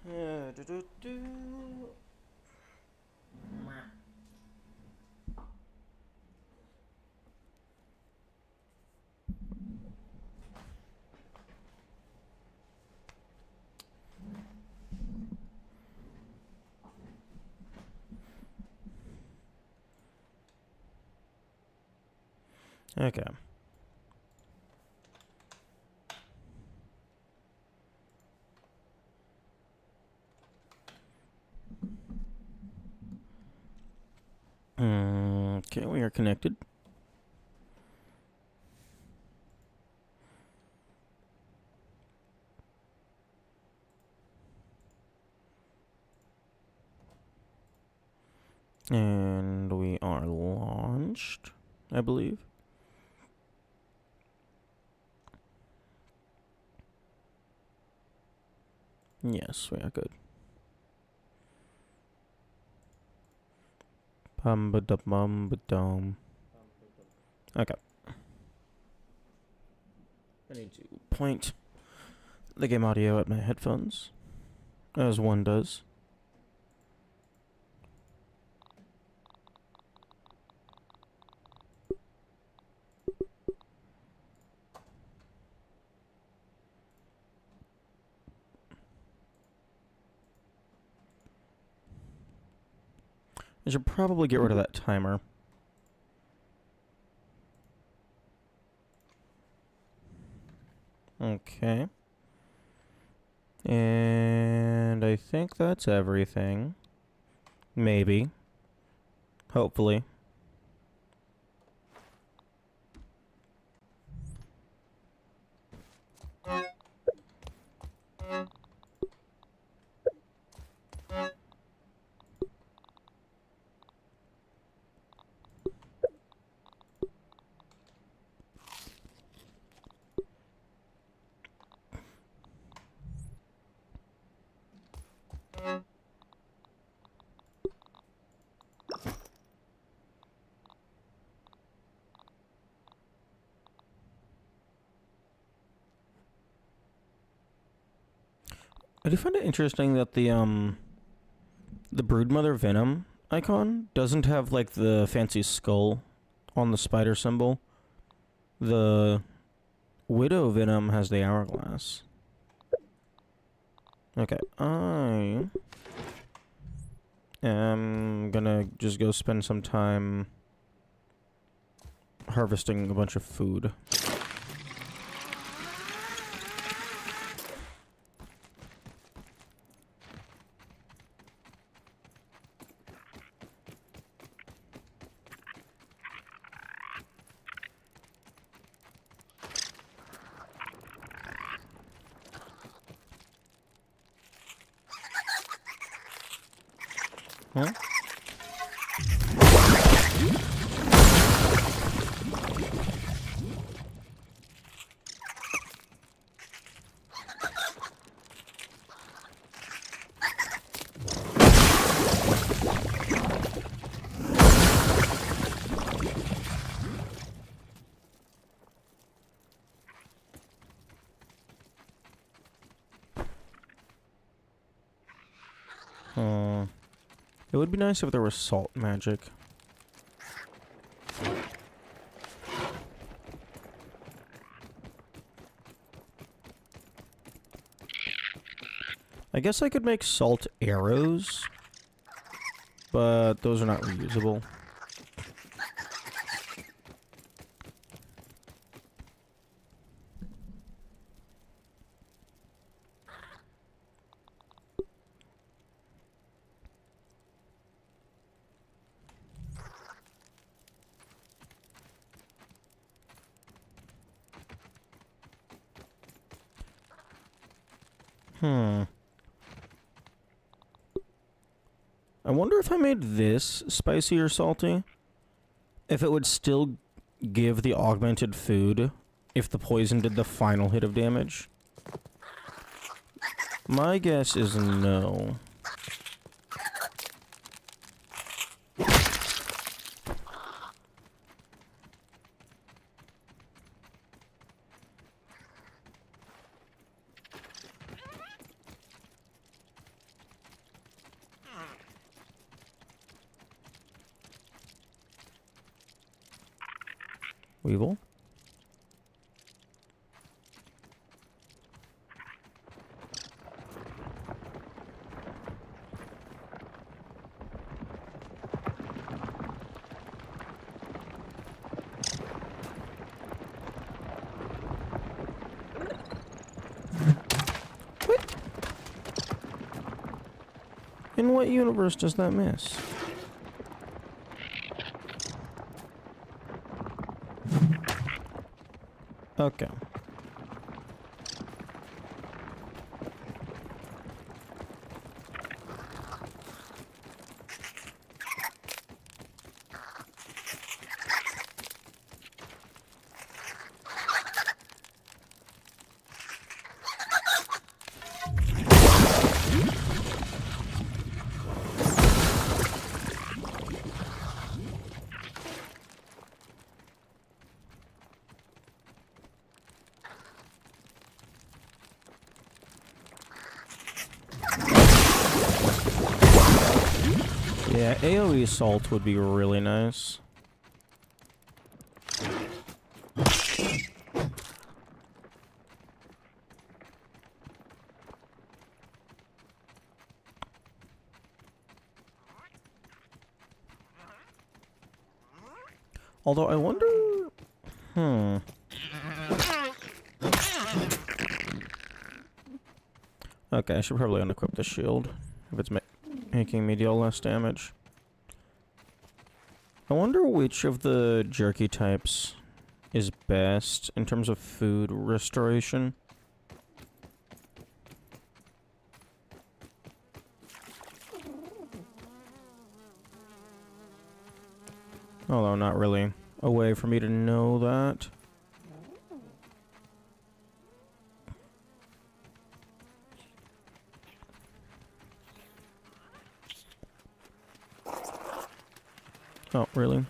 Do-do-do. Okay. Okay, we are connected. And we are launched, I believe. Yes, we are good. Bum-ba-dum-bum-ba-dum. Okay. I need to point the game audio at my headphones, as one does. I should probably get rid of that timer. Okay. And I think that's everything. Maybe. Hopefully. I do find it interesting that the Broodmother Venom icon doesn't have like the fancy skull on the spider symbol. The Widow Venom has the hourglass. Okay, I am gonna just go spend some time harvesting a bunch of food. Huh? It would be nice if there was salt magic. I guess I could make salt arrows, but those are not reusable. I wonder if I made this spicy or salty, if it would still give the augmented food if the poison did the final hit of damage. My guess is no. Weevil. In what universe does that miss? Okay. Yeah, AoE assault would be really nice. Although I wonder... Okay, I should probably unequip the shield if it's making me deal less damage. I wonder which of the jerky types is best in terms of food restoration. Although not really a way for me to know that. Oh, really?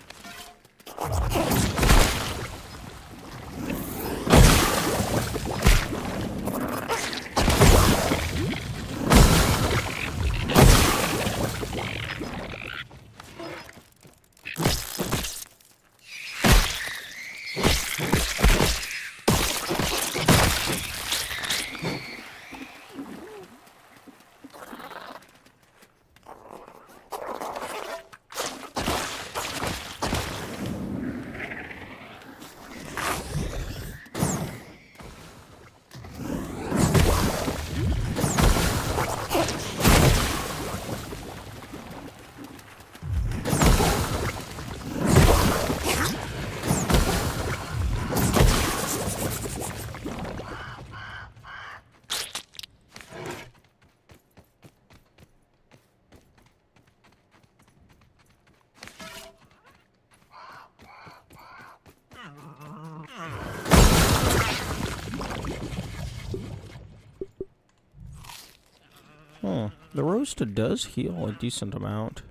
The roasted does heal a decent amount.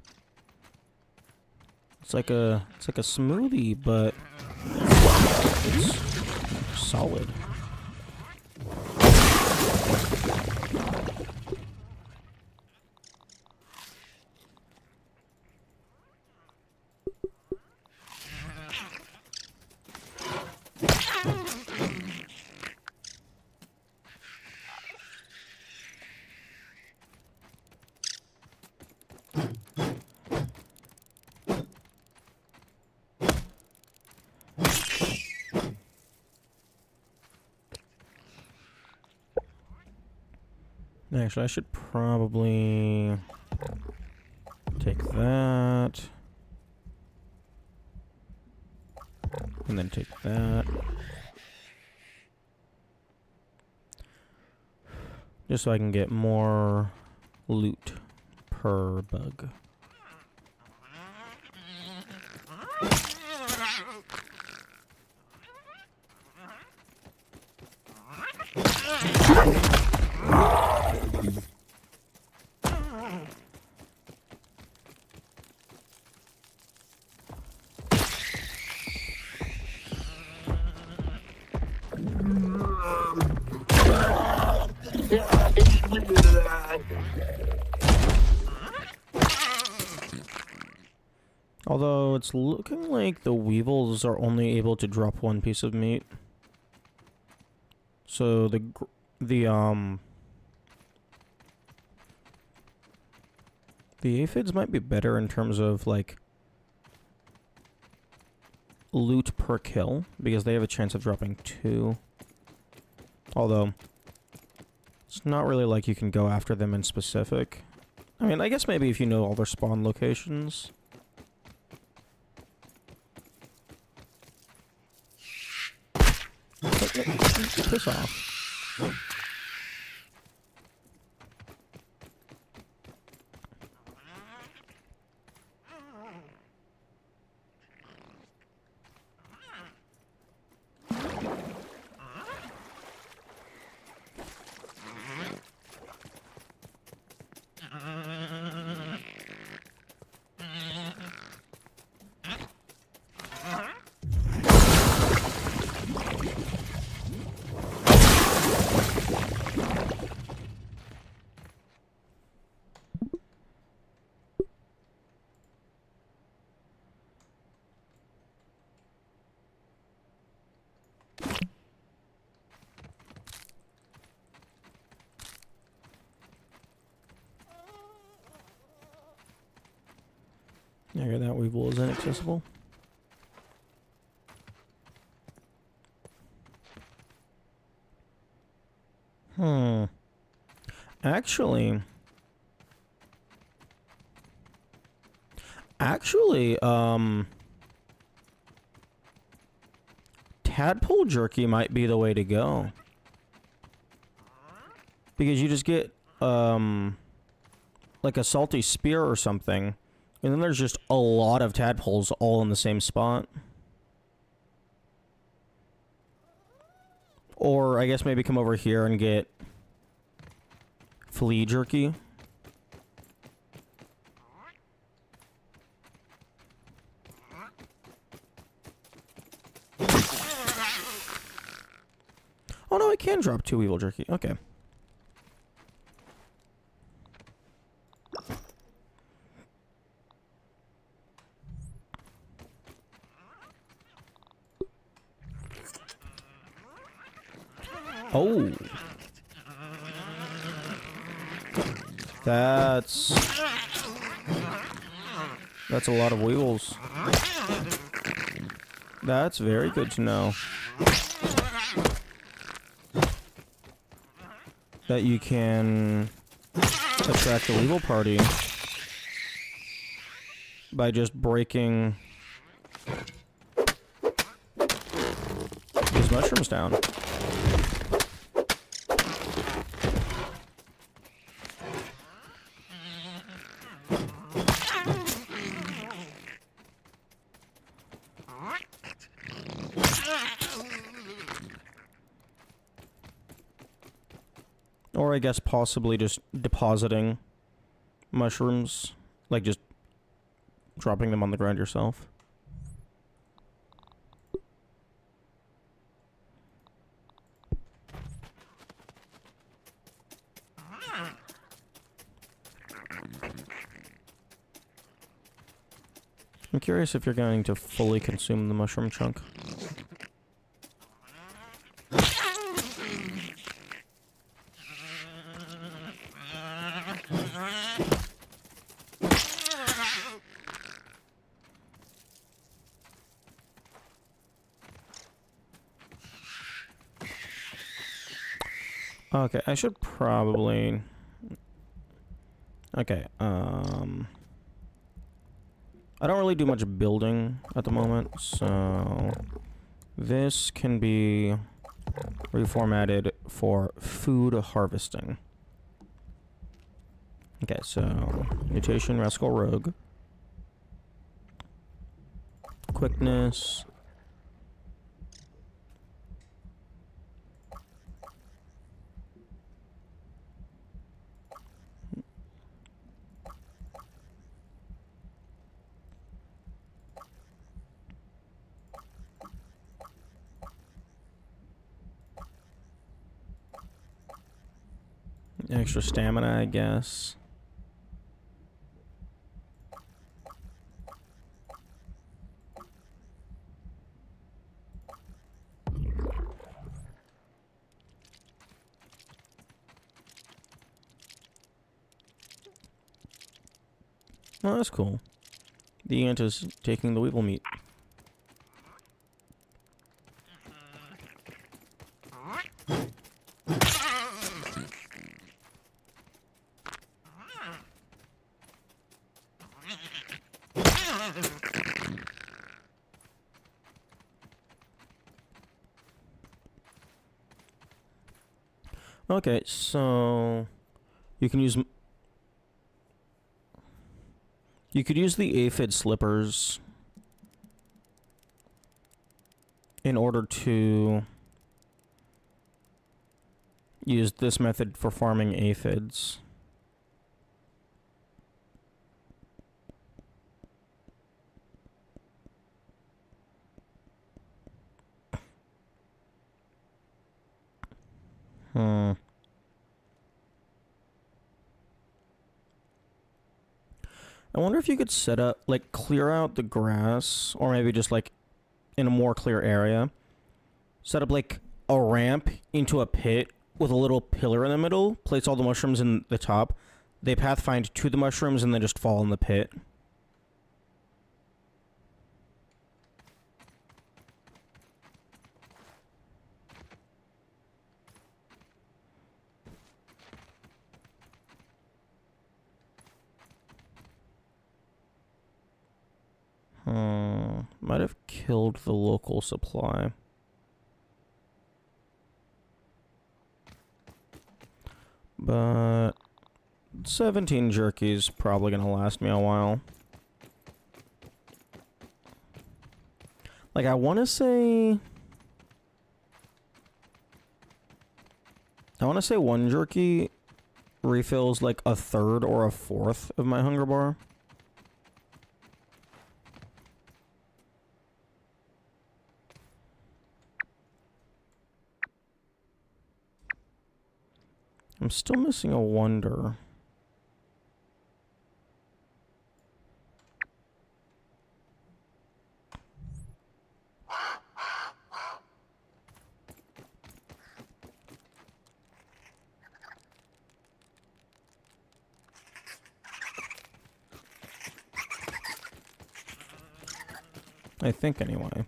It's like a smoothie, but it's solid. Actually, I should probably take that. And then take that. Just so I can get more loot per bug. Although it's looking like the weevils are only able to drop one piece of meat. So the aphids might be better in terms of like loot per kill because they have a chance of dropping 2. Although it's not really like you can go after them in specific. I mean, I guess maybe if you know all their spawn locations. Piss off. I hear that weevil is inaccessible. Actually, tadpole jerky might be the way to go. Because you just get, like a salty spear or something, and then there's just a lot of tadpoles all in the same spot. Or, I guess maybe come over here and get flea jerky. Oh no, I can drop 2 weevil jerky. Okay. Oh. That's a lot of weevils. That's very good to know. That you can attract the weevil party by just breaking these mushrooms down. Or I guess possibly just depositing mushrooms, like just dropping them on the ground yourself. I'm curious if you're going to fully consume the mushroom chunk. Okay, I should probably... Okay, I don't really do much building at the moment, so... This can be reformatted for food harvesting. Okay, so... Mutation, Rascal Rogue. Quickness... Extra stamina, I guess. Oh, that's cool. The ant is taking the weevil meat. Okay, so you can use you could use the aphid slippers in order to use this method for farming aphids. Hmm. I wonder if you could set up, like, clear out the grass, or maybe just, like, in a more clear area. Set up, like, a ramp into a pit with a little pillar in the middle, place all the mushrooms in the top. They pathfind to the mushrooms and then just fall in the pit. Might have killed the local supply. But 17 jerky's probably gonna last me a while. Like, I want to say one jerky refills like a third or a fourth of my hunger bar. I'm still missing a wonder. I think anyway.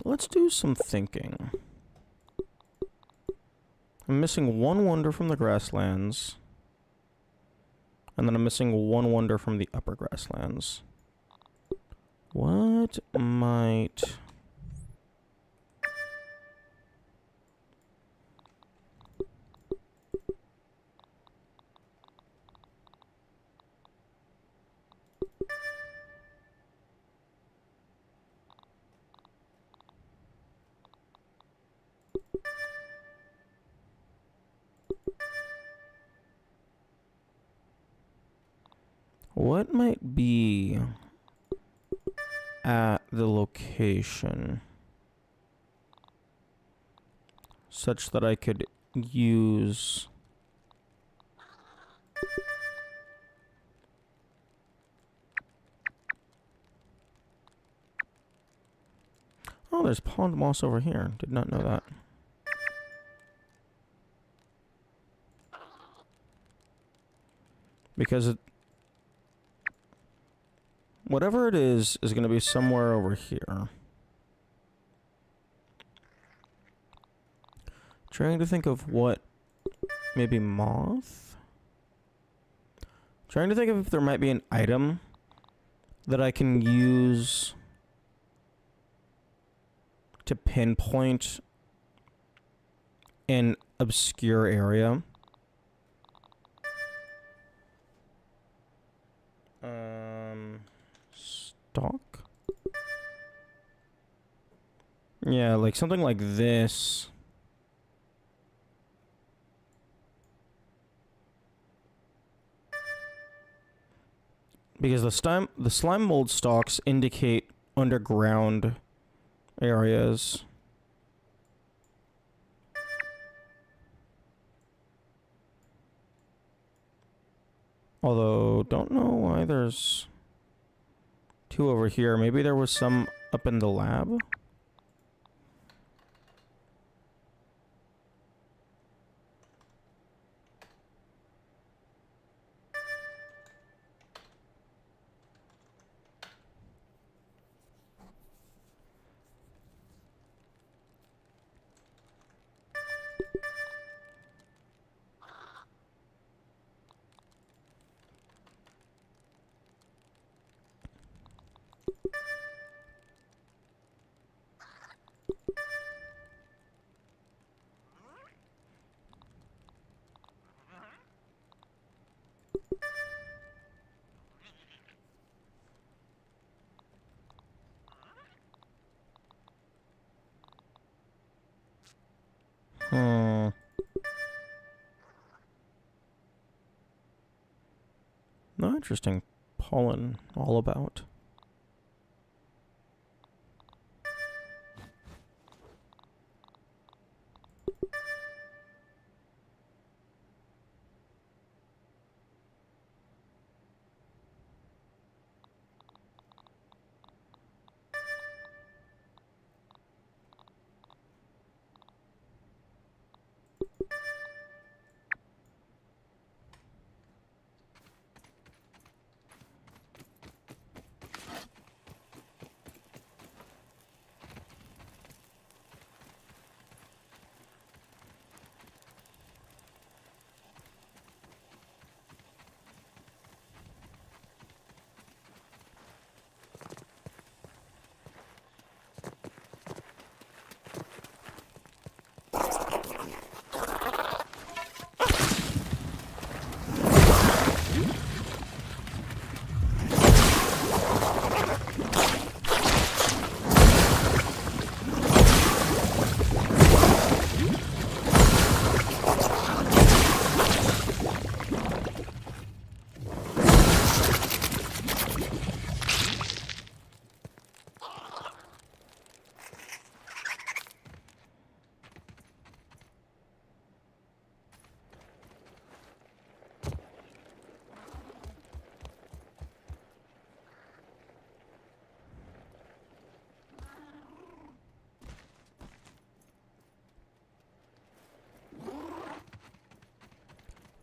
Let's do some thinking. I'm missing one wonder from the grasslands. And then I'm missing one wonder from the upper grasslands. What might... What might be at the location such that I could use... Oh, there's pond moss over here. Did not know that. Because it... Whatever it is going to be somewhere over here. Trying to think of what... Maybe moth? Trying to think of if there might be an item that I can use to pinpoint an obscure area. Stock? Yeah, like something like this. Because the slime mold stalks indicate underground areas. Although, don't know why there's two over here. Maybe there was some up in the lab? Hmm. No, interesting pollen all about.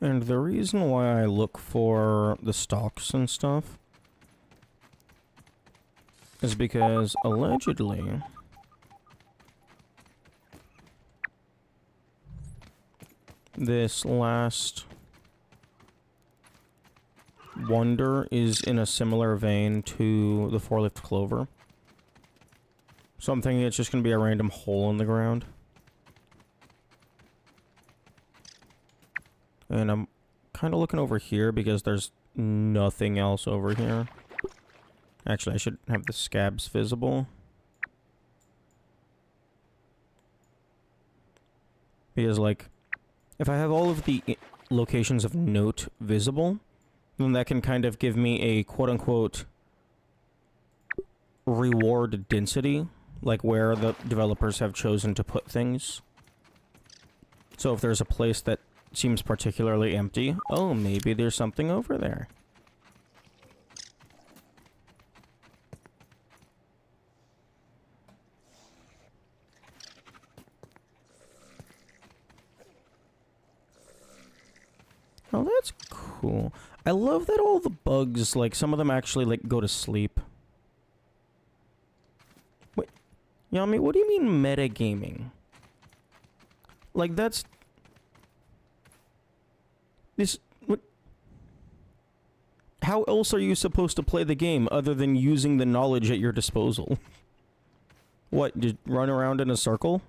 And the reason why I look for the stalks and stuff is because allegedly this last wonder is in a similar vein to the four-leaf clover. So I'm thinking it's just going to be a random hole in the ground. And I'm kind of looking over here because there's nothing else over here. Actually, I should have the scabs visible. Because, like, if I have all of the locations of note visible, then that can kind of give me a quote-unquote reward density, like where the developers have chosen to put things. So if there's a place that seems particularly empty, oh, maybe there's something over there. Oh, that's cool. I love that all the bugs, like, some of them actually, like, go to sleep. Wait, Yami, what do you mean metagaming? Like, that's... This... What? How else are you supposed to play the game other than using the knowledge at your disposal? What, just run around in a circle?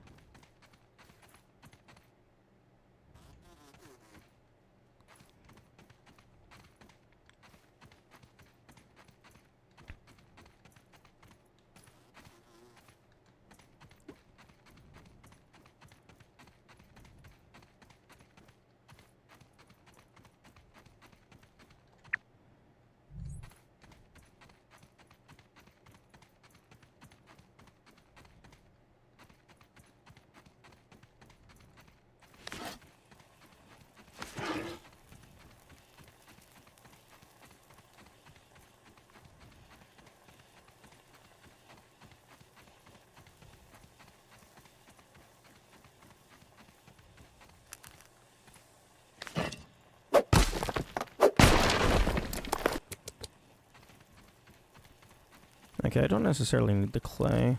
Okay, I don't necessarily need the clay,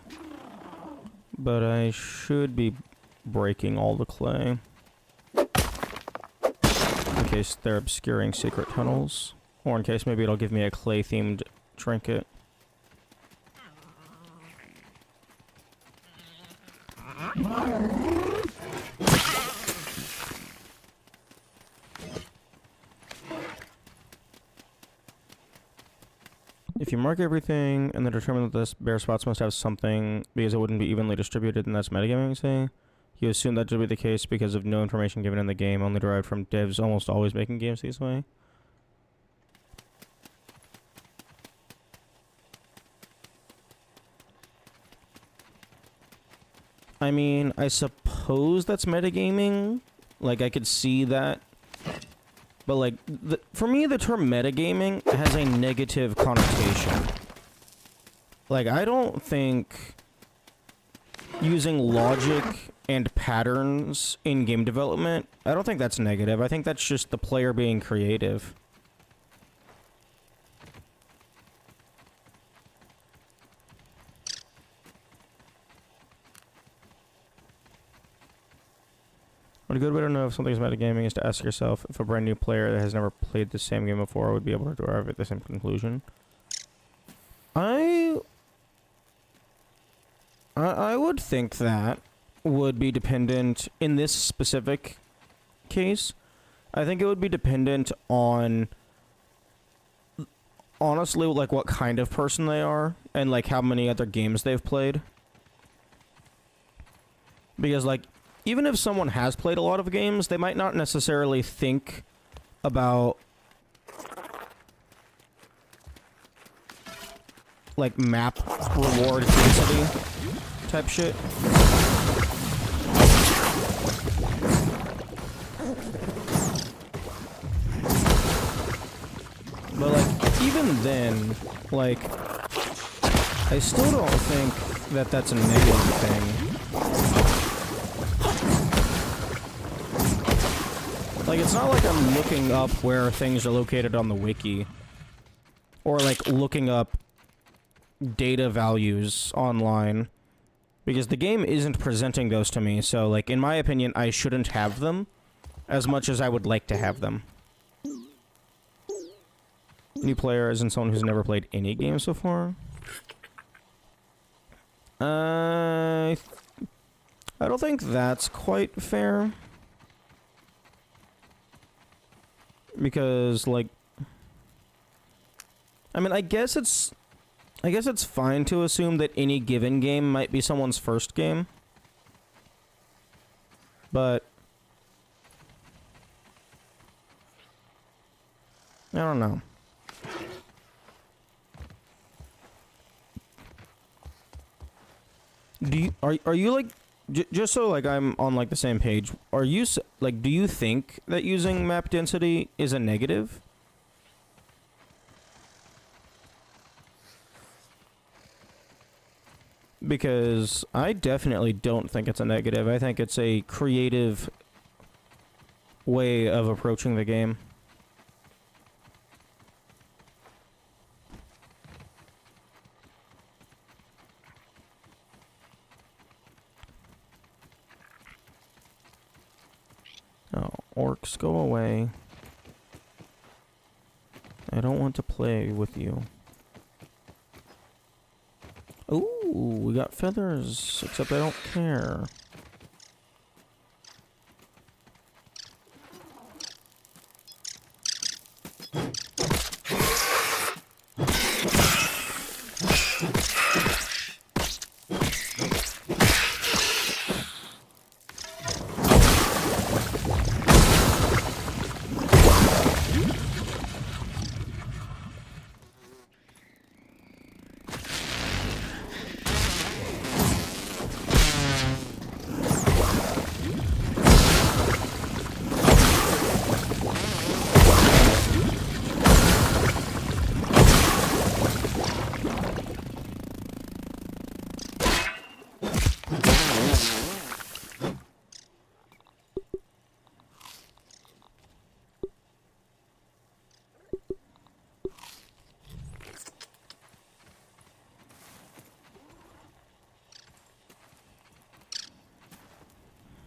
but I should be breaking all the clay in case they're obscuring secret tunnels, or in case maybe it'll give me a clay-themed trinket. If you mark everything and then determine that this bare spots must have something because it wouldn't be evenly distributed, then that's metagaming, say. You assume that to be the case because of no information given in the game, only derived from devs almost always making games this way. I mean, I suppose that's metagaming. Like, I could see that. But, like, for me, the term metagaming has a negative connotation. Like, I don't think using logic and patterns in game development, I don't think that's negative. I think that's just the player being creative. A good way to know if something's metagaming is to ask yourself if a brand new player that has never played the same game before would be able to arrive at the same conclusion. I would think that would be dependent, in this specific case, I think it would be dependent on, honestly, like what kind of person they are and like how many other games they've played. Because like, even if someone has played a lot of games, they might not necessarily think about like map reward density type shit. But like, even then, like, I still don't think that that's a negative thing. Like, it's not like I'm looking up where things are located on the wiki. Or, like, looking up data values online. Because the game isn't presenting those to me, so, like, in my opinion, I shouldn't have them as much as I would like to have them. New player isn't someone who's never played any game so far. I don't think that's quite fair. Because, like, I mean, I guess it's fine to assume that any given game might be someone's first game. But I don't know. Are you like, just so like I'm on like the same page, are you like, do you think that using map density is a negative? Because I definitely don't think it's a negative. I think it's a creative way of approaching the game. Oh, orcs, go away. I don't want to play with you. Ooh, we got feathers, except I don't care.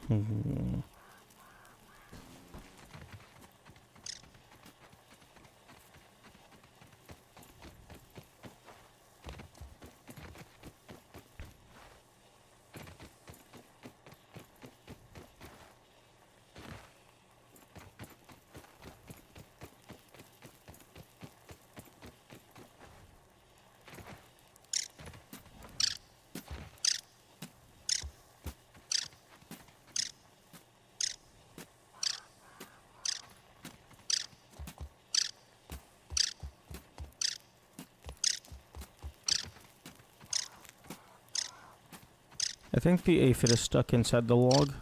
Hmm. I think the aphid is stuck inside the log.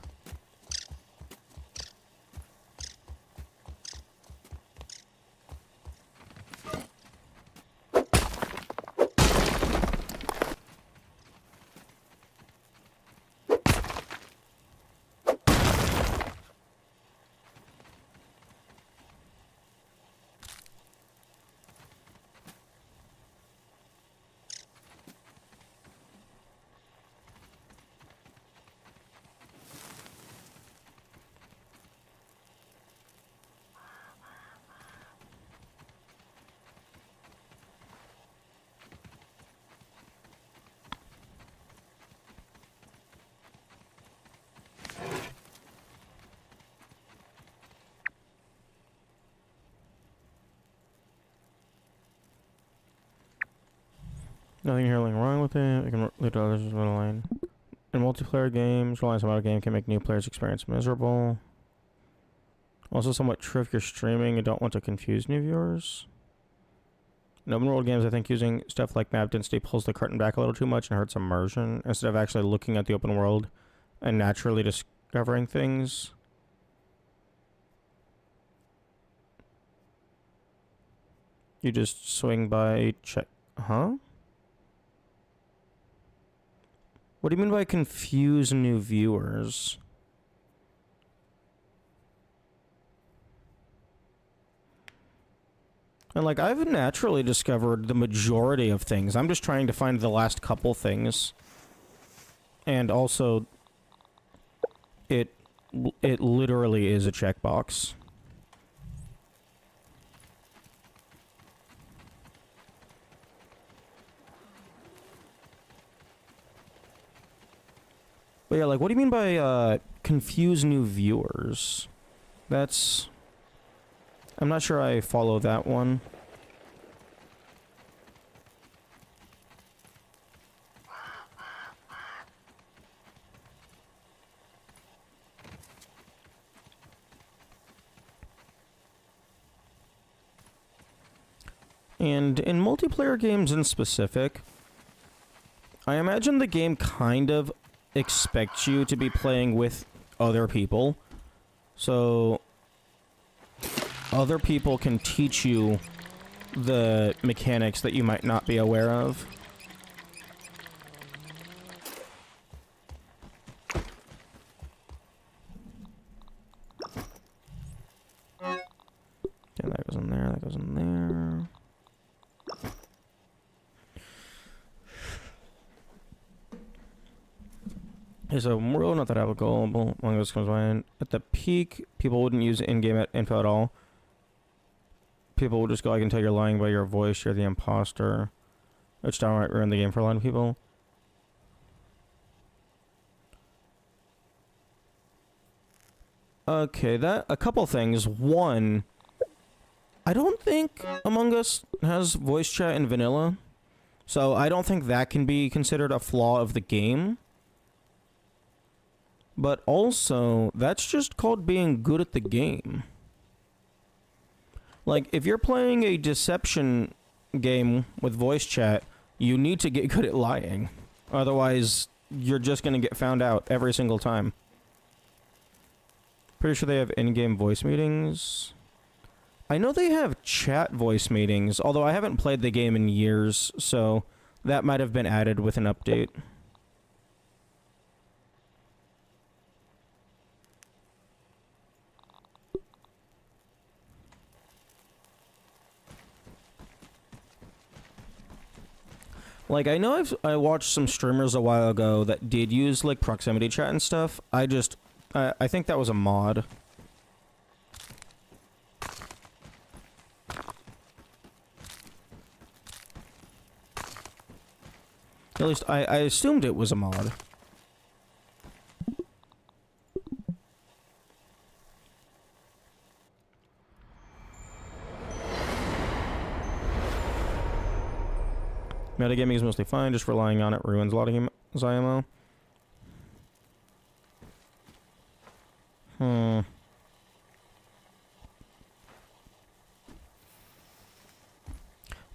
Nothing inherently wrong with it. It can lead to others with a line. In multiplayer games, reliance on a game can make new players' experience miserable. Also somewhat true if you're streaming and don't want to confuse new viewers. In open world games, I think using stuff like map density pulls the curtain back a little too much and hurts immersion, instead of actually looking at the open world and naturally discovering things. You just swing by, check. Huh? What do you mean by confuse new viewers? And like, I've naturally discovered the majority of things. I'm just trying to find the last couple things. And also, it literally is a checkbox. But yeah, like, what do you mean by, confuse new viewers? That's... I'm not sure I follow that one. And in multiplayer games in specific, I imagine the game kind of expects you to be playing with other people. So other people can teach you the mechanics that you might not be aware of. Okay, that goes in there, that goes in there. Okay, so world not that applicable. One of those comes by. At the peak, people wouldn't use in-game info at all. People will just go, I can tell you're lying by your voice, you're the imposter. Which downright ruin the game for a lot of people. Okay, a couple things. One, I don't think Among Us has voice chat in vanilla. So I don't think that can be considered a flaw of the game. But also, that's just called being good at the game. Like, if you're playing a deception game with voice chat, you need to get good at lying. Otherwise, you're just gonna get found out every single time. Pretty sure they have in-game voice meetings. I know they have chat voice meetings, although I haven't played the game in years, so that might have been added with an update. Like, I know I watched some streamers a while ago that did use, like, proximity chat and stuff. I just I think that was a mod. At least I assumed it was a mod. Metagaming is mostly fine, just relying on it ruins a lot of Zymo.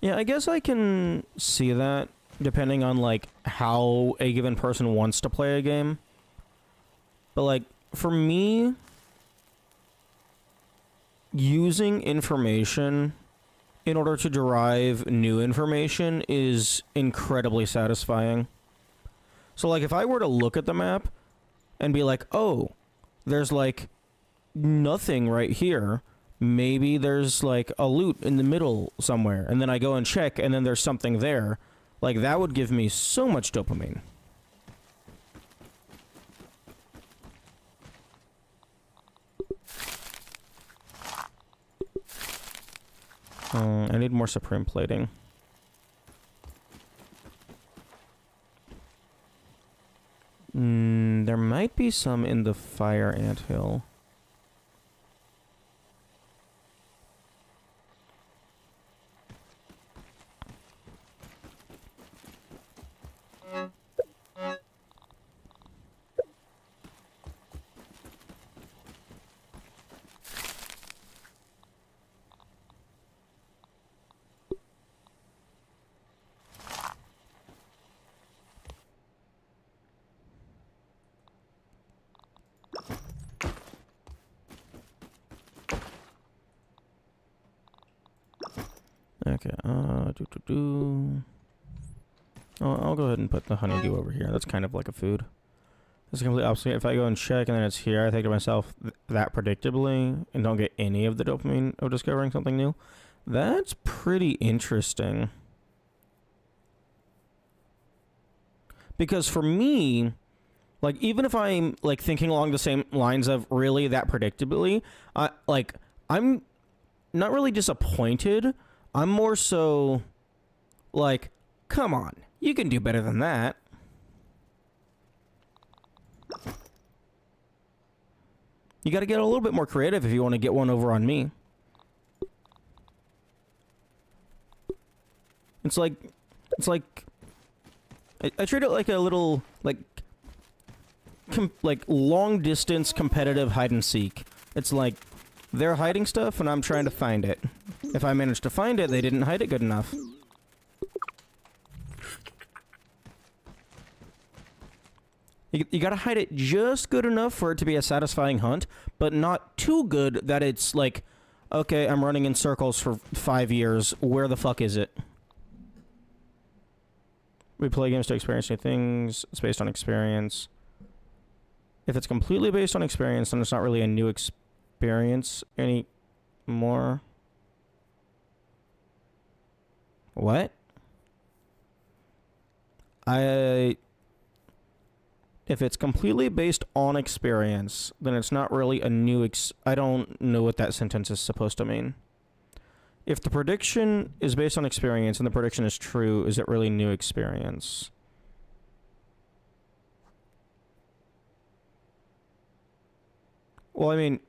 Yeah, I guess I can see that, depending on, like, how a given person wants to play a game. But, like, for me, using information in order to derive new information is incredibly satisfying. So, like, if I were to look at the map and be like, oh, there's, like, nothing right here. Maybe there's, like, a loot in the middle somewhere. And then I go and check, and then there's something there. Like, that would give me so much dopamine. I need more Supreme plating. There might be some in the fire anthill. Okay, I'll go ahead and put the honeydew over here. That's kind of like a food. It's completely opposite. If I go and check and then it's here, I think to myself, that predictably, and don't get any of the dopamine of discovering something new. That's pretty interesting. Because for me, like, even if I'm, like, thinking along the same lines of really that predictably, I'm not really disappointed. I'm more so, like, come on, you can do better than that. You gotta get a little bit more creative if you want to get one over on me. It's like, I treat it like a little, like long distance competitive hide and seek. It's like, they're hiding stuff and I'm trying to find it. If I manage to find it, they didn't hide it good enough. You gotta hide it just good enough for it to be a satisfying hunt, but not too good that it's like, okay, I'm running in circles for 5 years. Where the fuck is it? We play games to experience new things. It's based on experience. If it's completely based on experience, then it's not really a new experience anymore. What? If it's completely based on experience, then it's not really a new I don't know what that sentence is supposed to mean. If the prediction is based on experience and the prediction is true, is it really new experience? Well, I mean,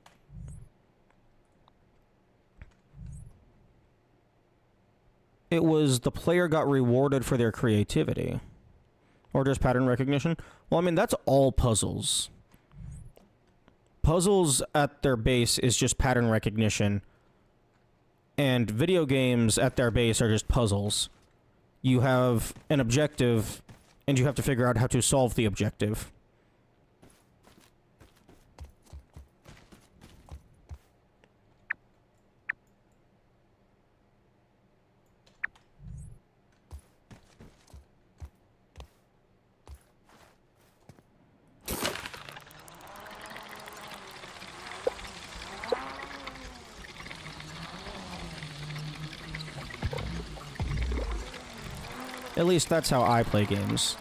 it was the player got rewarded for their creativity. Or just pattern recognition. Well, I mean, that's all puzzles. Puzzles at their base is just pattern recognition. And video games at their base are just puzzles. You have an objective, and you have to figure out how to solve the objective. At least that's how I play games.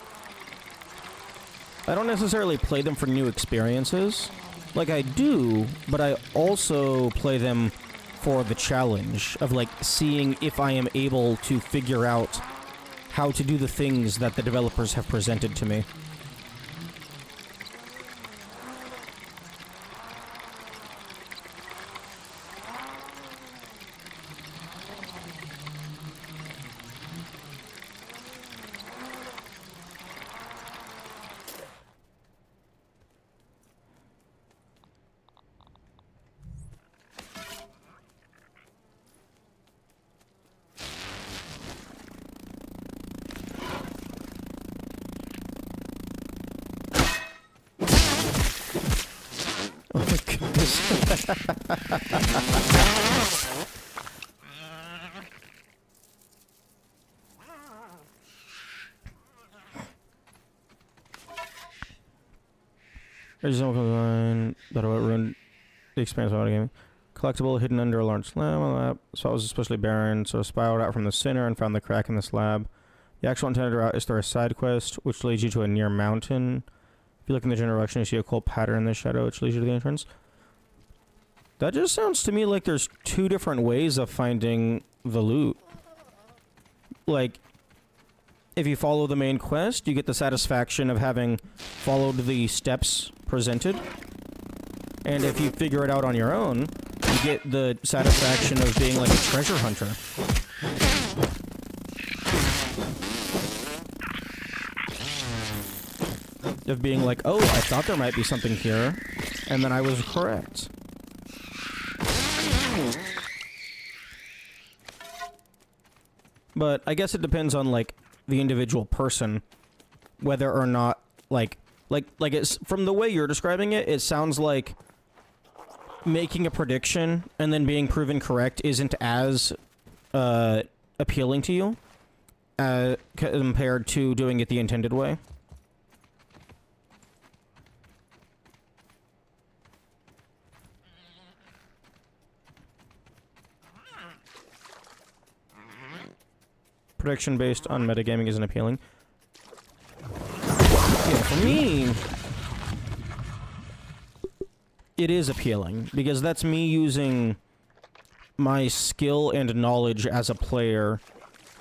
I don't necessarily play them for new experiences. Like, I do, but I also play them for the challenge of, like, seeing if I am able to figure out how to do the things that the developers have presented to me. Oh my goodness. There's no line that will ruin the experience of auto gaming. Collectible hidden under a large slab on the lab. Spot was especially barren, so I spiraled out from the center and found the crack in the slab. The actual intended route is through a side quest, which leads you to a near mountain. If you look in the general direction, you see a cool pattern in the shadow, which leads you to the entrance. That just sounds to me like there's two different ways of finding the loot. Like, if you follow the main quest, you get the satisfaction of having followed the steps presented. And if you figure it out on your own, you get the satisfaction of being like a treasure hunter. Of being like, oh, I thought there might be something here, and then I was correct. But I guess it depends on, like, the individual person, whether or not, like it's, from the way you're describing it, it sounds like making a prediction and then being proven correct isn't as appealing to you compared to doing it the intended way. Prediction based on metagaming isn't appealing. Yeah, for me, it is appealing, because that's me using my skill and knowledge as a player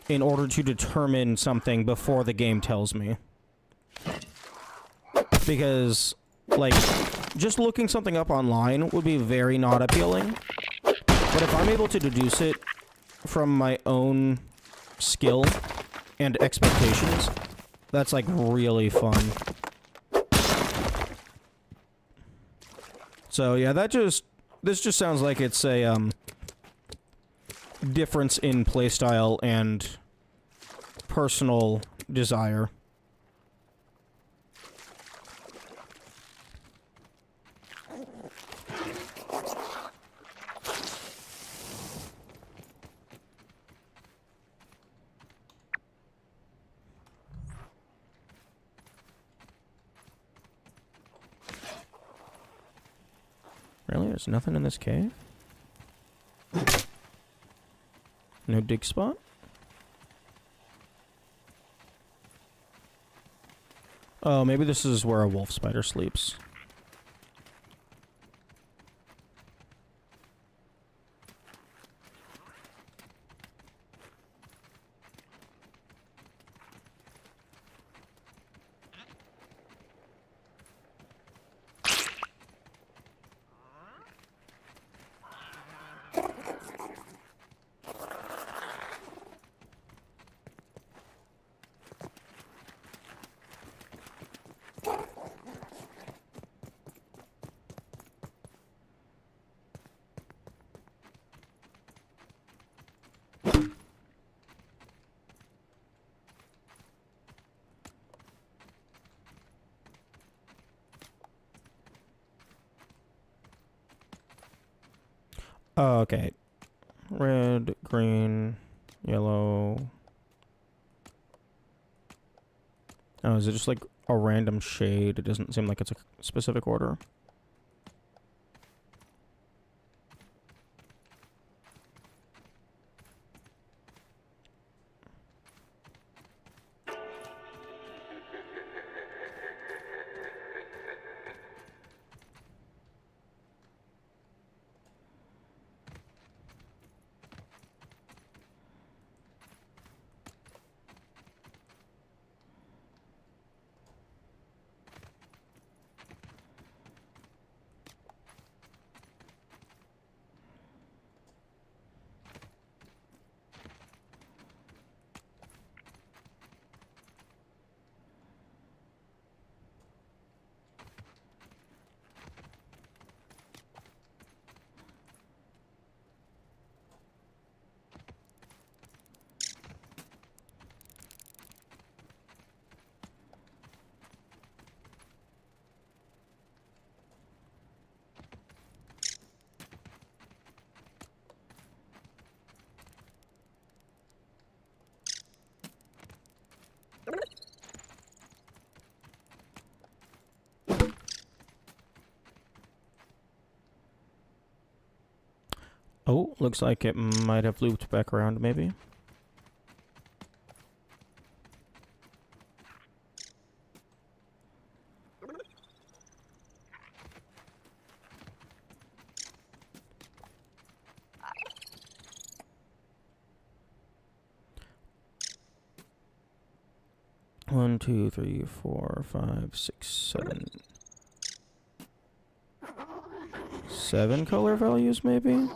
in order to determine something before the game tells me. Because, like, just looking something up online would be very not appealing. But if I'm able to deduce it from my own skill and expectations, that's, like, really fun. So, yeah, this just sounds like it's a, difference in playstyle and personal desire. Really? There's nothing in this cave? No dig spot? Oh, maybe this is where a wolf spider sleeps. Oh, okay. Red, green, yellow. Oh, is it just like a random shade? It doesn't seem like it's a specific order. Oh, looks like it might have looped back around, maybe. One, two, three, 4, 5, 6, 7. 7 color values, maybe?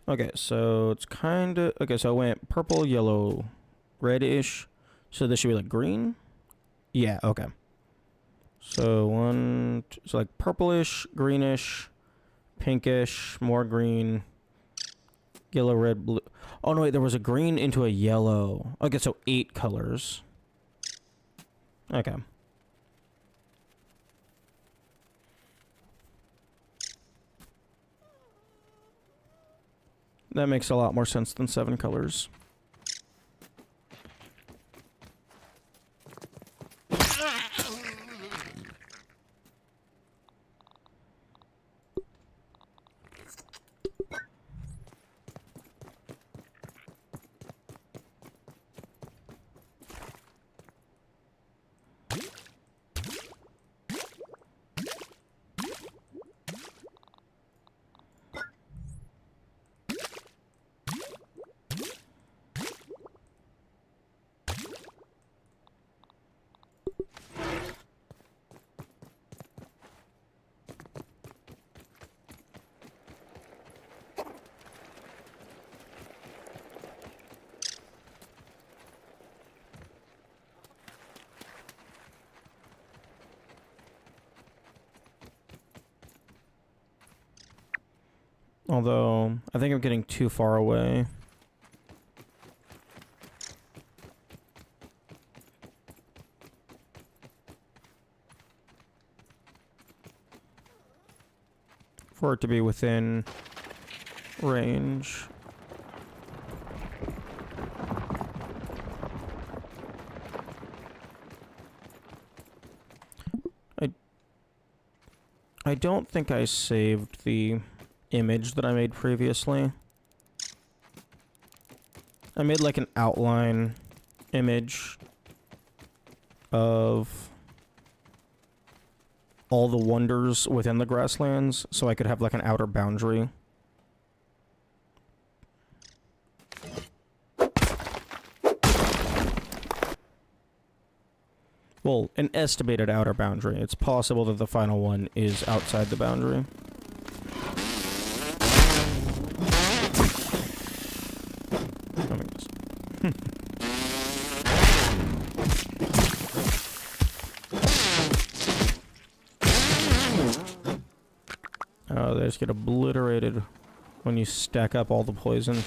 Okay, so it's kind of... Okay, so I went purple, yellow, reddish. So this should be like green? Yeah, okay. So so like purplish, greenish, pinkish, more green, yellow, red, blue. Oh no, wait, there was a green into a yellow. Okay, so 8 colors. Okay. That makes a lot more sense than 7 colors. Although, I think I'm getting too far away. For it to be within range. I don't think I saved the image that I made previously. I made like an outline image of all the wonders within the grasslands, so I could have like an outer boundary. Well, an estimated outer boundary. It's possible that the final one is outside the boundary. Oh, they just get obliterated when you stack up all the poison.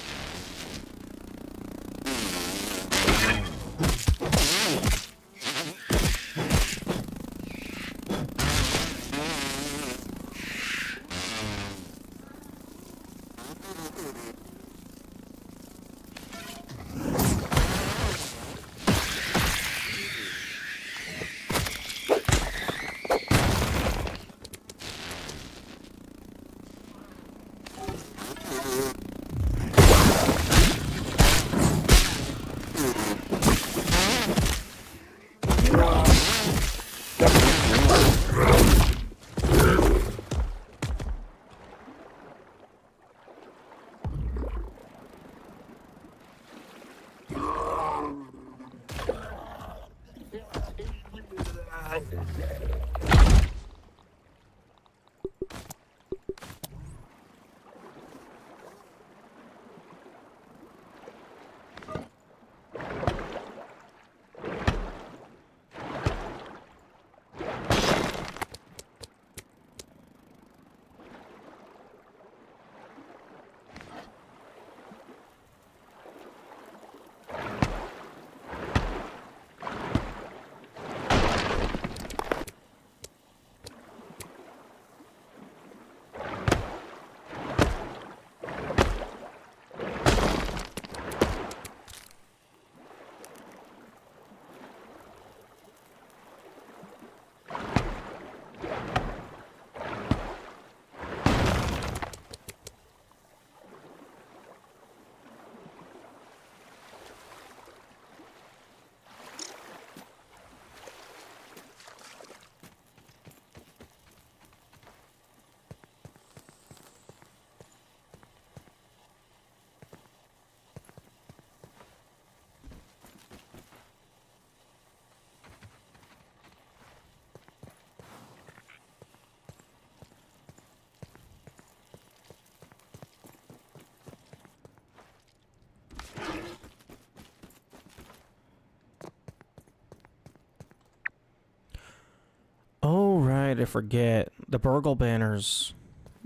did I forget? The Burgle banners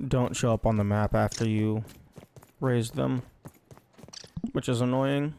don't show up on the map after you raise them, which is annoying.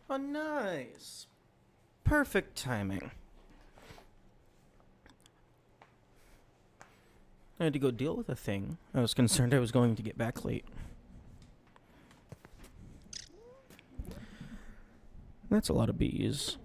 Oh, nice. Perfect timing. I had to go deal with a thing. I was concerned I was going to get back late. That's a lot of bees.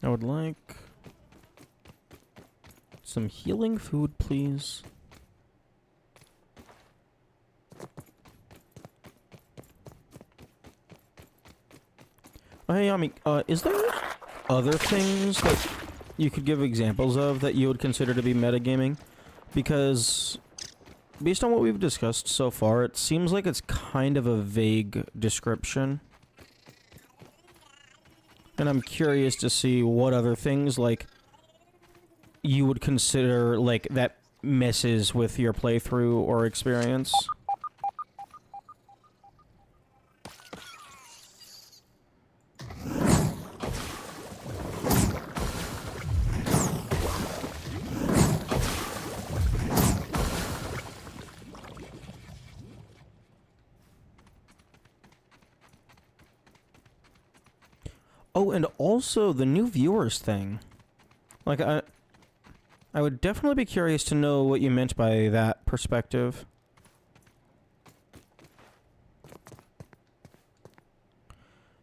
I would like some healing food, please. Hey, Yami, is there other things that you could give examples of that you would consider to be metagaming? Because based on what we've discussed so far, it seems like it's kind of a vague description. And I'm curious to see what other things, like, you would consider, like, that messes with your playthrough or experience. Oh, and also the new viewers thing. Like, I would definitely be curious to know what you meant by that perspective.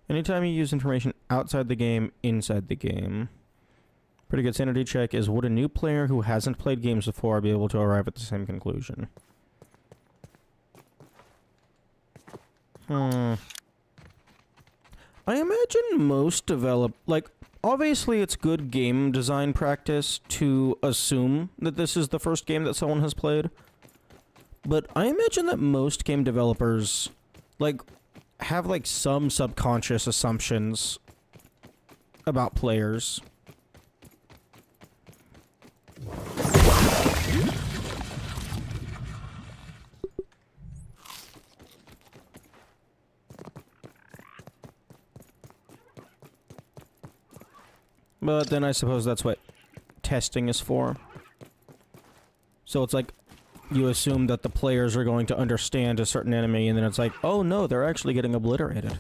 Anytime you use information outside the game, inside the game. Pretty good sanity check is, would a new player who hasn't played games before be able to arrive at the same conclusion? I imagine most obviously it's good game design practice to assume that this is the first game that someone has played. But I imagine that most game developers, like, have, like, some subconscious assumptions about players. But then I suppose that's what testing is for. So it's like, you assume that the players are going to understand a certain enemy, and then it's like, oh no, they're actually getting obliterated.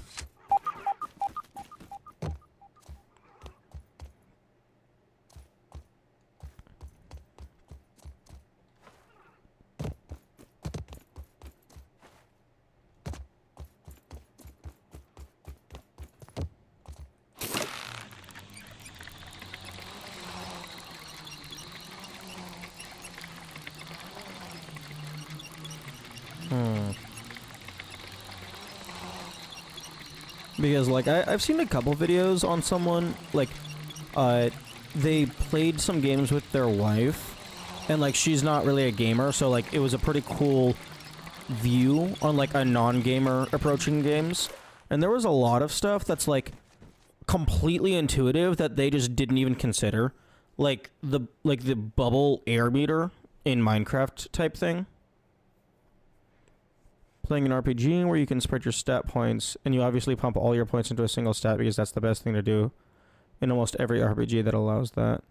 Because, like, I've seen a couple videos on someone, like, they played some games with their wife, and, like, she's not really a gamer, so, like, it was a pretty cool view on, like, a non-gamer approaching games. And there was a lot of stuff that's, like, completely intuitive that they just didn't even consider. Like the bubble air meter in Minecraft type thing. Playing an RPG where you can spread your stat points, and you obviously pump all your points into a single stat because that's the best thing to do in almost every RPG that allows that.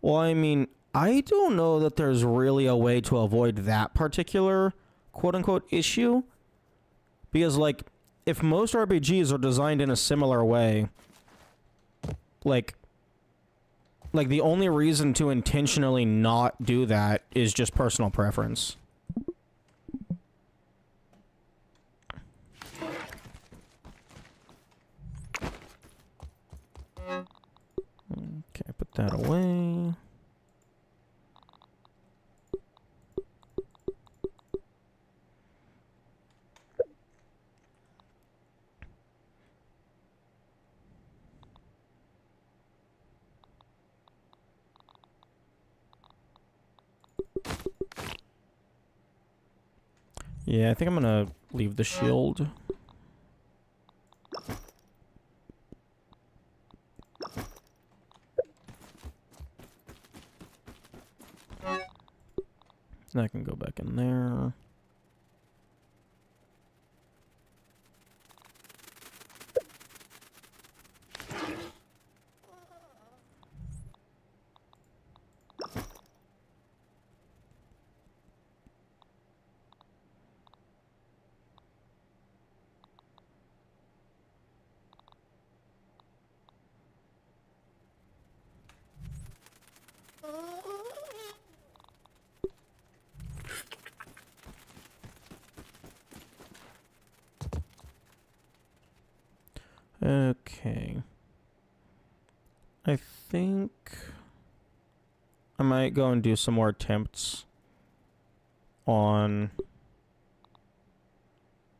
Well, I mean, I don't know that there's really a way to avoid that particular quote-unquote issue. Because, like, if most RPGs are designed in a similar way, like the only reason to intentionally not do that is just personal preference. Okay, put that away. Yeah, I think I'm gonna leave the shield. I can go back in there. Okay. I think I might go and do some more attempts on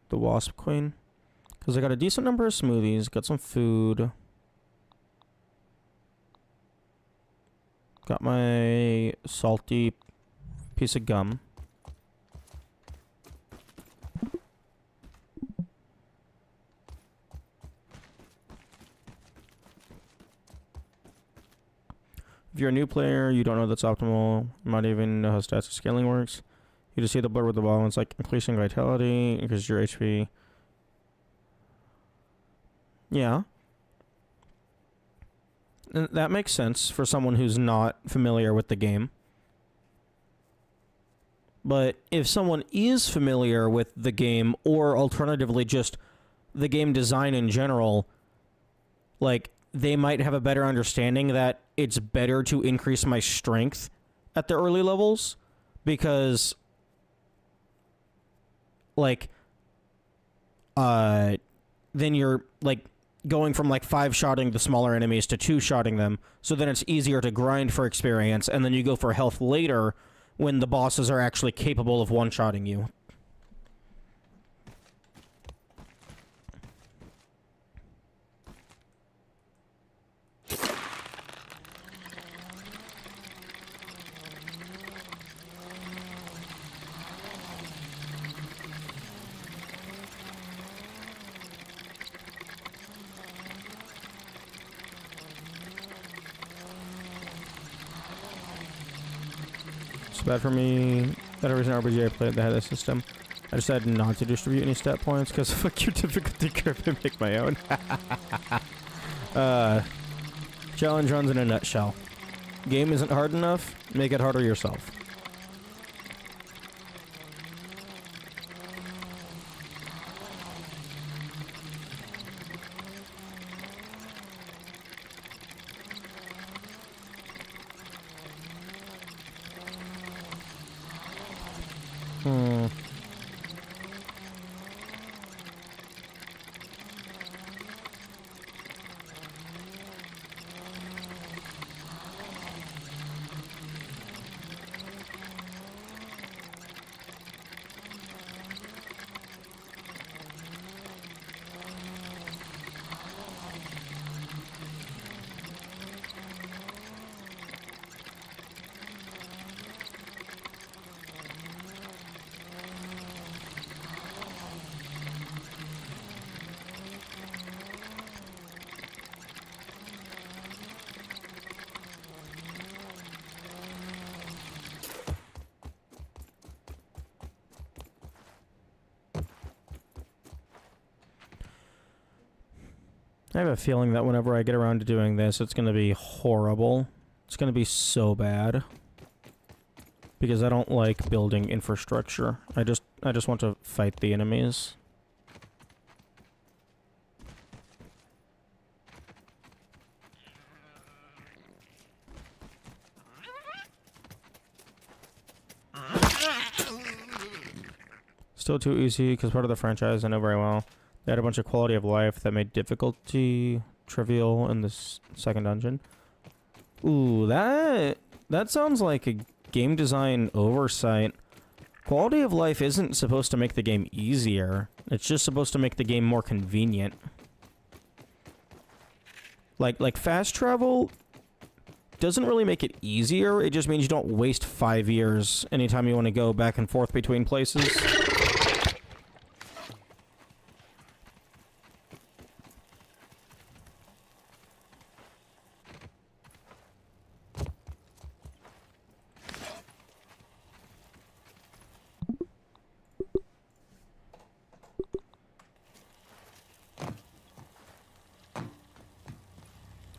the Wasp Queen. Because I got a decent number of smoothies, got some food. Got my salty piece of gum. If you're a new player, you don't know that's optimal. You might even know how stats and scaling works. You just see the blur with the ball, and it's like increasing vitality, increases your HP. Yeah. And that makes sense for someone who's not familiar with the game. But if someone is familiar with the game, or alternatively just the game design in general, like, they might have a better understanding that it's better to increase my strength at the early levels, because, like, then you're, like, going from, like, 5-shotting the smaller enemies to 2-shotting them, so then it's easier to grind for experience, and then you go for health later when the bosses are actually capable of one-shotting you. It's bad for me. That reason RPG I played that had this system. I decided not to distribute any stat points because fuck your difficulty curve and make my own. Challenge runs in a nutshell. Game isn't hard enough, make it harder yourself. I have a feeling that whenever I get around to doing this, it's going to be horrible. It's going to be so bad. Because I don't like building infrastructure. I just want to fight the enemies. Still too easy because part of the franchise I know very well. They had a bunch of quality of life that made difficulty trivial in this second dungeon. Ooh, that sounds like a game design oversight. Quality of life isn't supposed to make the game easier. It's just supposed to make the game more convenient. Like fast travel doesn't really make it easier. It just means you don't waste 5 years anytime you want to go back and forth between places.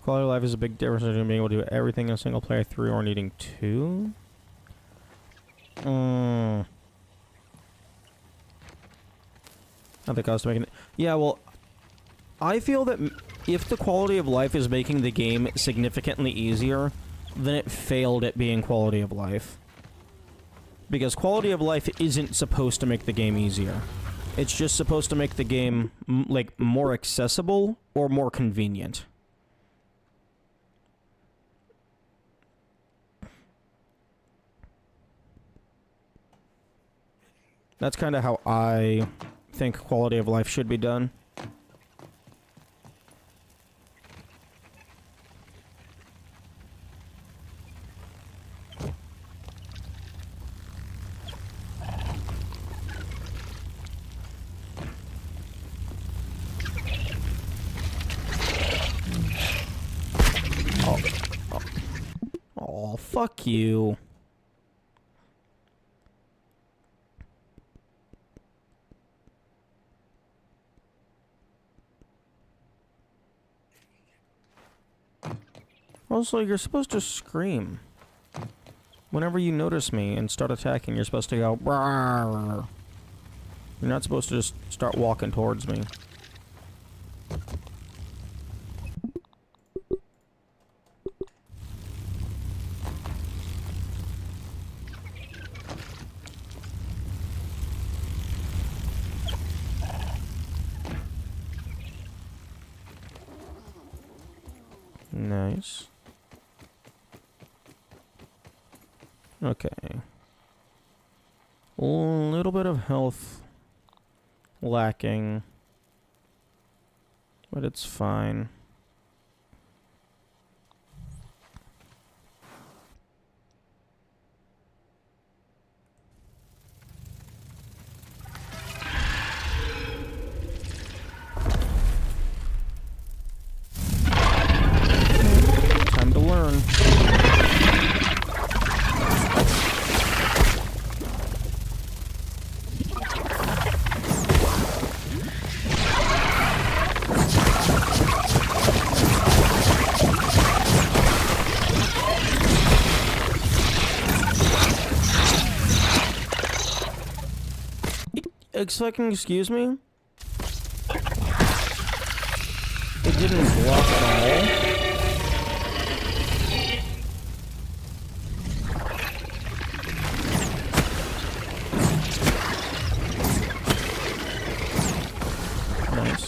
Quality of life is a big difference between being able to do everything in a single player through or needing two. Not the cost of making it. Yeah, well, I feel that if the quality of life is making the game significantly easier, then it failed at being quality of life. Because quality of life isn't supposed to make the game easier. It's just supposed to make the game, like, more accessible or more convenient. That's kind of how I think quality of life should be done. fuck you. Also, you're supposed to scream. Whenever you notice me and start attacking, you're supposed to go, "Rawr." You're not supposed to just start walking towards me. Nice. Okay. A little bit of health lacking, but it's fine. Time to learn. Excuse me? It didn't block at all? Nice.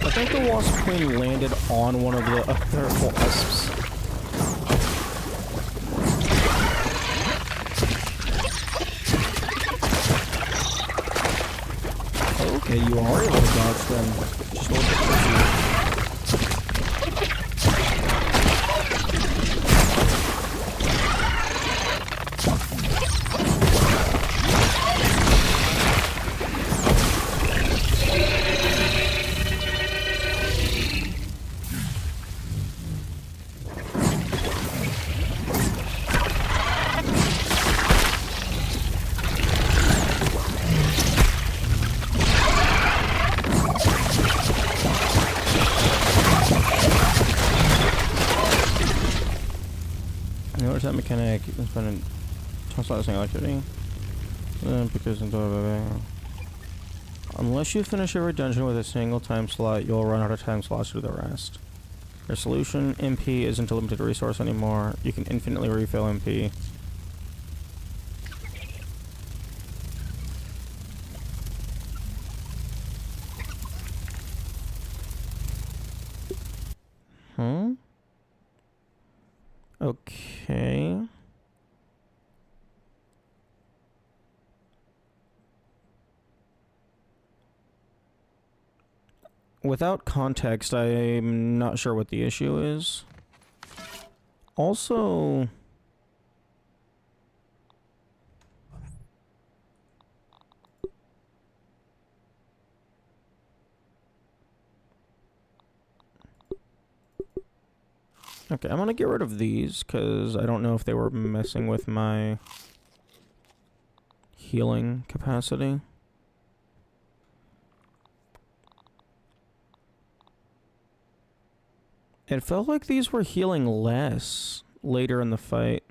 I think the Wasp Queen landed on one of the other wasps. Okay, you are able to dodge them. Just a little bit tricky. Notice that mechanic is spending time activity. Because unless you finish every dungeon with a single time slot, you'll run out of time slots to do the rest. Your solution, MP, isn't a limited resource anymore. You can infinitely refill MP. Okay. Without context, I'm not sure what the issue is. Also... Okay, I'm gonna get rid of these, because I don't know if they were messing with my healing capacity. It felt like these were healing less later in the fight.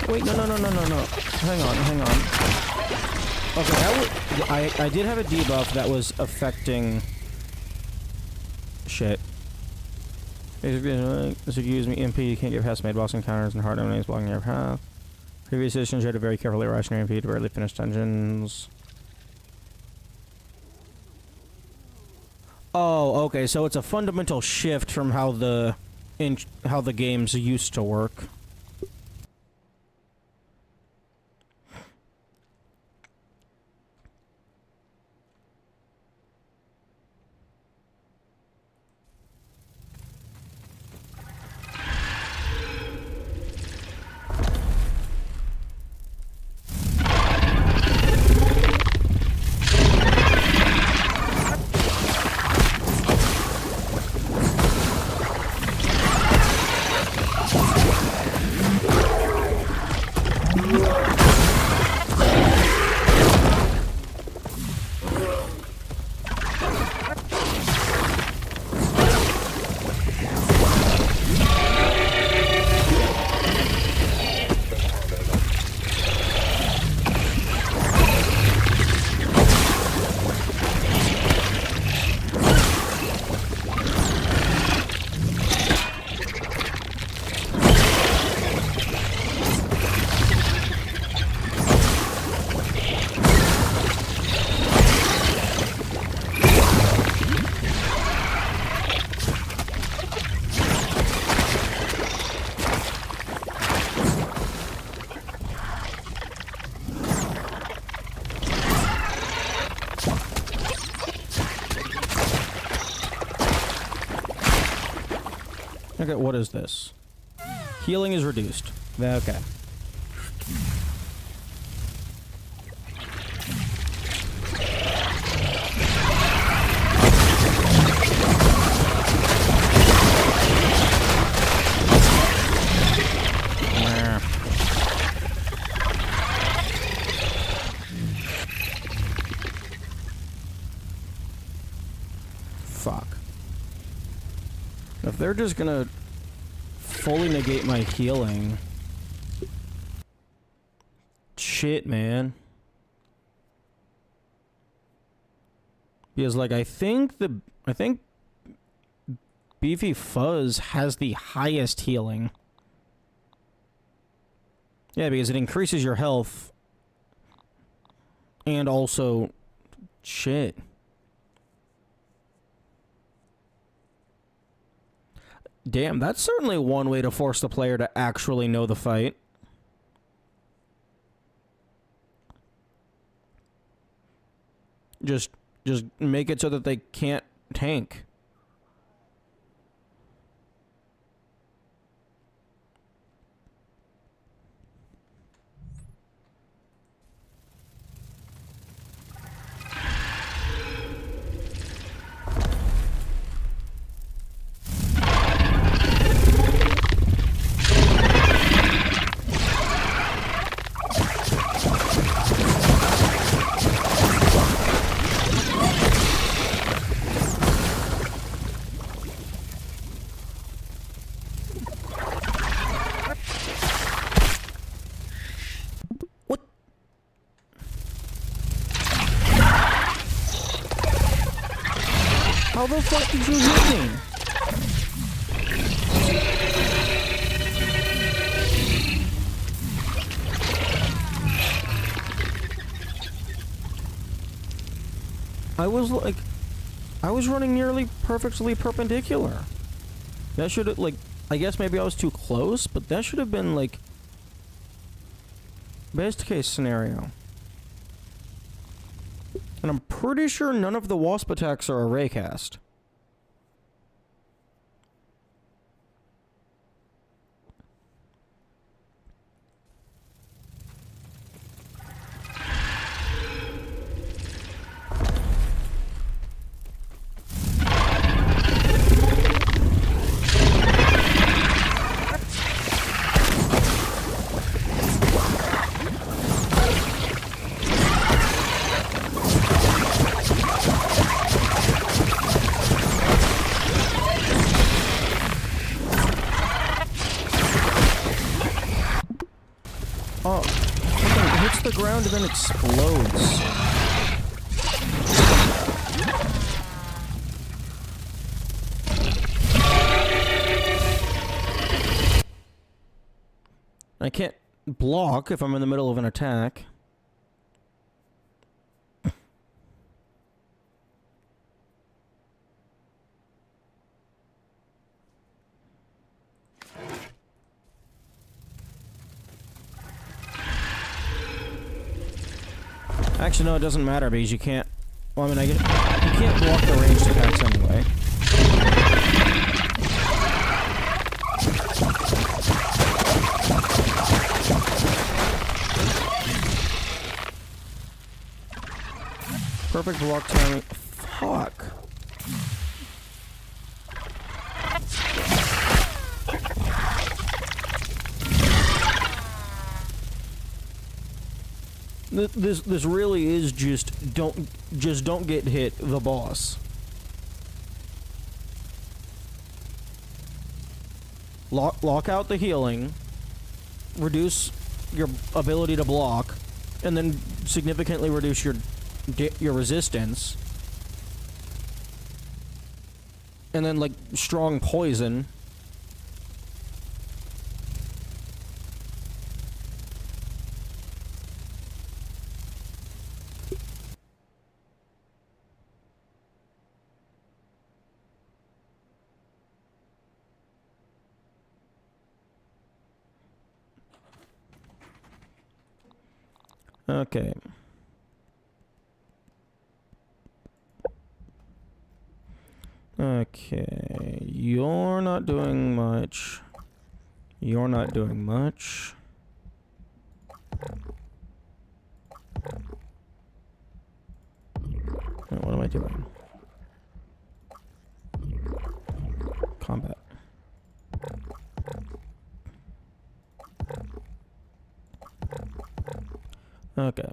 Wait, no. Hang on. Okay, I did have a debuff that was affecting... Shit. Basically, this would use me EMP, you can't get past made boss encounters and hard enemies blocking your path. Previous editions, you had to very carefully ration your EMP to barely finish dungeons. Oh, okay, so it's a fundamental shift from how the games used to work. Okay, what is this? Healing is reduced. Okay. Fuck. If they're just gonna fully negate my healing... Shit, man. Because, like, I think Beefy Fuzz has the highest healing. Yeah, because it increases your health. And also... Shit. Damn, that's certainly one way to force the player to actually know the fight. Just make it so that they can't tank. How the fuck did you hit me? I was running nearly perfectly perpendicular. That should have, like, I guess maybe I was too close, but that should have been, like, best case scenario. And I'm pretty sure none of the wasp attacks are a raycast. Oh, it hits the ground and then explodes. I can't block if I'm in the middle of an attack. Actually, no, it doesn't matter because you can't. Well, I mean, you can't block the ranged attacks anyway. Perfect block timing. Fuck. This really is just don't get hit the boss. Lock out the healing, reduce your ability to block, and then significantly reduce your resistance. And then like strong poison. Okay. Okay, you're not doing much. You're not doing much. Wait, what am I doing? Combat. Okay.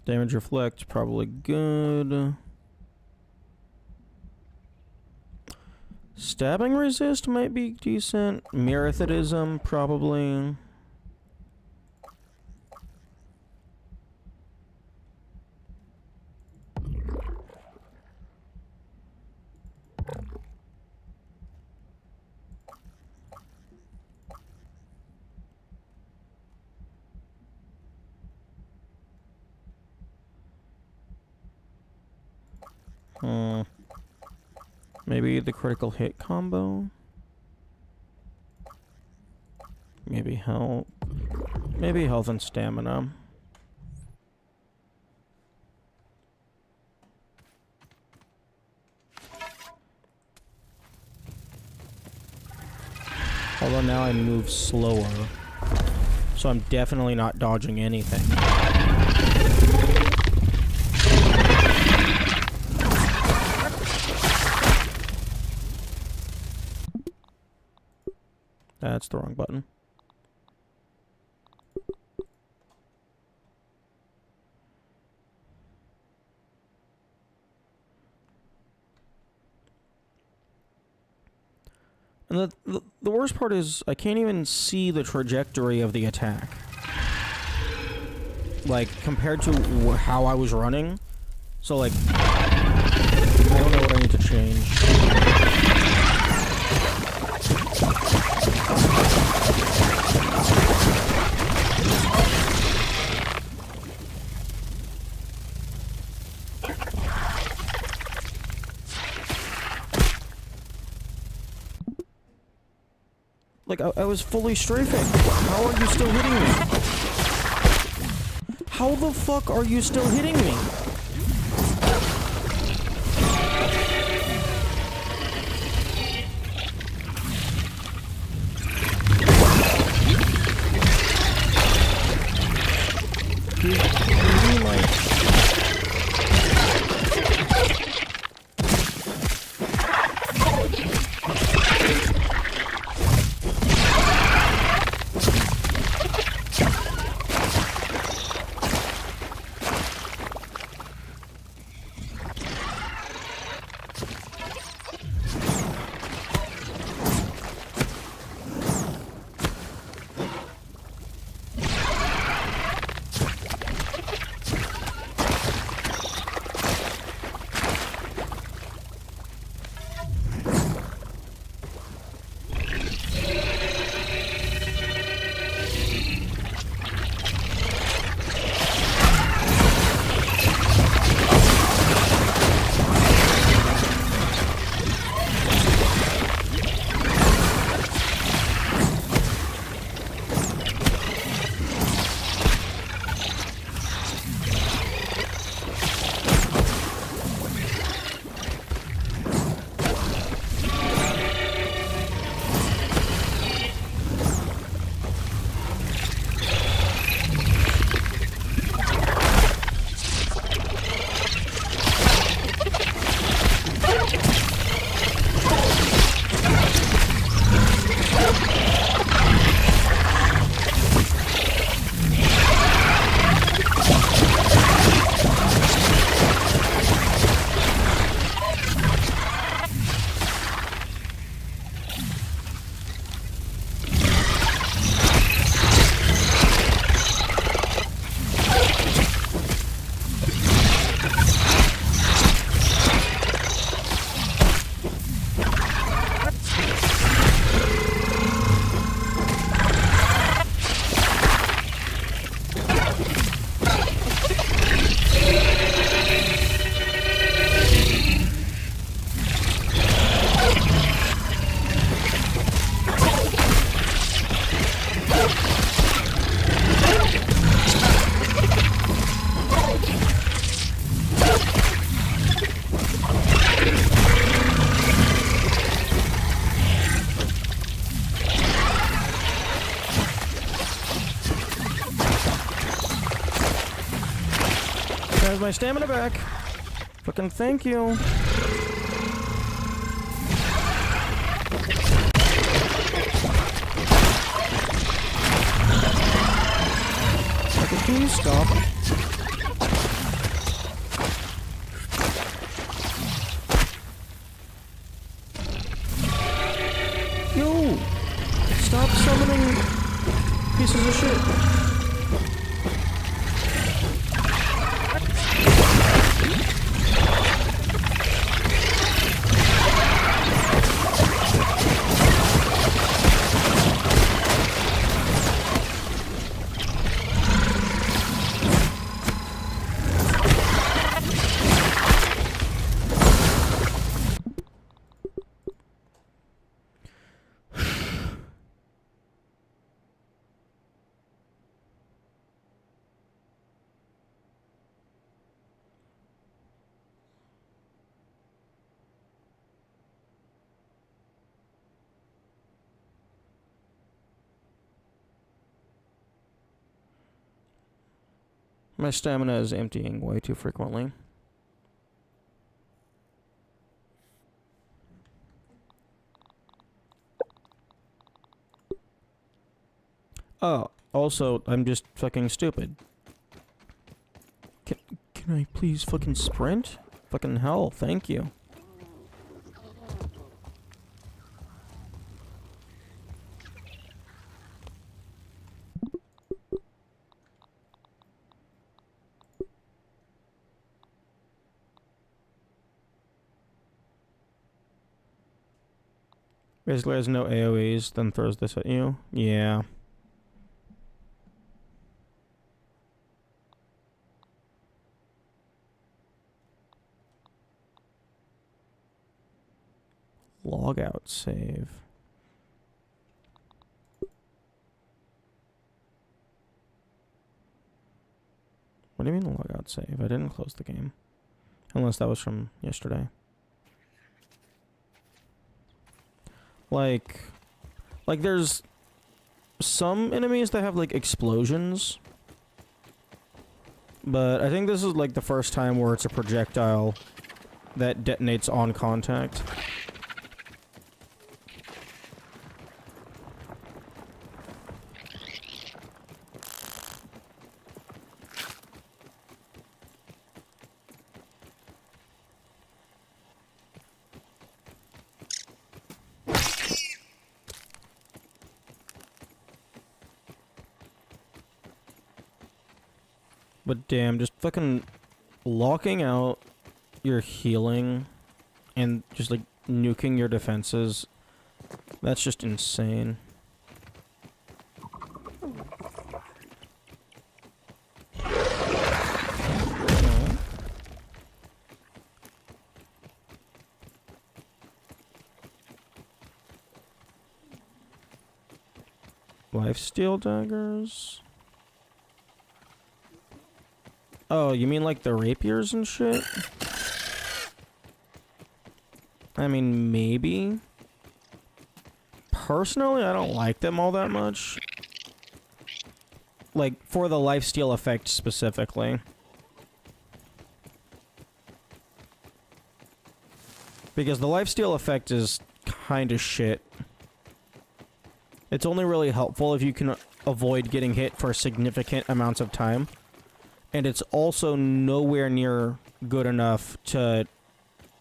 Damage reflect, probably good. Stabbing resist might be decent. Merithodism, probably. Maybe the critical hit combo? Maybe health. Maybe health and stamina. Although now I move slower. So I'm definitely not dodging anything. That's the wrong button. And the worst part is I can't even see the trajectory of the attack. Like, compared to how I was running. So, like, I don't know what I need to change. Like, I was fully strafing. How are you still hitting me? How the fuck are you still hitting me? Dude, like... There's my stamina back. Fucking thank you. Okay, can you stop? Yo! Stop summoning pieces of shit. My stamina is emptying way too frequently. Oh, also, I'm just fucking stupid. Can I please fucking sprint? Fucking hell, thank you. Basically has no AoEs, then throws this at you. Yeah. Logout save. What do you mean logout save? I didn't close the game. Unless that was from yesterday. Like there's some enemies that have, like, explosions. But I think this is, like, the first time where it's a projectile that detonates on contact. But damn, just fucking locking out your healing and just, like, nuking your defenses, that's just insane. Lifesteal daggers? Oh, you mean like the rapiers and shit? I mean, maybe. Personally, I don't like them all that much. Like, for the lifesteal effect specifically. Because the lifesteal effect is kinda shit. It's only really helpful if you can avoid getting hit for significant amounts of time. And it's also nowhere near good enough to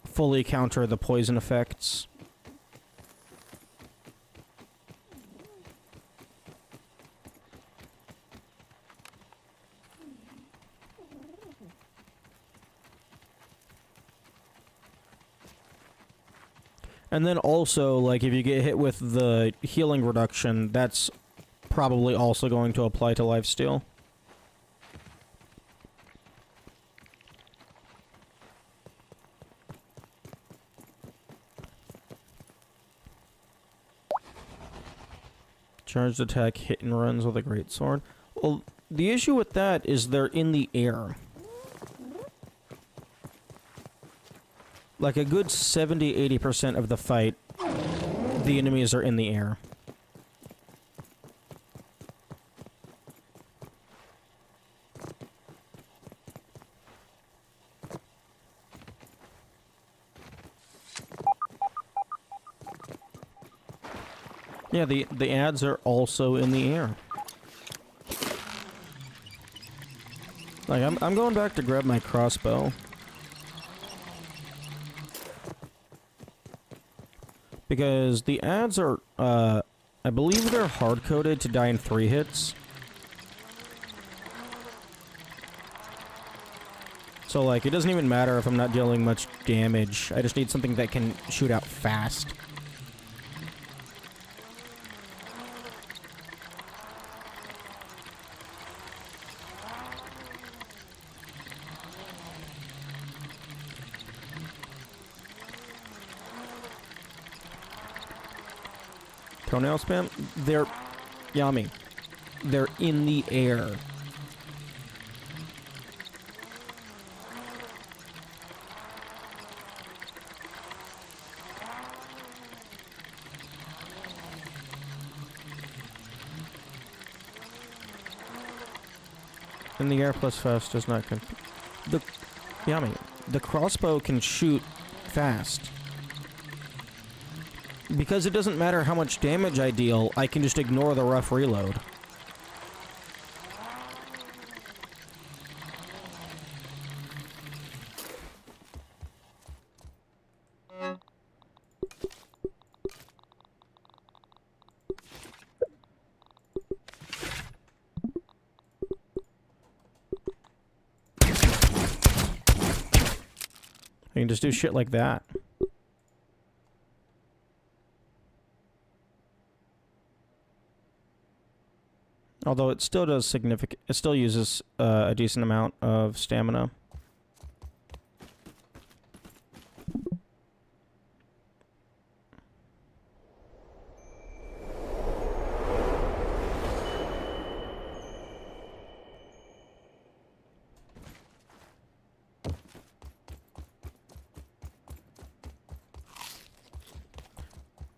fully counter the poison effects. And then also, like, if you get hit with the healing reduction, that's probably also going to apply to lifesteal. Charged attack, hit and runs with a greatsword. Well, the issue with that is they're in the air. Like a good 70-80% of the fight, the enemies are in the air. Yeah, the ads are also in the air. Like, I'm going back to grab my crossbow. Because the ads are, I believe they're hard-coded to die in 3 hits. So, like, it doesn't even matter if I'm not dealing much damage. I just need something that can shoot out fast. Toenail spam? They're yummy. They're in the air. In the air plus fast does not the yummy. The crossbow can shoot fast. Because it doesn't matter how much damage I deal, I can just ignore the rough reload. I can just do shit like that. Although it still does significant, it still uses a decent amount of stamina.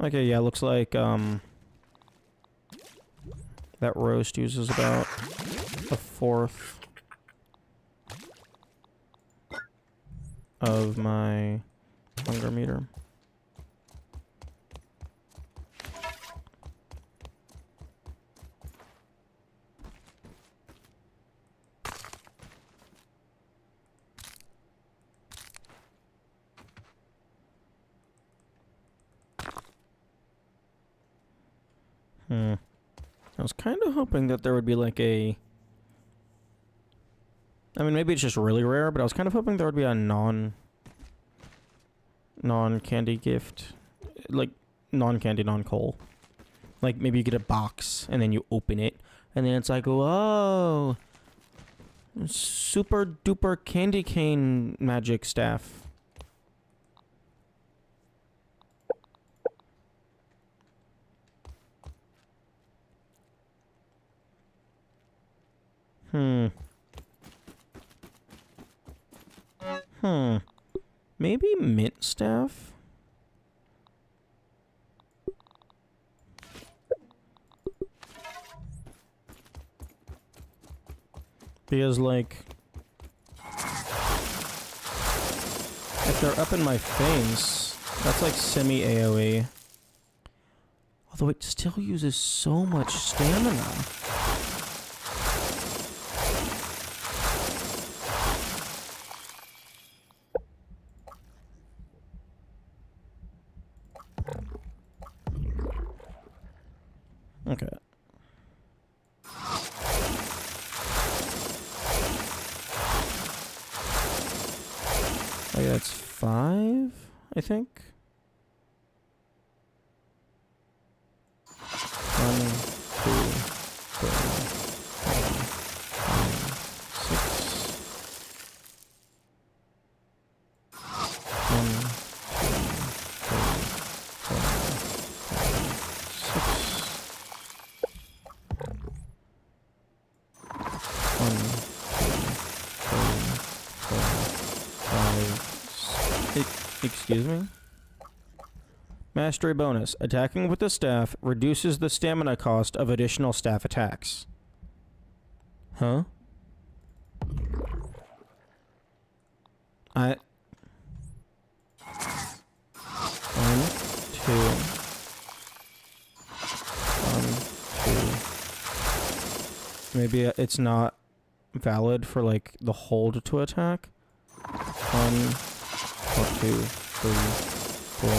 Okay, yeah, looks like that roast uses about a fourth of my hunger meter. I was kind of hoping that there would be like a... I mean, maybe it's just really rare, but I was kind of hoping there would be a non-candy gift. Like, non-candy, non-coal. Like, maybe you get a box, and then you open it, and then it's like, whoa! Super duper candy cane magic staff. Maybe mint staff? Because, like... if they're up in my face, that's like semi-AoE. Although it still uses so much stamina. Okay. Okay, that's 5, I think. 1, 2, 3, 4, 5, 6. Excuse me? Mastery bonus. Attacking with the staff reduces the stamina cost of additional staff attacks. Huh? I... 1, 2... maybe it's not valid for like the hold to attack. 1, 2, 3, 4,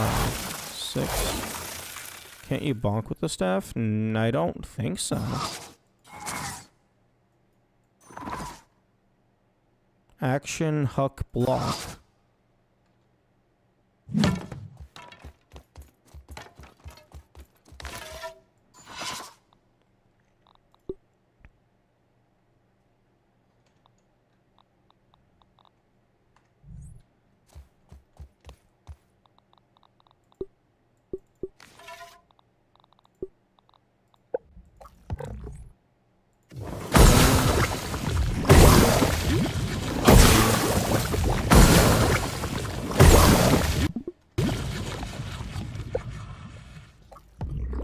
5, 6. Can't you bonk with the staff? I don't think so. Action, huck, block.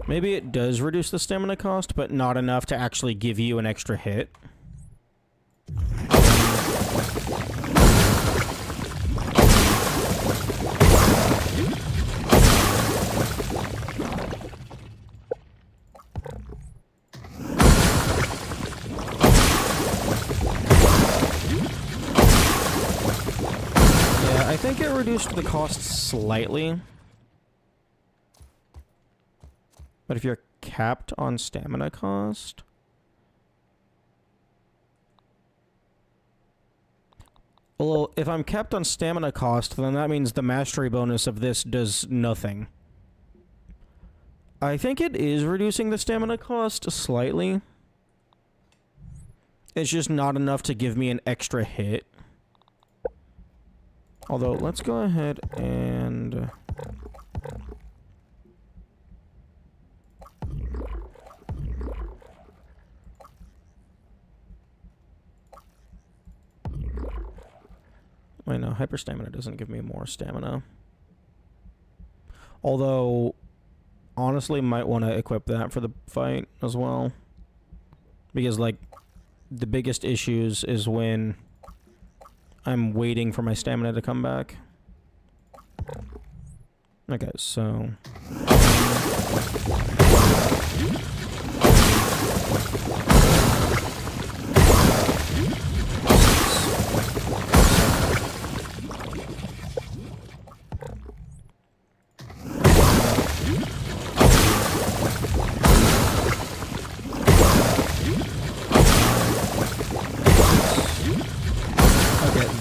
Maybe it does reduce the stamina cost, but not enough to actually give you an extra hit. Yeah, I think it reduced the cost slightly. But if you're capped on stamina cost... Well, if I'm capped on stamina cost, then that means the mastery bonus of this does nothing. I think it is reducing the stamina cost slightly. It's just not enough to give me an extra hit. Although, let's go ahead and... Wait, no, hyper stamina doesn't give me more stamina. Although, honestly, might want to equip that for the fight as well. Because, like, the biggest issues is when I'm waiting for my stamina to come back. Okay, so...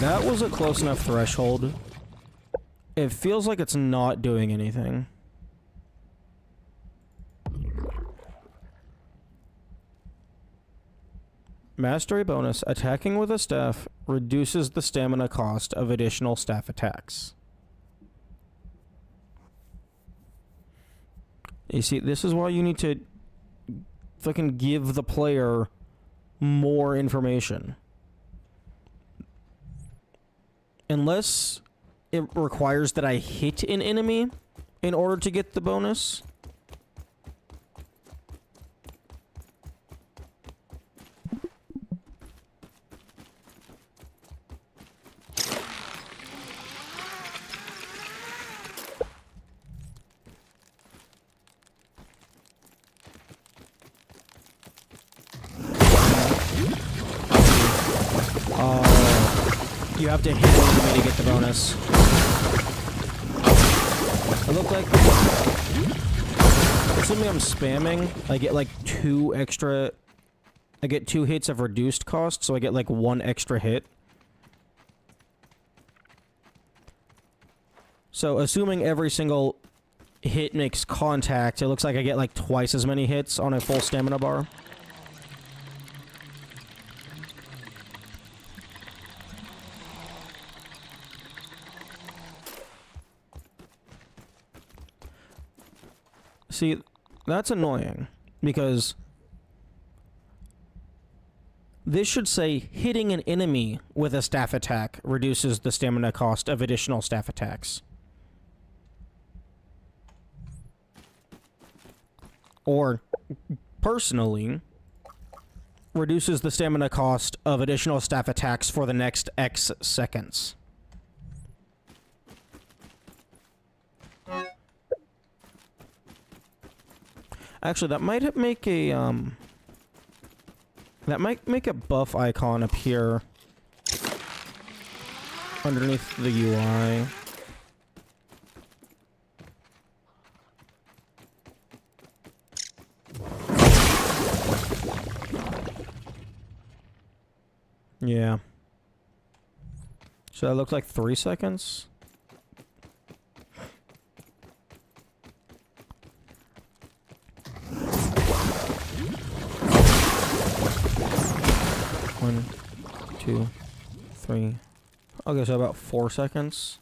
That was a close enough threshold. It feels like it's not doing anything. Mastery bonus. Attacking with a staff reduces the stamina cost of additional staff attacks. You see, this is why you need to fucking give the player more information. Unless it requires that I hit an enemy in order to get the bonus. You have to hit an enemy to get the bonus. It looked like... Assuming I'm spamming, I get like 2 extra... I get 2 hits of reduced cost, so I get like 1 extra hit. So assuming every single hit makes contact, it looks like I get like twice as many hits on a full stamina bar. See, that's annoying, because this should say hitting an enemy with a staff attack reduces the stamina cost of additional staff attacks. Or, personally, reduces the stamina cost of additional staff attacks for the next X seconds. Actually, that might make a, That might make a buff icon appear underneath the UI. Yeah. So that looked like 3 seconds. One, 2, 3. Okay, so about 4 seconds.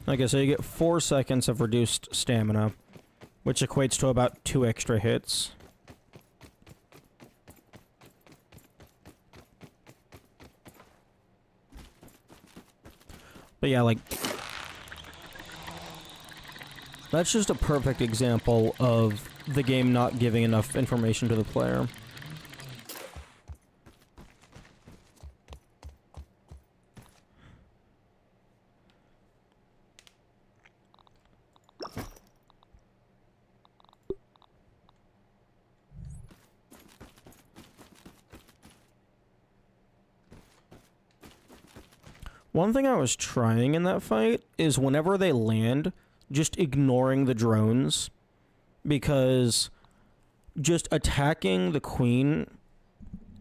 Okay, so you get 4 seconds of reduced stamina, which equates to about 2 extra hits. But yeah, like, that's just a perfect example of the game not giving enough information to the player. One thing I was trying in that fight is whenever they land, just ignoring the drones, because just attacking the queen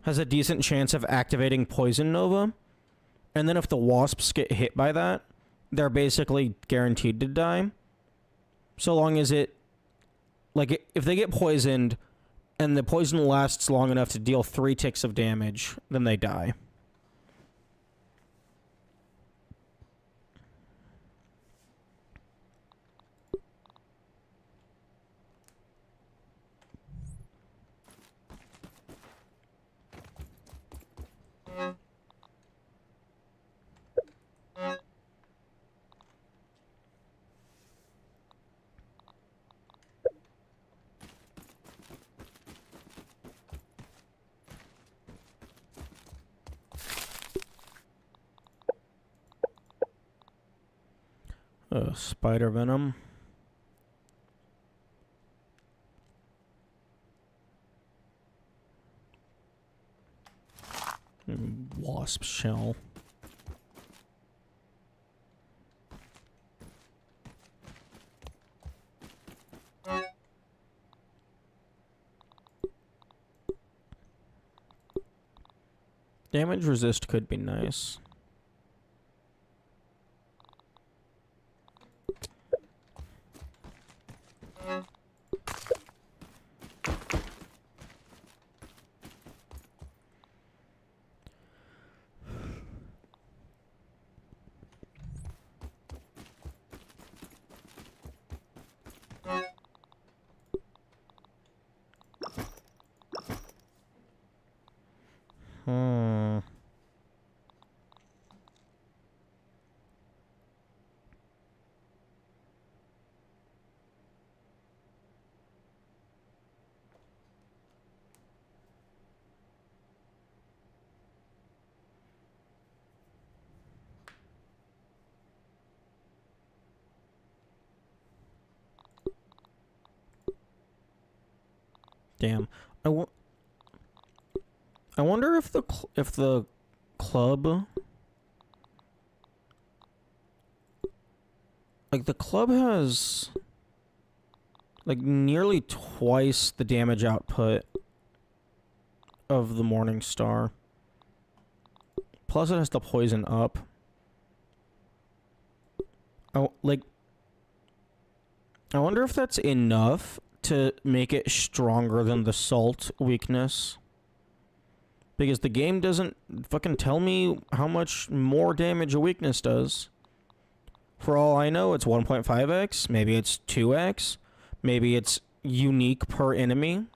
has a decent chance of activating Poison Nova, and then if the wasps get hit by that, they're basically guaranteed to die. So long as it... Like, if they get poisoned, and the poison lasts long enough to deal 3 ticks of damage, then they die. Spider Venom. Wasp shell. Damage resist could be nice. Damn. I wonder if the club, like, the club has like nearly twice the damage output of the Morning Star. Plus it has the poison up. I wonder if that's enough to make it stronger than the salt weakness. Because the game doesn't fucking tell me how much more damage a weakness does. For all I know, it's 1.5x, maybe it's 2x, maybe it's unique per enemy.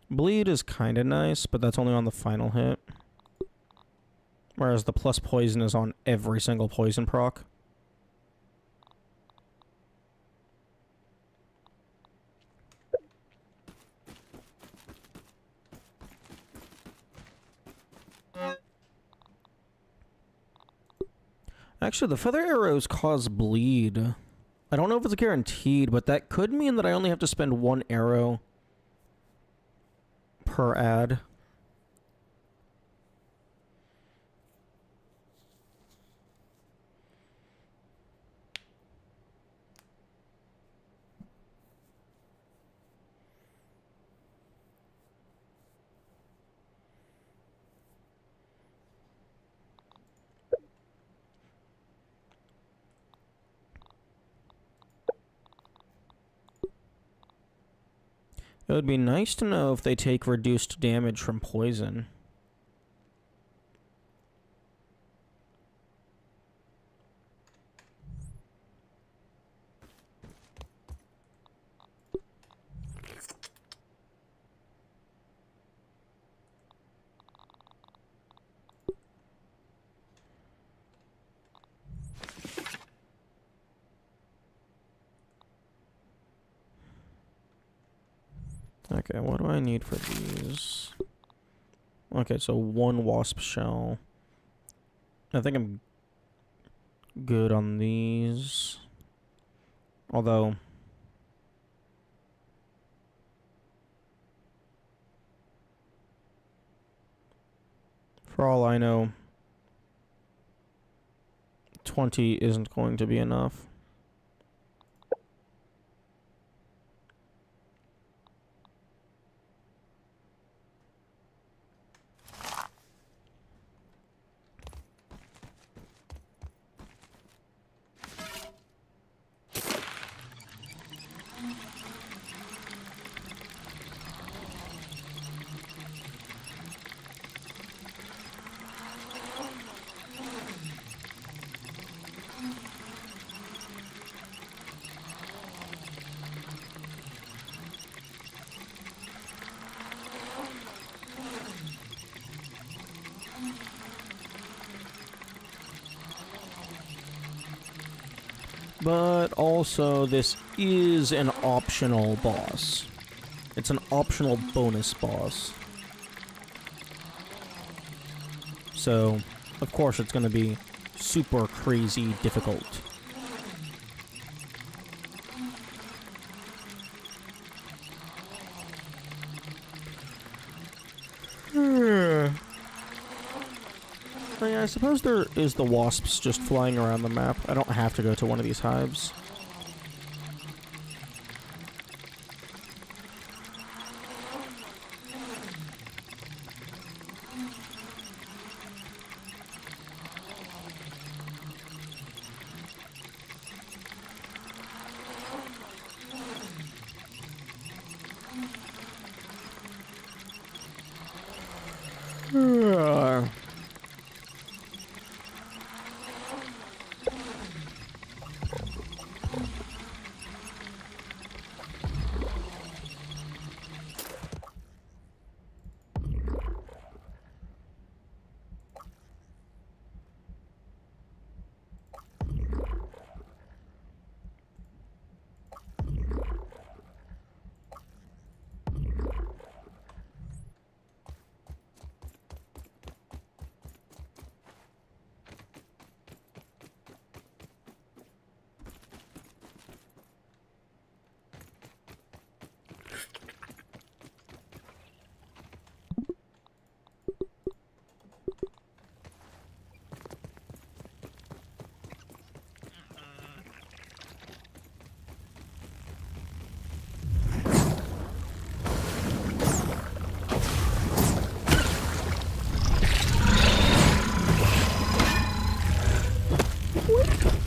Bleed is kinda nice, but that's only on the final hit. Whereas the plus poison is on every single poison proc. Actually, the feather arrows cause bleed. I don't know if it's guaranteed, but that could mean that I only have to spend 1 arrow per ad. It would be nice to know if they take reduced damage from poison. Okay, what do I need for these? Okay, so 1 wasp shell. I think I'm good on these. Although... for all I know, 20 isn't going to be enough. But also, this is an optional boss. It's an optional bonus boss. So, of course, it's going to be super crazy difficult. I suppose there is the wasps just flying around the map. I don't have to go to one of these hives.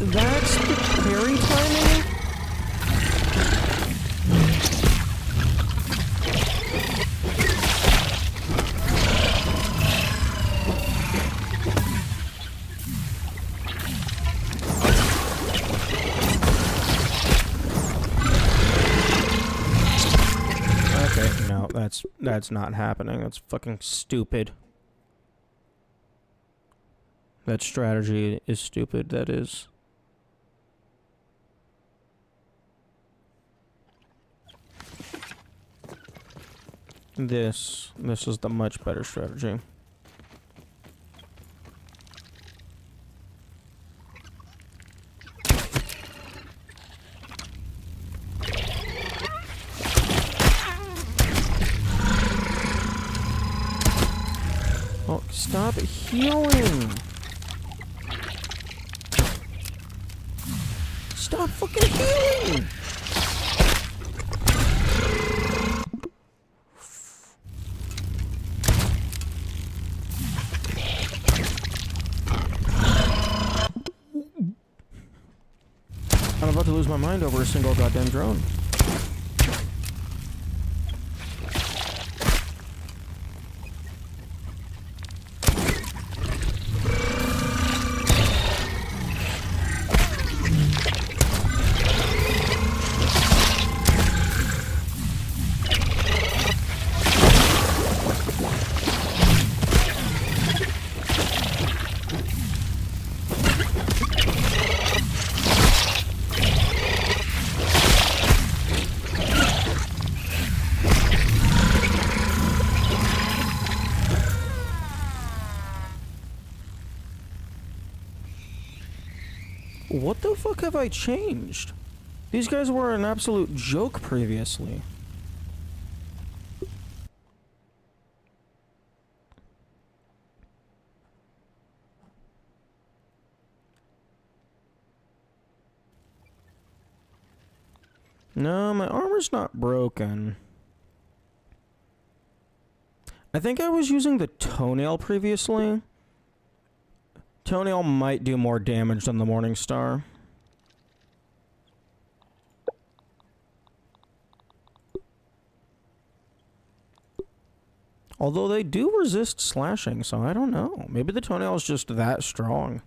That's the parry timing? Okay, no, that's not happening. That's fucking stupid. That strategy is stupid, that is. This is the much better strategy. Oh, stop healing! Stop fucking healing! I'm about to lose my mind over a single goddamn drone. What the fuck have I changed? These guys were an absolute joke previously. No, my armor's not broken. I think I was using the toenail previously. Toenail might do more damage than the Morningstar. Although they do resist slashing, so I don't know. Maybe the toenail is just that strong.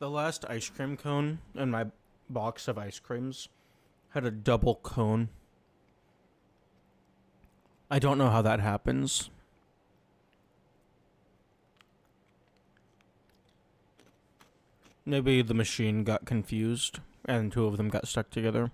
The last ice cream cone in my box of ice creams had a double cone. I don't know how that happens. Maybe the machine got confused and two of them got stuck together.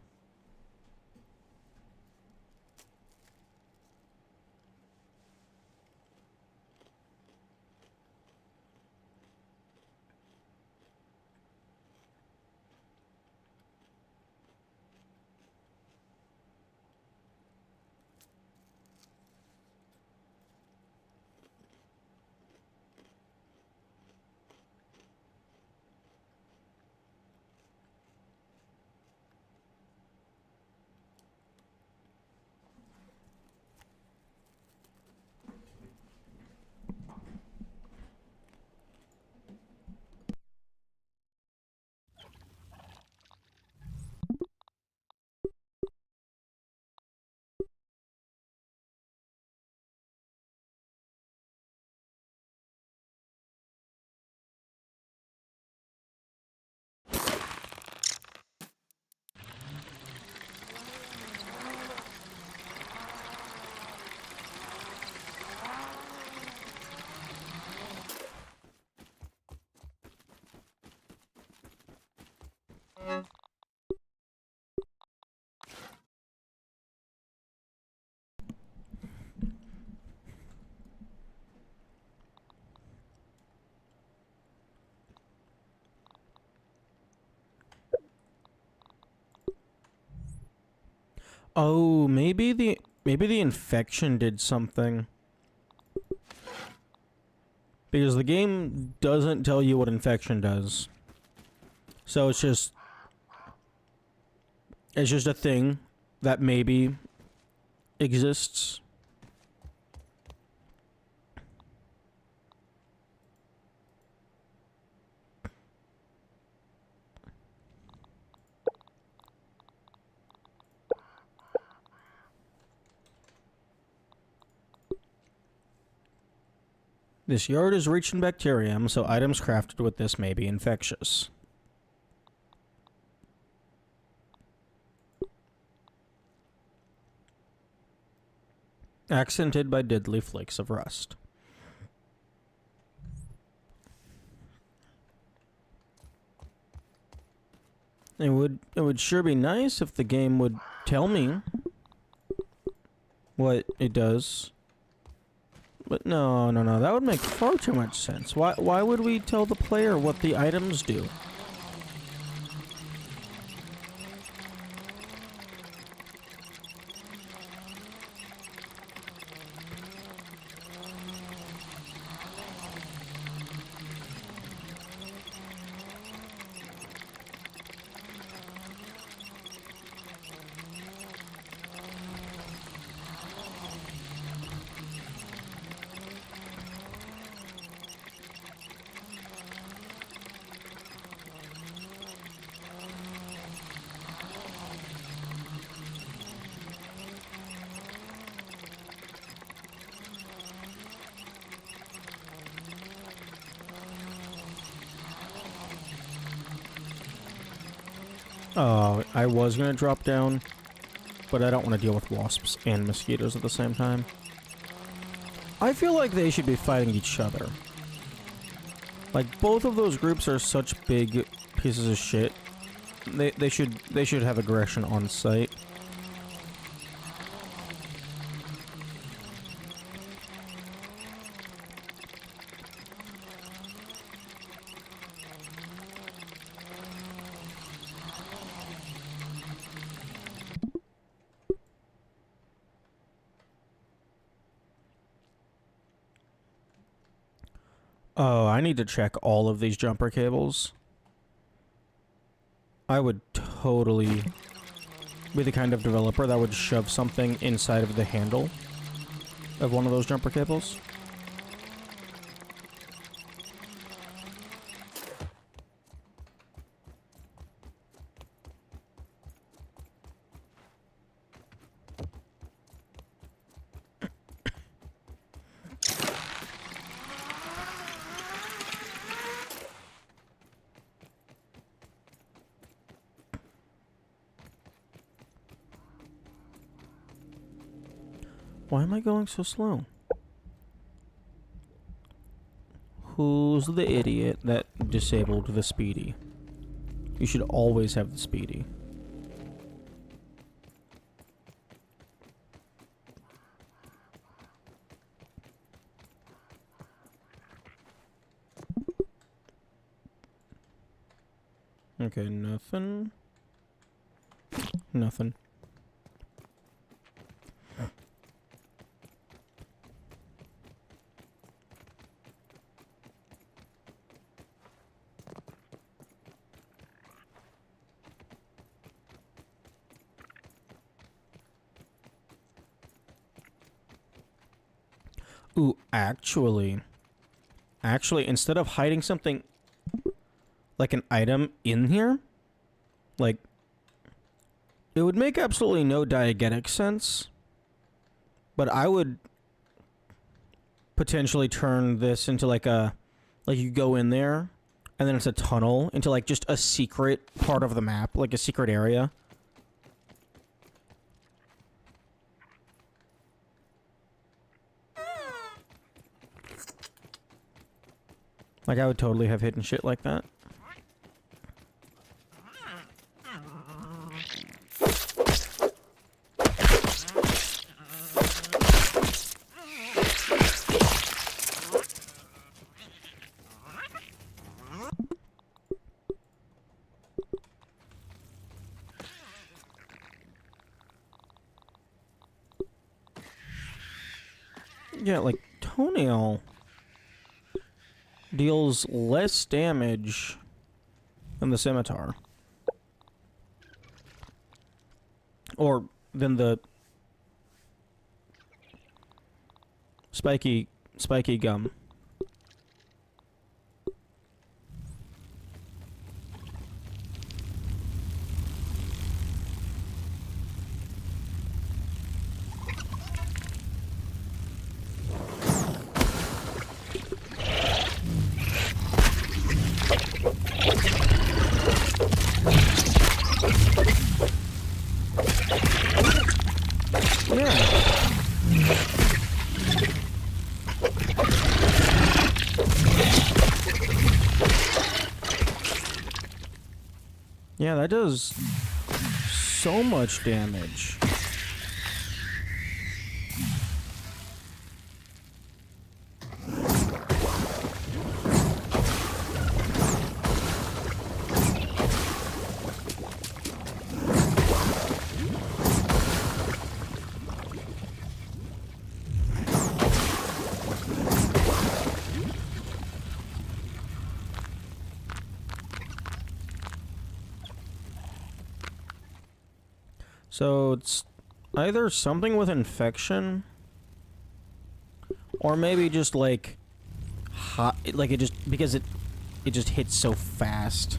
Oh, maybe the infection did something. Because the game doesn't tell you what infection does. So it's just a thing that maybe exists. This yard is rich in bacterium, so items crafted with this may be infectious. Accented by deadly flakes of rust. It would sure be nice if the game would tell me what it does. But no, that would make far too much sense. Why would we tell the player what the items do? Oh, I was gonna drop down, but I don't want to deal with wasps and mosquitoes at the same time. I feel like they should be fighting each other. Like, both of those groups are such big pieces of shit. They should have aggression on sight. Oh, I need to check all of these jumper cables. I would totally be the kind of developer that would shove something inside of the handle of one of those jumper cables. Why am I going so slow? Who's the idiot that disabled the speedy? You should always have the speedy. Okay, nothing. Nothing. Ooh, actually, instead of hiding something like an item in here, like, it would make absolutely no diegetic sense, but I would potentially turn this into like you go in there and then it's a tunnel into like just a secret part of the map, like a secret area. Like, I would totally have hidden shit like that. Yeah, like, Toenail deals less damage than the scimitar. Or than the spiky gum. Yeah, that does so much damage. So it's either something with infection, or maybe just like hot, like it just because it just hits so fast.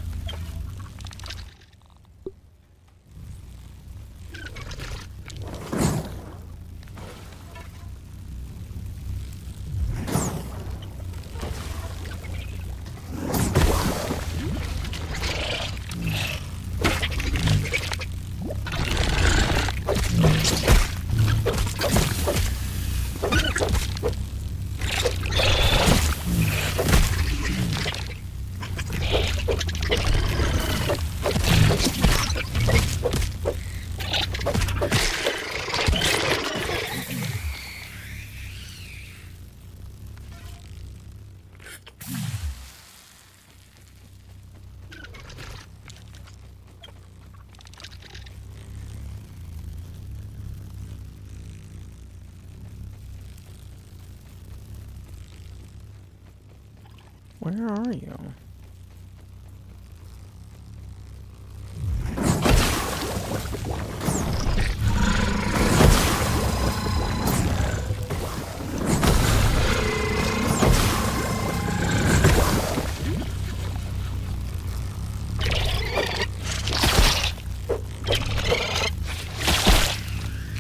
Where are you?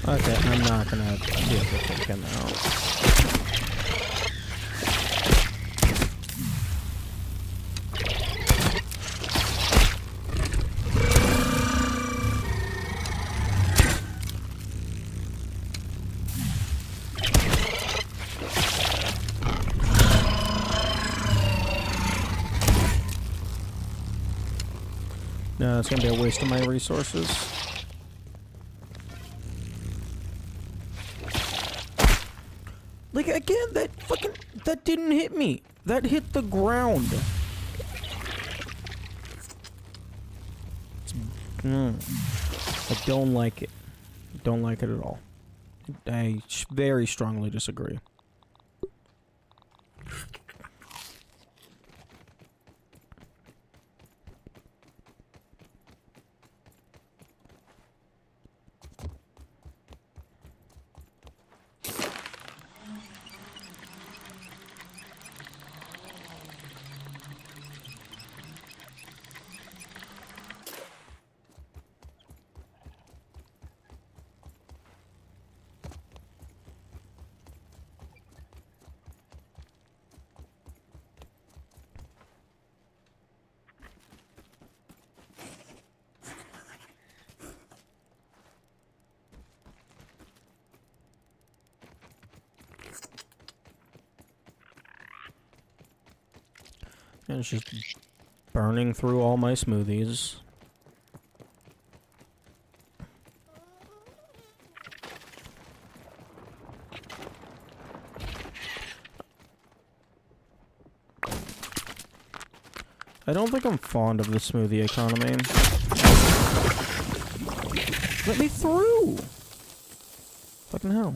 Okay, I'm not gonna be able to take him out. No, it's gonna be a waste of my resources. Like, again, that didn't hit me. That hit the ground. I don't like it. Don't like it at all. I very strongly disagree. And it's just burning through all my smoothies. I don't think I'm fond of the smoothie economy. Let me through! Fucking hell.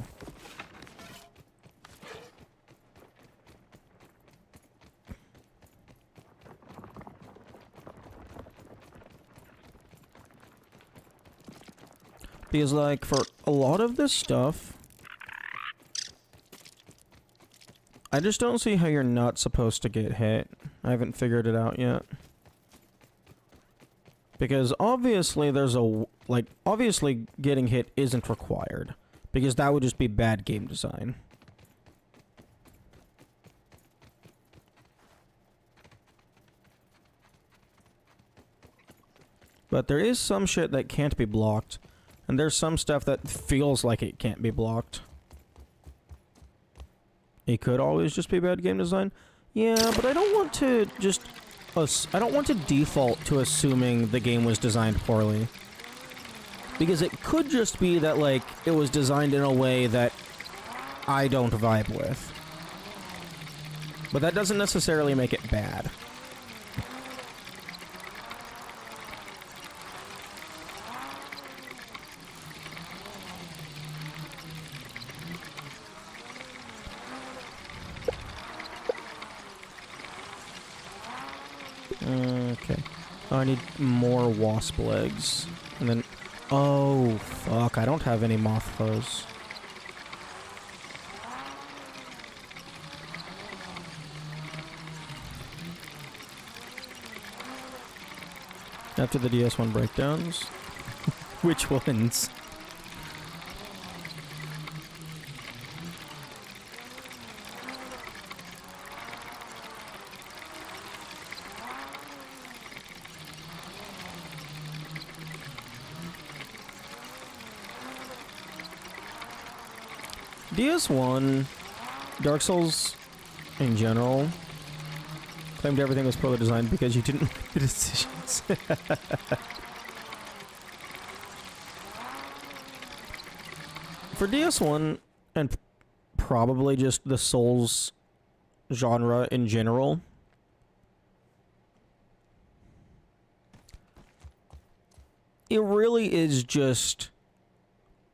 Because, like, for a lot of this stuff, I just don't see how you're not supposed to get hit. I haven't figured it out yet. Because obviously there's a, like, obviously getting hit isn't required. Because that would just be bad game design. But there is some shit that can't be blocked. And there's some stuff that feels like it can't be blocked. It could always just be bad game design. Yeah, but I don't want to just... I don't want to default to assuming the game was designed poorly. Because it could just be that, like, it was designed in a way that I don't vibe with. But that doesn't necessarily make it bad. Okay. Oh, I need more wasp legs. And then... Oh, fuck. I don't have any moth fuzz. After the DS1 breakdowns? Which ones? DS1, Dark Souls in general, claimed everything was poorly designed because you didn't make the decisions. For DS1, and probably just the Souls genre in general, it really is just...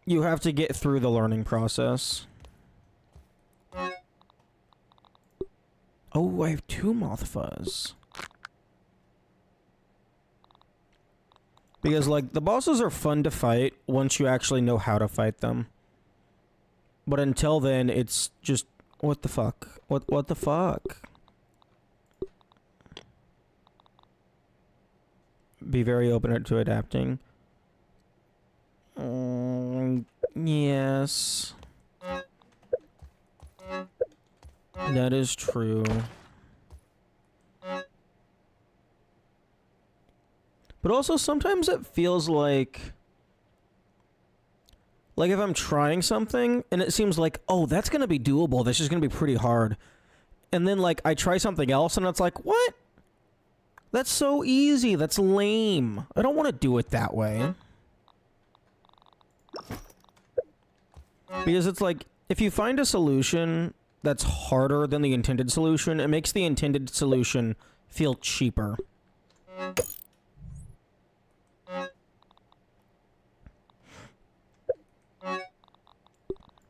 You have to get through the learning process. Oh, I have 2 moth fuzz. Because, like, the bosses are fun to fight once you actually know how to fight them. But until then, it's just... What the fuck? What the fuck? Be very open to adapting. Yes. That is true. But also sometimes it feels like if I'm trying something and it seems like, oh, that's gonna be doable, this is gonna be pretty hard. And then, like, I try something else and it's like, what? That's so easy. That's lame. I don't want to do it that way. Because it's like, if you find a solution that's harder than the intended solution, it makes the intended solution feel cheaper.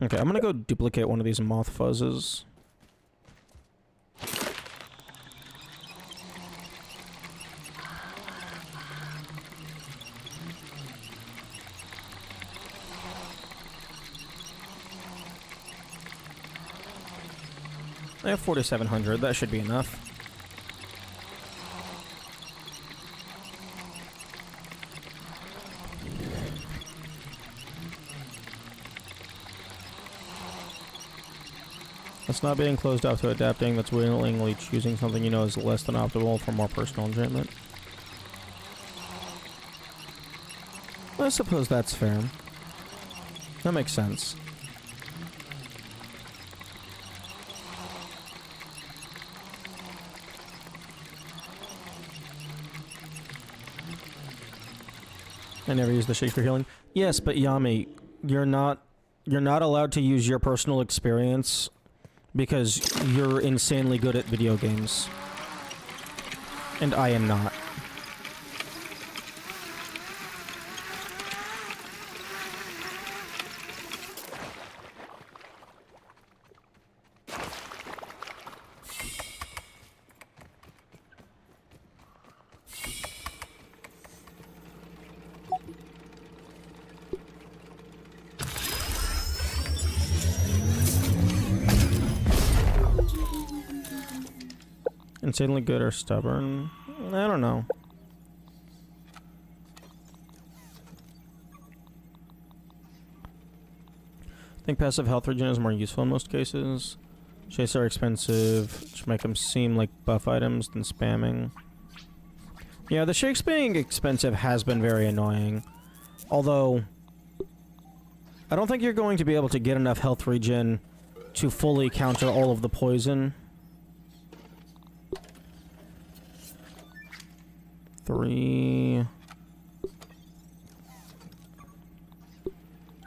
Okay, I'm gonna go duplicate one of these moth fuzzes. I have 4,700. That should be enough. That's not being closed off to adapting. That's willingly choosing something you know is less than optimal for more personal enjoyment. I suppose that's fair. That makes sense. I never use the Shakespeare healing. Yes, but Yami, you're not allowed to use your personal experience because you're insanely good at video games. And I am not. Insanely good or stubborn? I don't know. I think passive health regen is more useful in most cases. Shakes are expensive, which make them seem like buff items than spamming. Yeah, the shakes being expensive has been very annoying. Although, I don't think you're going to be able to get enough health regen to fully counter all of the poison. 3...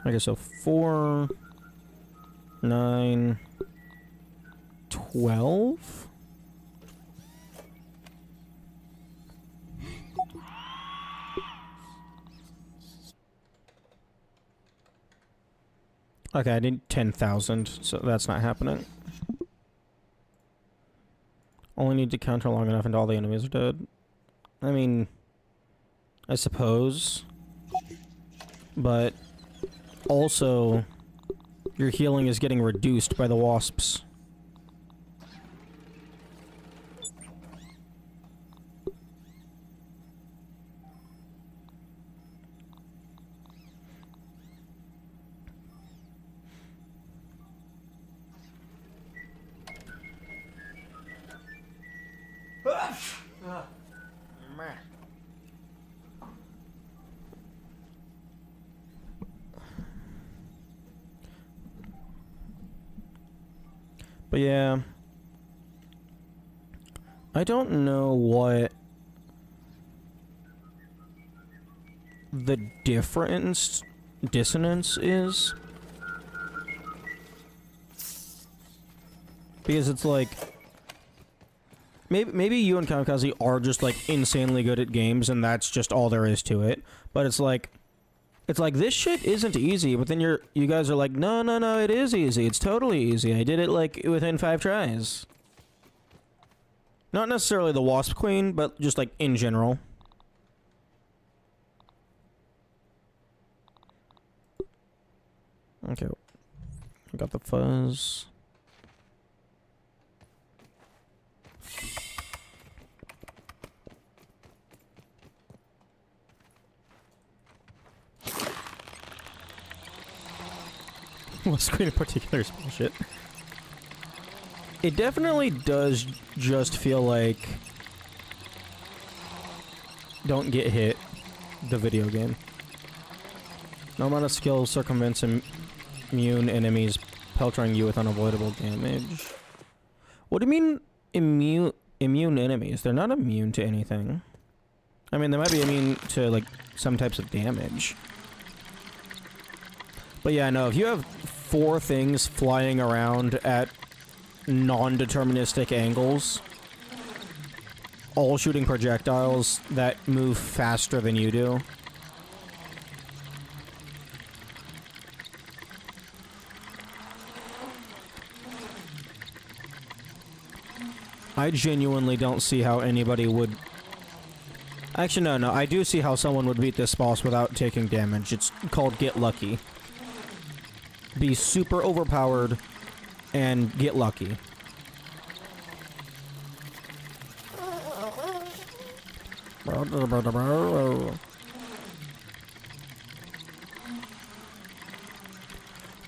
I guess so. 4... 9... 12? Okay, I need 10,000, so that's not happening. Only need to counter long enough and all the enemies are dead. I mean, I suppose. But also, your healing is getting reduced by the wasps. But yeah, I don't know what the dissonance is. Because it's like, maybe you and Kamikaze are just like insanely good at games and that's just all there is to it. But it's like this shit isn't easy, but then you guys are like, no, it is easy. It's totally easy. I did it like within 5 tries. Not necessarily the Wasp Queen, but just like in general. Okay. I got the fuzz. Wasp Queen in particular is bullshit. It definitely does just feel like Don't Get Hit, the video game. No amount of skill circumvents immune enemies, peltering you with unavoidable damage. What do you mean immune? immune enemies. They're not immune to anything. I mean, they might be immune to, like, some types of damage. But yeah, no, if you have 4 things flying around at non-deterministic angles, all shooting projectiles that move faster than you do, I genuinely don't see how anybody would... Actually, no, I do see how someone would beat this boss without taking damage. It's called Get Lucky. Be super overpowered and get lucky.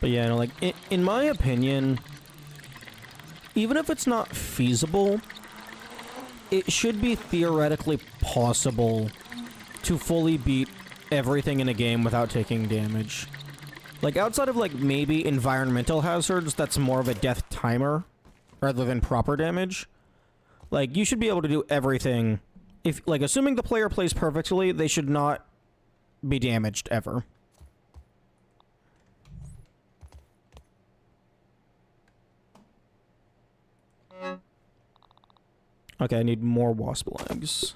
But yeah, like, in my opinion, even if it's not feasible, it should be theoretically possible to fully beat everything in a game without taking damage. Like, outside of, like, maybe environmental hazards, that's more of a death timer rather than proper damage. Like, you should be able to do everything. If, like, assuming the player plays perfectly, they should not be damaged ever. Okay, I need more wasp legs.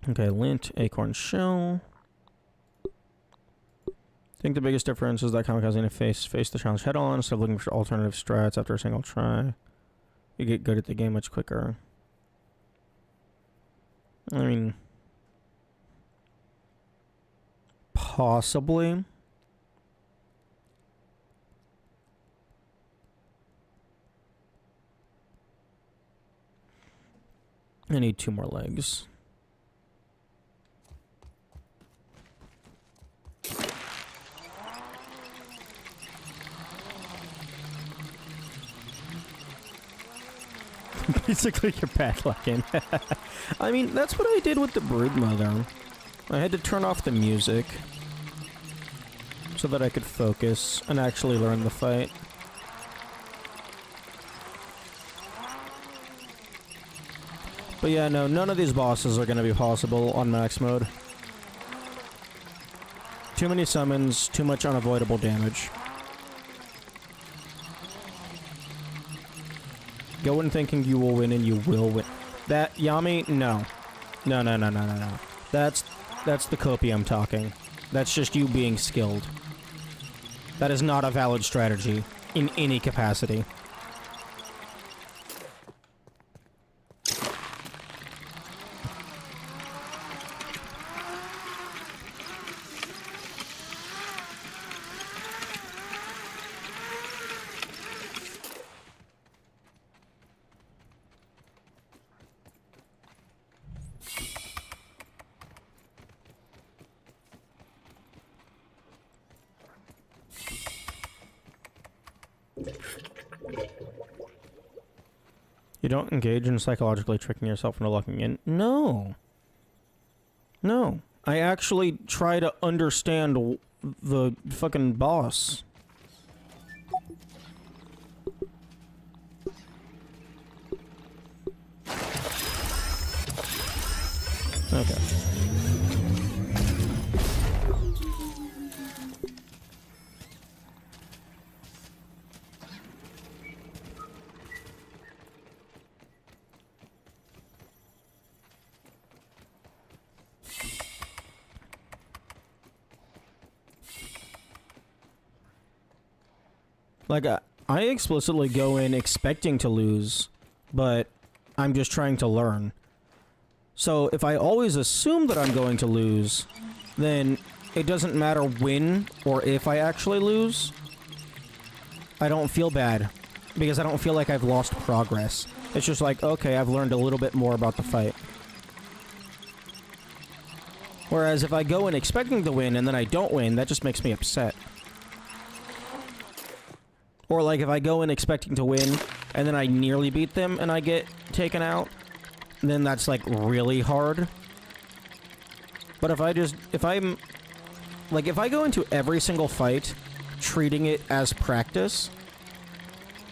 Okay, lint, acorn shell. I think the biggest difference is that Kamikaze need to face the challenge head on instead of looking for alternative strats after a single try. You get good at the game much quicker. I mean, possibly. I need 2 more legs. Basically, you're backlacking. I mean, that's what I did with the Broodmother. I had to turn off the music so that I could focus and actually learn the fight. But yeah, no, none of these bosses are going to be possible on max mode. Too many summons, too much unavoidable damage. Go in thinking you will win and you will win. That, Yami, no. No, no, no, no, no, no. That's the copium talking. That's just you being skilled. That is not a valid strategy in any capacity. You don't engage in psychologically tricking yourself into locking in. No. No. I actually try to understand the fucking boss. Okay. Like, I explicitly go in expecting to lose, but I'm just trying to learn. So if I always assume that I'm going to lose, then it doesn't matter when or if I actually lose. I don't feel bad, because I don't feel like I've lost progress. It's just like, okay, I've learned a little bit more about the fight. Whereas if I go in expecting to win and then I don't win, that just makes me upset. Or like if I go in expecting to win and then I nearly beat them and I get taken out, then that's like really hard. But if I'm Like, if I go into every single fight treating it as practice,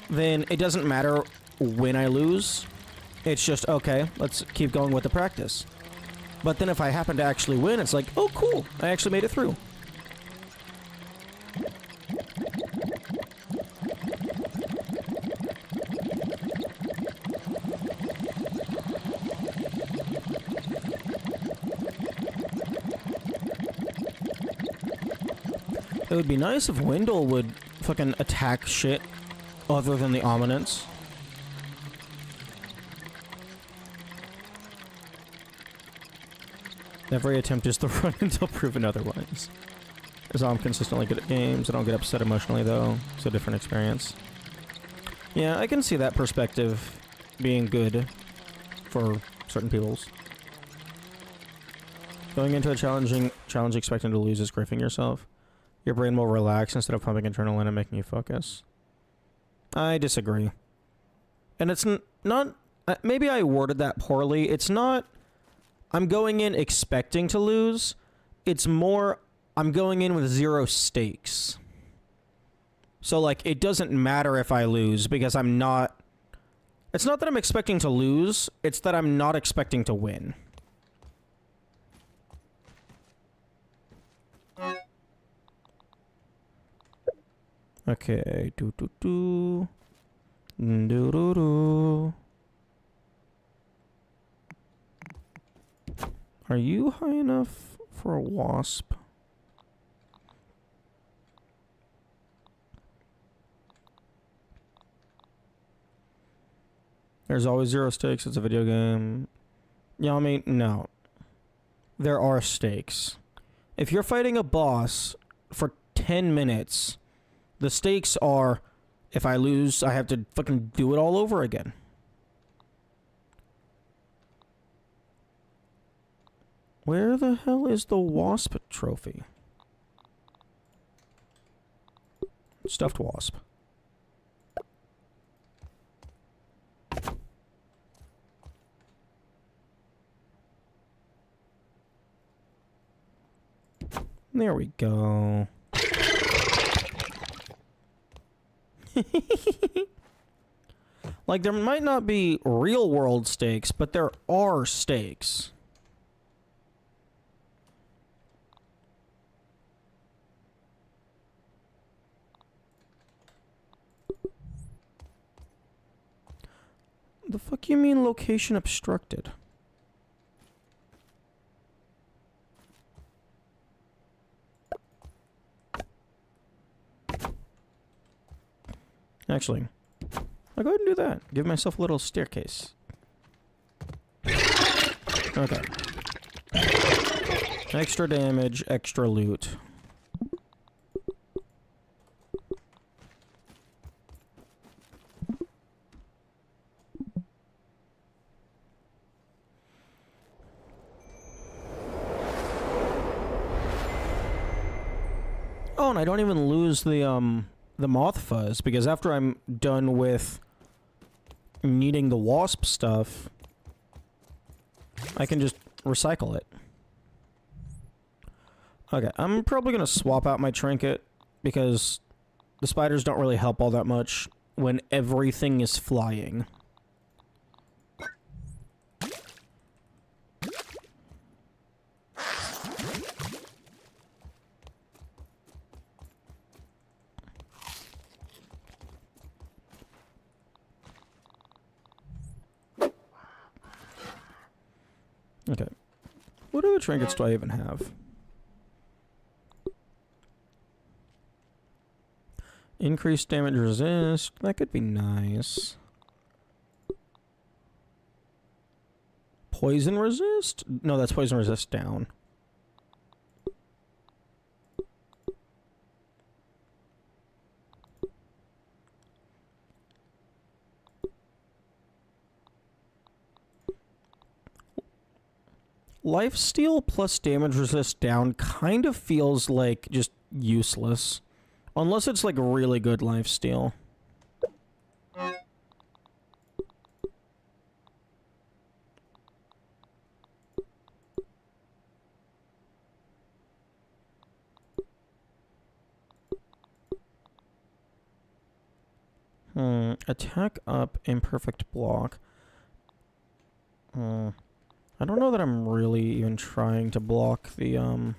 then it doesn't matter when I lose. It's just, okay, let's keep going with the practice. But then if I happen to actually win, it's like, oh, cool, I actually made it through. It would be nice if Wendell would fucking attack shit other than the Ominents. Every attempt is to run until proven otherwise. As I'm consistently good at games, I don't get upset emotionally though. It's a different experience. Yeah, I can see that perspective being good for certain peoples. Going into a challenge expecting to lose is griefing yourself. Your brain will relax instead of pumping adrenaline and making you focus. I disagree. And it's not... maybe I worded that poorly. It's not... I'm going in expecting to lose. It's more... I'm going in with zero stakes. So, like, it doesn't matter if I lose because I'm not... It's not that I'm expecting to lose. It's that I'm not expecting to win. Okay, do. Are you high enough for a wasp? There's always zero stakes. It's a video game. Yeah, I mean, no. There are stakes. If you're fighting a boss for 10 minutes... The stakes are, if I lose, I have to fucking do it all over again. Where the hell is the wasp trophy? Stuffed wasp. There we go. Like, there might not be real world stakes, but there are stakes. The fuck you mean location obstructed? Actually, I'll go ahead and do that. Give myself a little staircase. Okay. Extra damage, extra loot. Oh, and I don't even lose the moth fuzz, because after I'm done with needing the wasp stuff, I can just recycle it. Okay, I'm probably gonna swap out my trinket, because the spiders don't really help all that much when everything is flying. Okay. What other trinkets do I even have? Increased damage resist. That could be nice. Poison resist? No, that's poison resist down. Lifesteal plus damage resist down kind of feels like just useless. Unless it's like really good lifesteal. Attack up, imperfect block. I don't know that I'm really even trying to block the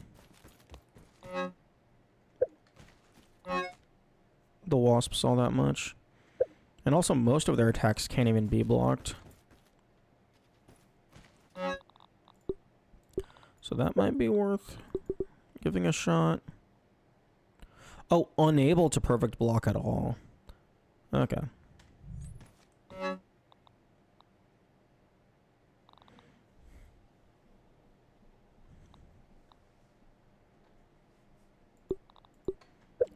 wasps all that much. And also, most of their attacks can't even be blocked. So that might be worth giving a shot. Oh, unable to perfect block at all. Okay.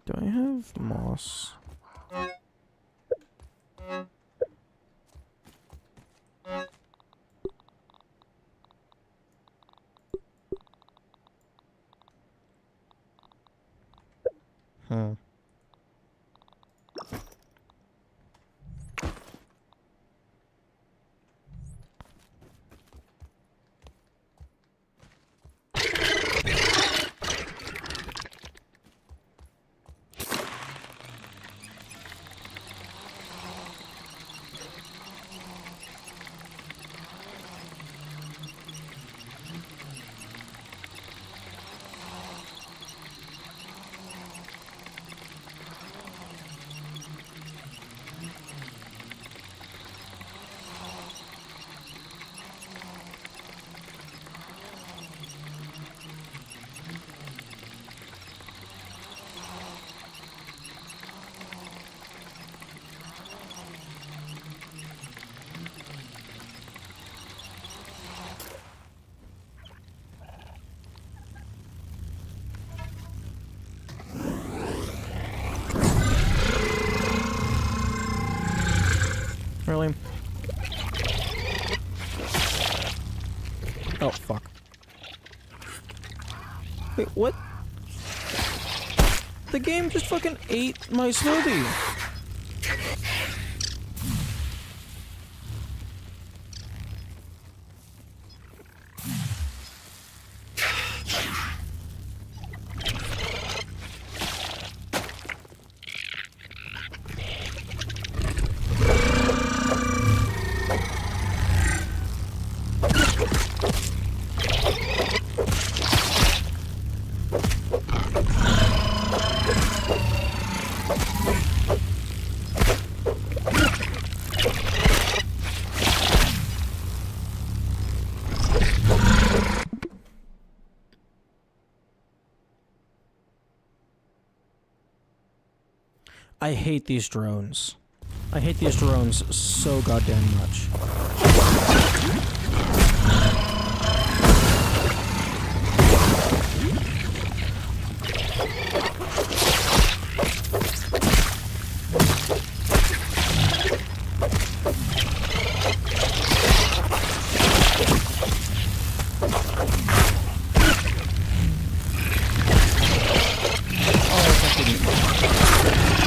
Do I have moss? Hmm. Really? Oh, fuck. Wait, what? The game just fucking ate my smoothie. I hate these drones. I hate these drones so goddamn much.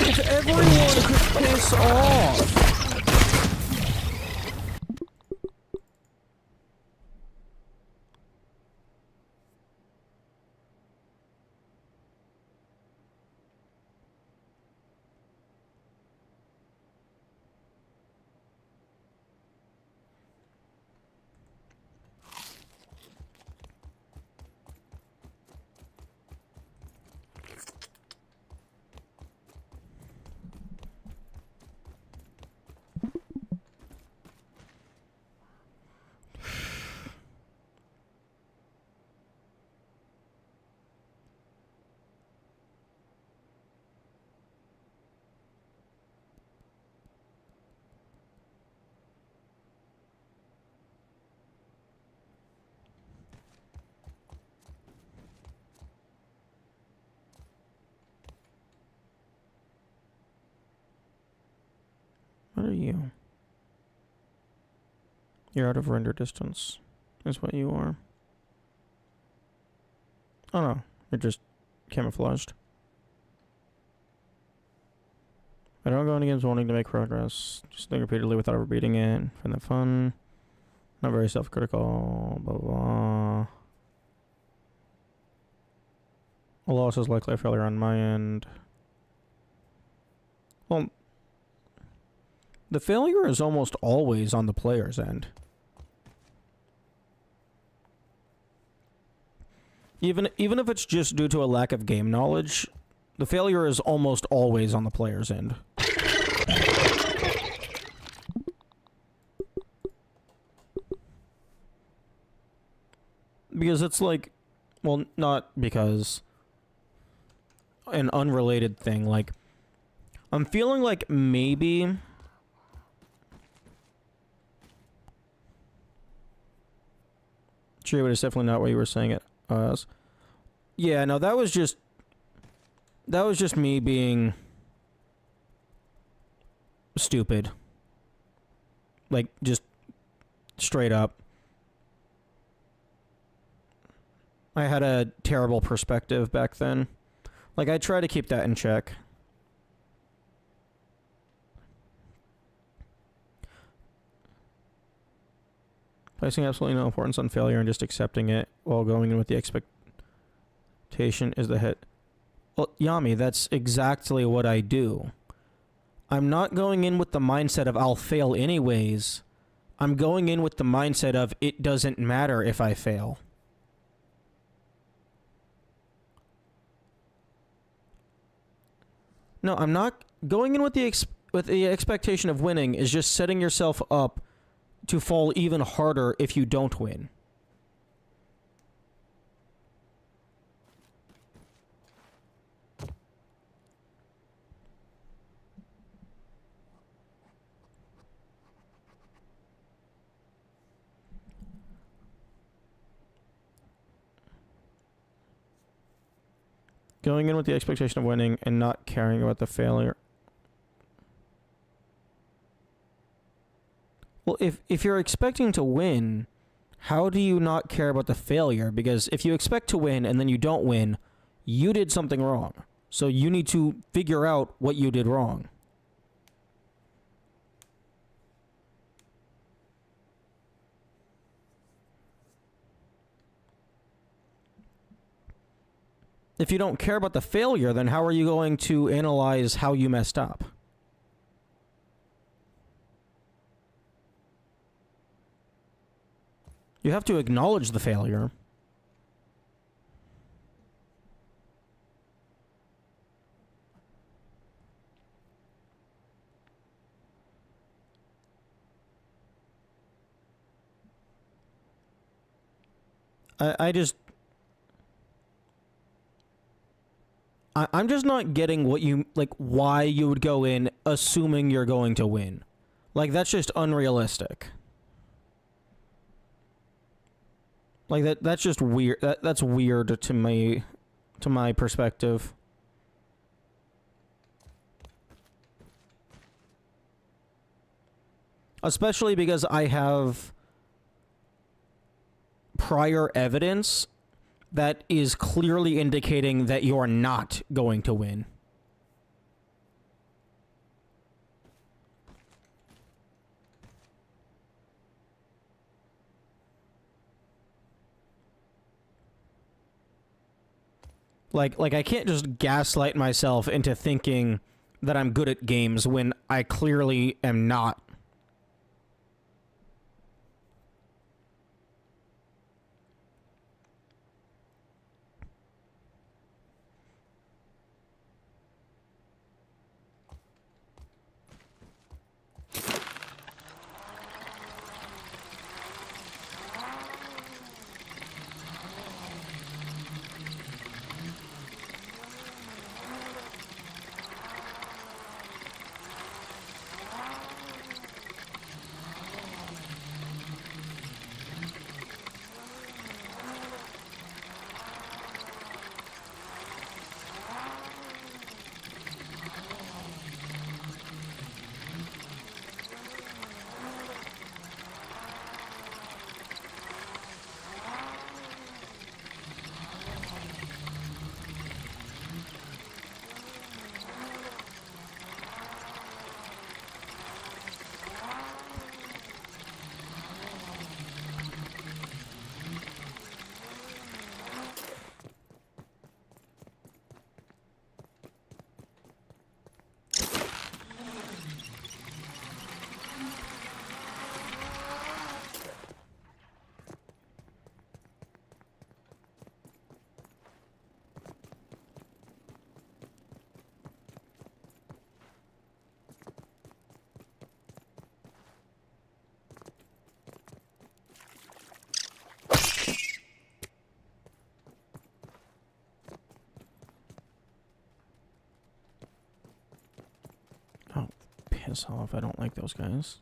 If everyone could piss off! What are you? You're out of render distance, is what you are. Oh no, you're just camouflaged. I don't go into games wanting to make progress. Just think repeatedly without ever beating it. Find that fun. Not very self-critical. Blah, blah, blah. A loss is likely a failure on my end. Well, The failure is almost always on the player's end. Even if it's just due to a lack of game knowledge, the failure is almost always on the player's end. Because it's like, well, not because, an unrelated thing, like, I'm feeling like maybe but it's definitely not what you were saying it as. Yeah, no, that was just me being stupid. Like, just straight up. I had a terrible perspective back then. Like, I try to keep that in check. Placing absolutely no importance on failure and just accepting it while going in with the expectation is the hit. Well, Yami, that's exactly what I do. I'm not going in with the mindset of I'll fail anyways. I'm going in with the mindset of it doesn't matter if I fail. No, I'm not going in with the expectation of winning is just setting yourself up to fall even harder if you don't win. Going in with the expectation of winning and not caring about the failure. Well, if you're expecting to win, how do you not care about the failure? Because if you expect to win and then you don't win, you did something wrong. So you need to figure out what you did wrong. If you don't care about the failure, then how are you going to analyze how you messed up? You have to acknowledge the failure. I'm just not getting what you, like, why you would go in assuming you're going to win. Like, that's just unrealistic. Like, that's just weird. That's weird to me, to my perspective. Especially because I have prior evidence that is clearly indicating that you're not going to win. Like I can't just gaslight myself into thinking that I'm good at games when I clearly am not. piss off. I don't like those guys.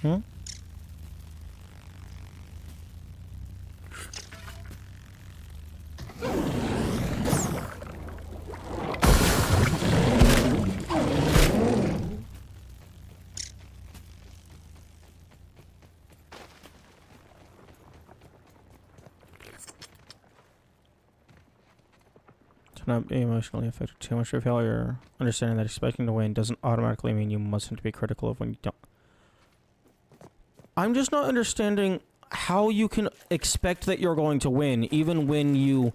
Hmm? To not be emotionally affected too much by failure. Understanding that expecting to win doesn't automatically mean you mustn't be critical of when you don't. I'm just not understanding how you can expect that you're going to win, even when you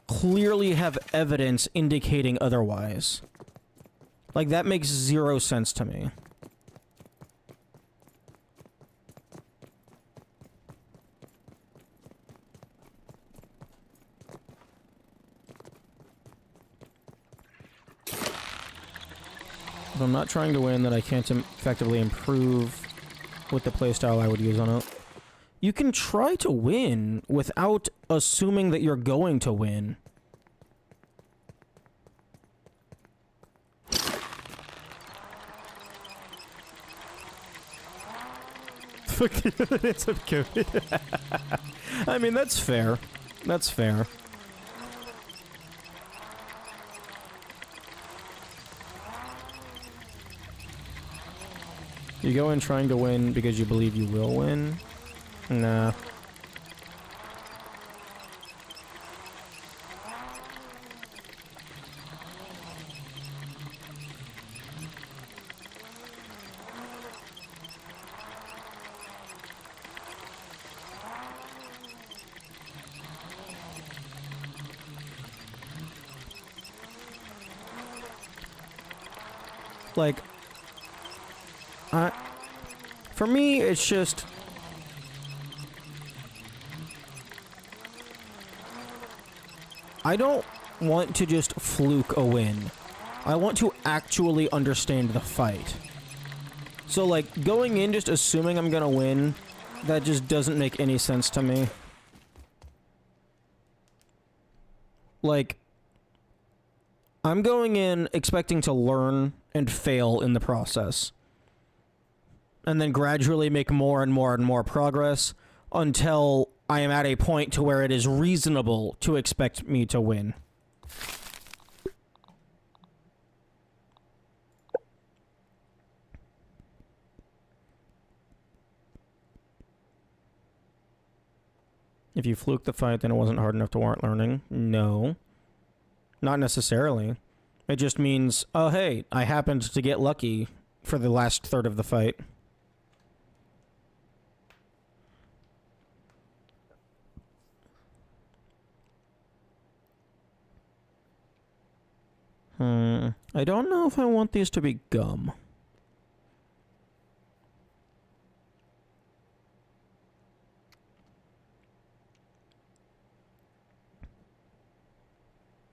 clearly have evidence indicating otherwise. Like, that makes zero sense to me. If I'm not trying to win, then I can't effectively improve with the playstyle I would use on it. You can try to win without assuming that you're going to win. Fuck the evidence of COVID. I mean, that's fair. That's fair. You go in trying to win because you believe you will win? Nah. Like, for me, it's just... I don't want to just fluke a win. I want to actually understand the fight. So, like, going in just assuming I'm gonna win, that just doesn't make any sense to me. Like, I'm going in expecting to learn and fail in the process. And then gradually make more and more and more progress until I am at a point to where it is reasonable to expect me to win. If you fluke the fight, then it wasn't hard enough to warrant learning. No. Not necessarily. It just means, oh hey, I happened to get lucky for the last third of the fight. I don't know if I want these to be gum.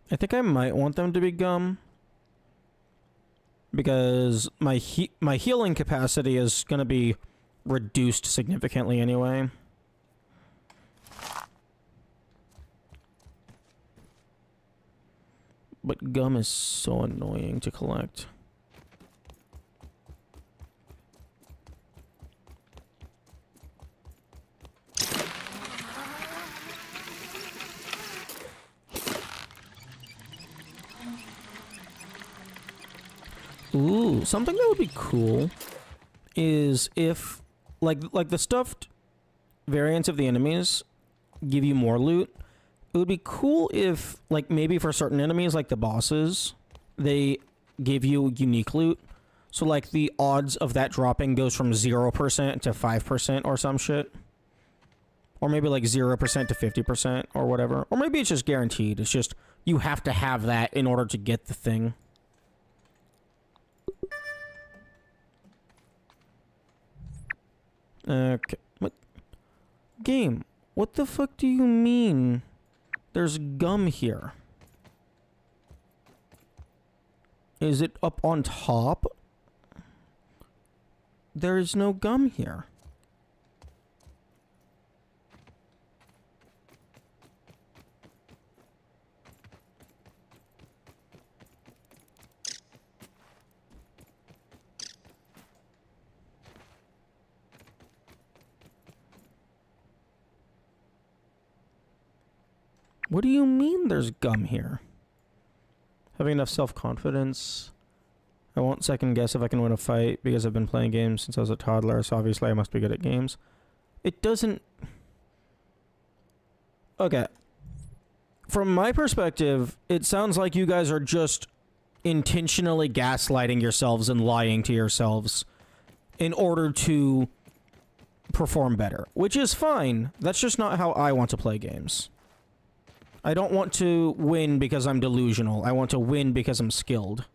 I think I might want them to be gum. Because my healing capacity is going to be reduced significantly anyway. But gum is so annoying to collect. Ooh, something that would be cool is if like the stuffed variants of the enemies give you more loot. It would be cool if, like, maybe for certain enemies, like the bosses, they give you unique loot. So, like, the odds of that dropping goes from 0% to 5% or some shit. Or maybe, like, 0% to 50% or whatever. Or maybe it's just guaranteed. It's just, you have to have that in order to get the thing. Okay. What? Game, what the fuck do you mean? There's gum here. Is it up on top? There is no gum here. What do you mean there's gum here? Having enough self-confidence. I won't second guess if I can win a fight because I've been playing games since I was a toddler, so obviously I must be good at games. It doesn't... Okay. From my perspective, it sounds like you guys are just intentionally gaslighting yourselves and lying to yourselves in order to perform better, which is fine. That's just not how I want to play games. I don't want to win because I'm delusional. I want to win because I'm skilled.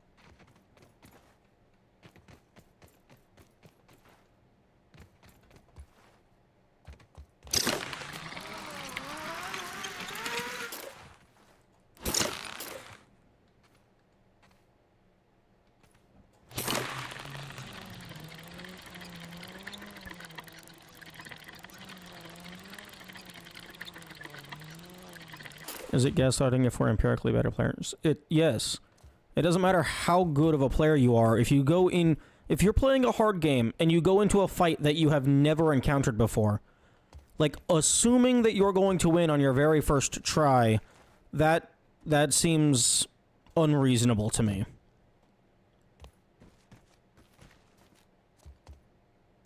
Is it gaslighting if we're empirically better players? Yes. It doesn't matter how good of a player you are. If you're playing a hard game and you go into a fight that you have never encountered before, like, assuming that you're going to win on your very first try, that seems unreasonable to me.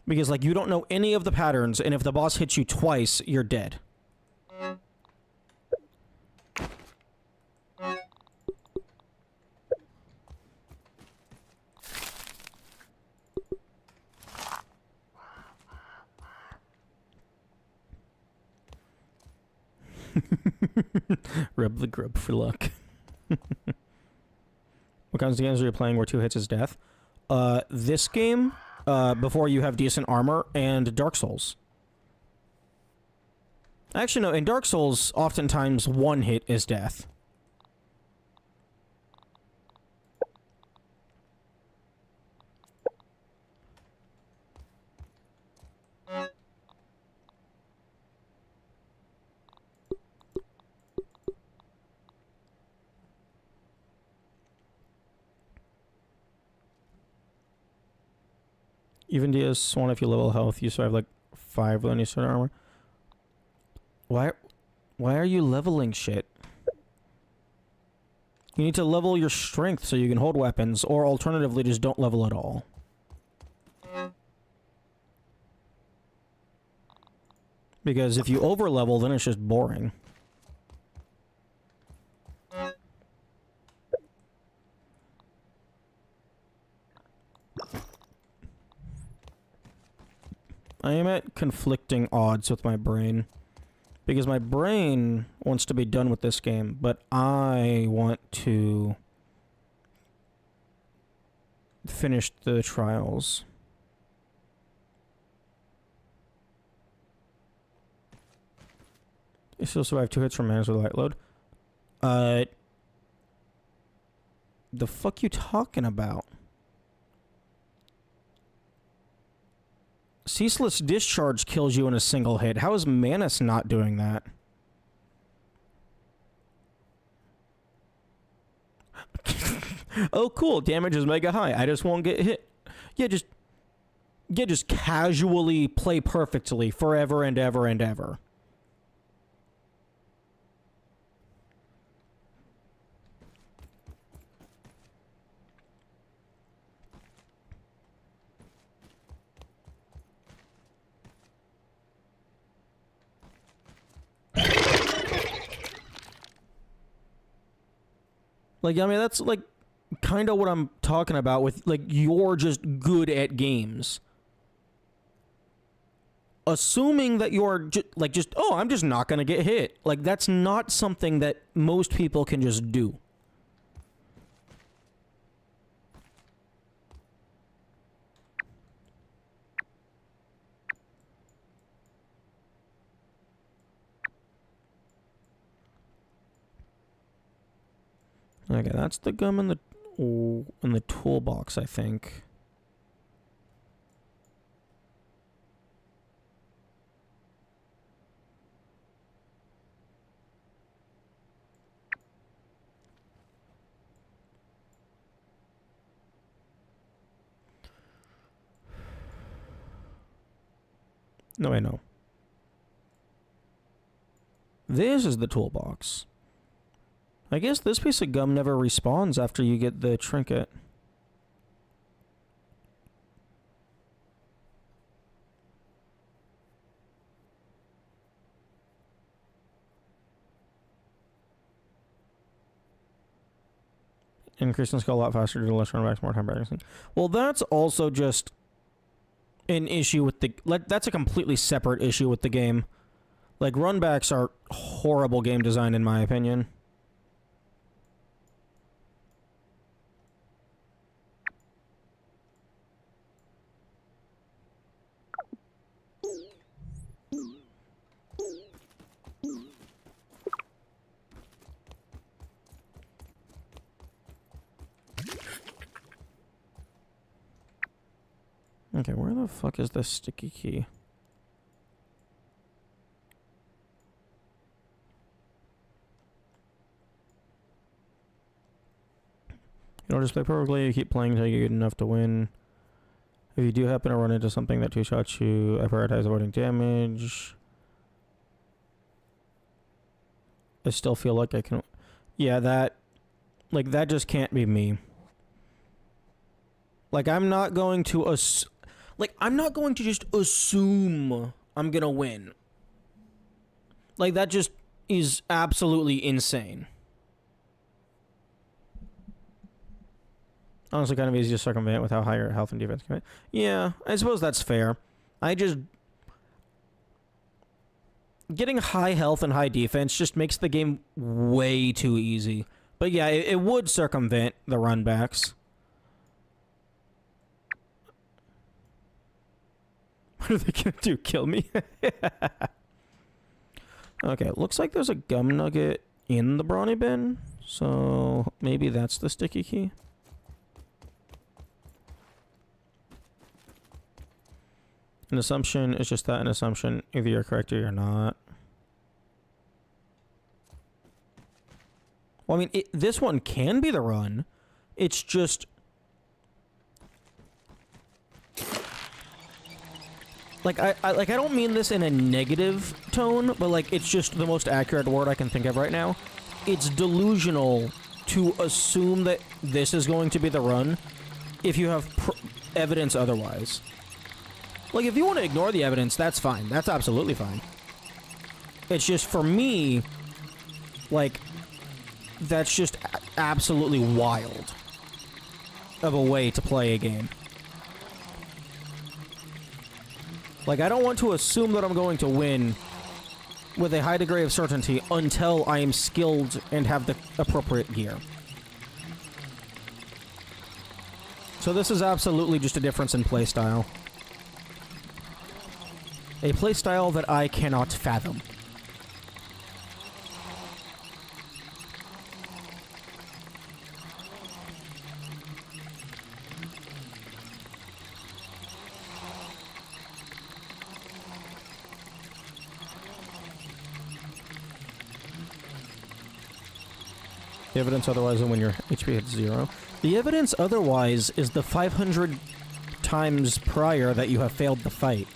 Because, like, you don't know any of the patterns, and if the boss hits you twice, you're dead. Rub the grub for luck. What kinds of games are you playing where 2 hits is death? This game, before you have decent armor, and Dark Souls. Actually, no, in Dark Souls, oftentimes 1 hit is death. Even DS1, if you level health, you survive like 5 with any sort of armor. Why are you leveling shit? You need to level your strength so you can hold weapons, or alternatively just don't level at all. Because if you over-level, then it's just boring. I am at conflicting odds with my brain. Because my brain wants to be done with this game, but I want to finish the trials. You still survive 2 hits from manners with light load. The fuck you talking about? Ceaseless Discharge kills you in a single hit. How is Manus not doing that? Oh, cool. Damage is mega high. I just won't get hit. Yeah, just casually play perfectly forever and ever and ever. Like, I mean, that's, like, kind of what I'm talking about with, like, you're just good at games. Assuming that you're, just, oh, I'm just not going to get hit. Like, that's not something that most people can just do. Okay, that's the gum in the toolbox, I think. No, I know. This is the toolbox. I guess this piece of gum never respawns after you get the trinket. Increasing skill a lot faster to less runbacks, more time practicing. Well, that's also just an issue with the... That's a completely separate issue with the game. Like, runbacks are horrible game design, in my opinion. Okay, where the fuck is this sticky key? You don't just play perfectly, you keep playing until you get enough to win. If you do happen to run into something that two-shots you, I prioritize avoiding damage. I still feel like I can... Yeah, that... Like, that just can't be me. Like, I'm not going to... I'm not going to just assume I'm gonna win. Like, that just is absolutely insane. Honestly, kind of easy to circumvent with how high your health and defense can be. Yeah, I suppose that's fair. I just... Getting high health and high defense just makes the game way too easy. But yeah, it would circumvent the runbacks. What are they gonna do? Kill me? Okay, looks like there's a gum nugget in the brawny bin. So maybe that's the sticky key. An assumption is just that, an assumption. Either you're correct or you're not. Well, I mean, this one can be the run. It's just... Like, I don't mean this in a negative tone, but, like, it's just the most accurate word I can think of right now. It's delusional to assume that this is going to be the run if you have evidence otherwise. Like, if you want to ignore the evidence, that's fine. That's absolutely fine. It's just, for me, like, that's just absolutely wild of a way to play a game. Like, I don't want to assume that I'm going to win with a high degree of certainty until I am skilled and have the appropriate gear. So this is absolutely just a difference in playstyle. A playstyle that I cannot fathom. The evidence otherwise is when your HP hits 0. The evidence otherwise is the 500 times prior that you have failed the fight.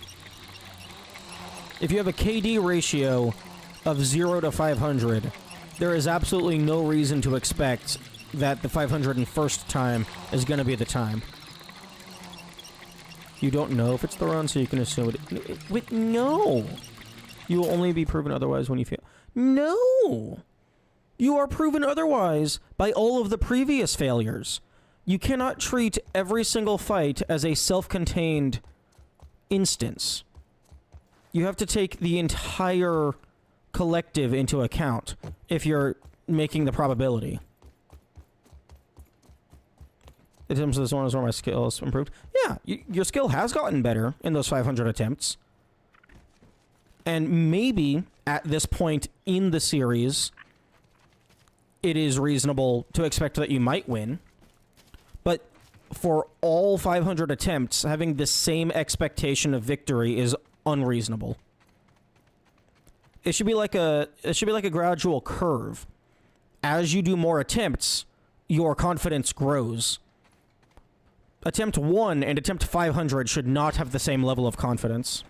If you have a KD ratio of 0 to 500, there is absolutely no reason to expect that the 501st time is going to be the time. You don't know if it's the run, so you can assume it. No! You will only be proven otherwise when you fail. No! You are proven otherwise by all of the previous failures. You cannot treat every single fight as a self-contained instance. You have to take the entire collective into account if you're making the probability. In terms of this one is where my skills improved. Yeah, your skill has gotten better in those 500 attempts. And maybe at this point in the series, it is reasonable to expect that you might win. But for all 500 attempts, having the same expectation of victory is unreasonable. It should be like a gradual curve. As you do more attempts, your confidence grows. Attempt 1 and attempt 500 should not have the same level of confidence.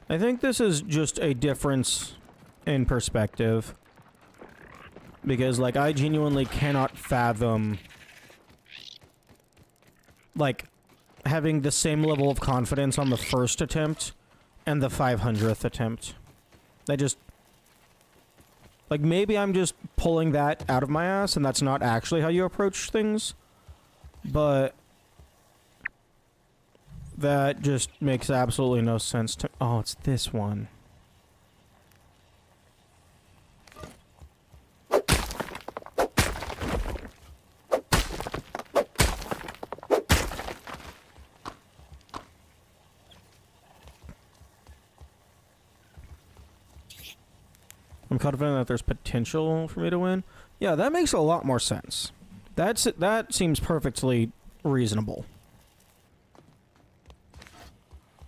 I think this is just a difference in perspective. Because, like, I genuinely cannot fathom, like, having the same level of confidence on the first attempt and the 500th attempt. I just... Like, maybe I'm just pulling that out of my ass and that's not actually how you approach things. But... that just makes absolutely no sense to... Oh, it's this one. I'm confident that there's potential for me to win. Yeah, that makes a lot more sense. That seems perfectly reasonable.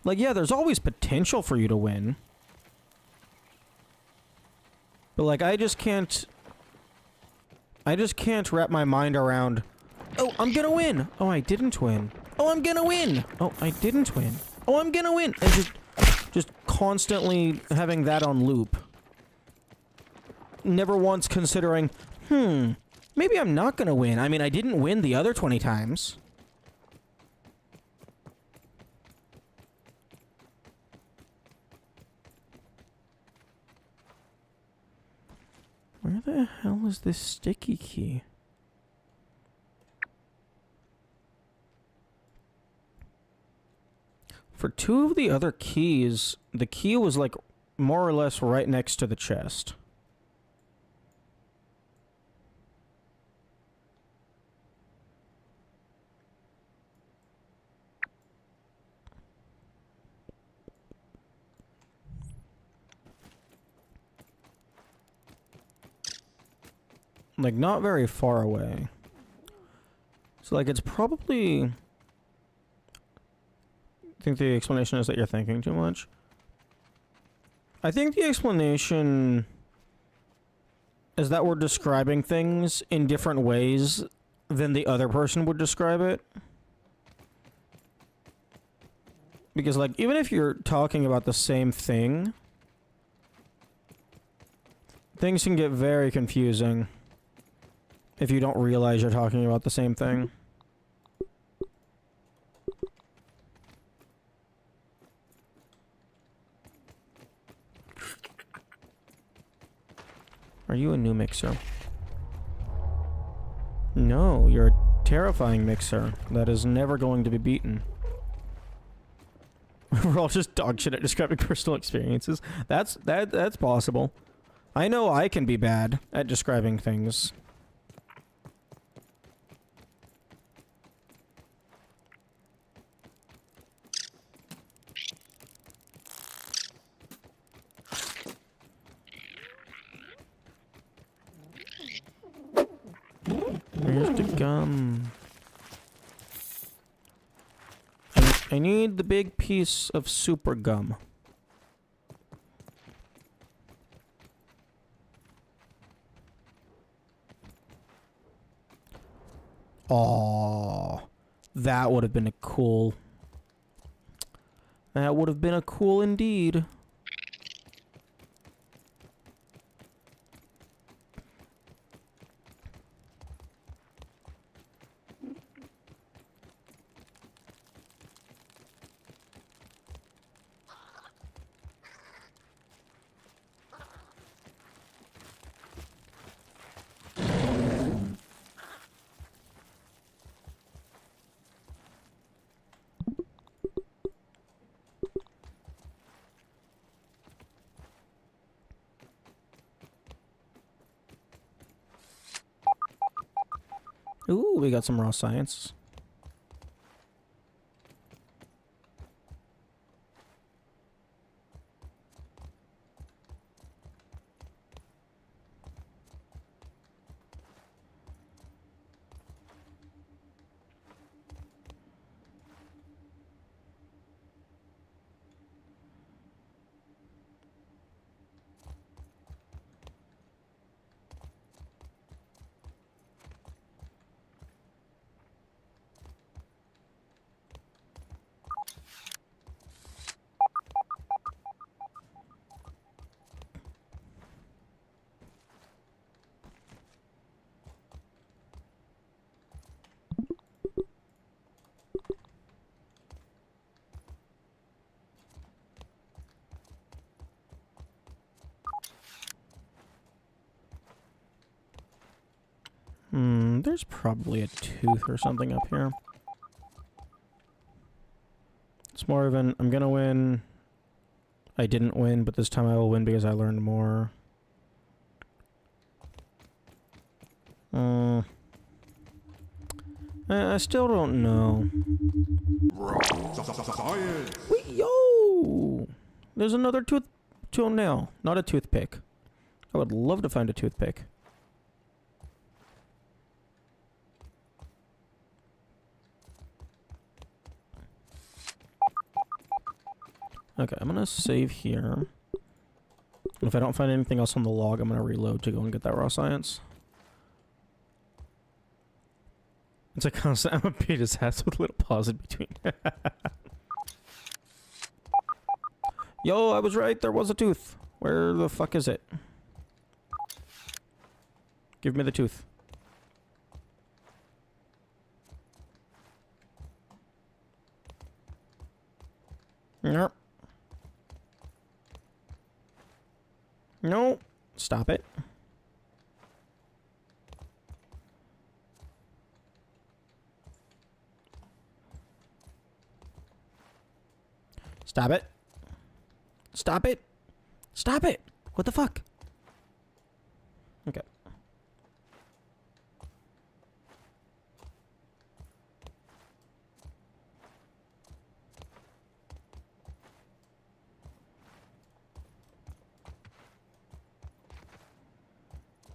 Like, yeah, there's always potential for you to win. But, like, I just can't wrap my mind around, oh, I'm gonna win! Oh, I didn't win. Oh, I'm gonna win! Oh, I didn't win. Oh, I'm gonna win! And just constantly having that on loop. Never once considering, maybe I'm not gonna win. I mean, I didn't win the other 20 times. Where the hell is this sticky key? For 2 of the other keys, the key was like more or less right next to the chest. Like, not very far away. So, like, it's probably... I think the explanation is that you're thinking too much. I think the explanation is that we're describing things in different ways than the other person would describe it. Because, like, even if you're talking about the same thing, things can get very confusing if you don't realize you're talking about the same thing. Are you a new mixer? No, you're a terrifying mixer that is never going to be beaten. We're all just dog shit at describing personal experiences. That's possible. I know I can be bad at describing things. Where's the gum? I need the big piece of super gum. Oh, that would have been a cool. That would have been a cool indeed. Ooh, we got some raw science. There's probably a tooth or something up here. It's more of an, I'm gonna win. I didn't win, but this time I will win because I learned more. I still don't know. Wait, yo! There's another toenail, not a toothpick. I would love to find a toothpick. Okay, I'm gonna save here. If I don't find anything else on the log, I'm gonna reload to go and get that raw science. It's a constant. I'm gonna beat his ass with a little pause in between. Yo, I was right. There was a tooth. Where the fuck is it? Give me the tooth. Nope. No. Stop it. Stop it. Stop it. Stop it. What the fuck? Okay.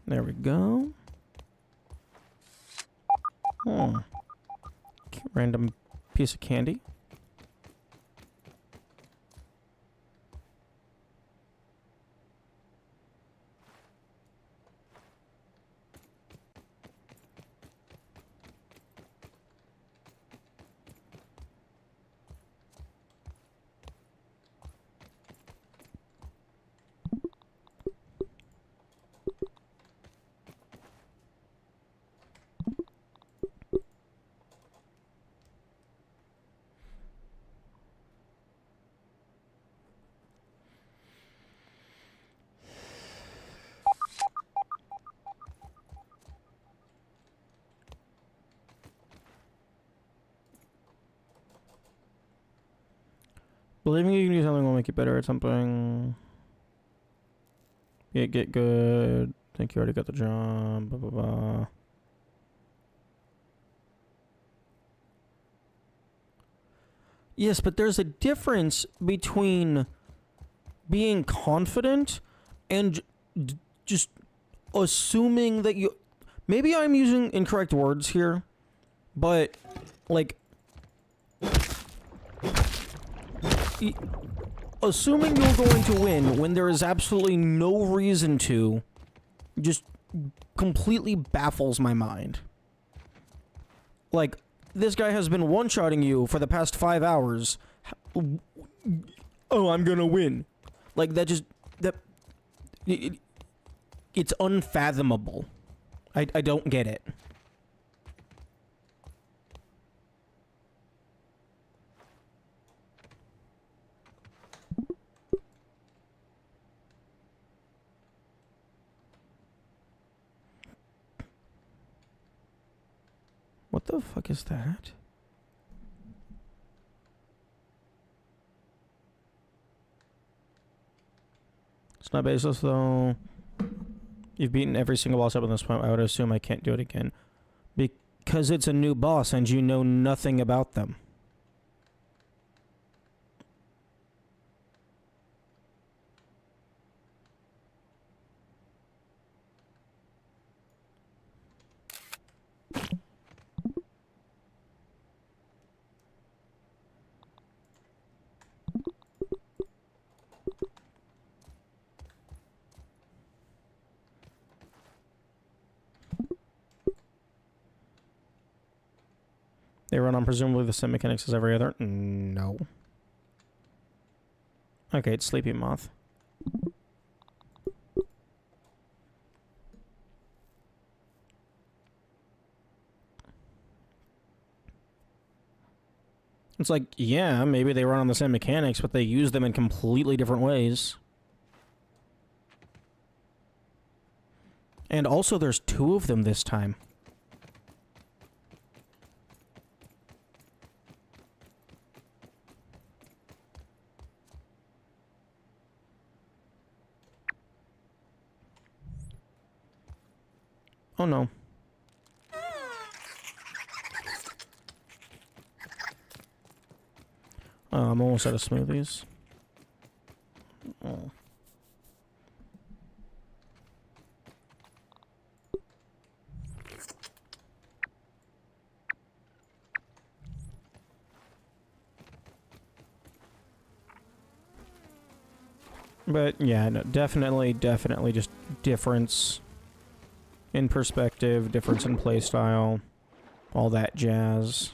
There we go. Oh. Random piece of candy. Believing you can do something will make you better at something. Get good. Think you already got the job. Blah, blah, blah. Yes, but there's a difference between being confident and just assuming that you... Maybe I'm using incorrect words here, but, like... assuming you're going to win when there is absolutely no reason to just completely baffles my mind. Like, this guy has been one-shotting you for the past 5 hours. Oh, I'm gonna win. Like, that just... It's unfathomable. I don't get it. What the fuck is that? It's not baseless, though. You've beaten every single boss up at this point. I would assume I can't do it again. Because it's a new boss and you know nothing about them. They run on presumably the same mechanics as every other? No. Okay, it's Sleepy Moth. It's like, yeah, maybe they run on the same mechanics, but they use them in completely different ways. And also, there's 2 of them this time. Oh no. I'm almost out of smoothies. Oh. But yeah, no, definitely just difference in perspective, difference in playstyle, all that jazz.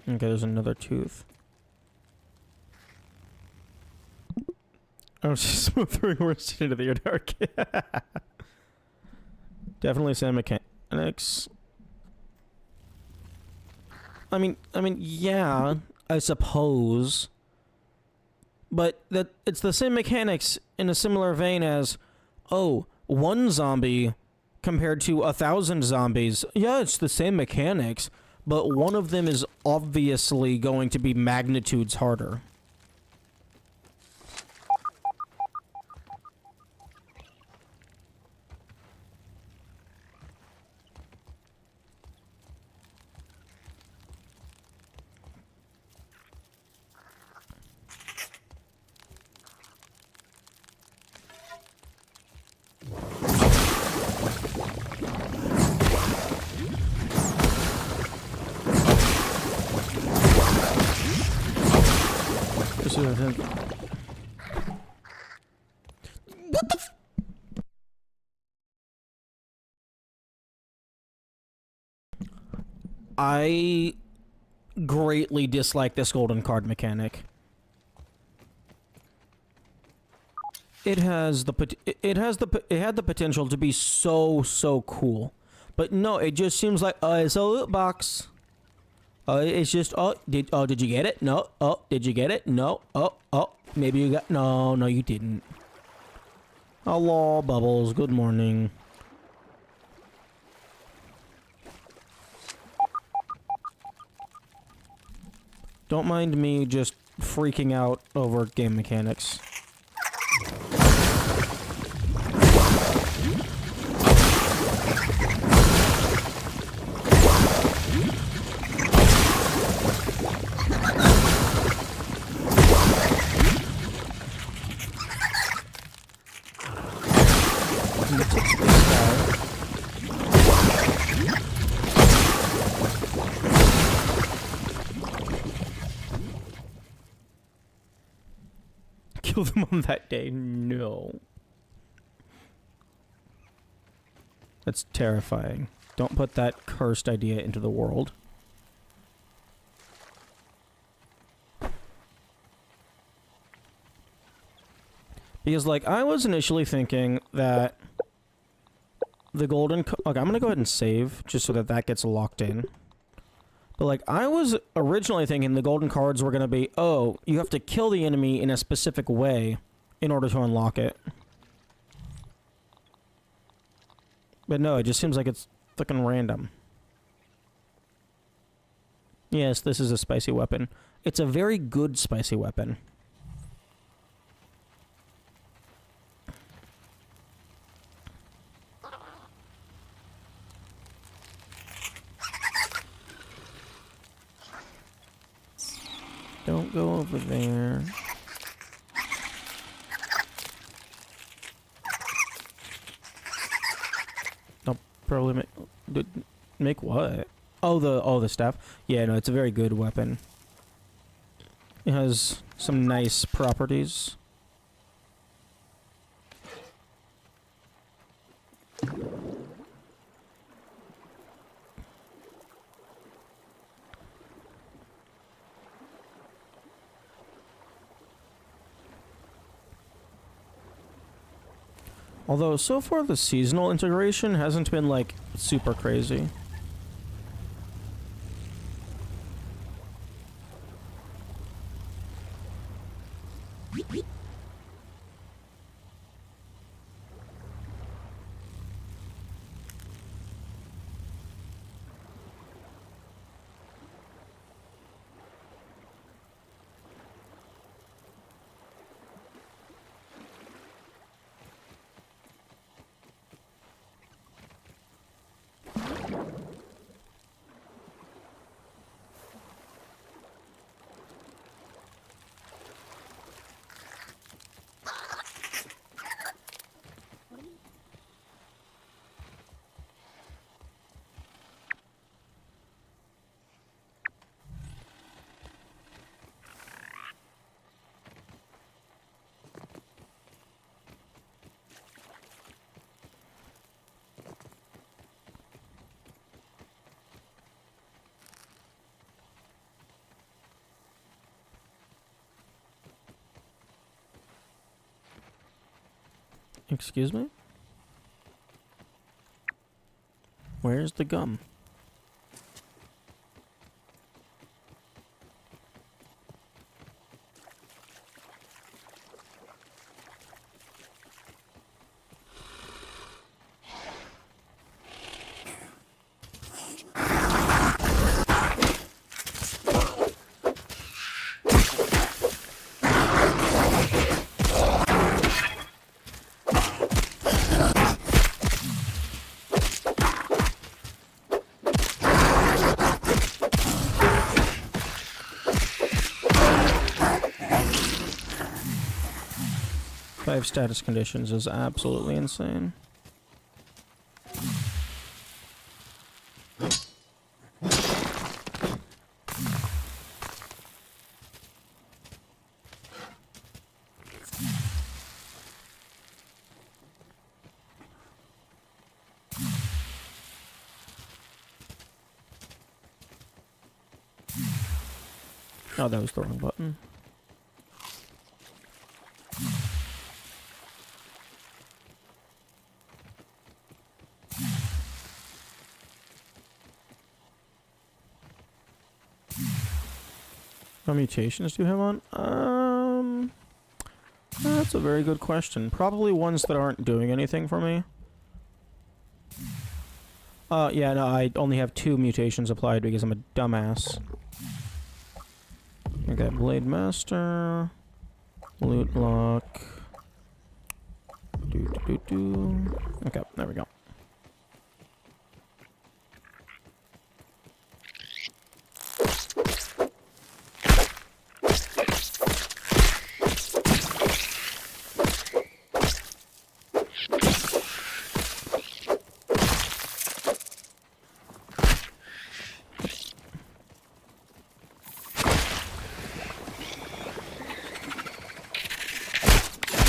Okay, there's another tooth. I was just smoothing words into the dark. Definitely same mechanics. I mean, yeah, I suppose. But that it's the same mechanics in a similar vein as, oh, one zombie compared to 1,000 zombies. Yeah, it's the same mechanics, but one of them is obviously going to be magnitudes harder. What the I greatly dislike this golden card mechanic. It has the it had the potential to be so cool, but no, it just seems like it's a loot box. It's just did you get it? No. Oh, did you get it? No. Oh, maybe you got no you didn't. Hello, Bubbles. Good morning. Don't mind me just freaking out over game mechanics. Kill them on that day? No. That's terrifying. Don't put that cursed idea into the world. Because, like, I was initially thinking that the golden... Okay, I'm gonna go ahead and save, just so that gets locked in. But, like, I was originally thinking the golden cards were gonna be, oh, you have to kill the enemy in a specific way in order to unlock it. But no, it just seems like it's fucking random. Yes, this is a spicy weapon. It's a very good spicy weapon. Don't go over there. I'll probably make what? Oh, the staff. Yeah, no, it's a very good weapon. It has some nice properties. Although, so far the seasonal integration hasn't been, like, super crazy. Excuse me? Where's the gum? Five status conditions is absolutely insane. Oh, that was the wrong button. What mutations do you have on? That's a very good question. Probably ones that aren't doing anything for me. Yeah, no, I only have 2 mutations applied because I'm a dumbass. Okay, Blade Master, Loot Lock. Okay, there we go.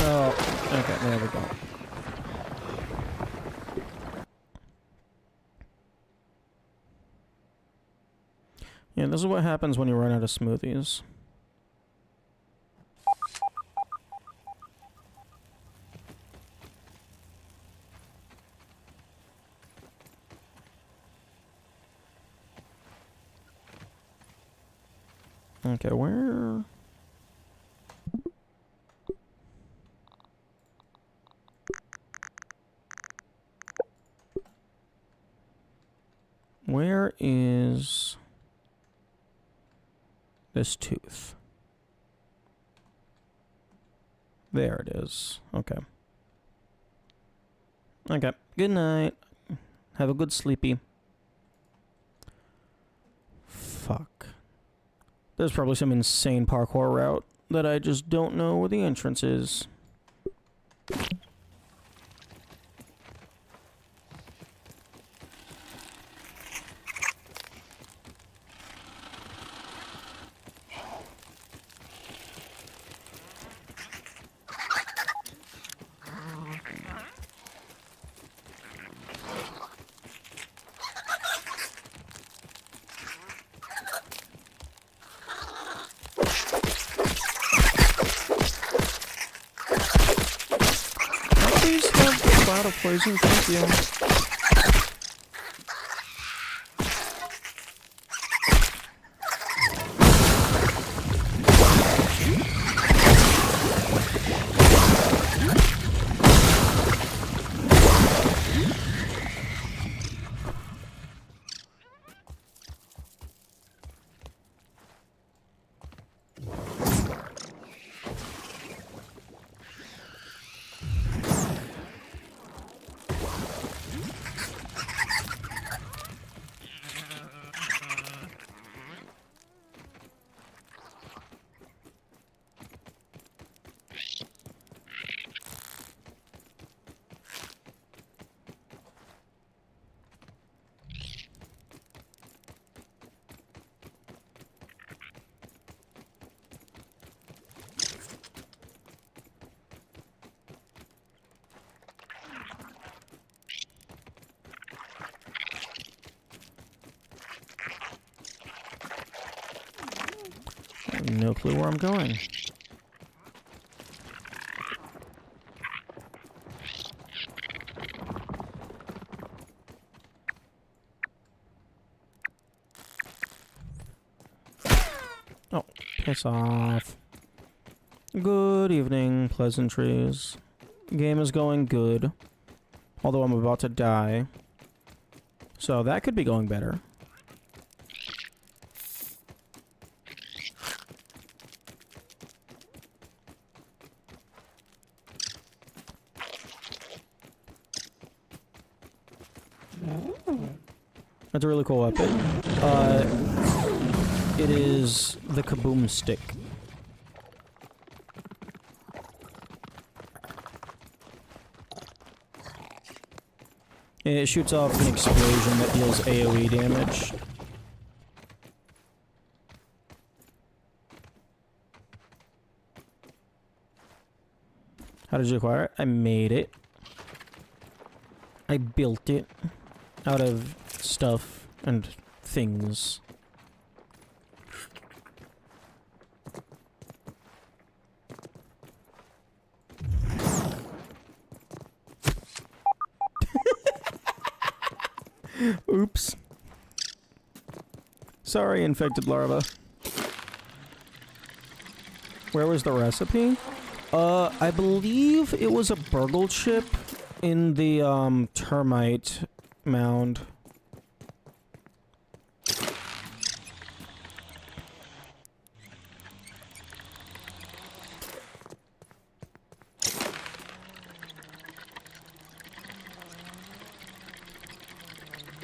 Oh, okay, there we go. Yeah, this is what happens when you run out of smoothies. Okay, where... Where is this tooth? There it is. Okay. Okay. Good night. Have a good sleepy. Fuck. There's probably some insane parkour route that I just don't know where the entrance is. Please have the cloud of poison, thank you. No clue where I'm going. Piss off. Good evening, pleasantries. Game is going good. Although I'm about to die. So that could be going better. That's a really cool weapon. It is the Kaboom Stick. It shoots off an explosion that deals AoE damage. How did you acquire it? I made it. I built it out of stuff and things. Oops. Sorry, infected larva. Where was the recipe? I believe it was a burgle chip in the, termite mound.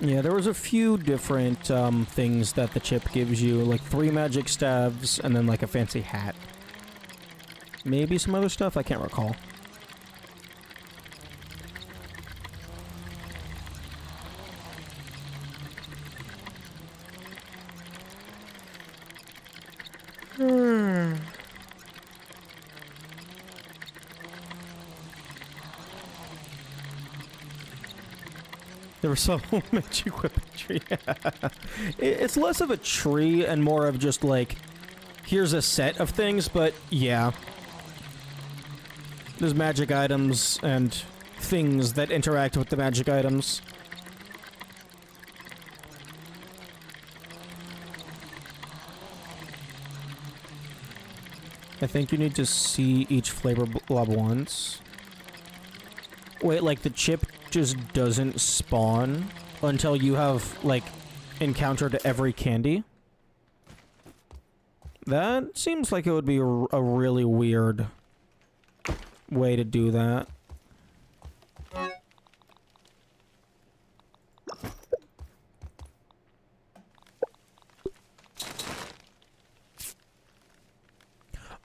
Yeah, there was a few different, things that the chip gives you, like 3 magic staves and then like a fancy hat. Maybe some other stuff, I can't recall. There was some magic weaponry. It's less of a tree and more of just like, here's a set of things, but yeah. There's magic items and things that interact with the magic items. I think you need to see each flavor blob once. Wait, like the chip just doesn't spawn until you have, like, encountered every candy? That seems like it would be a really weird way to do that.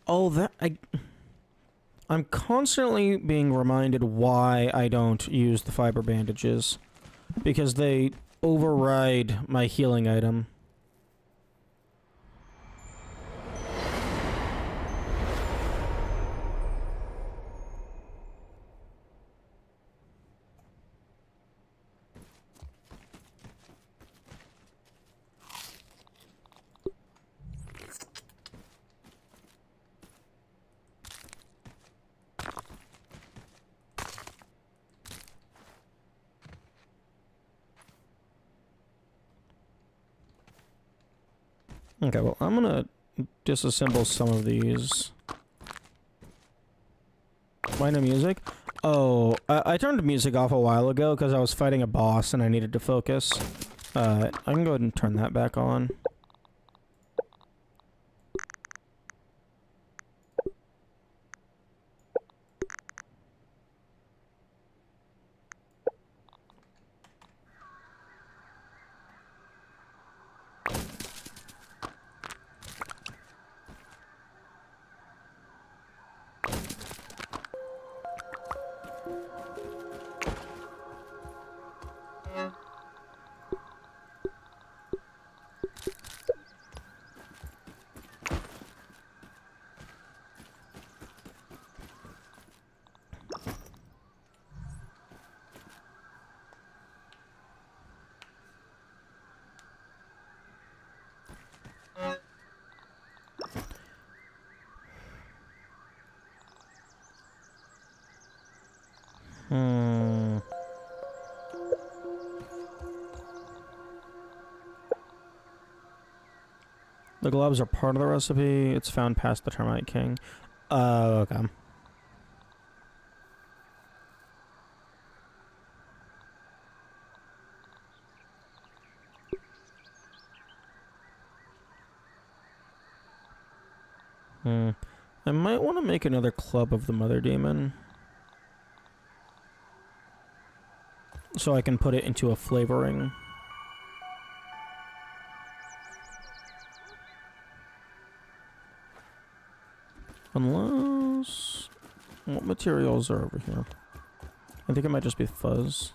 Oh, I'm constantly being reminded why I don't use the fiber bandages. Because they override my healing item. Okay, well, I'm gonna disassemble some of these. Why no music? Oh, I turned music off a while ago because I was fighting a boss and I needed to focus. I can go ahead and turn that back on. The globs are part of the recipe. It's found past the Termite King. Okay. I might want to make another club of the Mother Demon. So I can put it into a flavoring. Unless... What materials are over here? I think it might just be fuzz.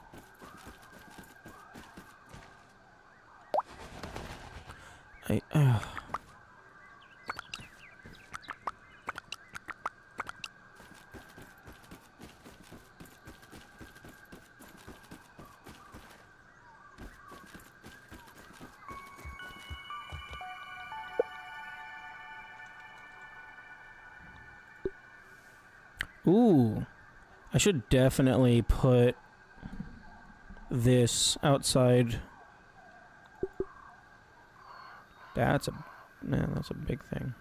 Ooh. I should definitely put this outside. That's a big thing.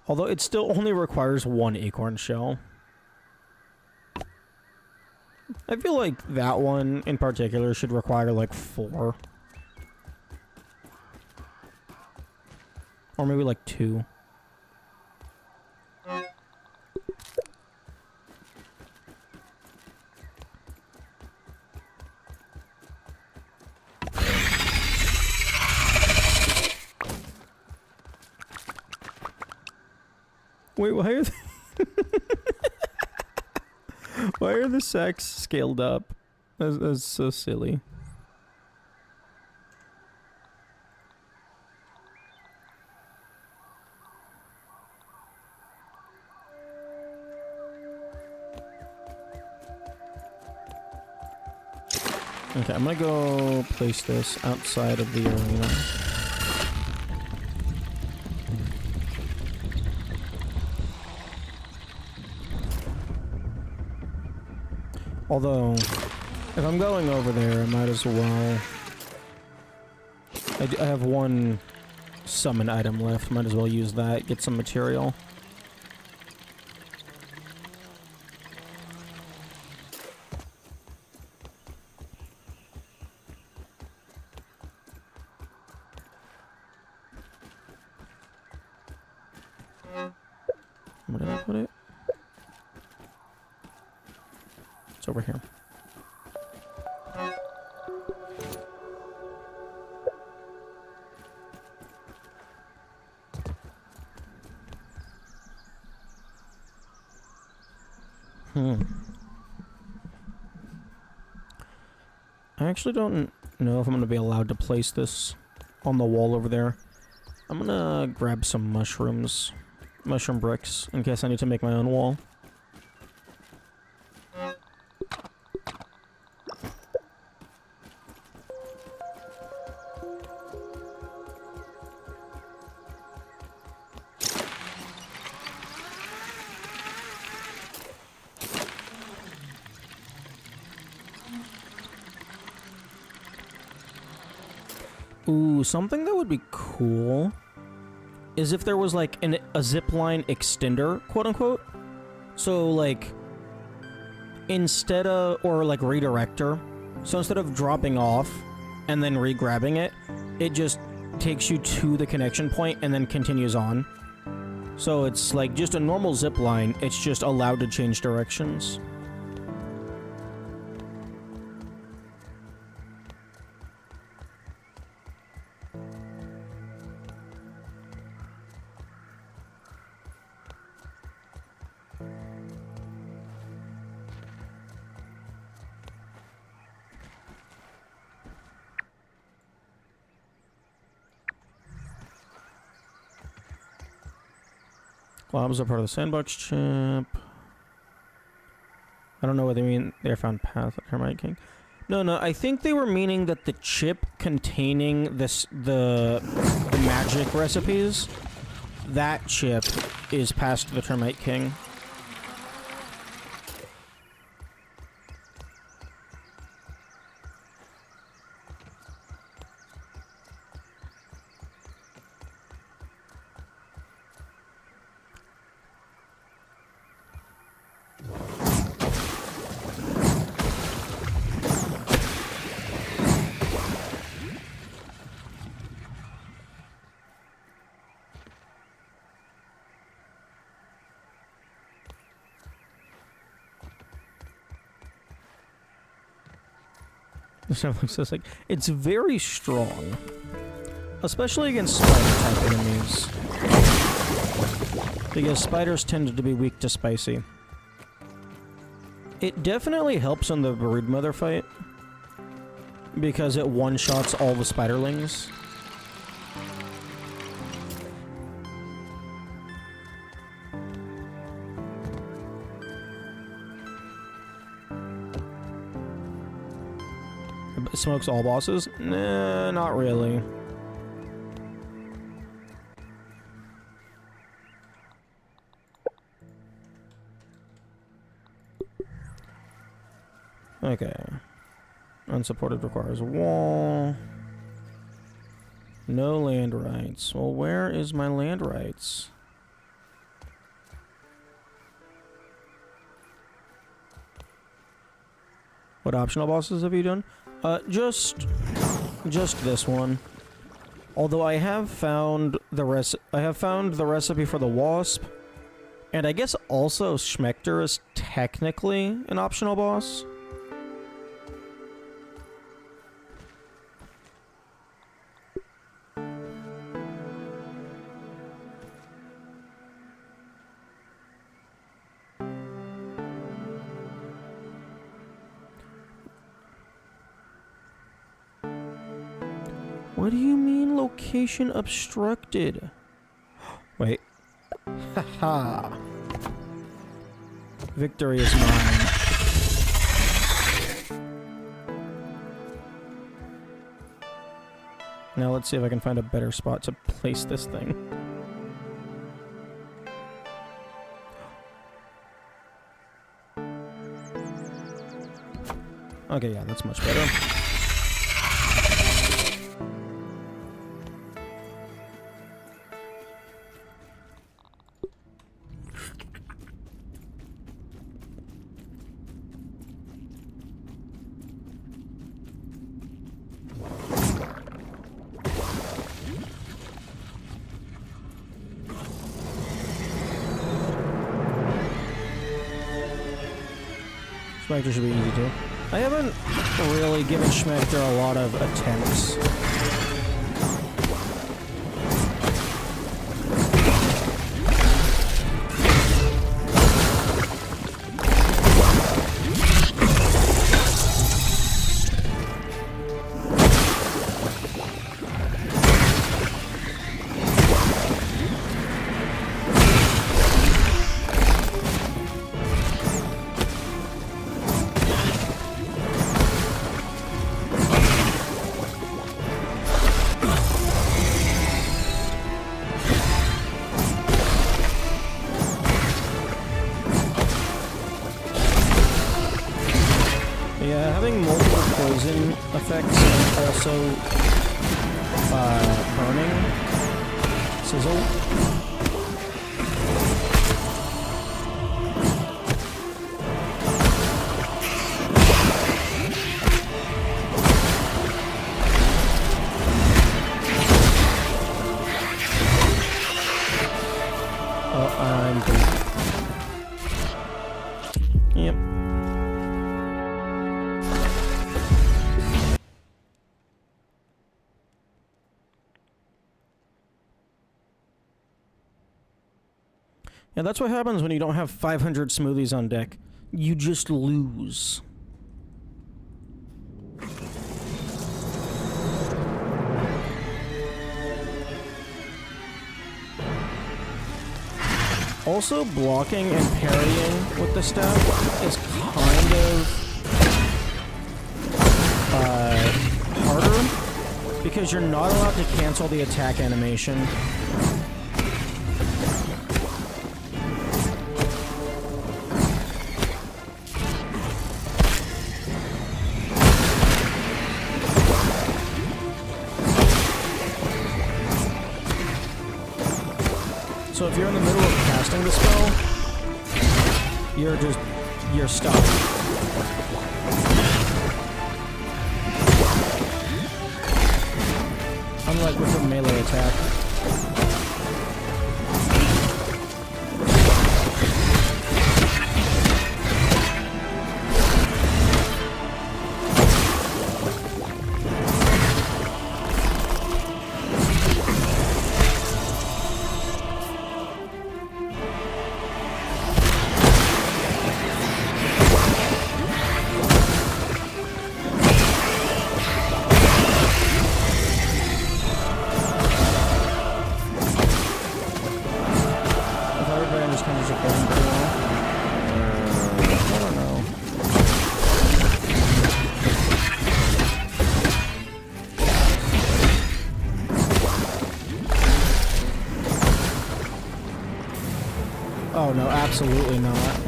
Although it still only requires 1 acorn shell. I feel like that one in particular should require like 4. Or maybe like 2. Wait, why are why are the sacks scaled up? That's so silly. Okay, I'm gonna go place this outside of the arena. Although, if I'm going over there, I might as well... I have 1 summon item left. Might as well use that, get some material. Where did I put it? It's over here. I actually don't know if I'm going to be allowed to place this on the wall over there. I'm going to grab some mushrooms, mushroom bricks, in case I need to make my own wall. Ooh, something that would be cool is if there was like a zipline extender, quote unquote. So like instead of, or like redirector. So instead of dropping off and then re-grabbing it, it just takes you to the connection point and then continues on. So it's like just a normal zipline, it's just allowed to change directions. Globs are part of the sandbox chip. I don't know what they mean. They found path at Termite King. No, I think they were meaning that the chip containing the magic recipes that chip is past the Termite King. It's like, it's very strong, especially against spider type enemies, because spiders tend to be weak to spicy. It definitely helps in the Broodmother fight because it one-shots all the spiderlings. Smokes all bosses? Nah, not really. Okay. Unsupported requires a wall. No land rights. Well, where is my land rights? What optional bosses have you done? Just this one. Although I have found the recipe for the Wasp, and I guess also Schmecter is technically an optional boss. What do you mean location obstructed? Wait. Haha. Victory is mine. Now let's see if I can find a better spot to place this thing. Okay, yeah, that's much better. Schmecter should be easy too. I haven't really given Schmecter a lot of attempts. Yeah, having multiple poison effects and also burning sizzle. Oh, I'm dead. Yep. Yeah, that's what happens when you don't have 500 smoothies on deck. You just lose. Also, blocking and parrying with the staff is kind of harder because you're not allowed to cancel the attack animation. So if you're in the middle of casting the spell, you're stuck. Unlike with a melee attack. Oh no, absolutely not.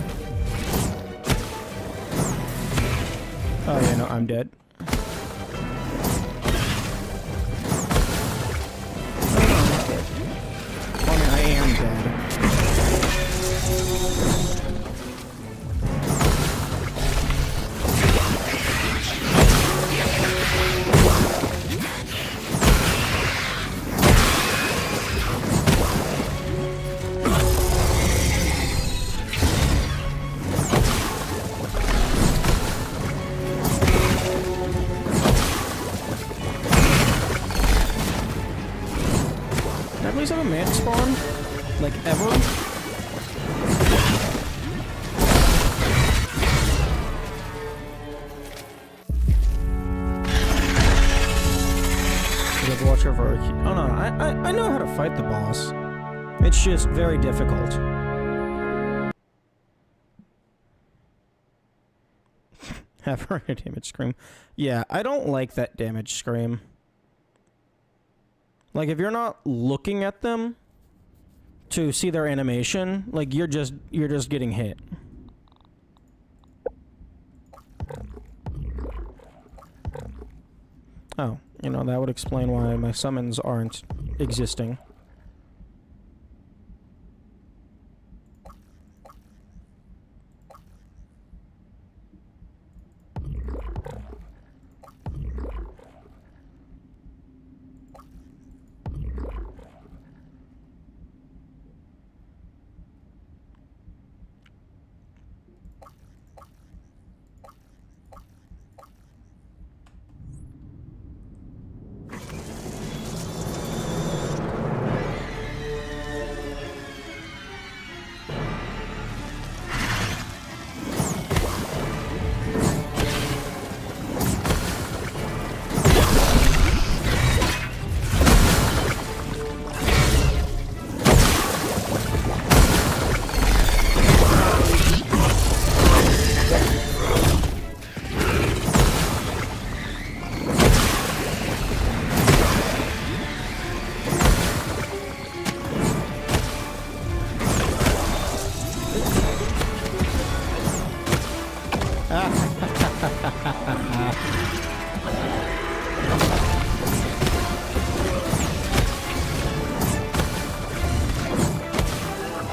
Oh yeah, no, I'm dead. I mean, I am dead. Please have a man spawn? Like, ever? Watch over. Oh no, I know how to fight the boss. It's just very difficult. Have her a damage scream. Yeah, I don't like that damage scream. Like, if you're not looking at them to see their animation, like, you're just getting hit. Oh, you know, that would explain why my summons aren't existing.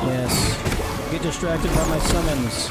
Yes. Get distracted by my summons.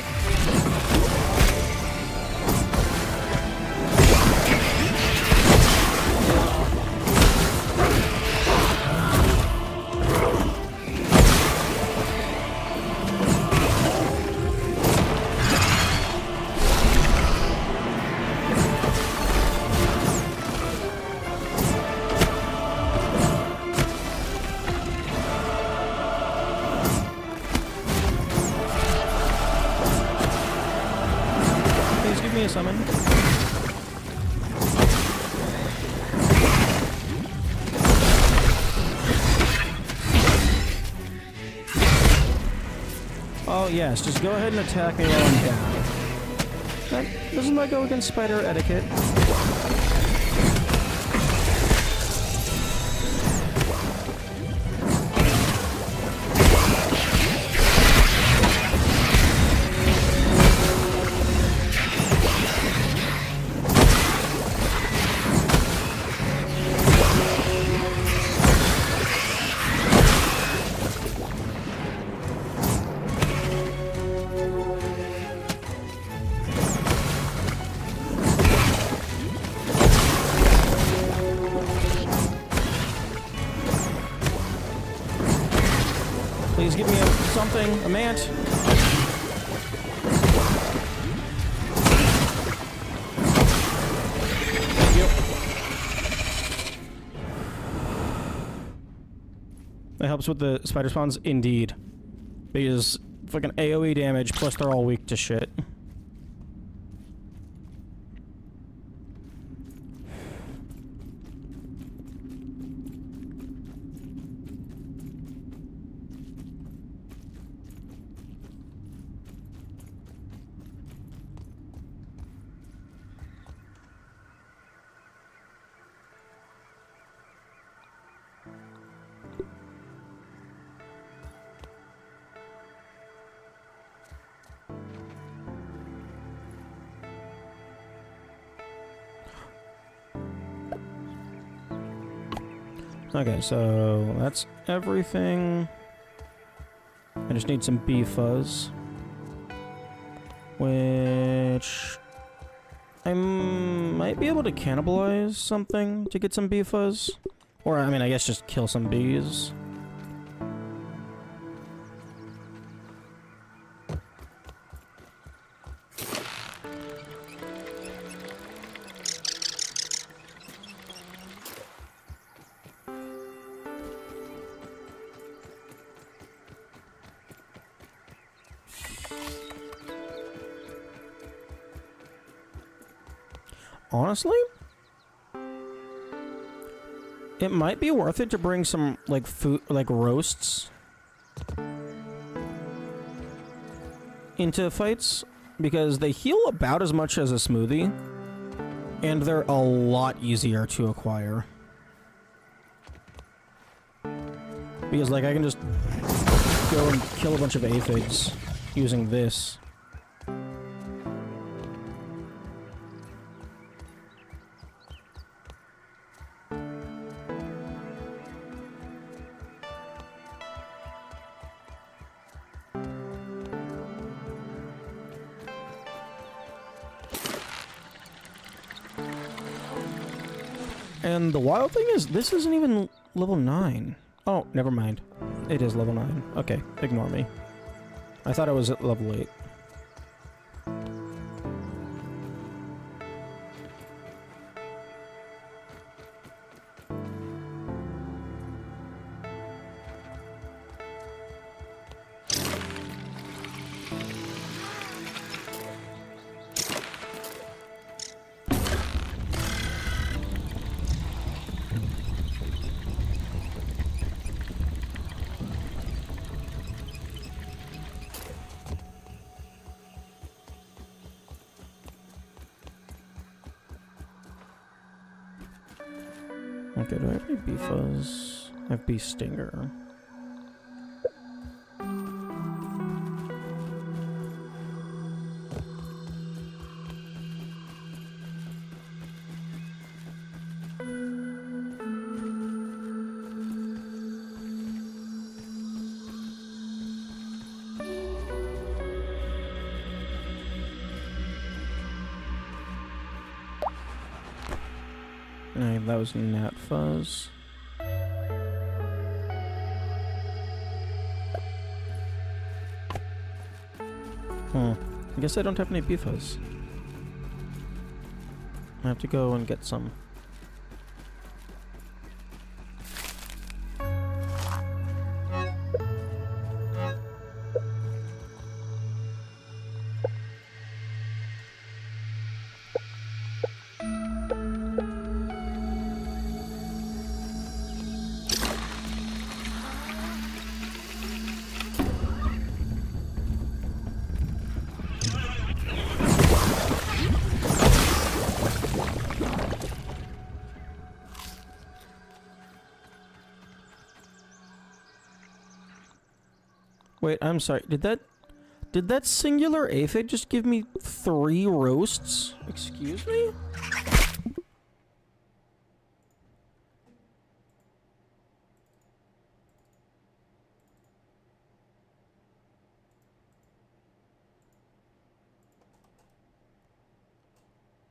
A summon. Oh yes, just go ahead and attack me while I'm down. Doesn't that go against spider etiquette? Please give me something. A mant. Thank you. That helps with the spider spawns? Indeed. Because fucking AoE damage, plus they're all weak to shit. Okay, so that's everything. I just need some bee fuzz. Which... I might be able to cannibalize something to get some bee fuzz. Or, I mean, I guess just kill some bees. Honestly, it might be worth it to bring some, like, food, like, roasts into fights, because they heal about as much as a smoothie, and they're a lot easier to acquire. Because, like, I can just go and kill a bunch of aphids using this. And the wild thing is, this isn't even level 9. Oh, never mind. It is level 9. Okay, ignore me. I thought it was at level 8. Okay, do I have any bee fuzz? I have bee stinger. Alright, that was gnat fuzz. I guess I don't have any bee fuzz. I have to go and get some. Wait, I'm sorry. Did that singular aphid just give me 3 roasts? Excuse me?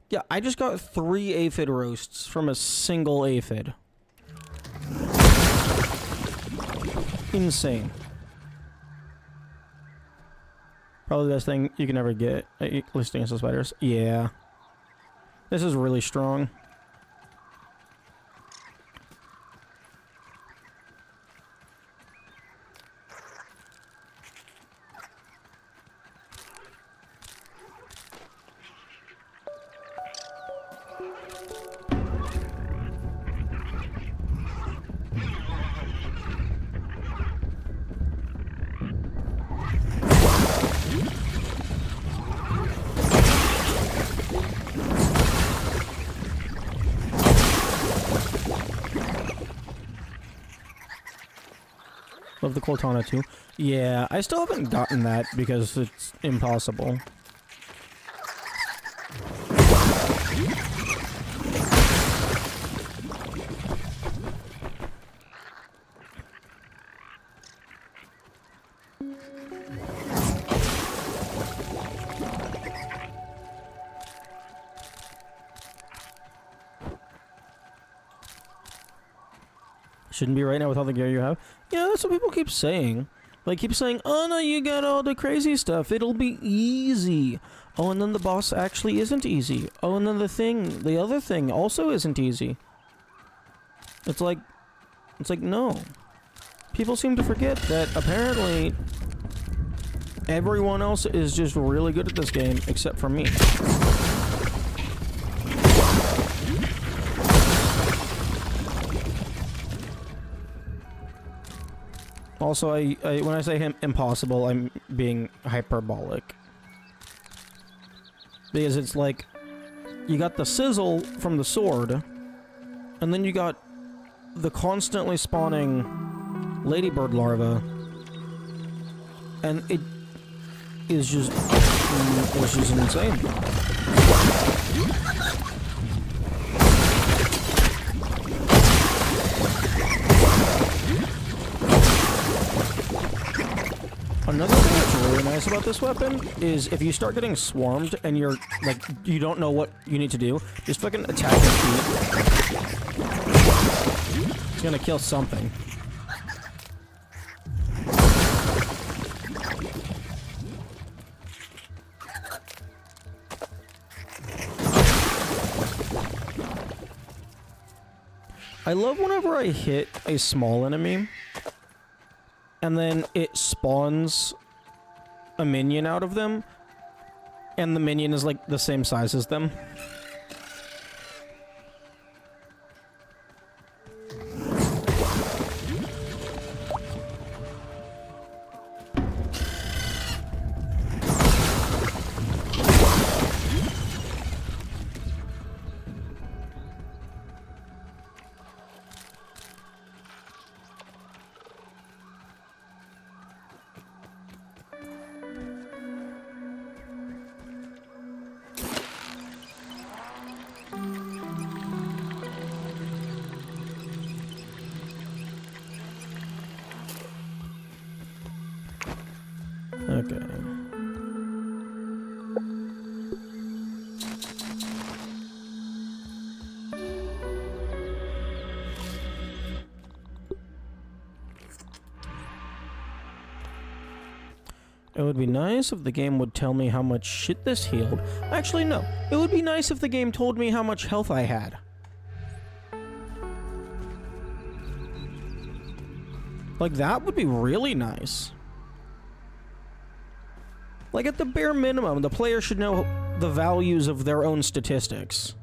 Yeah, I just got 3 aphid roasts from a single aphid. Insane. Probably the best thing you can ever get, at least against the spiders. Yeah. This is really strong. Love the Cortana too. Yeah, I still haven't gotten that because it's impossible. Shouldn't be right now with all the gear you have. Yeah, that's what people keep saying. Like, keep saying, oh no, you got all the crazy stuff. It'll be easy. Oh, and then the boss actually isn't easy. Oh, and then the other thing also isn't easy. It's like, no. People seem to forget that apparently everyone else is just really good at this game except for me. Also, when I say impossible, I'm being hyperbolic. Because it's like, you got the sizzle from the sword, and then you got the constantly spawning ladybird larva, and it is just, it's just insane. Another thing that's really nice about this weapon is if you start getting swarmed and you're, like, you don't know what you need to do, just fucking attack your feet. It's gonna kill something. I love whenever I hit a small enemy and then it spawns a minion out of them, and the minion is like the same size as them. Okay. It would be nice if the game would tell me how much shit this healed. Actually, no. It would be nice if the game told me how much health I had. Like, that would be really nice. Like, at the bare minimum, the player should know the values of their own statistics.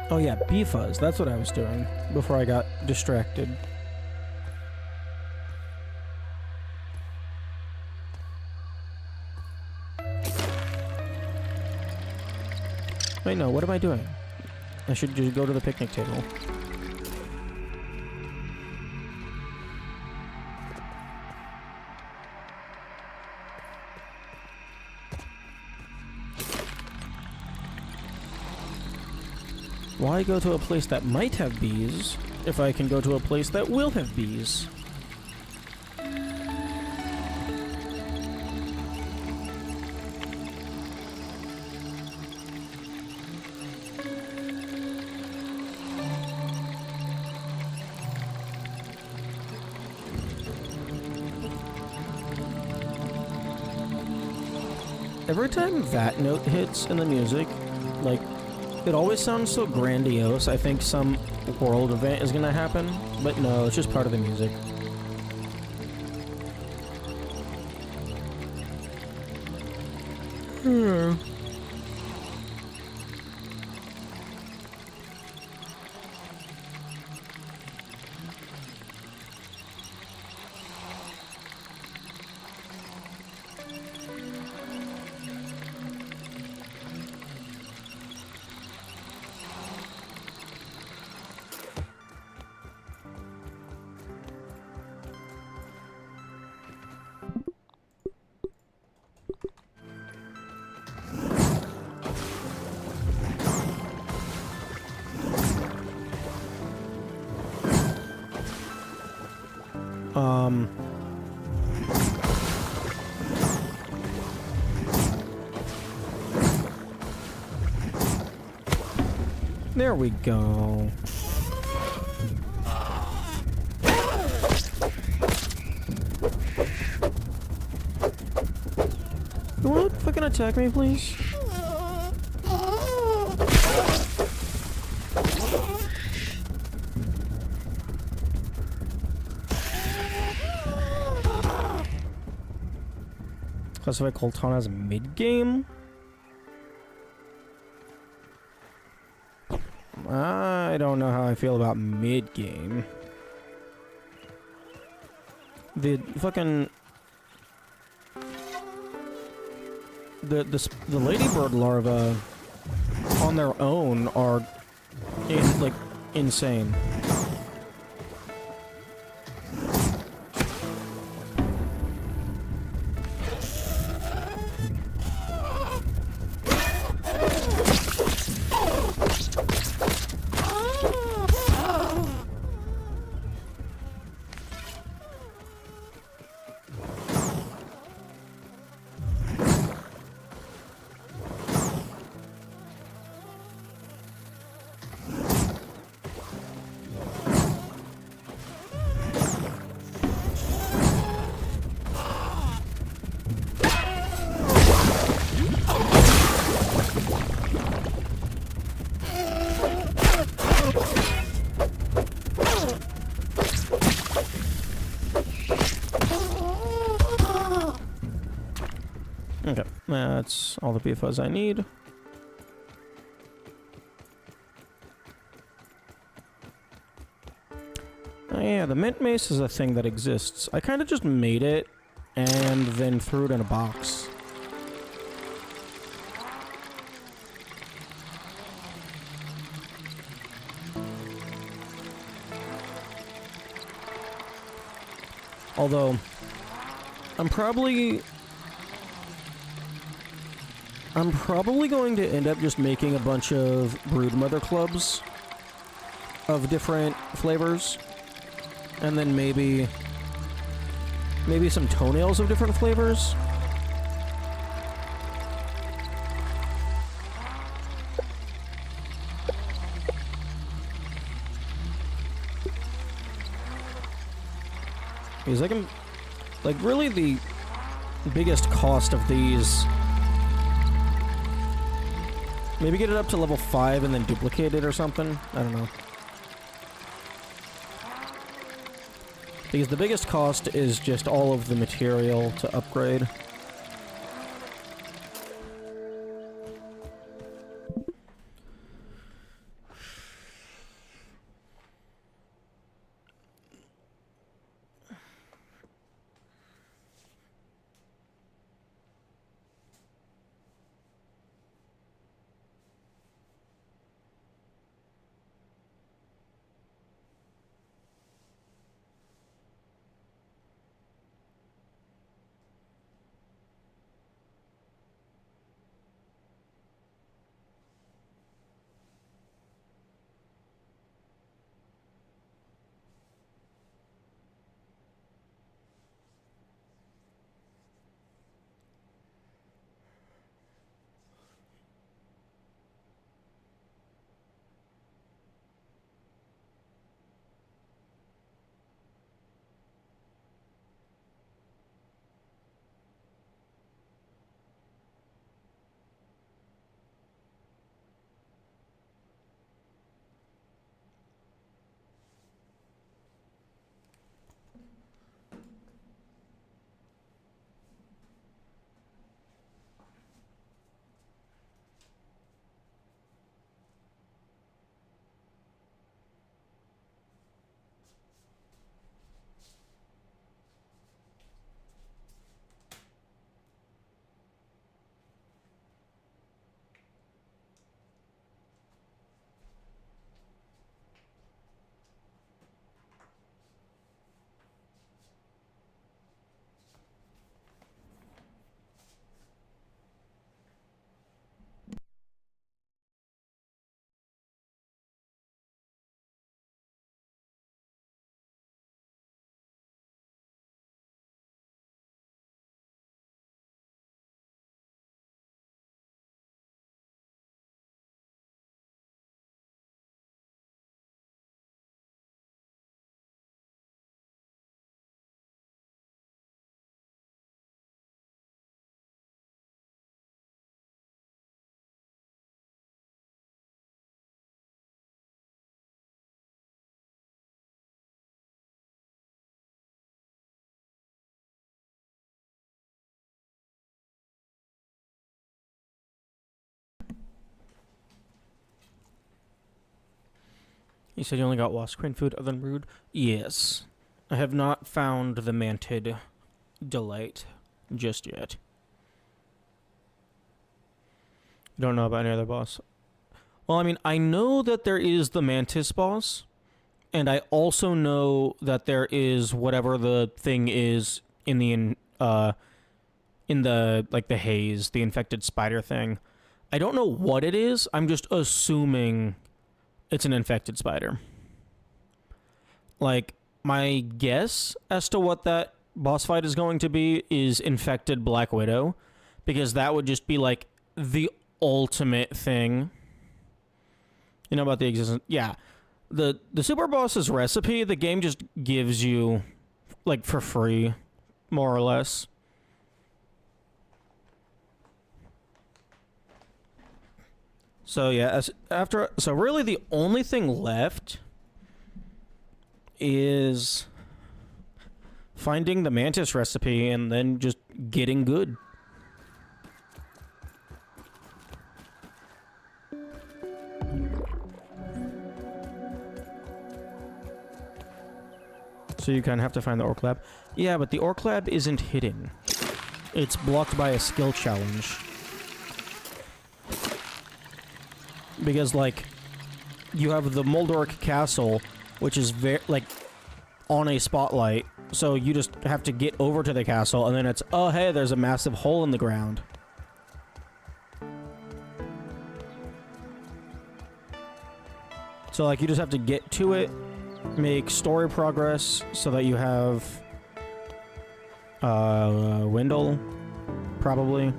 Oh yeah, B-Fuzz. That's what I was doing before I got distracted. Wait, no, what am I doing? I should just go to the picnic table. Why go to a place that might have bees if I can go to a place that will have bees? Every time that note hits in the music, like, it always sounds so grandiose. I think some world event is gonna happen, but no, it's just part of the music. There we go. You wanna fucking attack me, please? Classify Colton as mid-game? I don't know how I feel about mid-game. The fucking... The ladybird larvae on their own are like insane. Okay, that's all the BFOs I need. Oh yeah, the mint mace is a thing that exists. I kind of just made it and then threw it in a box. Although, I'm probably going to end up just making a bunch of Broodmother clubs of different flavors. And then maybe some toenails of different flavors. Because I can, like, really the biggest cost of these, maybe get it up to level 5 and then duplicate it or something. I don't know. Because the biggest cost is just all of the material to upgrade. You said you only got wasp crane food other than brood? Yes. I have not found the mantid delight just yet. You don't know about any other boss? Well, I mean, I know that there is the mantis boss, and I also know that there is whatever the thing is in the like the haze, the infected spider thing. I don't know what it is. I'm just assuming it's an infected spider. Like, my guess as to what that boss fight is going to be is infected Black Widow, because that would just be like the ultimate thing. You know about the existence? Yeah. The super boss's recipe, the game just gives you like for free, more or less. So yeah, so really the only thing left is finding the mantis recipe and then just getting good. So you kind of have to find the Orc Lab. Yeah, but the Orc Lab isn't hidden. It's blocked by a skill challenge. Because, like, you have the Moldorc Castle, which is like on a spotlight. So you just have to get over to the castle, and then it's, oh hey, there's a massive hole in the ground. So like you just have to get to it, make story progress so that you have Wendell, probably.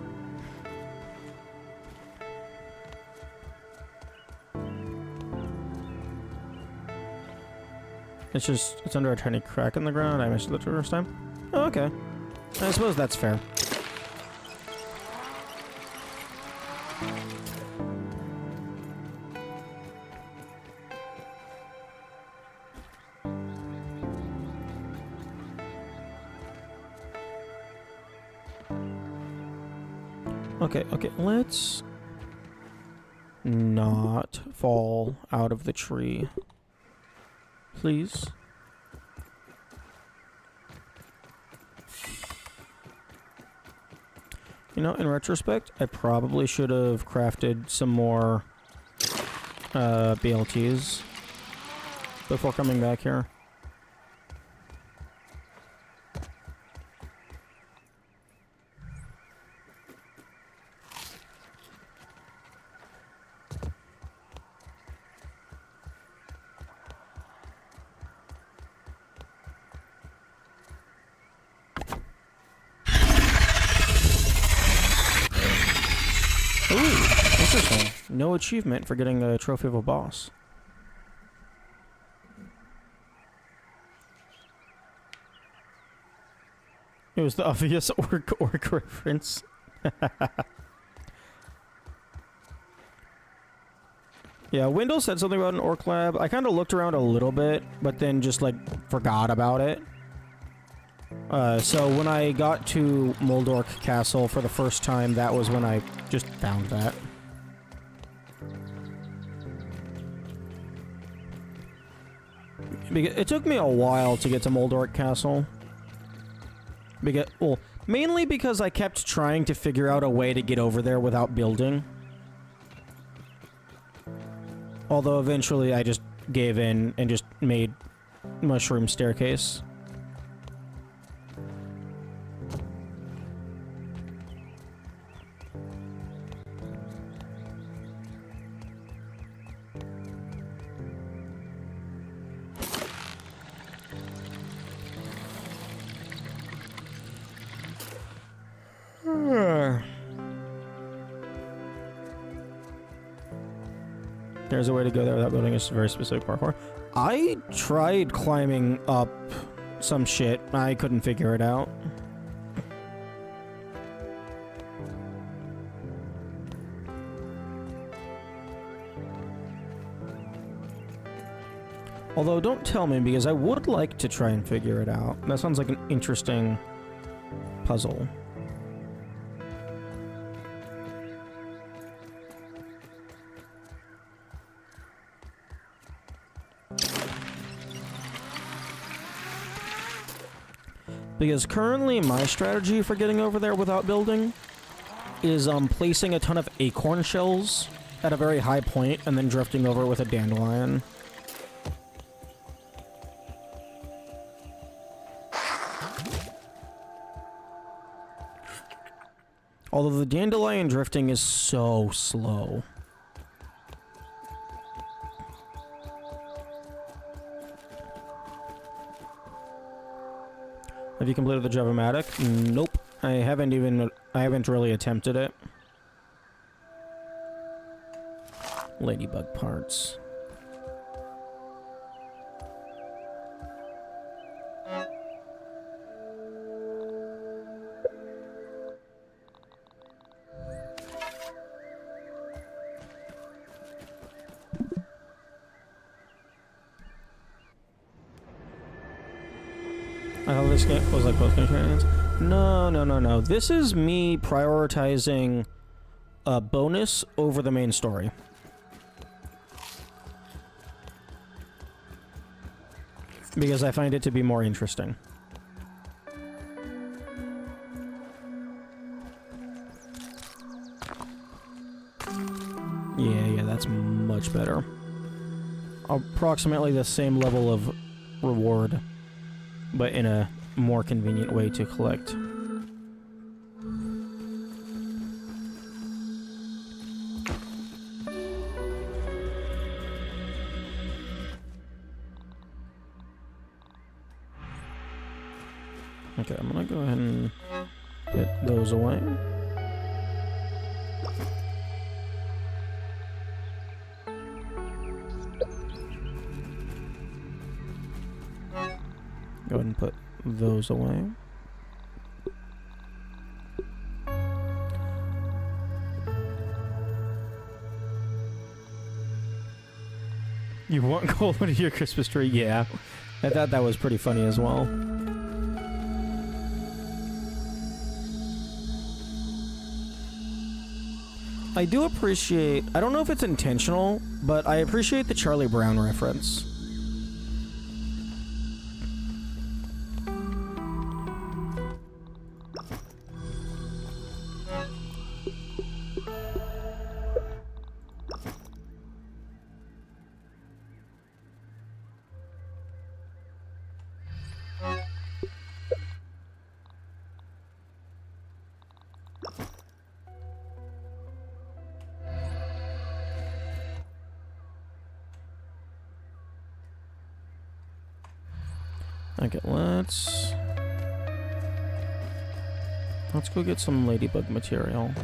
It's under a tiny crack in the ground. I missed it the first time. Oh, okay. I suppose that's fair. Okay, let's not fall out of the tree. Please. You know, in retrospect, I probably should have crafted some more BLTs before coming back here. No achievement for getting a trophy of a boss. It was the obvious orc reference. Yeah, Wendell said something about an orc lab. I kind of looked around a little bit, but then just like forgot about it. So when I got to Moldorc Castle for the first time, that was when I just found that. It took me a while to get to Moldorc Castle. Well, mainly because I kept trying to figure out a way to get over there without building. Although eventually I just gave in and just made Mushroom Staircase. There's a way to go there without building a very specific parkour. I tried climbing up some shit. I couldn't figure it out. Although, don't tell me, because I would like to try and figure it out. That sounds like an interesting puzzle. Because currently my strategy for getting over there without building is placing a ton of acorn shells at a very high point and then drifting over with a dandelion. Although the dandelion drifting is so slow. Have you completed the Java-matic? Nope. I haven't really attempted it. Ladybug parts. I thought this game was like both companions. No. This is me prioritizing a bonus over the main story. Because I find it to be more interesting. Yeah, that's much better. Approximately the same level of reward, but in a more convenient way to collect. Okay, I'm gonna go ahead and put those away. Go ahead and put those away. You want gold into your Christmas tree? Yeah. I thought that was pretty funny as well. I do appreciate, I don't know if it's intentional, but I appreciate the Charlie Brown reference. Okay, let's go get some ladybug material.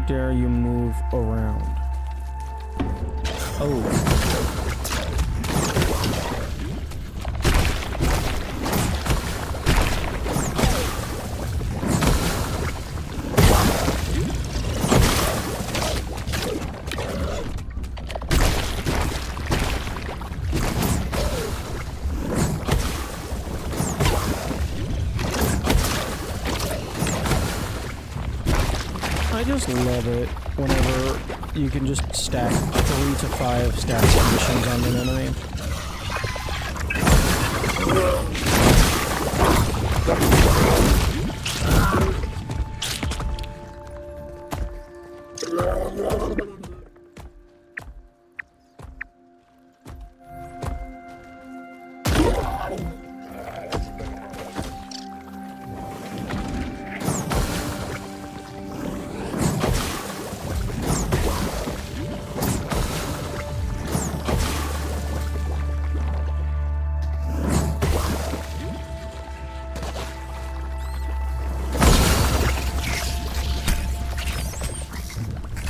Dare you move around? Oh. just love it whenever you can just stack 3 to 5 status conditions on an enemy.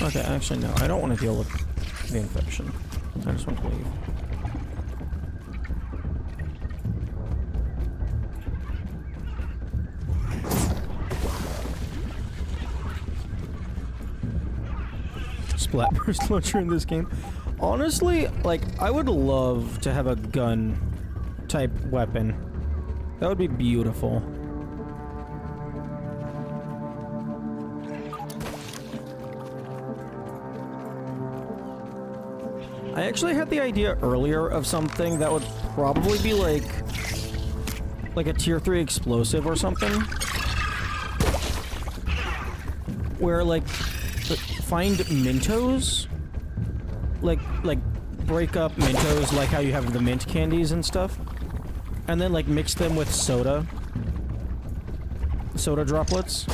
Okay, actually no, I don't want to deal with the infection. I just want to leave. Splat burst launcher in this game. Honestly, like, I would love to have a gun type weapon. That would be beautiful. I actually had the idea earlier of something that would probably be like a tier 3 explosive or something. Where like find Mentos, like break up Mentos like how you have the mint candies and stuff, and then like mix them with soda droplets.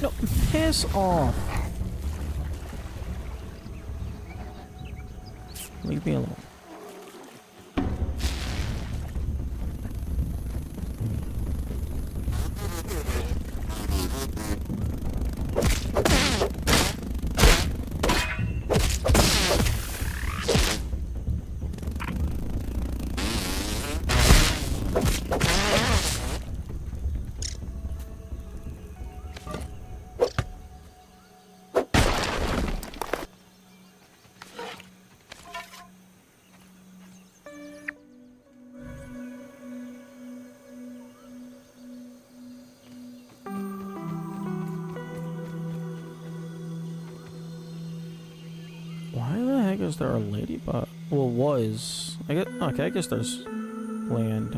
No, piss off. Leave me alone. Why the heck is there a ladybug? Well, was. I guess, okay, I guess there's land.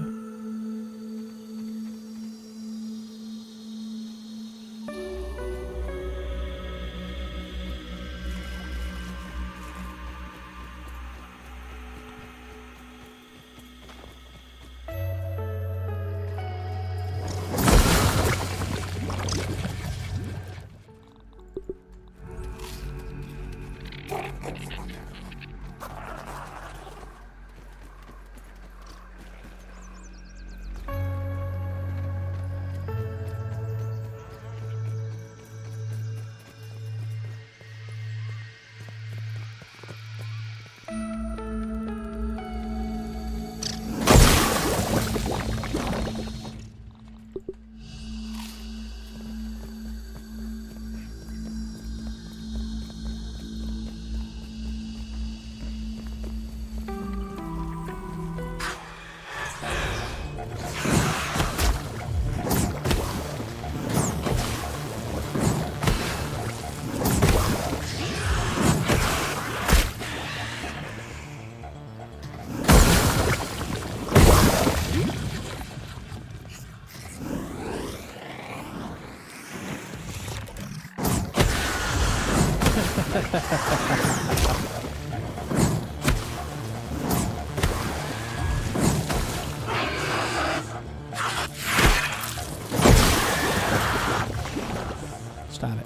Stop it.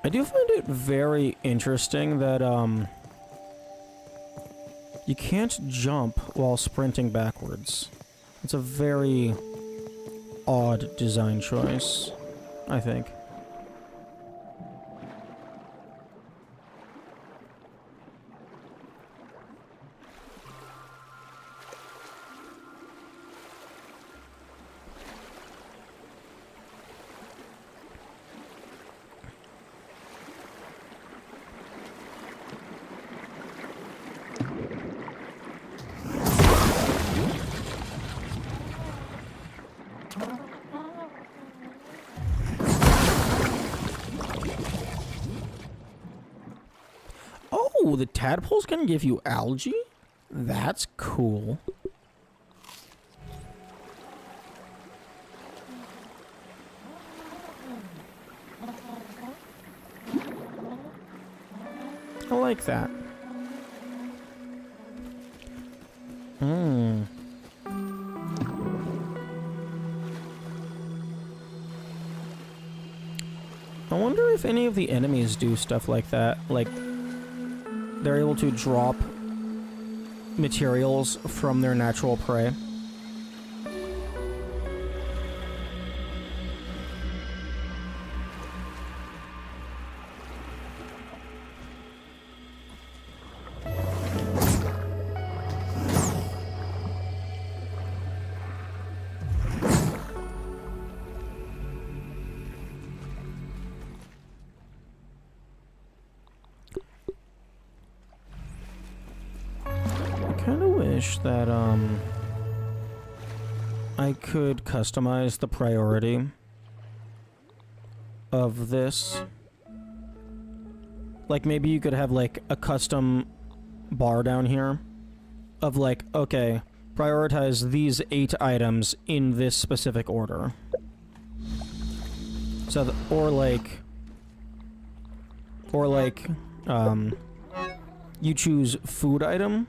I do find it very interesting that, you can't jump while sprinting backwards. It's a very odd design choice, I think. Oh, the tadpoles can give you algae? That's cool. I like that. I wonder if any of the enemies do stuff like that. Like, they're able to drop materials from their natural prey. That I could customize the priority of this. Like, maybe you could have like a custom bar down here of like, okay, prioritize these 8 items in this specific order. So, or like, you choose food item,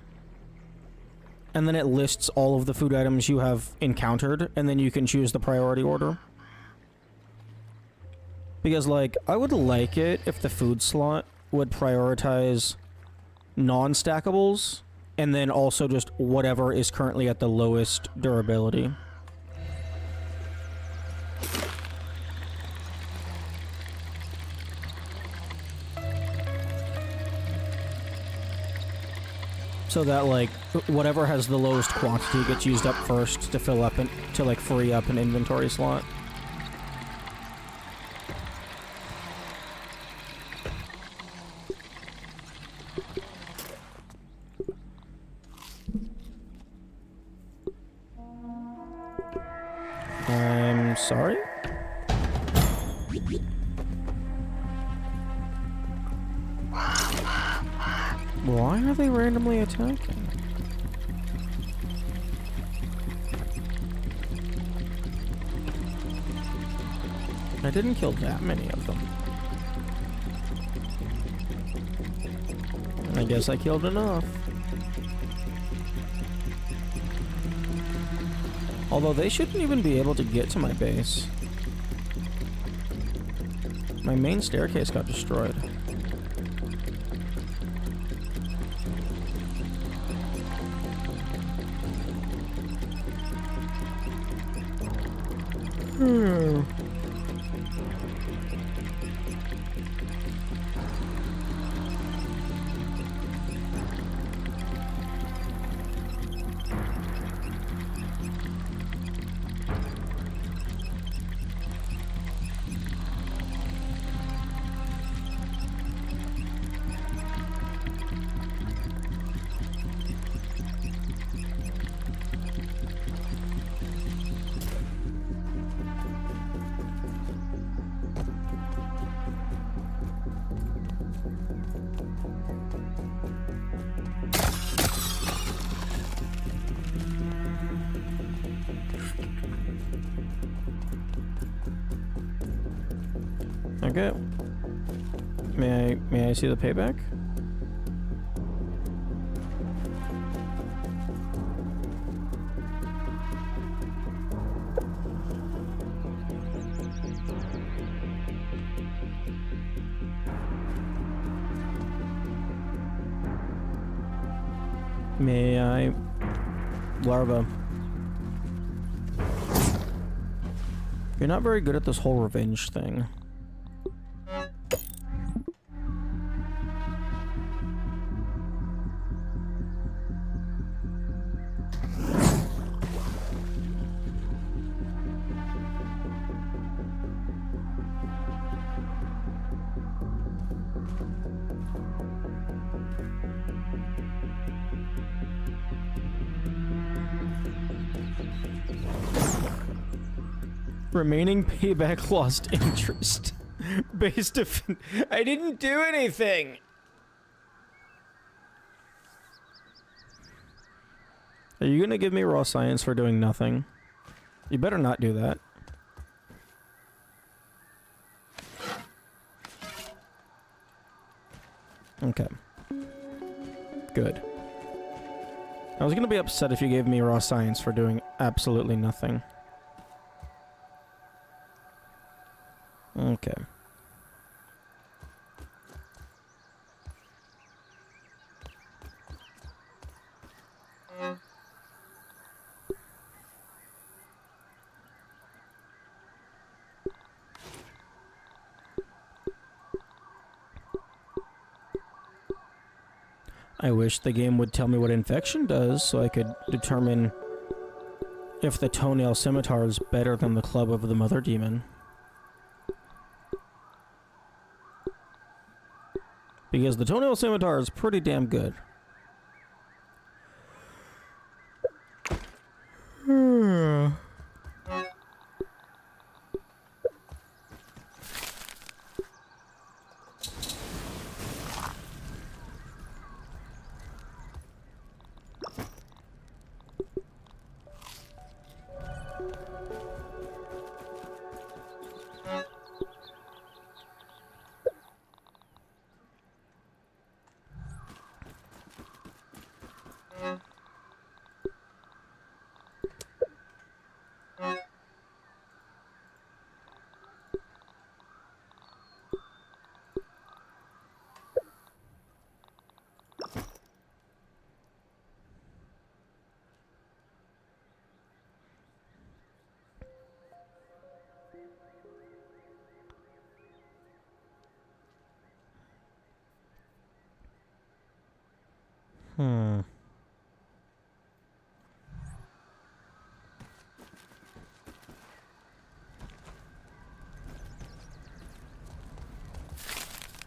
and then it lists all of the food items you have encountered, and then you can choose the priority order. Because, like, I would like it if the food slot would prioritize non-stackables, and then also just whatever is currently at the lowest durability. So that, like, whatever has the lowest quantity gets used up first to fill up to, like, free up an inventory slot. I'm sorry? Why are they randomly attacking? I didn't kill that many of them. I guess I killed enough. Although they shouldn't even be able to get to my base. My main staircase got destroyed. Okay. May I see the payback? May I... Larva. You're not very good at this whole revenge thing. Remaining payback lost interest. Based of... I didn't do anything! Are you gonna give me raw science for doing nothing? You better not do that. Okay. Good. I was gonna be upset if you gave me raw science for doing absolutely nothing. Okay. I wish the game would tell me what infection does so I could determine if the toenail scimitar is better than the club of the mother demon. Because the toenail scimitar is pretty damn good.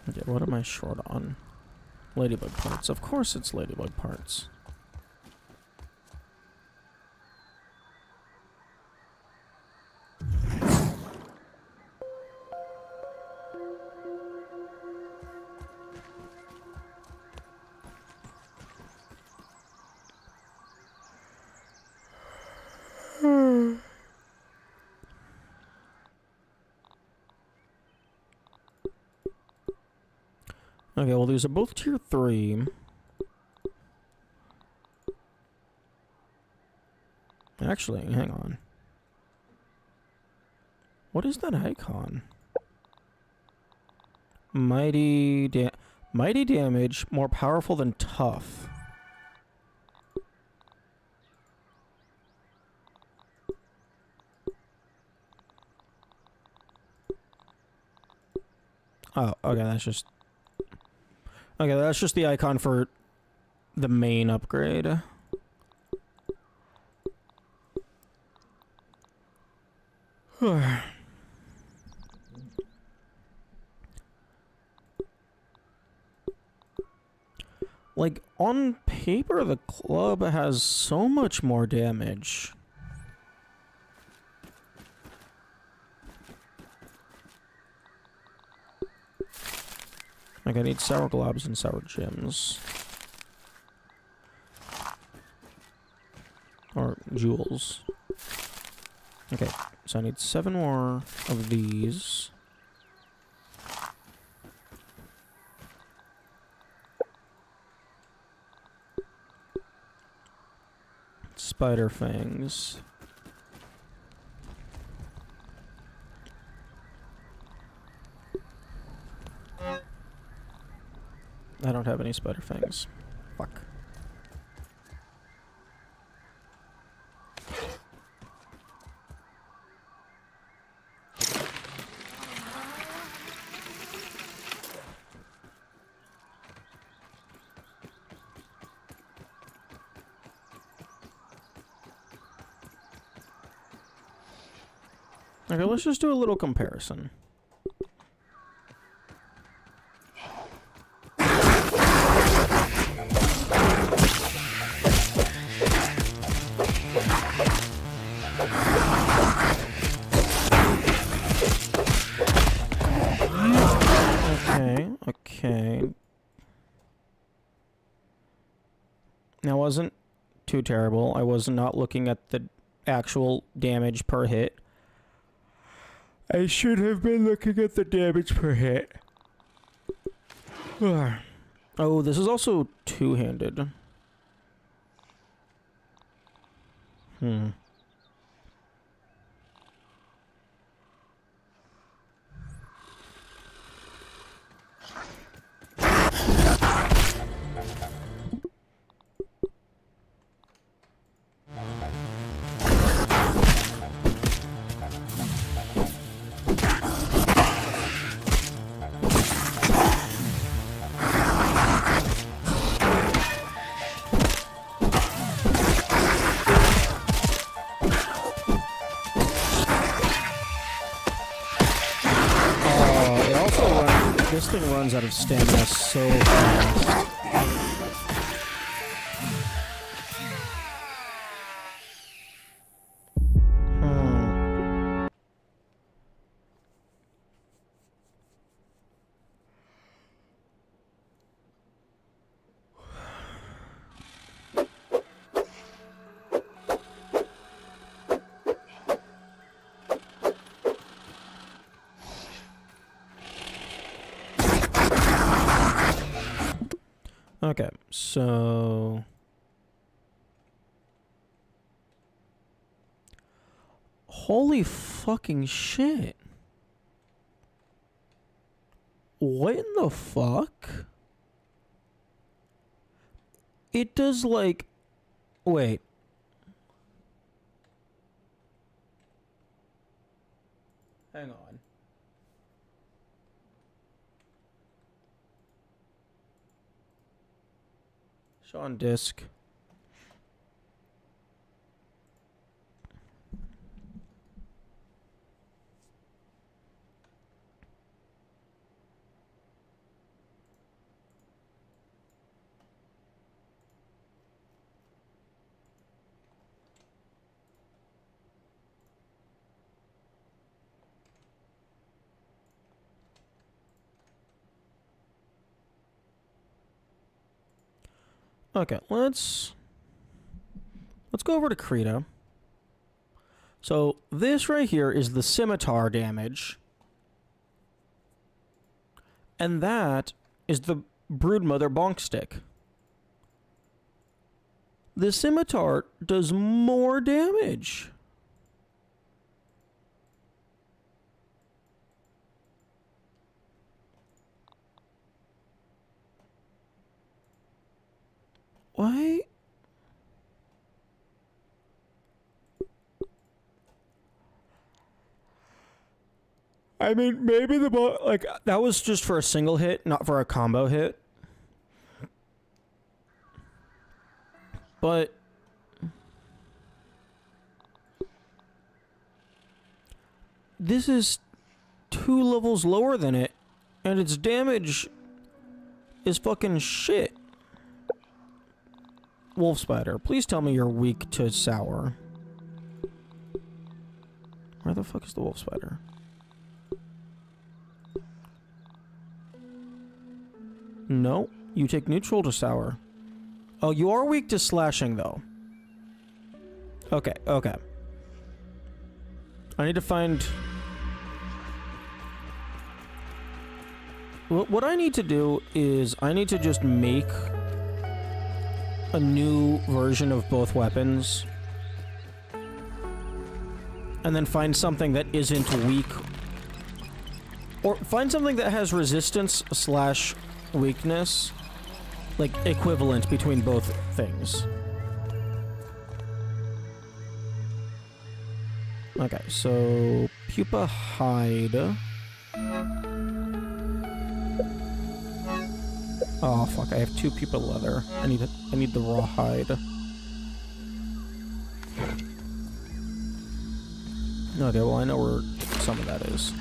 Okay, what am I short on? Ladybug parts. Of course it's ladybug parts. Okay, well these are both tier 3. Actually, hang on. What is that icon? Mighty damage, more powerful than tough. Oh, okay, that's just... Okay, that's just the icon for the main upgrade. Like, on paper, the club has so much more damage. Like, I need sour globs and sour gems. Or jewels. Okay, so I need 7 more of these. spider fangs. I don't have any spider fangs. Fuck. Okay, let's just do a little comparison. Okay. That wasn't too terrible. I was not looking at the actual damage per hit. I should have been looking at the damage per hit. Oh, this is also two-handed. This thing runs out of stamina so fast. Okay, so... Holy fucking shit. What in the fuck? It does like... Wait. Hang on. Show on disc. Okay, let's go over to Krita. So this right here is the scimitar damage. And that is the Broodmother bonk stick. The scimitar does more damage. Why? I mean, maybe like, that was just for a single hit, not for a combo hit. But... this is 2 levels lower than it, and its damage is fucking shit. Wolf Spider, please tell me you're weak to sour. Where the fuck is the Wolf Spider? No, you take neutral to sour. Oh, you are weak to slashing, though. Okay, okay. I need to find... What I need to do is I need to just make a new version of both weapons and then find something that isn't weak. Or find something that has resistance slash weakness, like, equivalent between both things. Okay, so pupa hide. Oh fuck! I have 2 pupa leather. I need the raw hide. Okay, well I know where some of that is.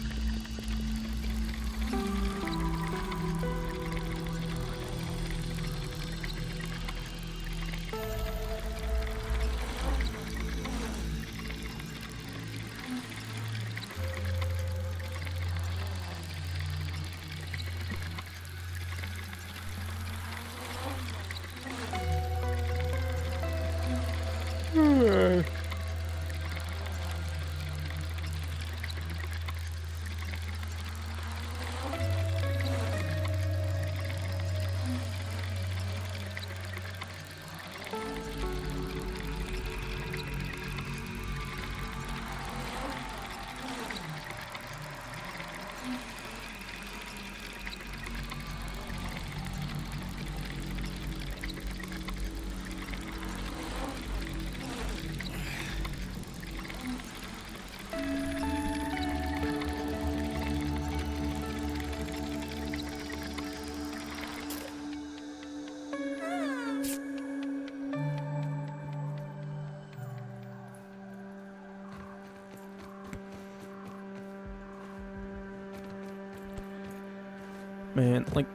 Man, like,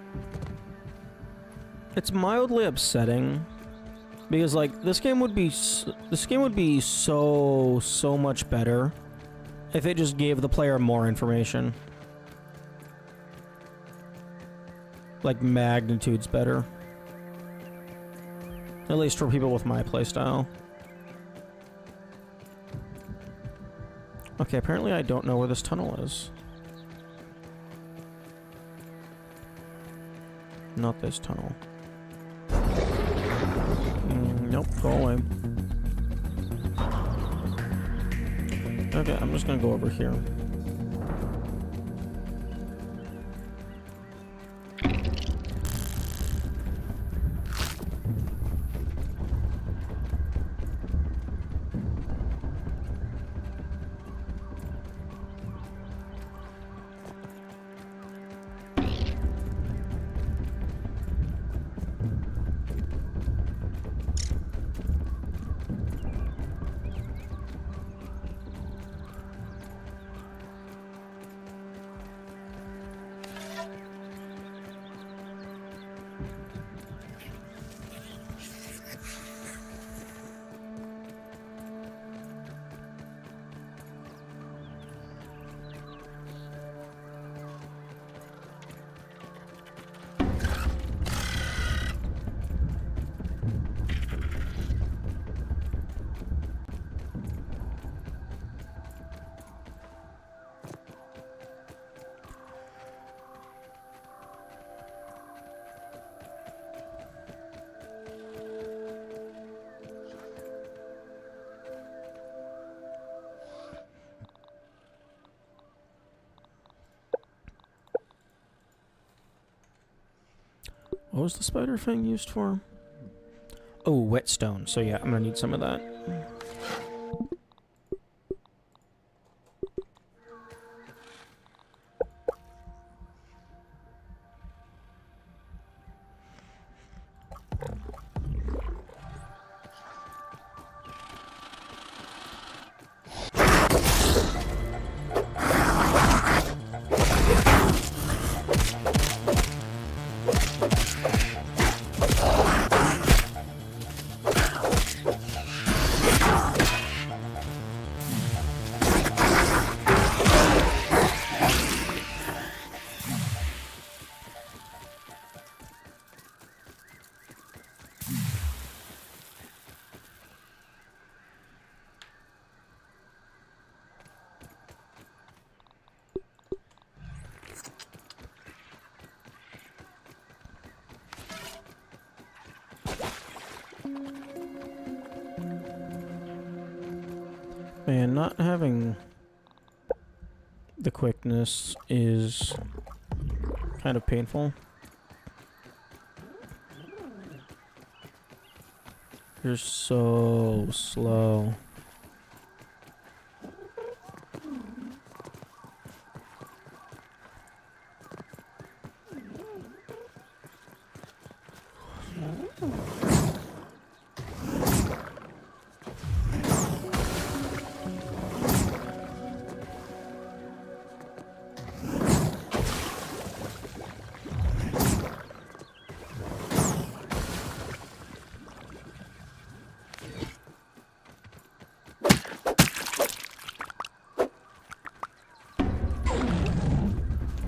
it's mildly upsetting because, like, this game would be so much better if it just gave the player more information. Like, magnitudes better. At least for people with my playstyle. Okay, apparently I don't know where this tunnel is. Not this tunnel. Nope, go away. Okay, I'm just gonna go over here. What was the spider fang used for? Oh, whetstone. So yeah, I'm gonna need some of that. Man, not having the quickness is kind of painful. You're so slow.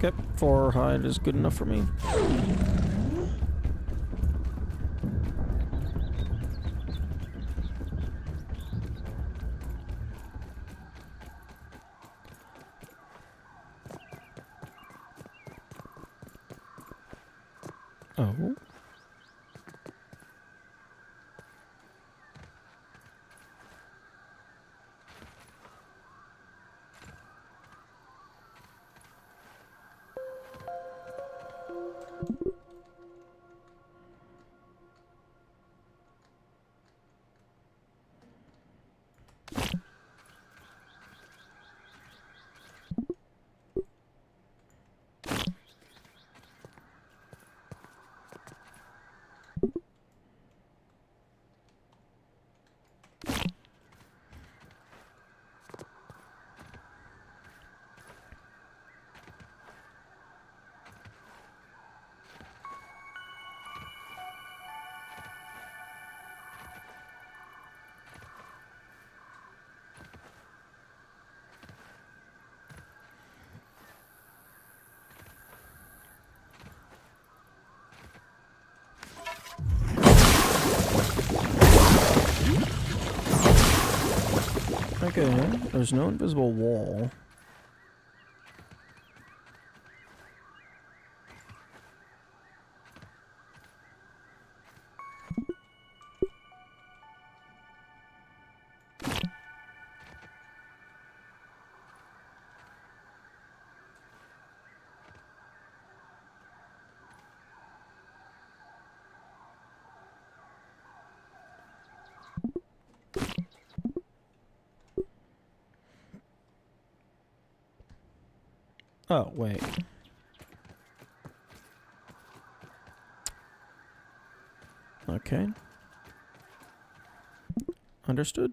Okay, 4 hide is good enough for me. Oh. Okay, there's no invisible wall. Oh, wait. Okay. Understood.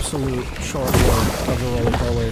absolute short work of the roly-poly.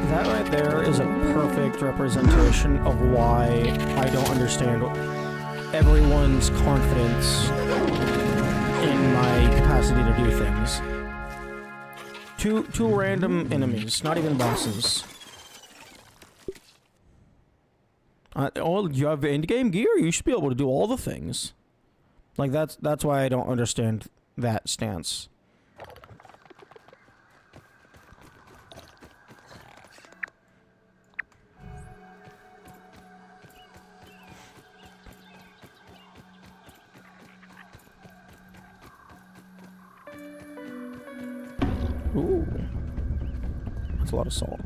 That right there is a perfect representation of why I don't understand everyone's confidence in my capacity to do things. Two random enemies, not even bosses. Oh, you have endgame gear? You should be able to do all the things. Like, that's why I don't understand that stance. Ooh. That's a lot of salt.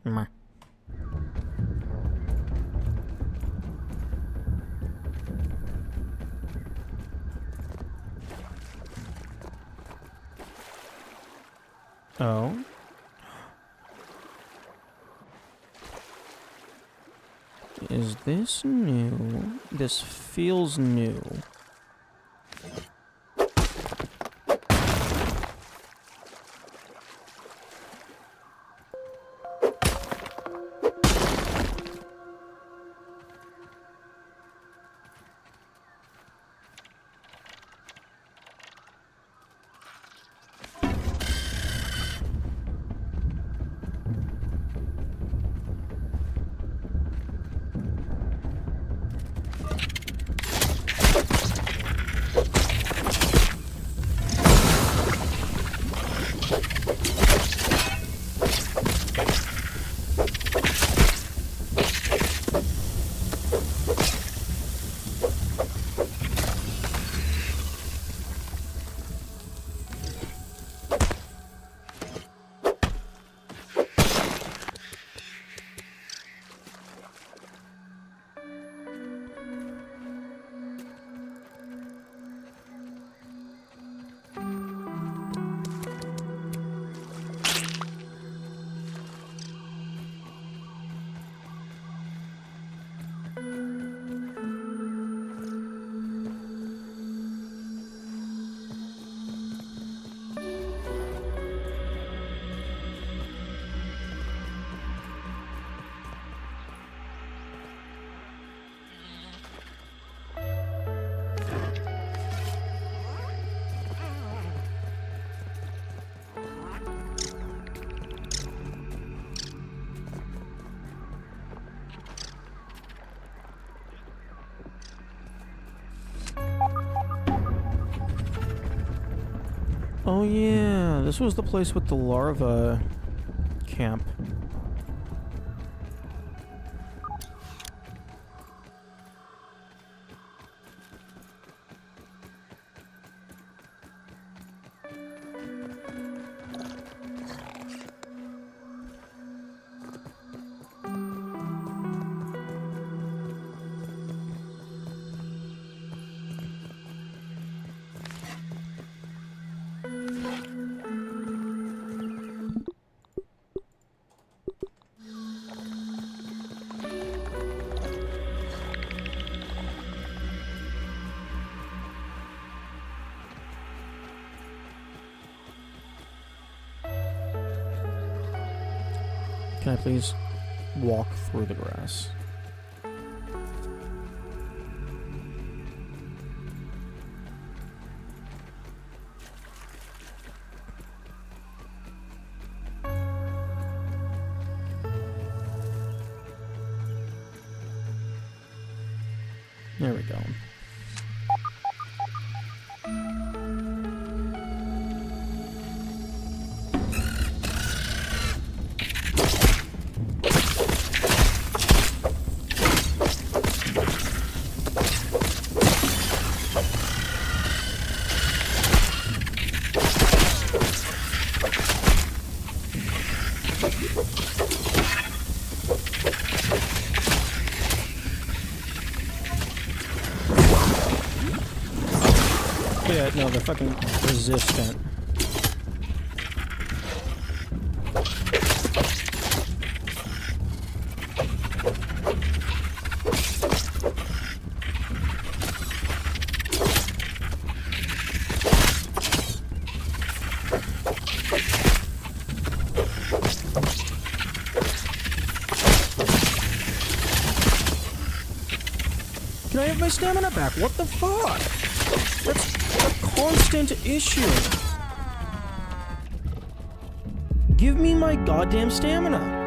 Meh. Oh. Is this new? This feels new. Oh yeah, this was the place with the larva camp. Can I please walk through the grass? There we go. Yeah, no, they're fucking resistant. Can I have my stamina back? What the fuck? That's a constant issue. Give me my goddamn stamina.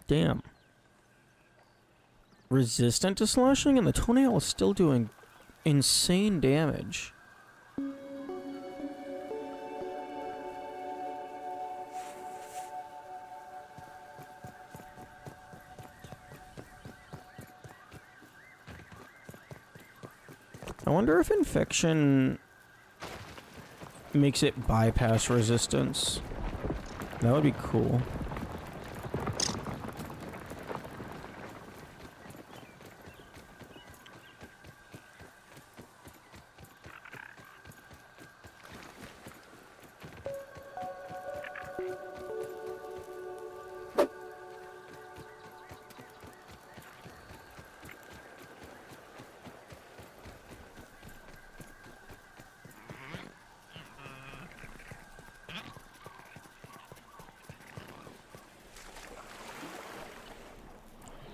Damn. Resistant to slashing, and the toenail is still doing insane damage. I wonder if infection makes it bypass resistance. That would be cool.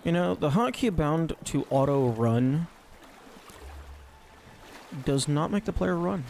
You know, the hotkey bound to auto run does not make the player run.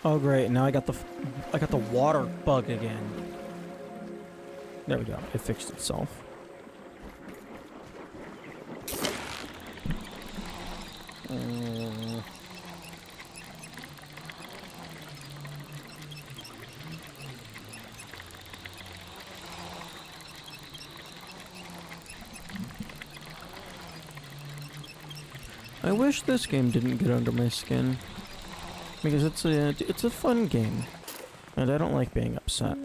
Oh great, now I got the water bug again. There we go, it fixed itself. I wish this game didn't get under my skin. Because it's a fun game, and I don't like being upset.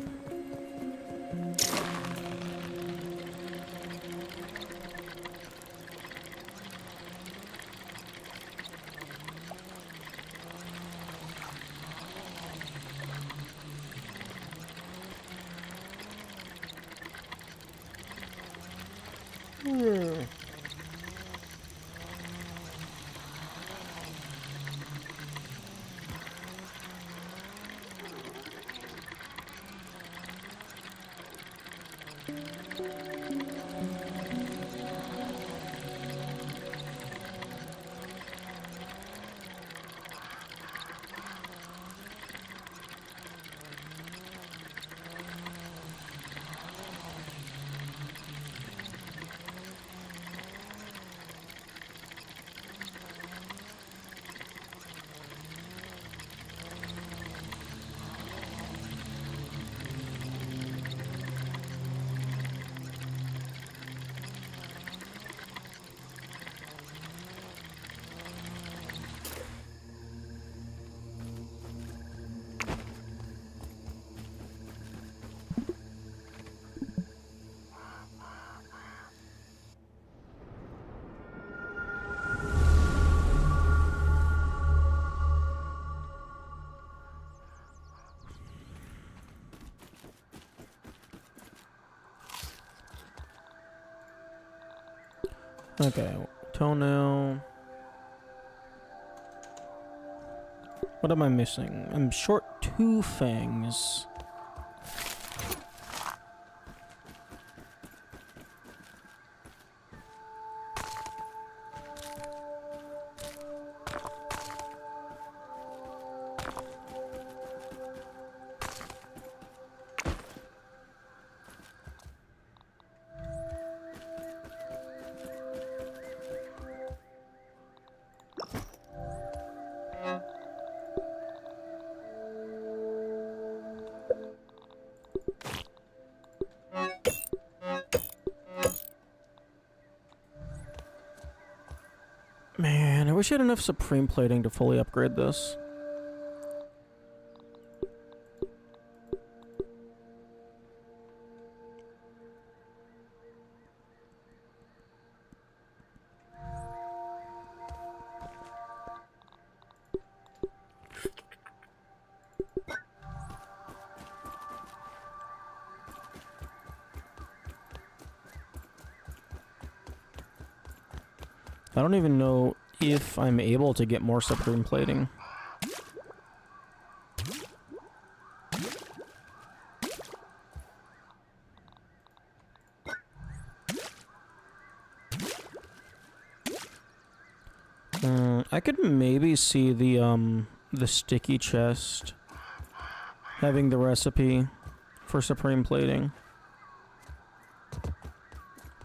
Okay, toenail. What am I missing? I'm short 2 fangs. Man, I wish I had enough Supreme Plating to fully upgrade this. I don't even know if I'm able to get more Supreme Plating. I could maybe see the sticky chest having the recipe for Supreme Plating.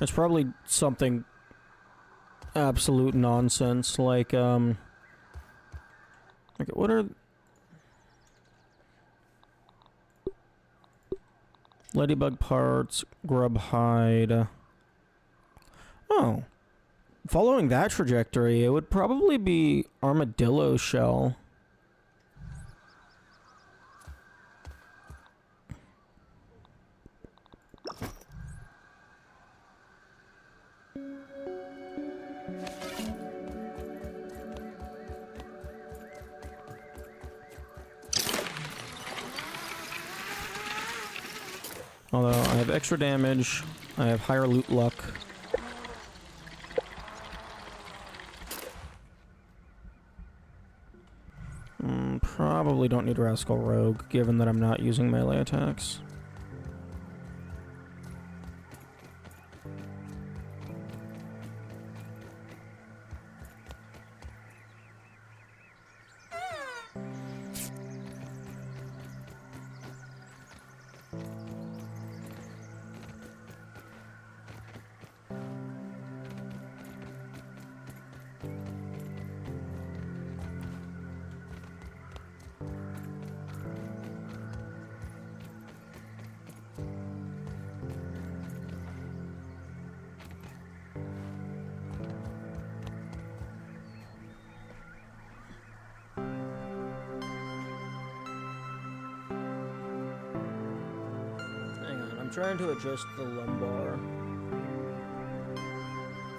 It's probably something absolute nonsense, like, okay, what are... Ladybug parts, grub hide. Oh. Following that trajectory, it would probably be armadillo shell. Although I have extra damage, I have higher loot luck. Probably don't need Rascal Rogue, given that I'm not using melee attacks. I'm trying to adjust the lumbar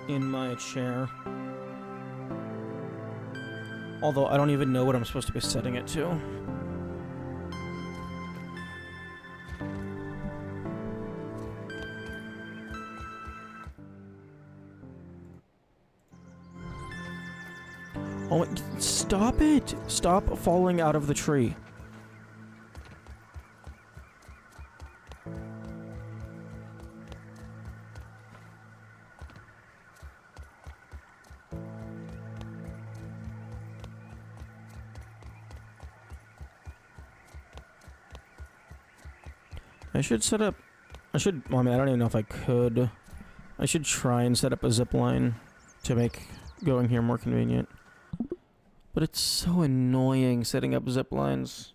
in my chair. Although I don't even know what I'm supposed to be setting it to. Oh, stop it! Stop falling out of the tree. I should set up... well, I mean, I don't even know if I could. I should try and set up a zip line to make going here more convenient. But it's so annoying setting up zip lines.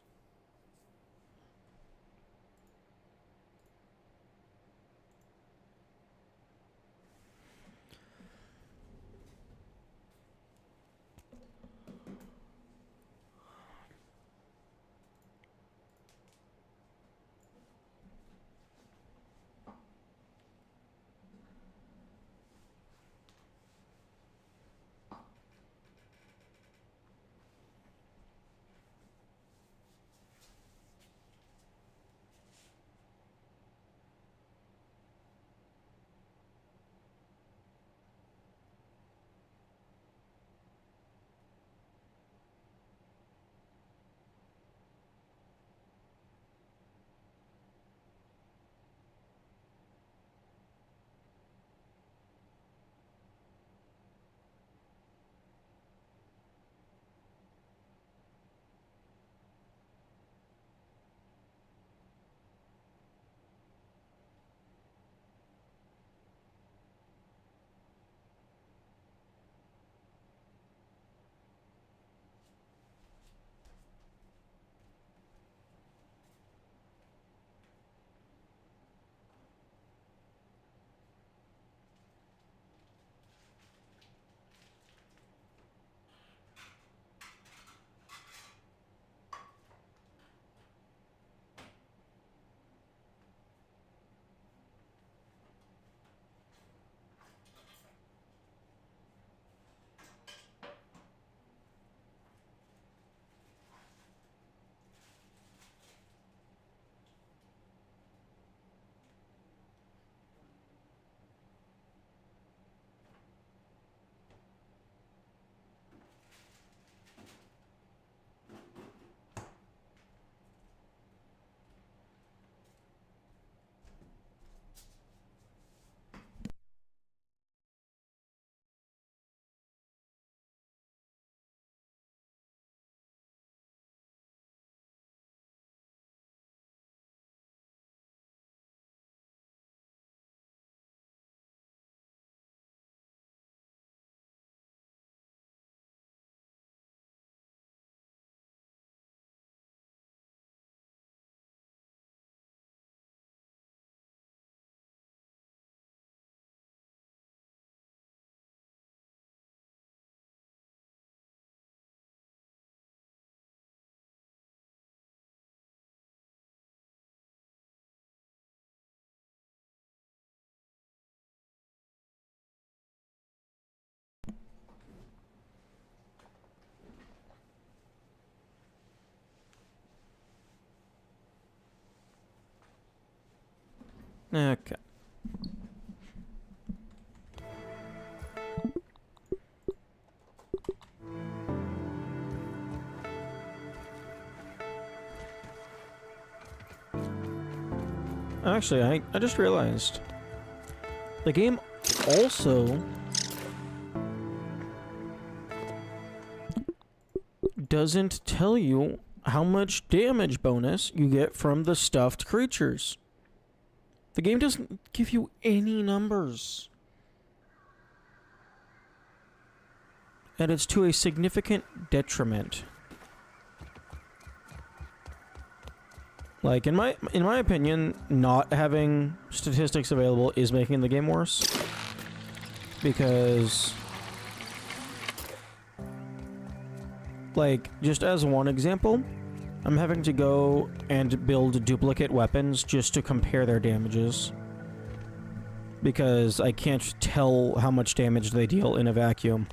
Okay. Actually, I just realized the game also doesn't tell you how much damage bonus you get from the stuffed creatures. The game doesn't give you any numbers. And it's to a significant detriment. Like, in my opinion, not having statistics available is making the game worse. Because, like, just as one example, I'm having to go and build duplicate weapons just to compare their damages. Because I can't tell how much damage they deal in a vacuum.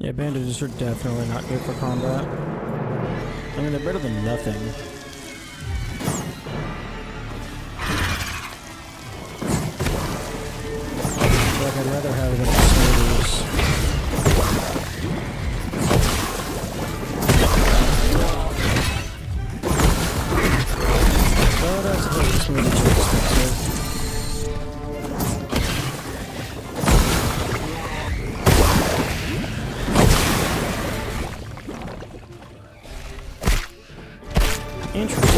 Yeah, bandages are definitely not good for combat. I mean, they're better than nothing. Like, I'd rather have them as smoothies. Oh, that's the smoothie too expensive. Interesting.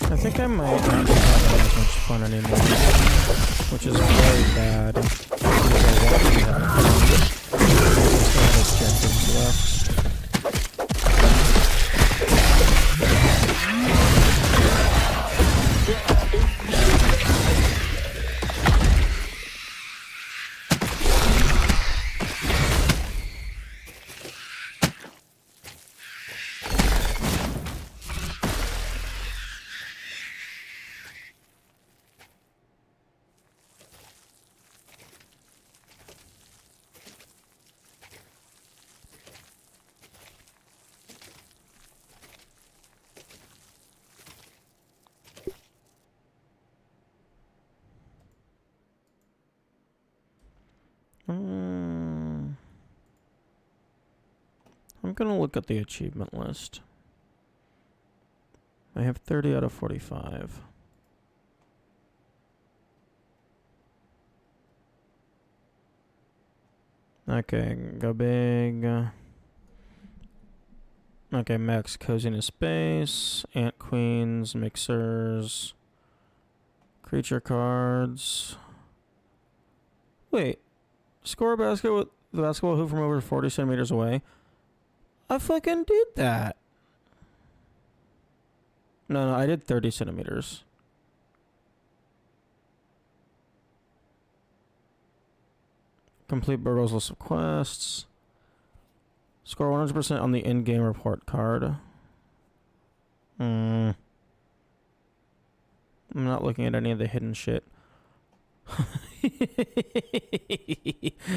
I think I might not be having as much fun anymore, which is very bad. Because I want to have fun. I still have objectives left. I'm gonna look at the achievement list. I have 30 out of 45. Okay, go big. Okay, max coziness base, ant queens, mixers, creature cards. Wait, score a basket with the basketball hoop from over 40 centimeters away. I fucking did that. No, I did 30 centimeters. Complete Burgos list of quests. Score 100% on the in-game report card. I'm not looking at any of the hidden shit.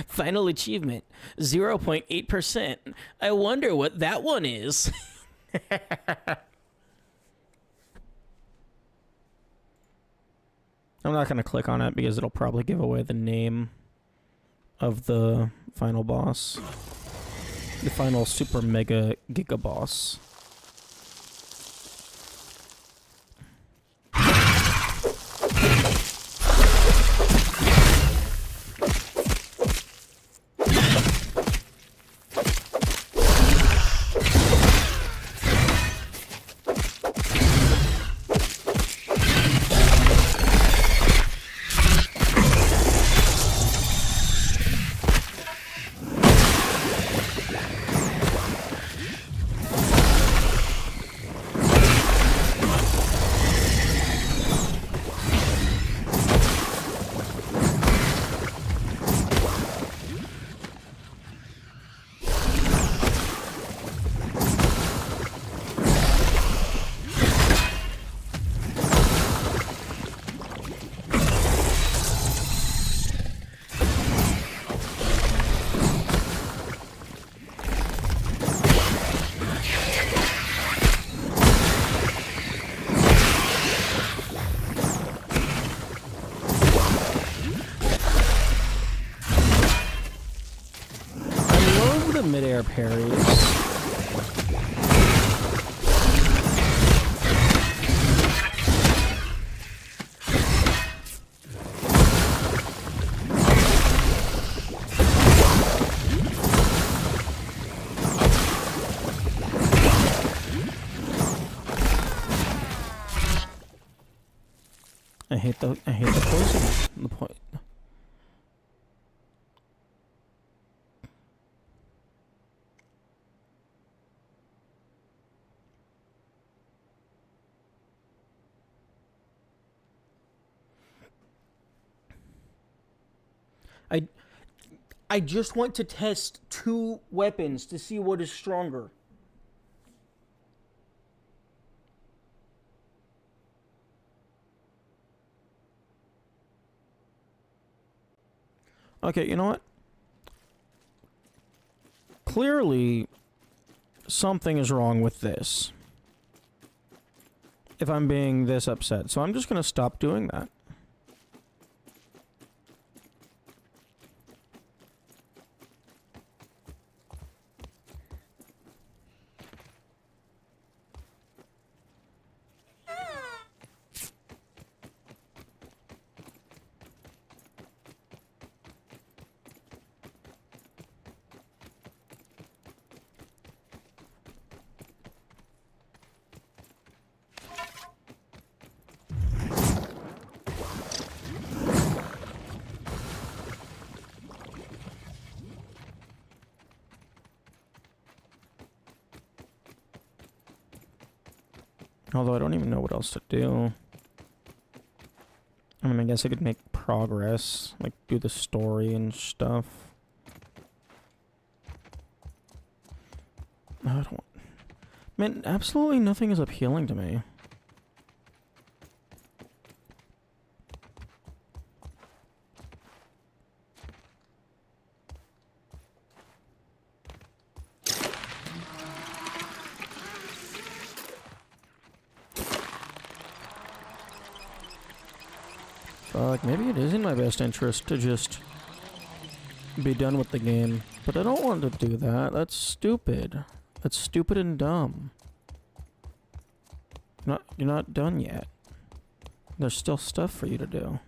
Final achievement 0.8%. I wonder what that one is. I'm not going to click on it because it'll probably give away the name of the final boss. The final super mega giga boss. Mid-air parries. I hate the poison. The point. I just want to test 2 weapons to see what is stronger. Okay, you know what? Clearly, something is wrong with this. if I'm being this upset. So I'm just gonna stop doing that. Although I don't even know what else to do. I mean, I guess I could make progress, like do the story and stuff. I don't want... Man, absolutely nothing is appealing to me. Like, maybe it is in my best interest to just be done with the game. But I don't want to do that. That's stupid. That's stupid and dumb. You're not done yet. There's still stuff for you to do.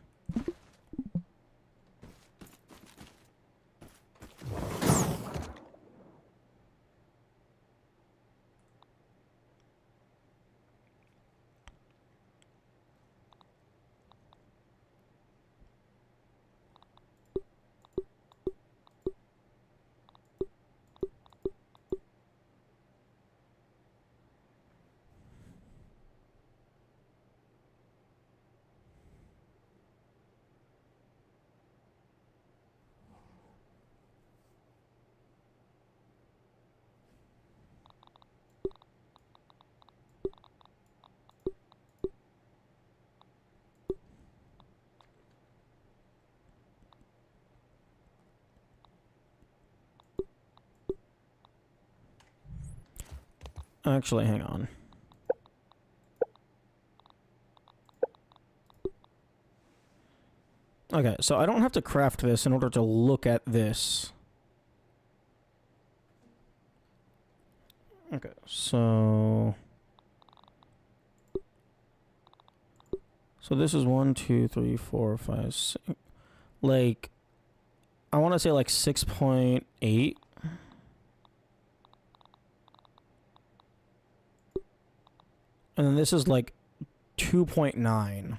Actually, hang on. Okay, so I don't have to craft this in order to look at this. Okay, so... So this is 1, 2, 3, 4, 5, 6... Like... I want to say like 6.8. And then this is like 2.9.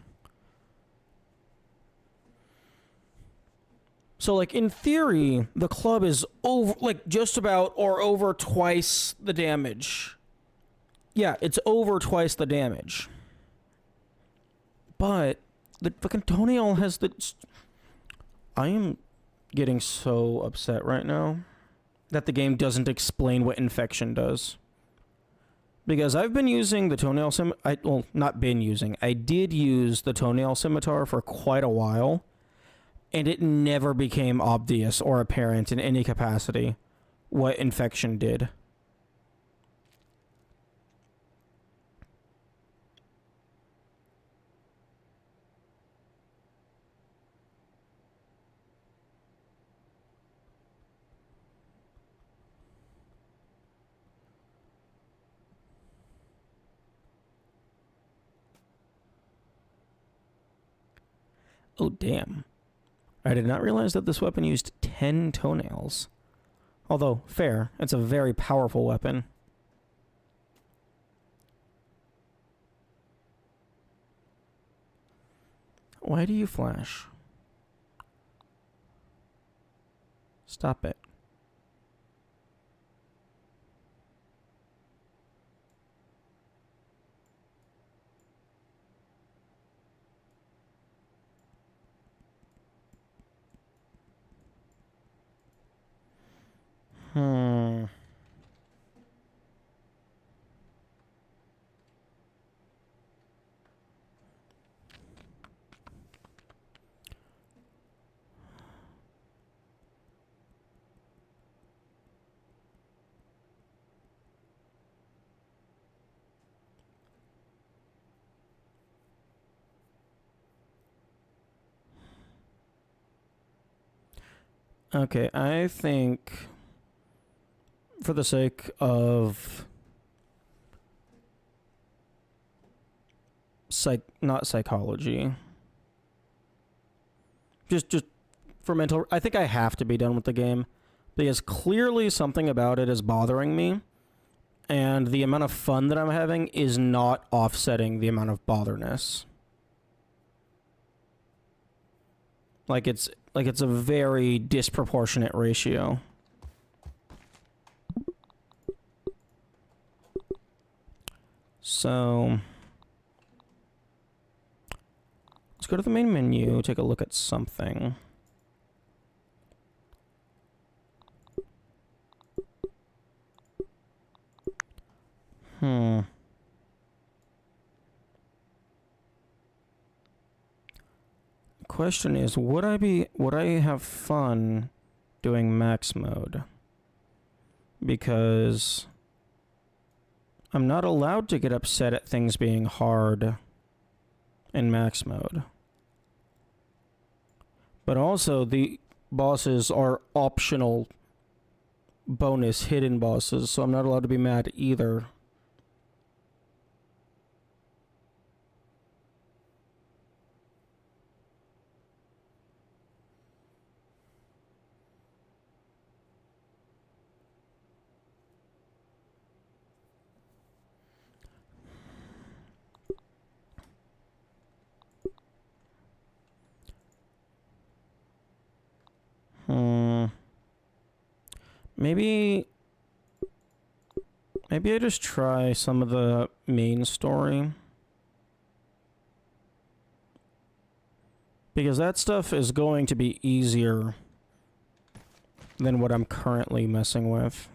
So, like, in theory, the club is over, like, just about or over twice the damage. Yeah, it's over twice the damage. But the fucking toenail has the... I am getting so upset right now that the game doesn't explain what infection does. Because I've been using the toenail well, not been using. I did use the toenail scimitar for quite a while, and it never became obvious or apparent in any capacity what infection did. Oh, damn. I did not realize that this weapon used 10 toenails. Although, fair, it's a very powerful weapon. Why do you flash? Stop it. Hmm. Okay, I think for the sake of not psychology, just for mental, I think I have to be done with the game because clearly something about it is bothering me, and the amount of fun that I'm having is not offsetting the amount of botherness. Like it's a very disproportionate ratio. So let's go to the main menu, take a look at something. The question is, would I have fun doing max mode? Because I'm not allowed to get upset at things being hard in max mode. But also, the bosses are optional bonus hidden bosses, so I'm not allowed to be mad either. Maybe I just try some of the main story. Because that stuff is going to be easier than what I'm currently messing with.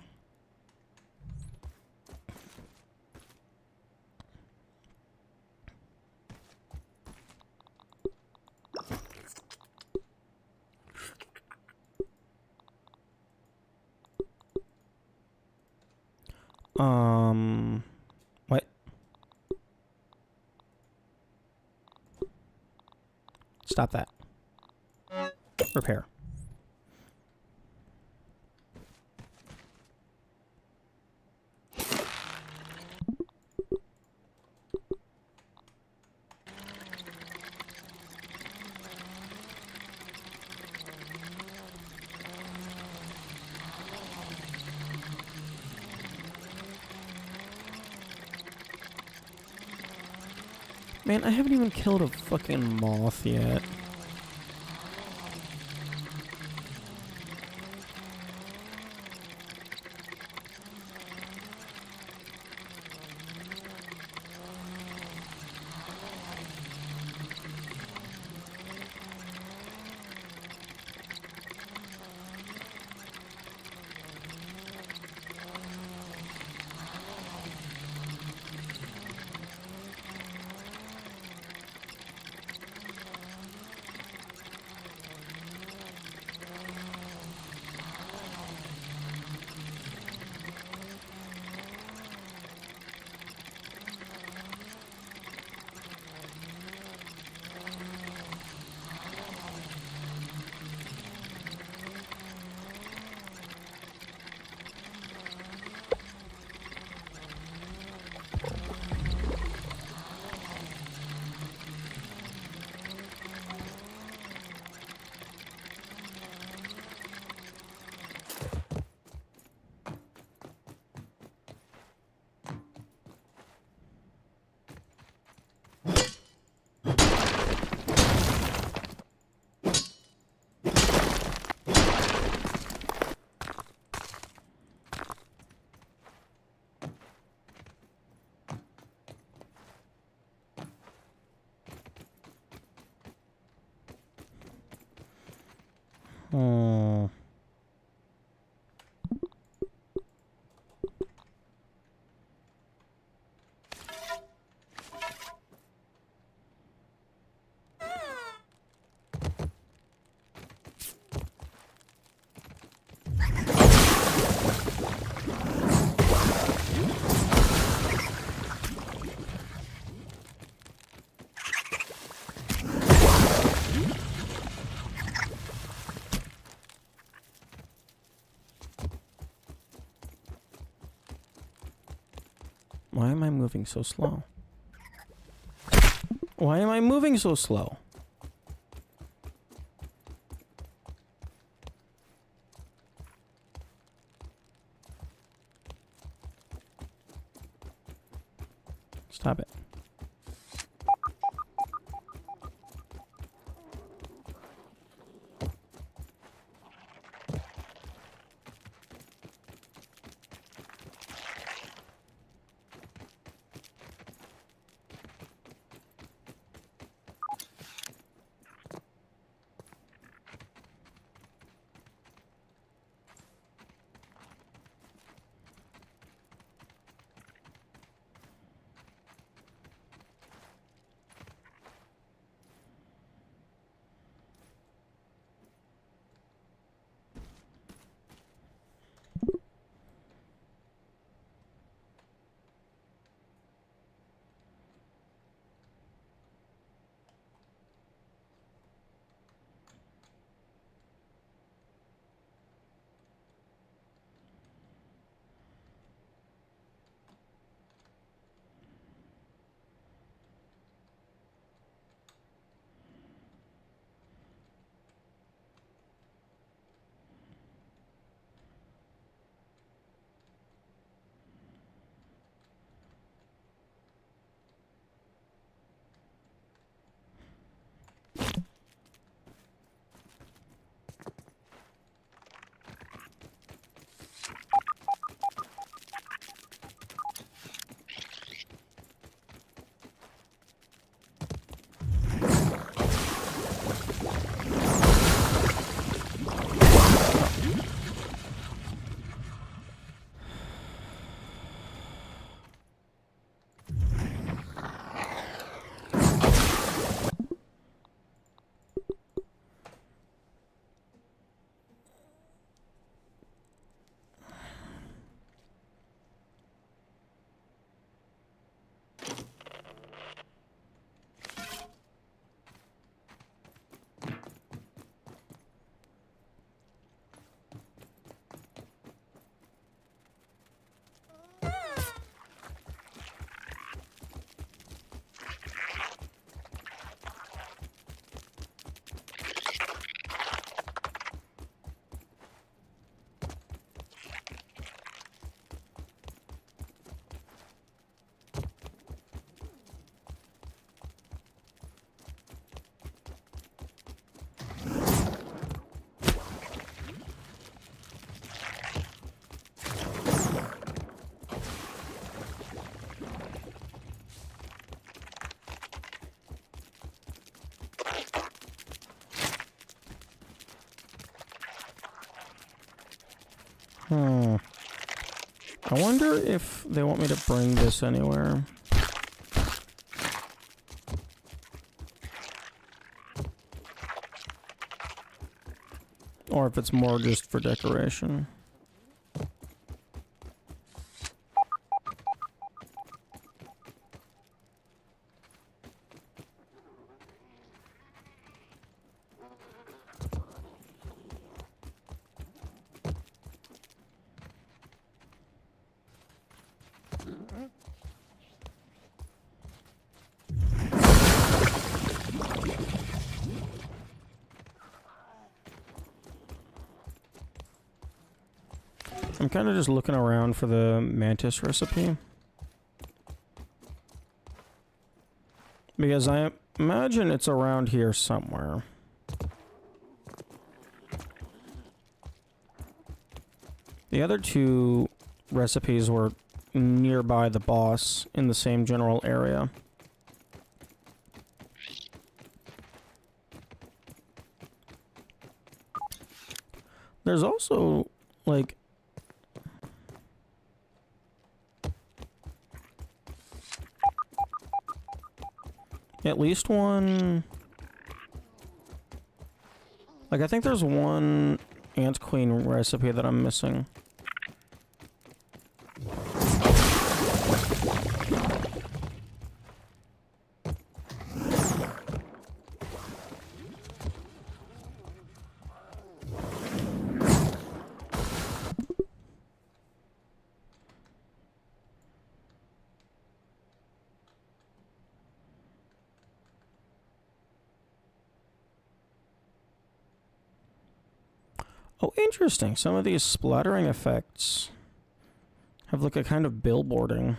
What? Stop that. Repair. Man, I haven't even killed a fucking moth yet. am I moving so slow? Why am I moving so slow? Stop it. I wonder if they want me to bring this anywhere. Or if it's more just for decoration. I'm kind of just looking around for the mantis recipe. Because I imagine it's around here somewhere. The other two recipes were nearby the boss in the same general area. There's also, like, at least one... Like, I think there's one Ant Queen recipe that I'm missing. Oh, interesting. Some of these splattering effects have like a kind of billboarding.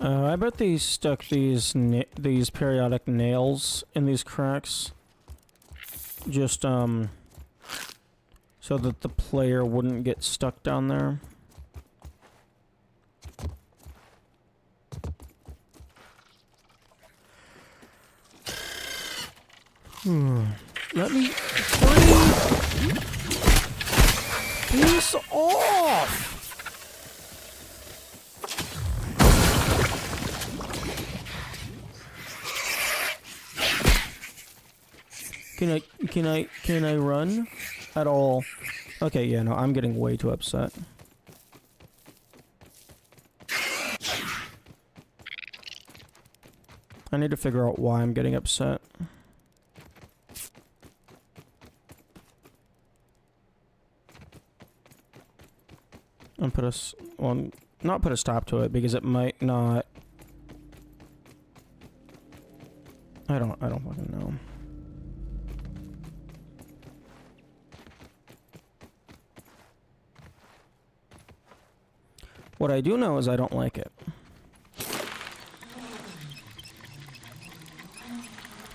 I bet they stuck these periodic nails in these cracks, just so that the player wouldn't get stuck down there. Let me breathe. Piece off. Can I run at all? Okay, yeah, no, I'm getting way too upset. I need to figure out why I'm getting upset. And put a, well, not put a stop to it because it might not. I don't fucking know. What I do know is I don't like it.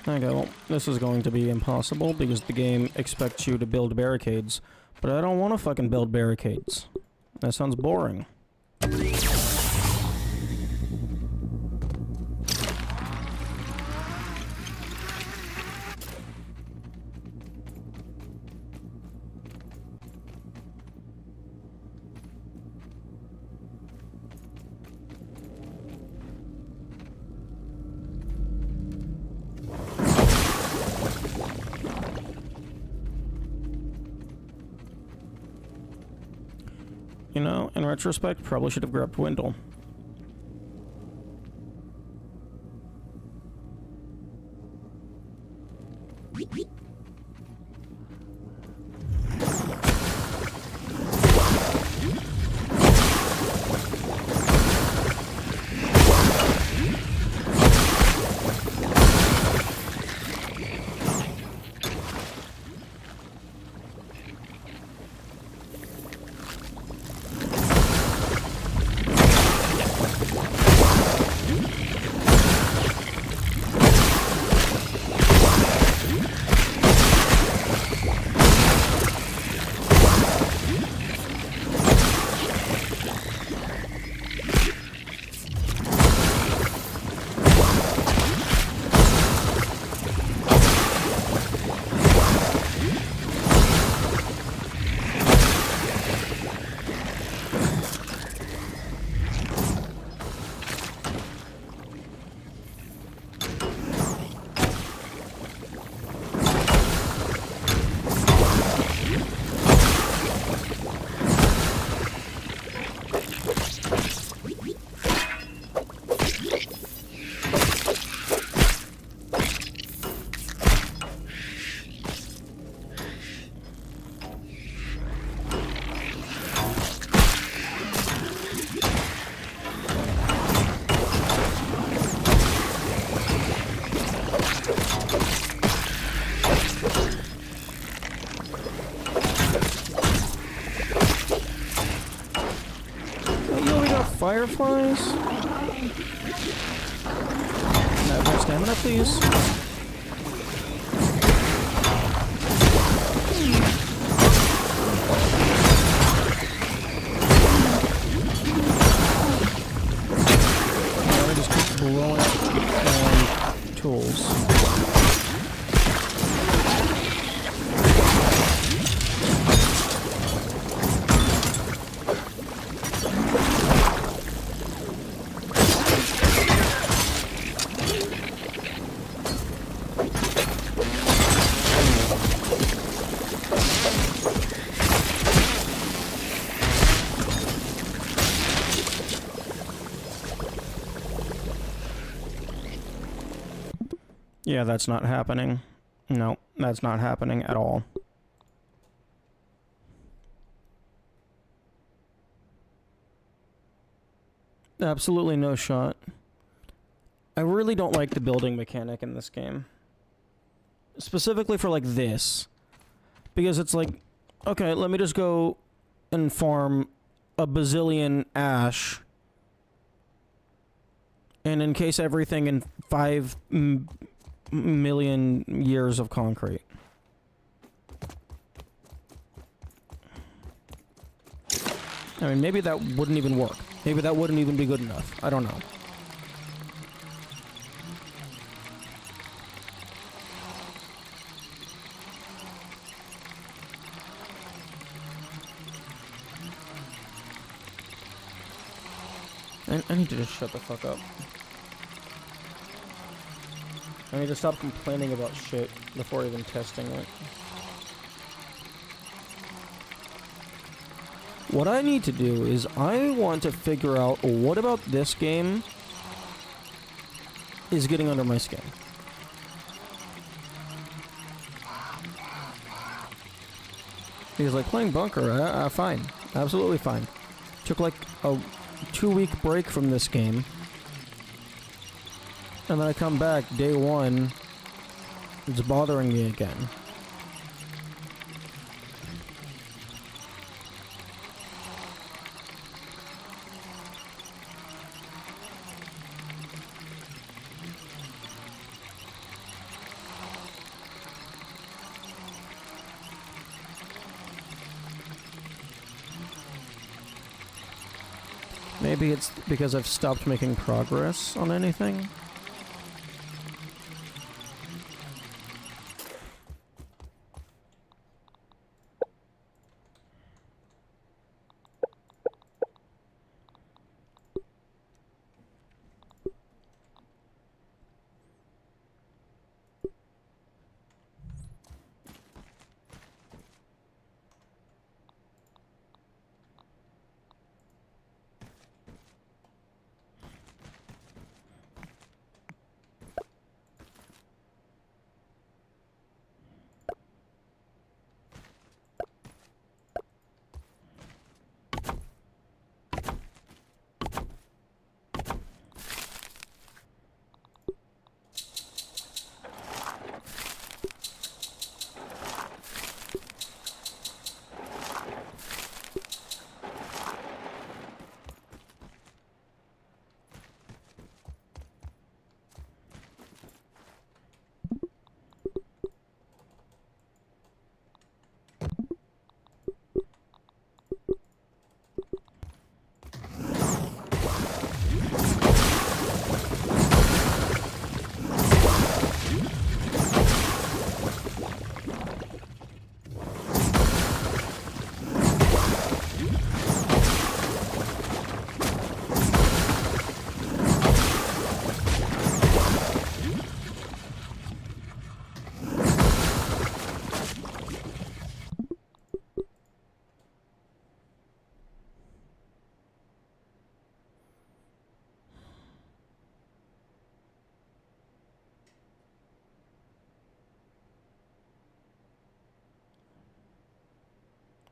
Okay, well, this is going to be impossible because the game expects you to build barricades. But I don't want to fucking build barricades. That sounds boring. You know, in retrospect, probably should have grabbed Wendell. fireflies. Can I have more stamina, please? Now I just keep blowing up tools. Yeah, that's not happening. No, that's not happening at all. Absolutely no shot. I really don't like the building mechanic in this game. Specifically for, like, this. Because it's like, okay, let me just go and farm a bazillion ash and encase everything in 5 million years of concrete. I mean, maybe that wouldn't even work. Maybe that wouldn't even be good enough. I don't know. I need to just shut the fuck up. I need to stop complaining about shit before even testing it. What I need to do is I want to figure out what about this game is getting under my skin. Because, like, playing Bunker, fine. Absolutely fine. Took like a 2-week break from this game. And then I come back, day 1, it's bothering me again. Maybe it's because I've stopped making progress on anything.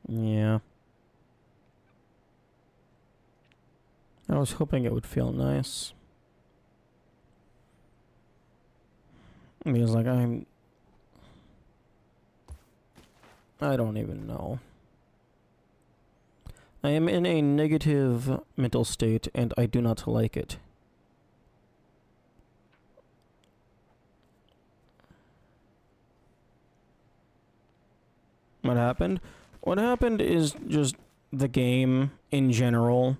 Yeah. I was hoping it would feel nice. Because, like, I don't even know. I am in a negative mental state, and I do not like it. What happened? What happened is just the game in general.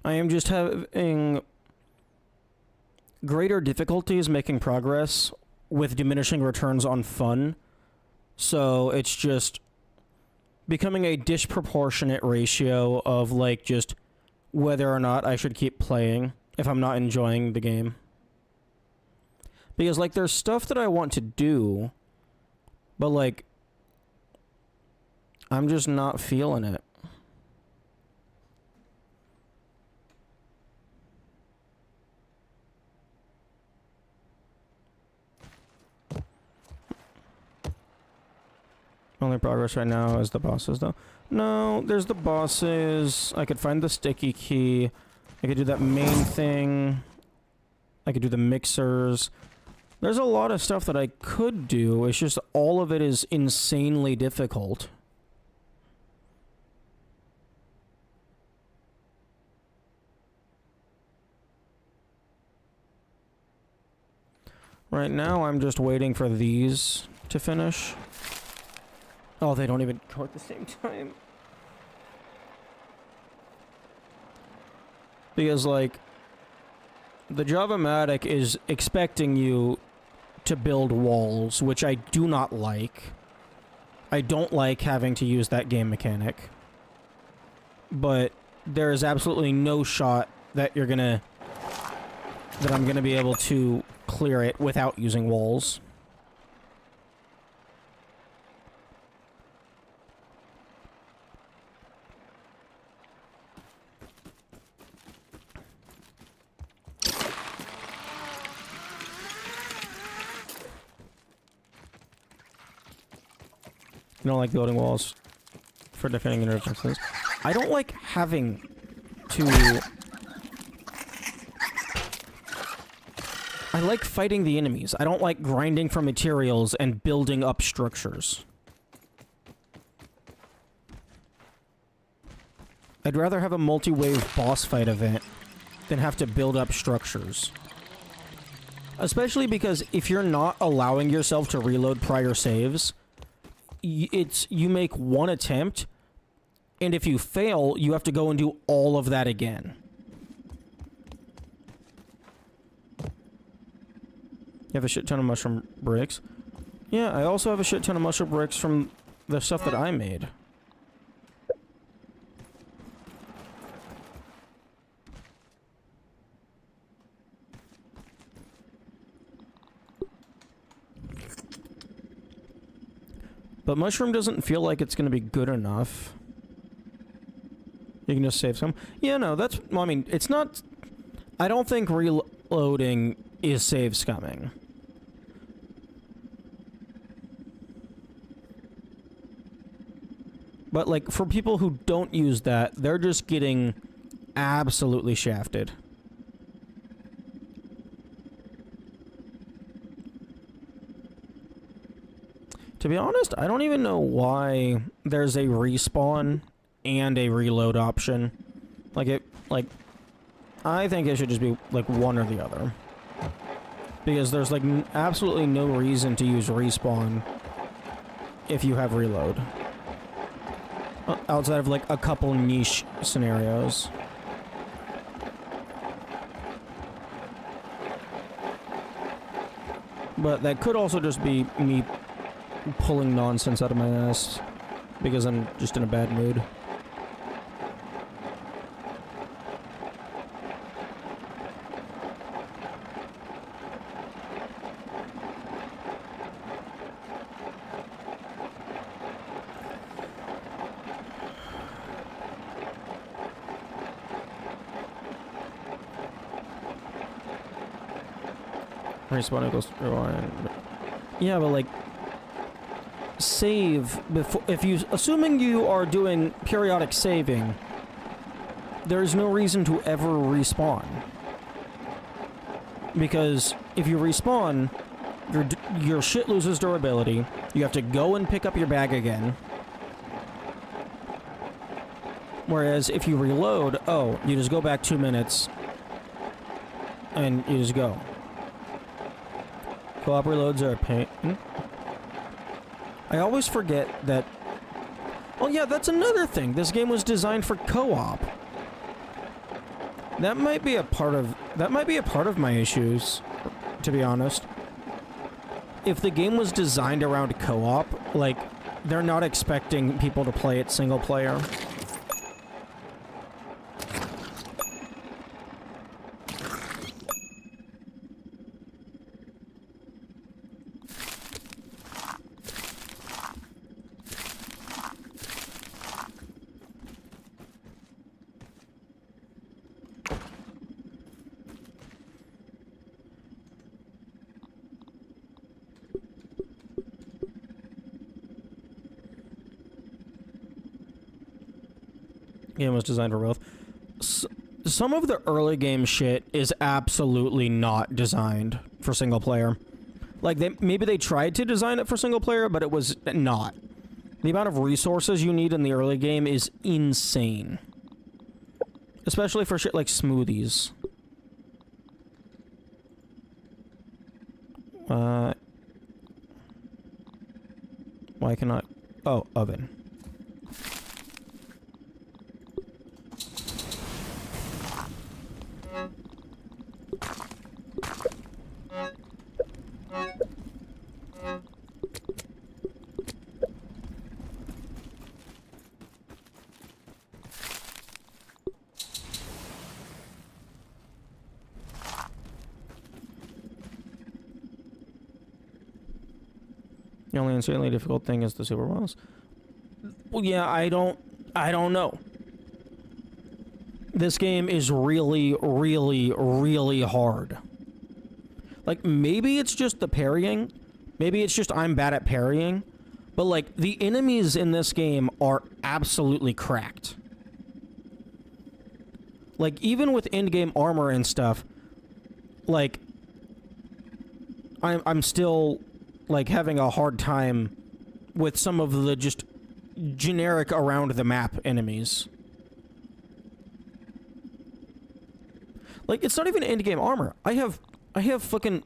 I am just having greater difficulties making progress with diminishing returns on fun. So it's just becoming a disproportionate ratio of like just whether or not I should keep playing if I'm not enjoying the game. Because like there's stuff that I want to do, but like I'm just not feeling it. Only progress right now is the bosses, though. No, there's the bosses. I could find the sticky key. I could do that main thing. I could do the mixers. There's a lot of stuff that I could do. It's just all of it is insanely difficult. Right now, I'm just waiting for these to finish. Oh, they don't even go at the same time. Because, like, the Java-matic is expecting you to build walls, which I do not like. I don't like having to use that game mechanic. But there is absolutely no shot that you're gonna... that I'm gonna be able to clear it without using walls. I don't like building walls for defending interfaces. I don't like having to... I like fighting the enemies. I don't like grinding for materials and building up structures. I'd rather have a multi-wave boss fight event than have to build up structures. Especially because if you're not allowing yourself to reload prior saves... you make one attempt, and if you fail, you have to go and do all of that again. You have a shit ton of mushroom bricks. Yeah, I also have a shit ton of mushroom bricks from the stuff that I made. But mushroom doesn't feel like it's going to be good enough. You can just save some. Yeah, no, that's... Well, I mean, it's not... I don't think reloading is save scumming. But, like, for people who don't use that, they're just getting absolutely shafted. To be honest, I don't even know why there's a respawn and a reload option. I think it should just be, like, one or the other. Because there's, like, absolutely no reason to use respawn if you have reload. Outside of, like, a couple niche scenarios. But that could also just be me pulling nonsense out of my ass because I'm just in a bad mood. Respawn equals rewind. Yeah, but like save before, if you, assuming you are doing periodic saving, there's no reason to ever respawn. Because if you respawn, your shit loses durability. You have to go and pick up your bag again. Whereas if you reload, oh, you just go back 2 minutes and you just go. Co-op reloads are a pain. I always forget that. Oh yeah, that's another thing. This game was designed for co-op. That might be a part of my issues, to be honest. If the game was designed around co-op, like, they're not expecting people to play it single player. Game was designed for both. Some of the early game shit is absolutely not designed for single player. Like, maybe they tried to design it for single player, but it was not. The amount of resources you need in the early game is insane. Especially for shit like smoothies. Why can I... Oh, oven. The only insanely difficult thing is the super boss. Well, yeah, I don't know. This game is really, really, really hard. Like, maybe it's just the parrying. Maybe it's just I'm bad at parrying. But, like, the enemies in this game are absolutely cracked. Like, even with in-game armor and stuff, like, I'm still, like, having a hard time with some of the just generic around the map enemies. Like, it's not even in-game armor. I have fucking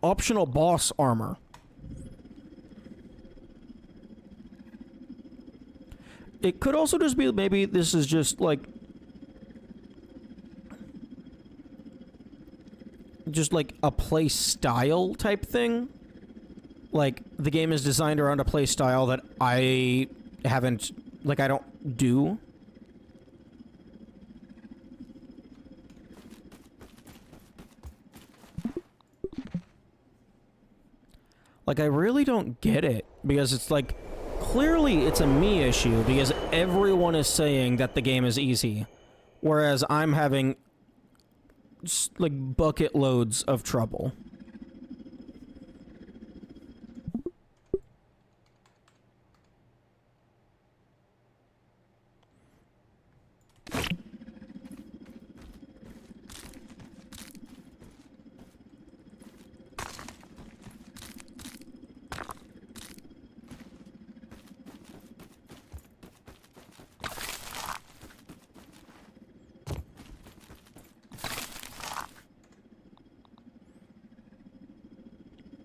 optional boss armor. It could also just be maybe this is just like a play style type thing. Like, the game is designed around a play style that I haven't, like, I don't do. Like, I really don't get it, because it's like, clearly it's a me issue, because everyone is saying that the game is easy, whereas I'm having, like, bucket loads of trouble.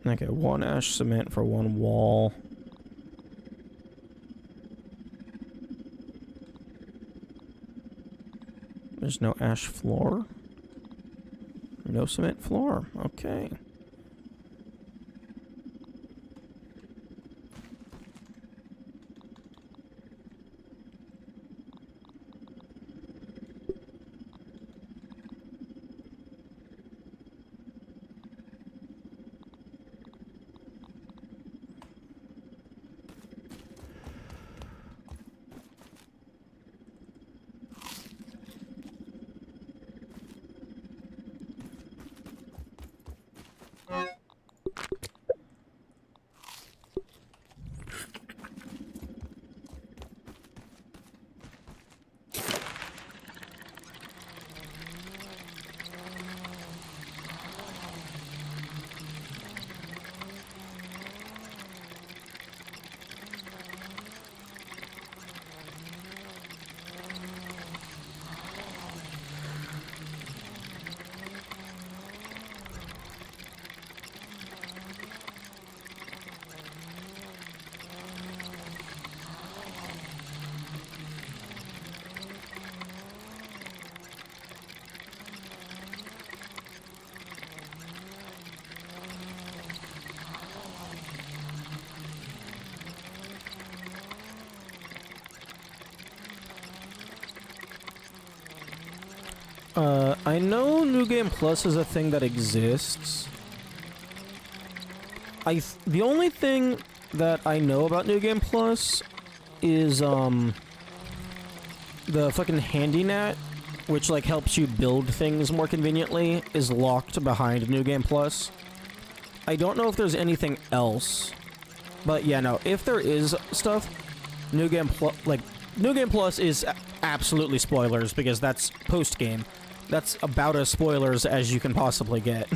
Okay, 1 ash cement for 1 wall. There's no ash floor. No cement floor. Okay. I know New Game Plus is a thing that exists. The only thing that I know about New Game Plus is, the fucking HandyNet, which, like, helps you build things more conveniently, is locked behind New Game Plus. I don't know if there's anything else. But, yeah, no, if there is stuff, New Game Plus is absolutely spoilers, because that's post-game. That's about as spoilers as you can possibly get.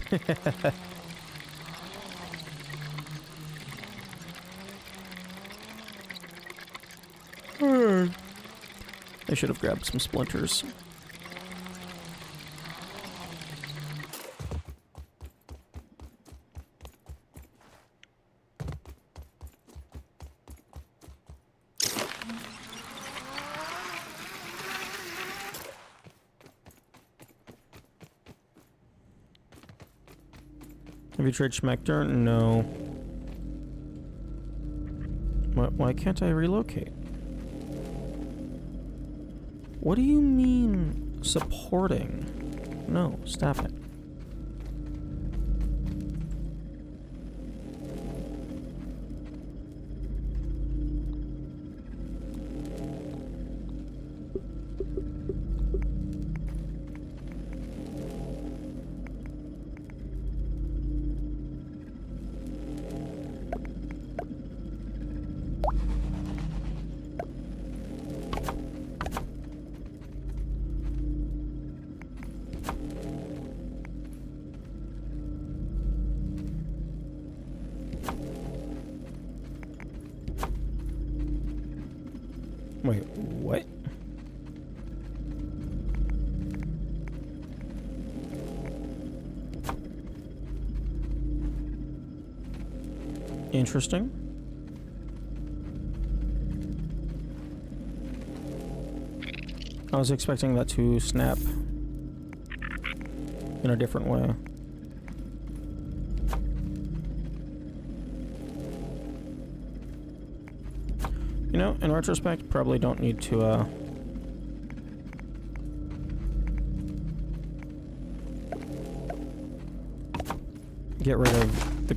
I should have grabbed some splinters. Have you tried Schmecter? No. Why can't I relocate? What do you mean, supporting? No, stop it. Wait, what? Interesting. I was expecting that to snap in a different way. You know, in retrospect, probably don't need to, get rid of the...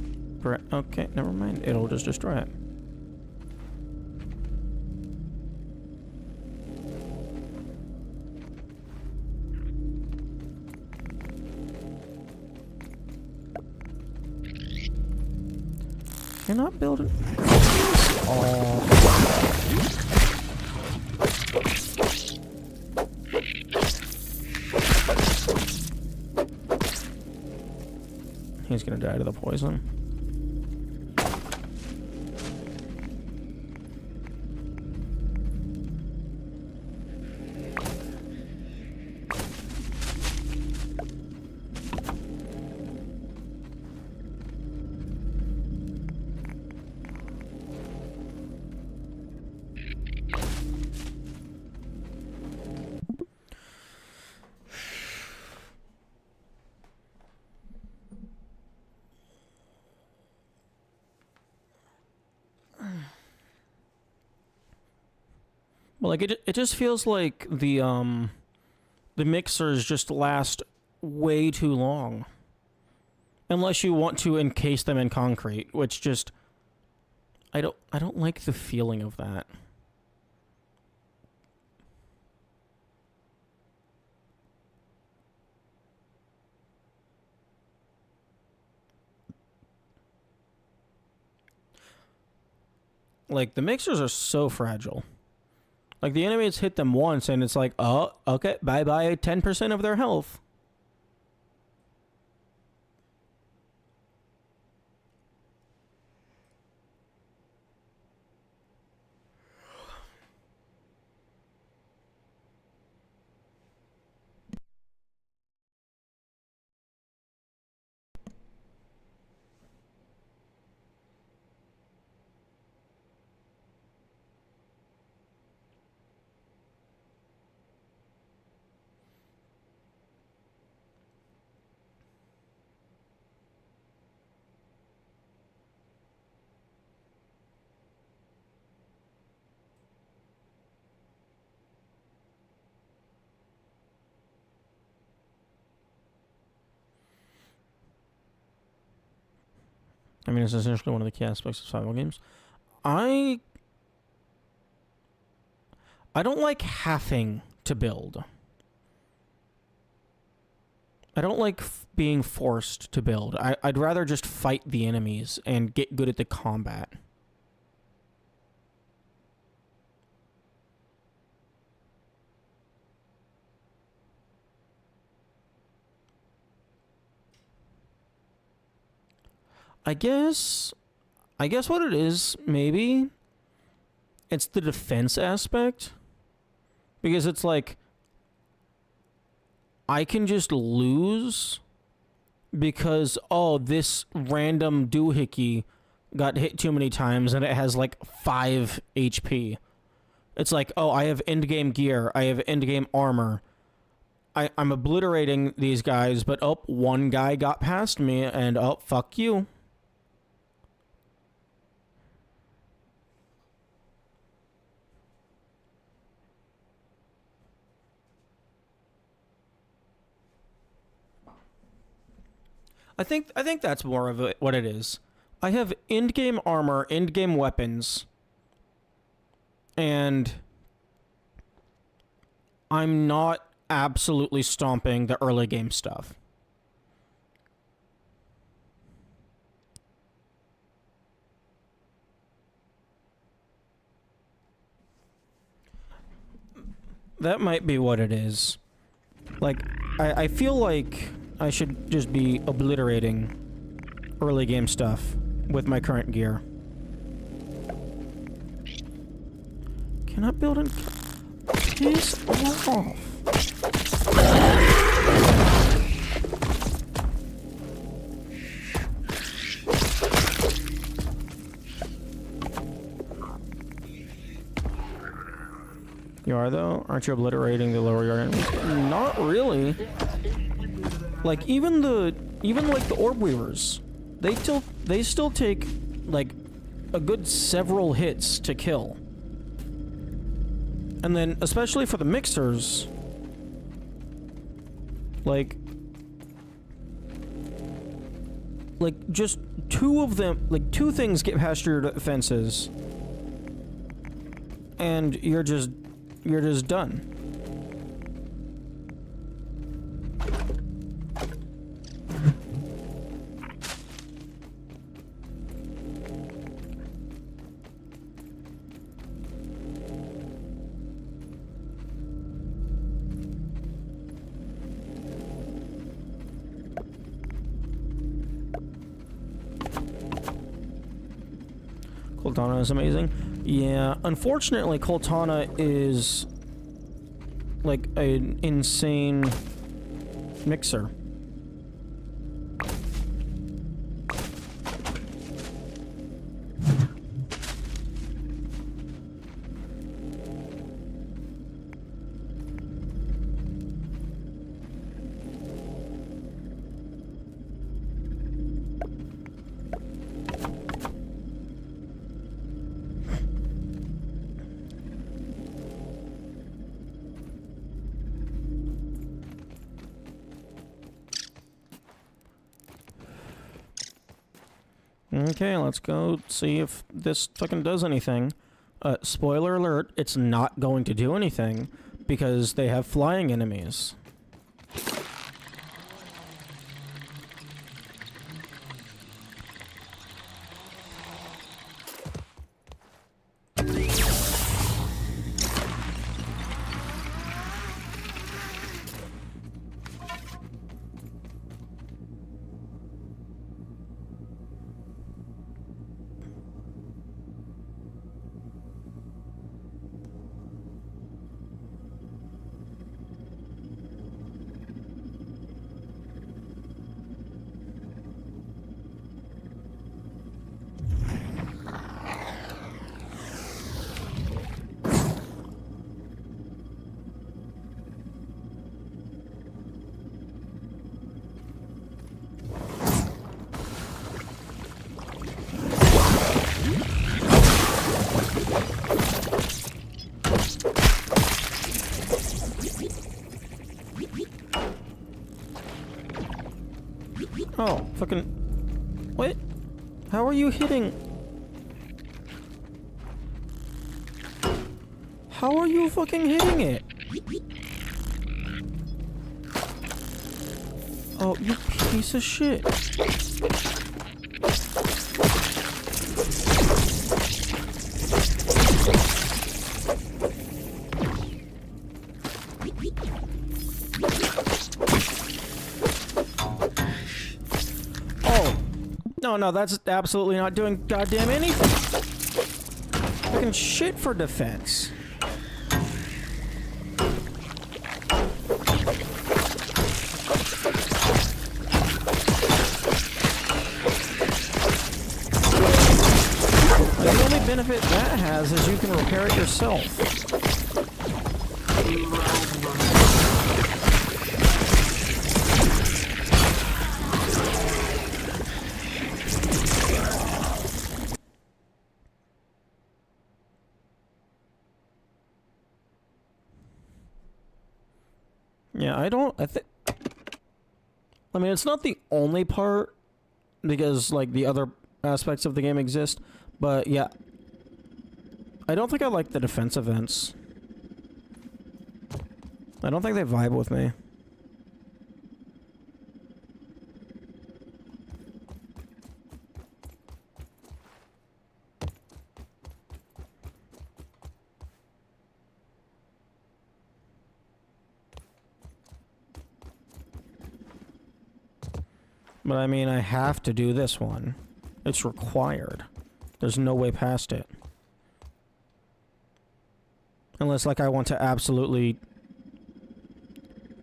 Okay, never mind. It'll just destroy it. You're not building... Oh... He's gonna die to the poison. Well, like, it just feels like the mixers just last way too long. Unless you want to encase them in concrete, which just... I don't like the feeling of that. Like, the mixers are so fragile. Like, the enemies hit them once, and it's like, oh, okay, bye-bye 10% of their health. I mean, it's essentially one of the key aspects of survival games. I don't like having to build. I don't like being forced to build. I'd rather just fight the enemies and get good at the combat. I guess what it is, maybe, it's the defense aspect. Because it's like, I can just lose because, oh, this random doohickey got hit too many times and it has like 5 HP. It's like, oh, I have endgame gear, I have endgame armor. I'm obliterating these guys, but oh, one guy got past me and oh, fuck you. I think that's more of what it is. I have end-game armor, end-game weapons, and I'm not absolutely stomping the early game stuff. That might be what it is. Like, I feel like I should just be obliterating early game stuff with my current gear. Cannot build in... Piss off. You are, though? Aren't you obliterating the lower yard enemies? Not really. Like, even like the orb weavers, they still take like a good several hits to kill. And then especially for the mixers, like just 2 of them, like 2 things get past your defenses and you're just done. Cortana is amazing. Yeah, unfortunately, Cortana is like an insane mixer. Okay, let's go see if this fucking does anything. Spoiler alert, it's not going to do anything because they have flying enemies. Oh, fucking... What? How are you hitting? How are you fucking hitting it? Oh, you piece of shit. Oh. No, that's absolutely not doing goddamn anything. Fucking shit for defense. The only benefit that has is you can repair it yourself. Yeah, I mean, it's not the only part, because, like, the other aspects of the game exist, but, yeah. I don't think I like the defense events. I don't think they vibe with me. But I mean, I have to do this one. It's required. There's no way past it. Unless, like, I want to absolutely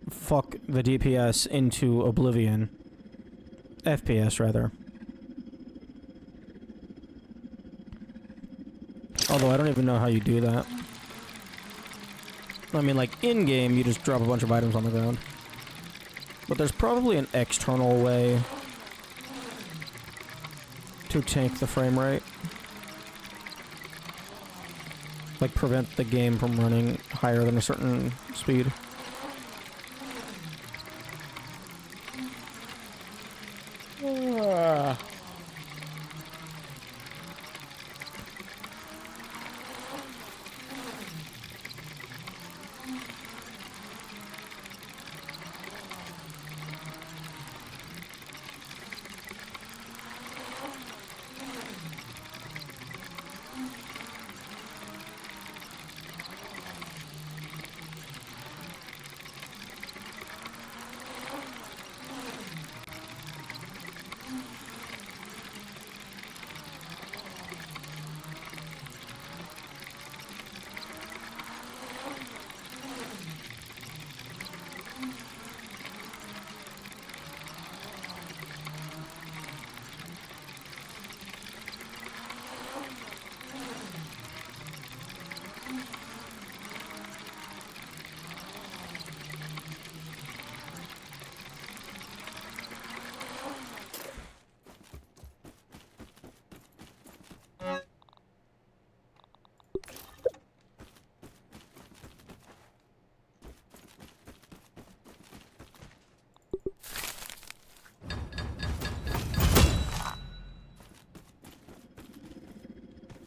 fuck the DPS into oblivion. FPS, rather. Although, I don't even know how you do that. I mean, like, in-game, you just drop a bunch of items on the ground. But there's probably an external way to tank the frame rate. Like, prevent the game from running higher than a certain speed.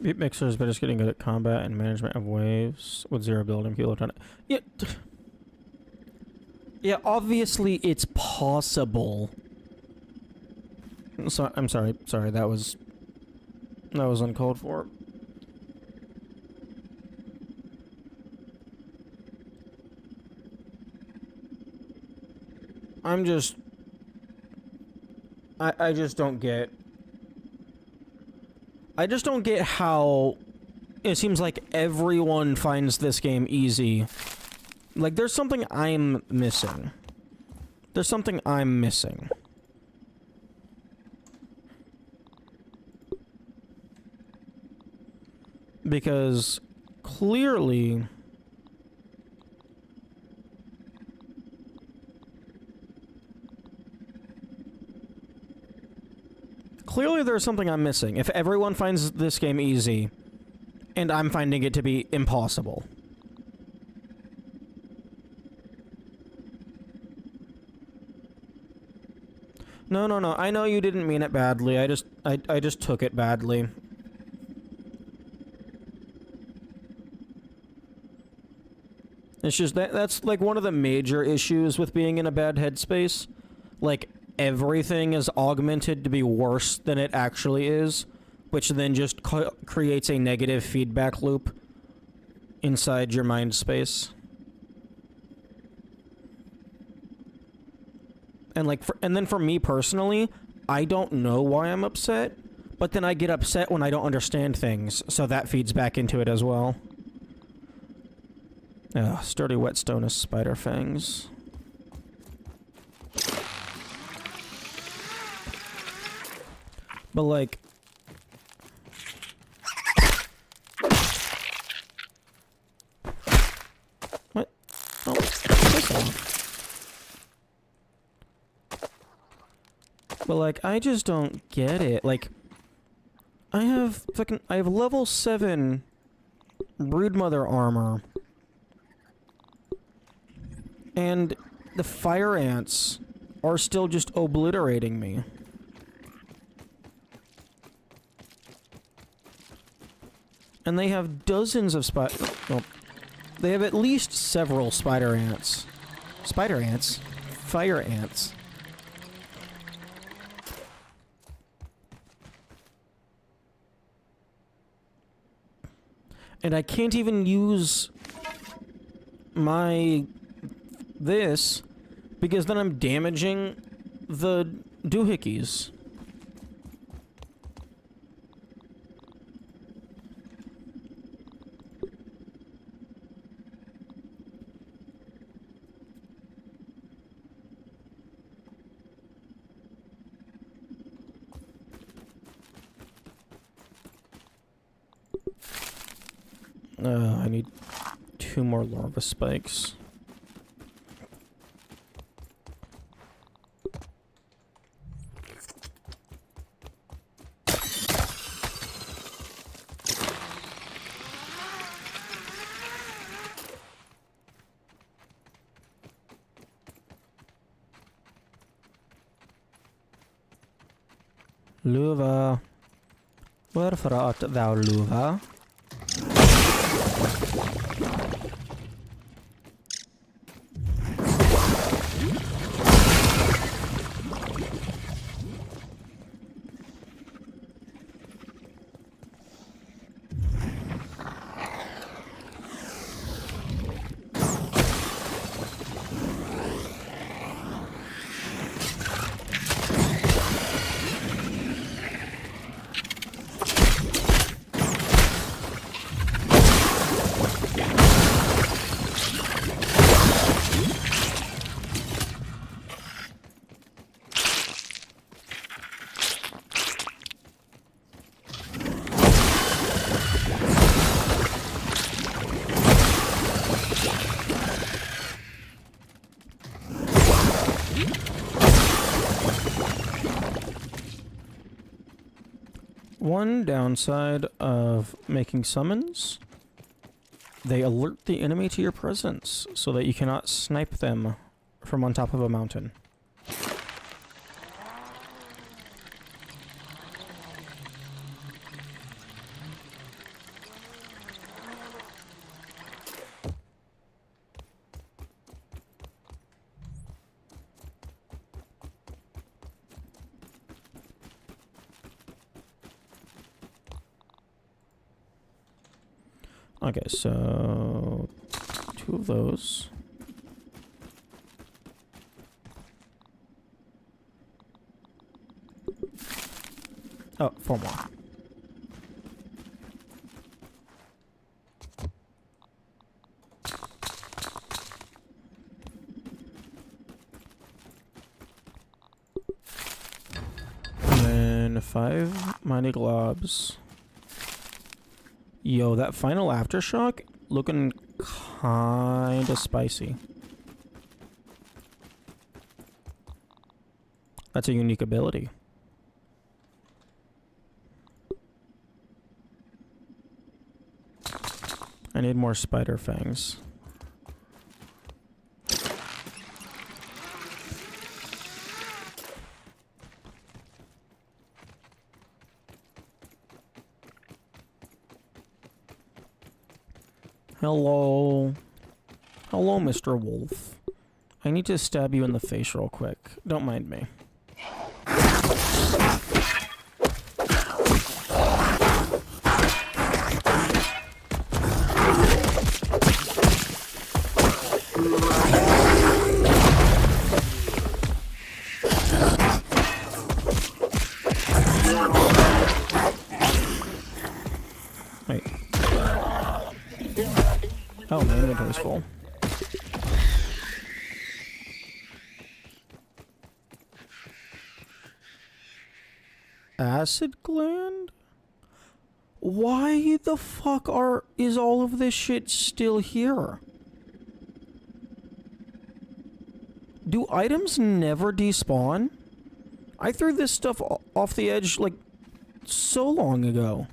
Beat Mixer is better just getting good at combat and management of waves with zero building people ton. Yeah. Yeah, obviously it's possible. So, I'm sorry. Sorry, that was uncalled for. I'm just I just don't get how it seems like everyone finds this game easy. Like, there's something I'm missing. There's something I'm missing. Because clearly there's something I'm missing. If everyone finds this game easy, and I'm finding it to be impossible. No, no, no. I know you didn't mean it badly. I just took it badly. It's just that's like one of the major issues with being in a bad headspace. Like, everything is augmented to be worse than it actually is, which then just creates a negative feedback loop inside your mind space. And like, and then for me personally, I don't know why I'm upset, but then I get upset when I don't understand things, so that feeds back into it as well. Ugh, sturdy whetstone is spider fangs. But like... What? Oh, piss off. But like, I just don't get it. Like, I have level 7 Broodmother armor. And the fire ants are still just obliterating me. And they have dozens of well, they have at least several spider ants. Spider ants? Fire ants. And I can't even use my... this, because then I'm damaging the doohickeys. I need 2 more larva spikes. Luva, wherefore art thou, Luva? One downside of making summons, they alert the enemy to your presence so that you cannot snipe them from on top of a mountain. Okay, so 2 of those. Oh, 4 more. And then 5 mighty globs. Yo, that final aftershock looking kinda spicy. That's a unique ability. I need more spider fangs. Hello. Hello, Mr. Wolf. I need to stab you in the face real quick. Don't mind me. Wait. Oh, my inventory's full. Acid gland? Why the fuck is all of this shit still here? Do items never despawn? I threw this stuff off the edge like so long ago.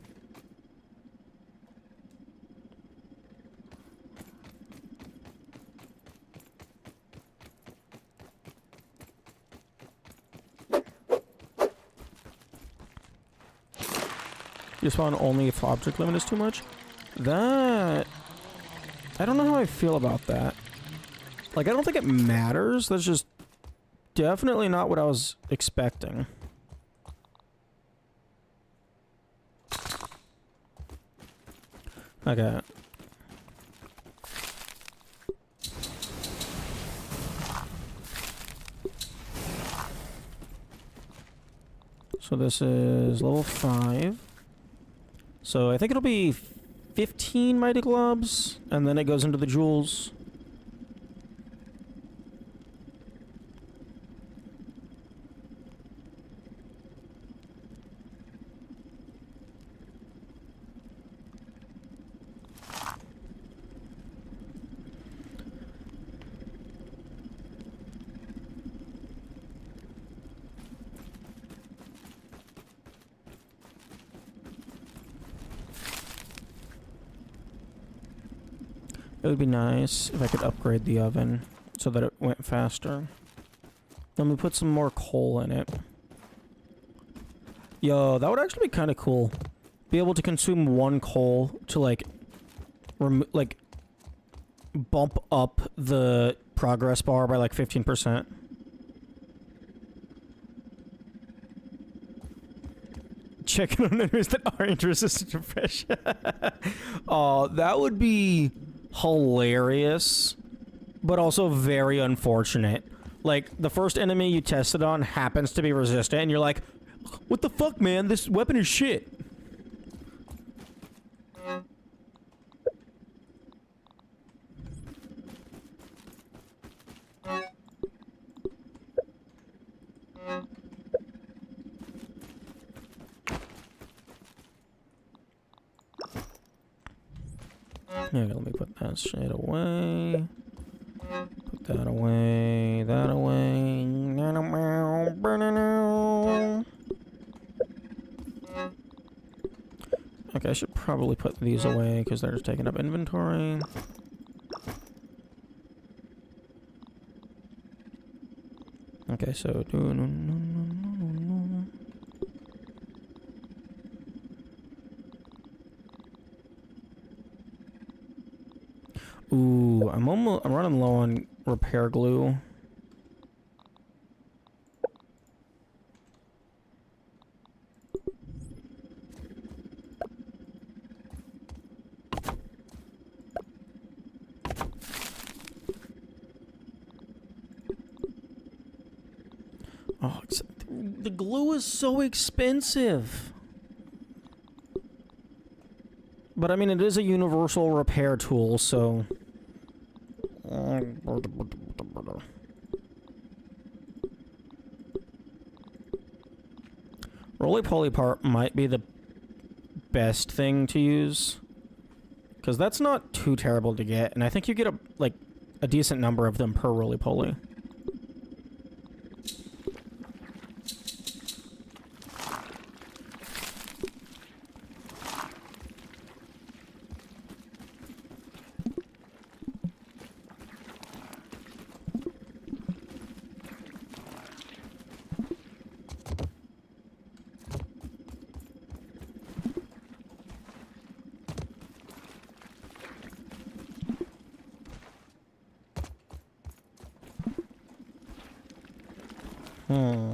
You spawn only if object limit is too much? That... I don't know how I feel about that. Like, I don't think it matters. That's just definitely not what I was expecting. Okay. So this is level 5. So I think it'll be 15 Mighty Globs, and then it goes into the jewels. It would be nice if I could upgrade the oven so that it went faster. Let me put some more coal in it. Yo, that would actually be kind of cool. Be able to consume 1 coal to like bump up the progress bar by like 15%. Checking on enemies that aren't resistant to fish. Oh, that would be hilarious, but also very unfortunate. Like, the first enemy you tested on happens to be resistant, and you're like, what the fuck, man? This weapon is shit. Yeah, let me put that shit away. Put that away. That away. Okay, I should probably put these away because they're just taking up inventory. Okay, so ooh, I'm running low on repair glue. Oh, the glue is so expensive. But I mean, it is a universal repair tool, so... Roly-poly part might be the best thing to use. Because that's not too terrible to get, and I think you get a decent number of them per roly-poly. Hmm.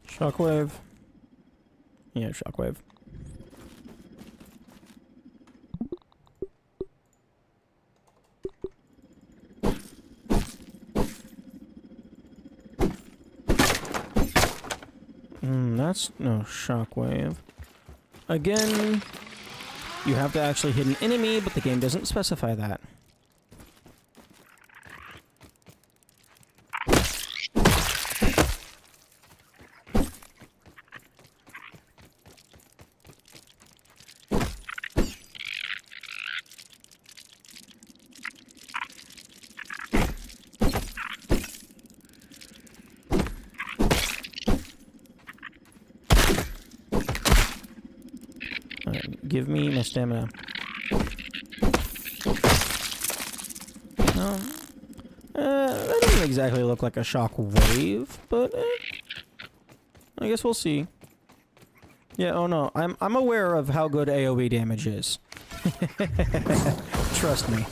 Shockwave. Yeah, shockwave. That's no shockwave. Again, you have to actually hit an enemy, but the game doesn't specify that. Give me my stamina. No. That doesn't exactly look like a shock wave, but I guess we'll see. Yeah, oh no, I'm aware of how good AoE damage is. Trust me.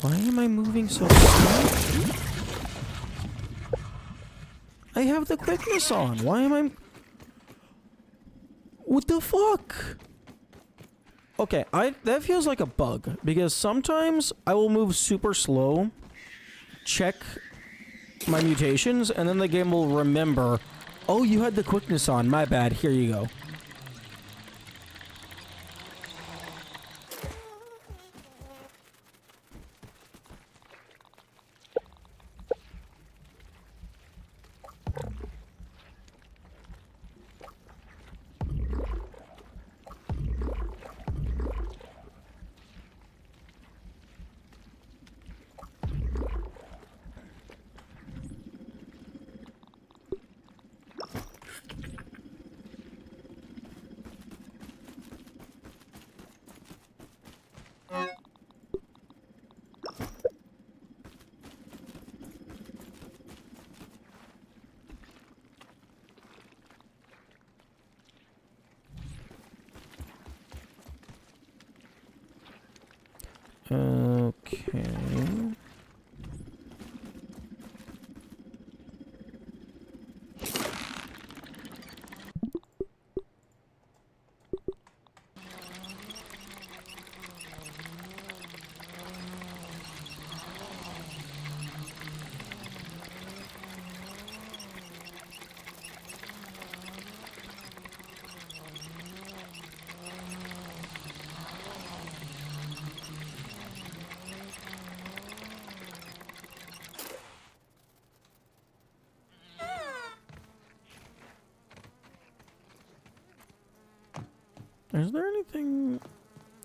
Why am I moving so slow? I have the quickness on. Why am I... What the fuck? Okay, that feels like a bug. Because sometimes I will move super slow, check my mutations, and then the game will remember, oh, you had the quickness on. My bad. Here you go. Okay. Is there anything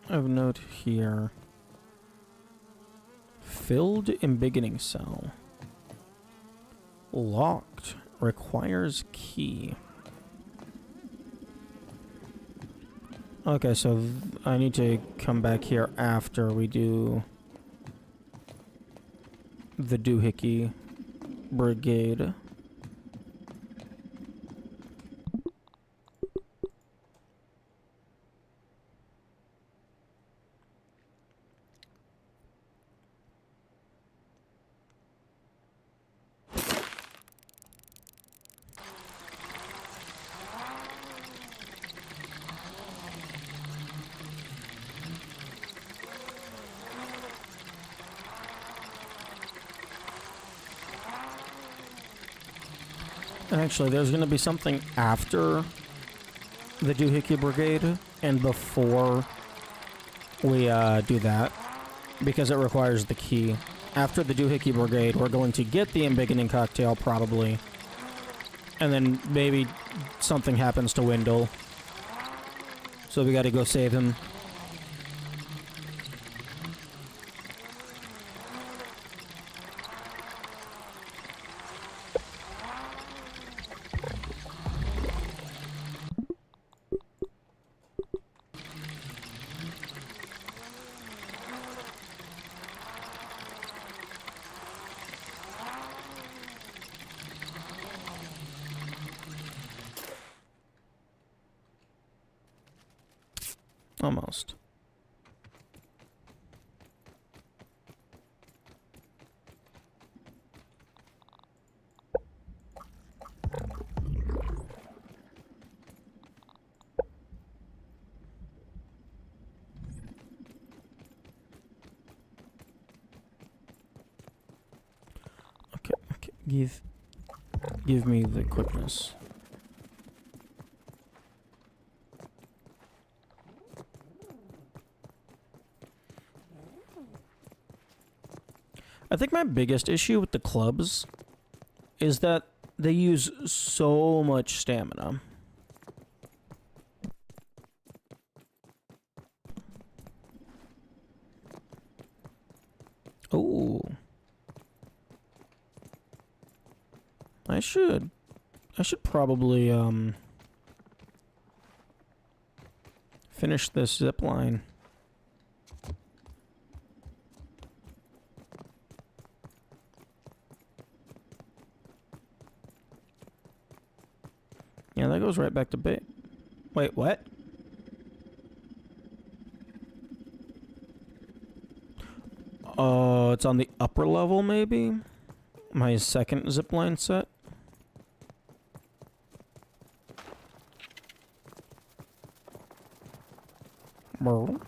of note here? Filled embiggening cell. Locked. Requires key. Okay, so I need to come back here after we do the Doohickey Brigade. Actually, there's going to be something after the Doohickey Brigade and before we do that, because it requires the key. After the Doohickey Brigade, we're going to get the embiggening cocktail, probably. And then maybe something happens to Wendell. So we gotta go save him. Almost. Okay, okay. Give me the quickness. I think my biggest issue with the clubs is that they use so much stamina. Oh. I should probably, finish this zip line. Yeah, that goes right back to bait. Wait, what? Oh, it's on the upper level, maybe? My second zipline set? Brr.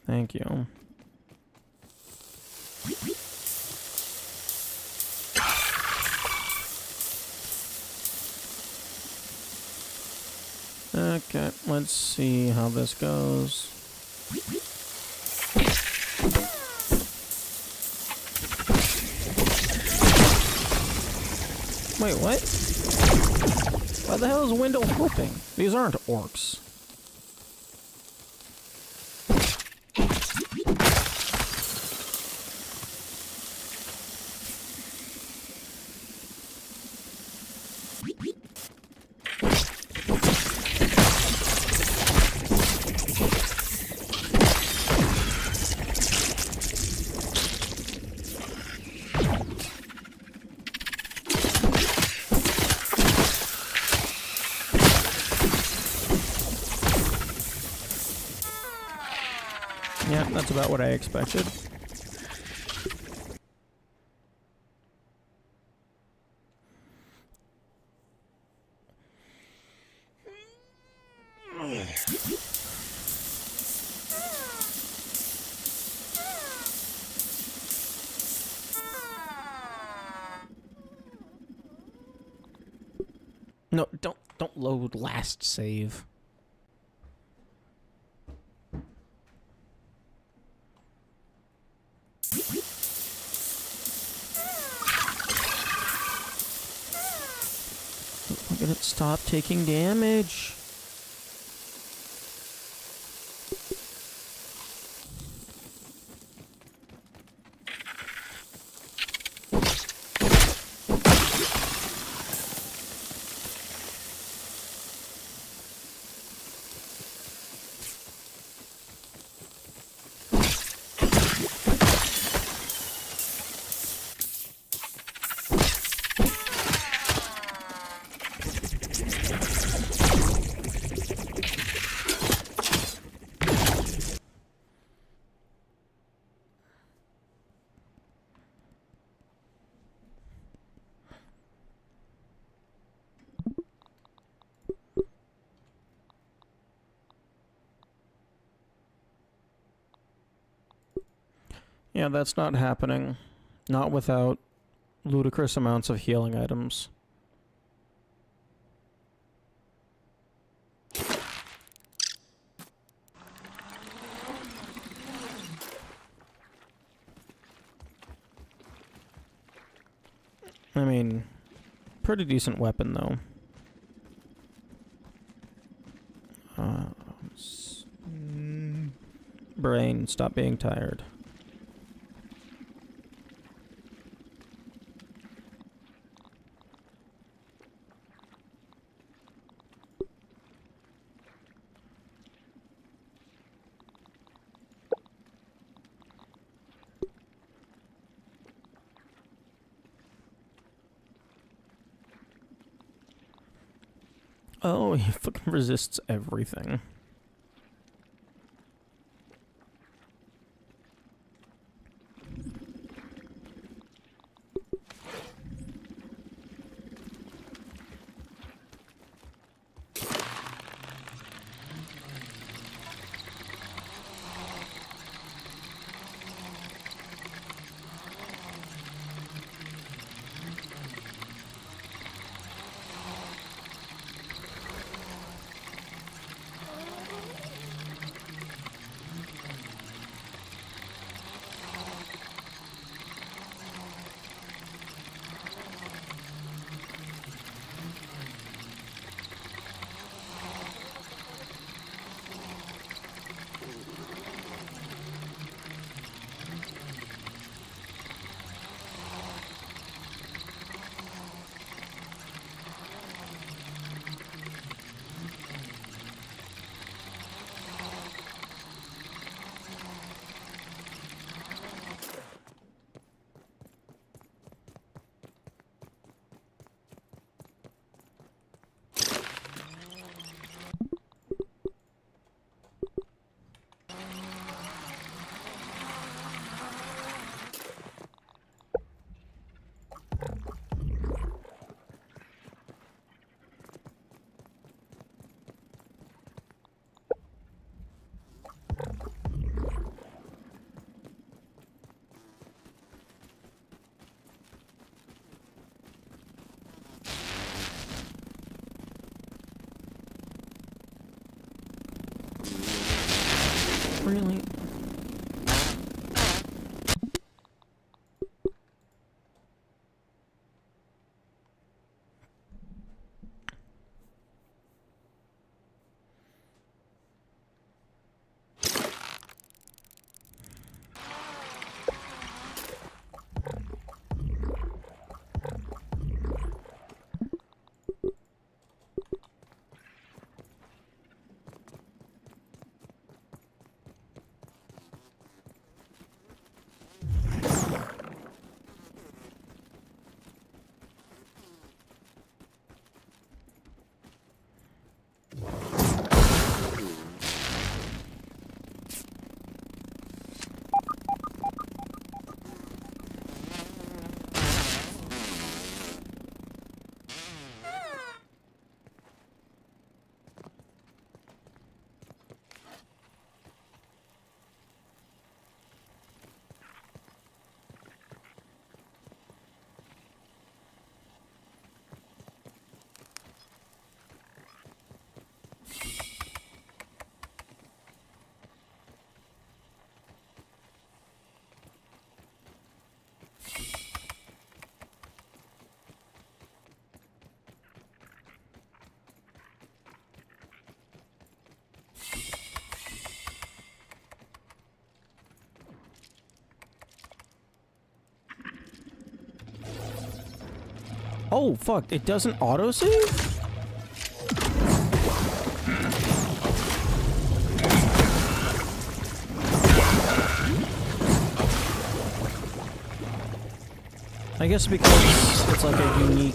Thank you. Okay, let's see how this goes. Wait, what? Why the hell is Wendell whooping? These aren't orcs. Yeah, that's about what I expected. No, don't load last save. Look at it, stop taking damage. Yeah, that's not happening. Not without ludicrous amounts of healing items. I mean, pretty decent weapon, though. Brain, stop being tired. Oh, he fucking resists everything. Really? Oh, fuck. It doesn't autosave? I guess because it's like a unique...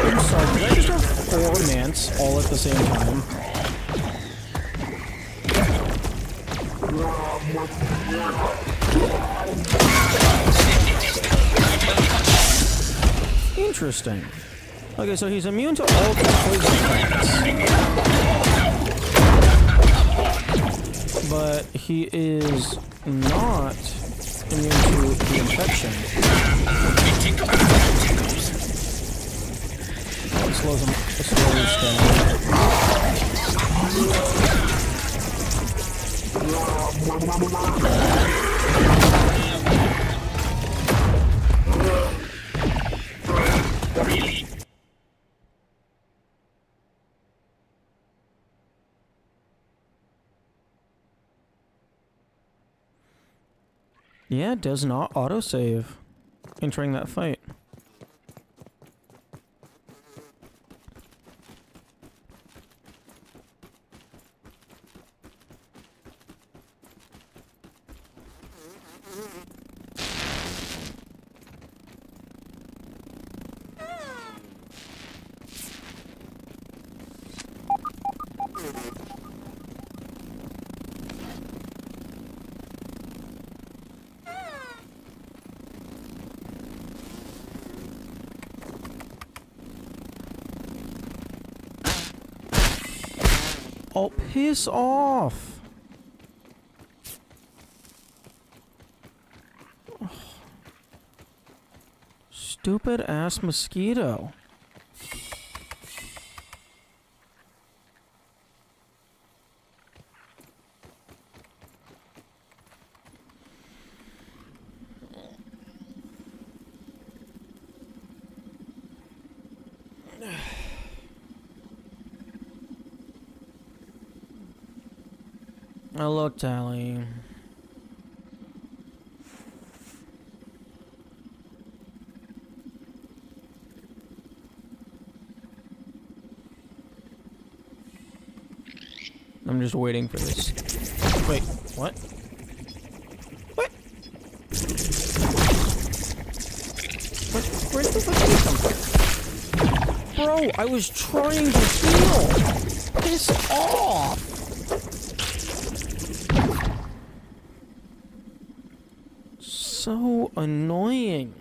I'm sorry, did I just have 4 Nance all at the same time? Interesting. Okay, so he's immune to all poison attacks. But he is not immune to the infection. It slows him down. Really? Yeah, it does not autosave entering that fight. Oh, piss off! Ugh. Stupid ass mosquito. Hello, Tally. I'm just waiting for this. Wait, what? What? Where did the fuck did it come from? Bro, I was trying to heal! Piss off! So annoying.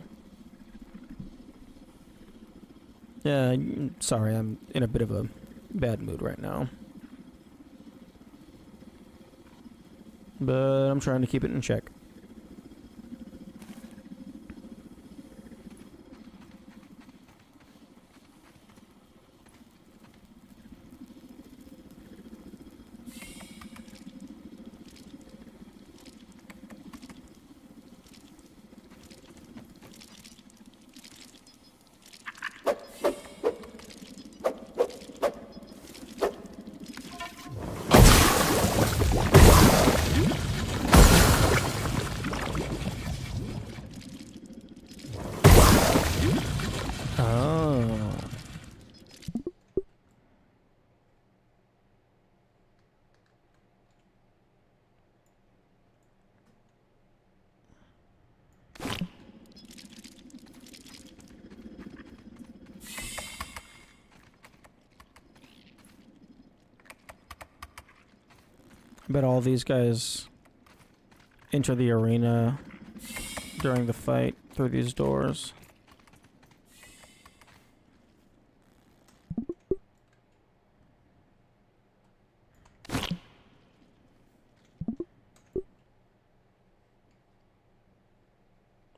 Yeah, sorry, I'm in a bit of a bad mood right now. But I'm trying to keep it in check. Oh. I bet all these guys enter the arena during the fight through these doors.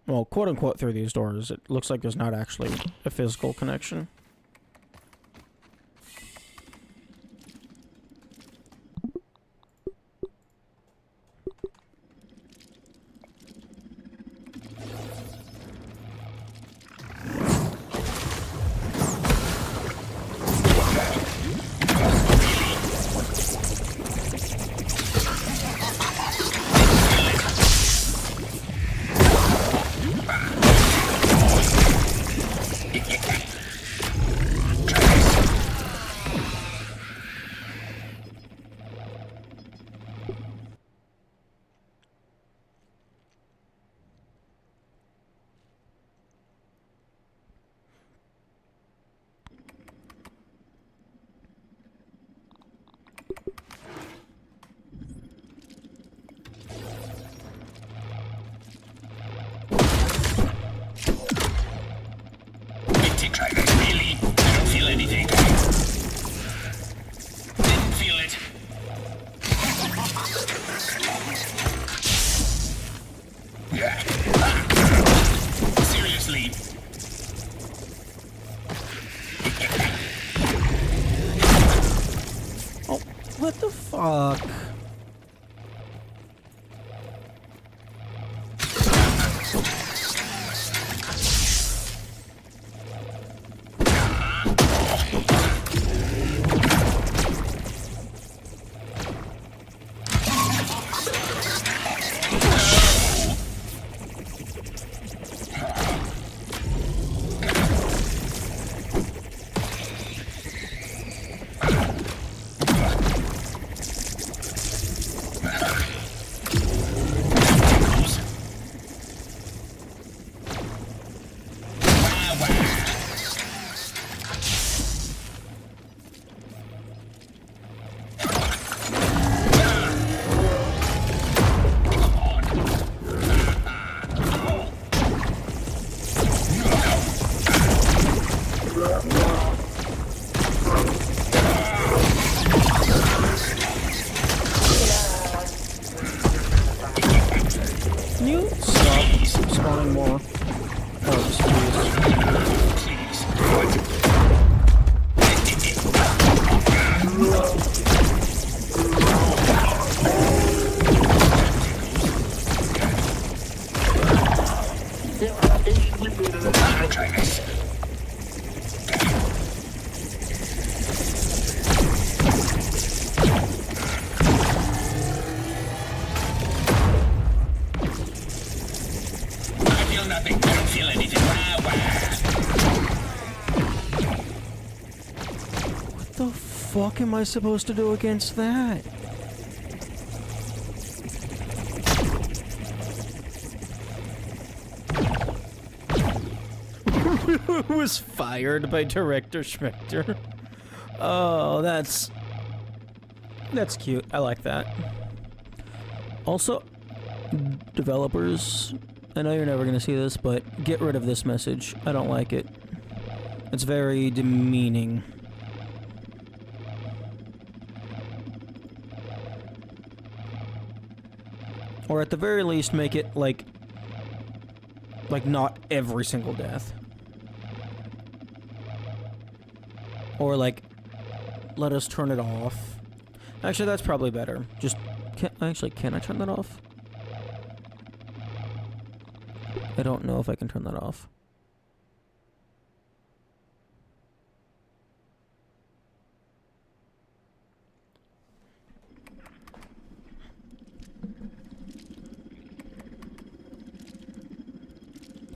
Well, quote unquote through these doors. It looks like there's not actually a physical connection. Really? I don't feel anything. Didn't feel it. Seriously. Oh, what the fuck? fuck am I supposed to do against that? Was fired by Director Schmecter. Oh, that's cute. I like that. Also, developers, I know you're never gonna see this, but get rid of this message. I don't like it. It's very demeaning. Or at the very least, make it like not every single death. Or like, let us turn it off. Actually, that's probably better. Just, can I turn that off? I don't know if I can turn that off.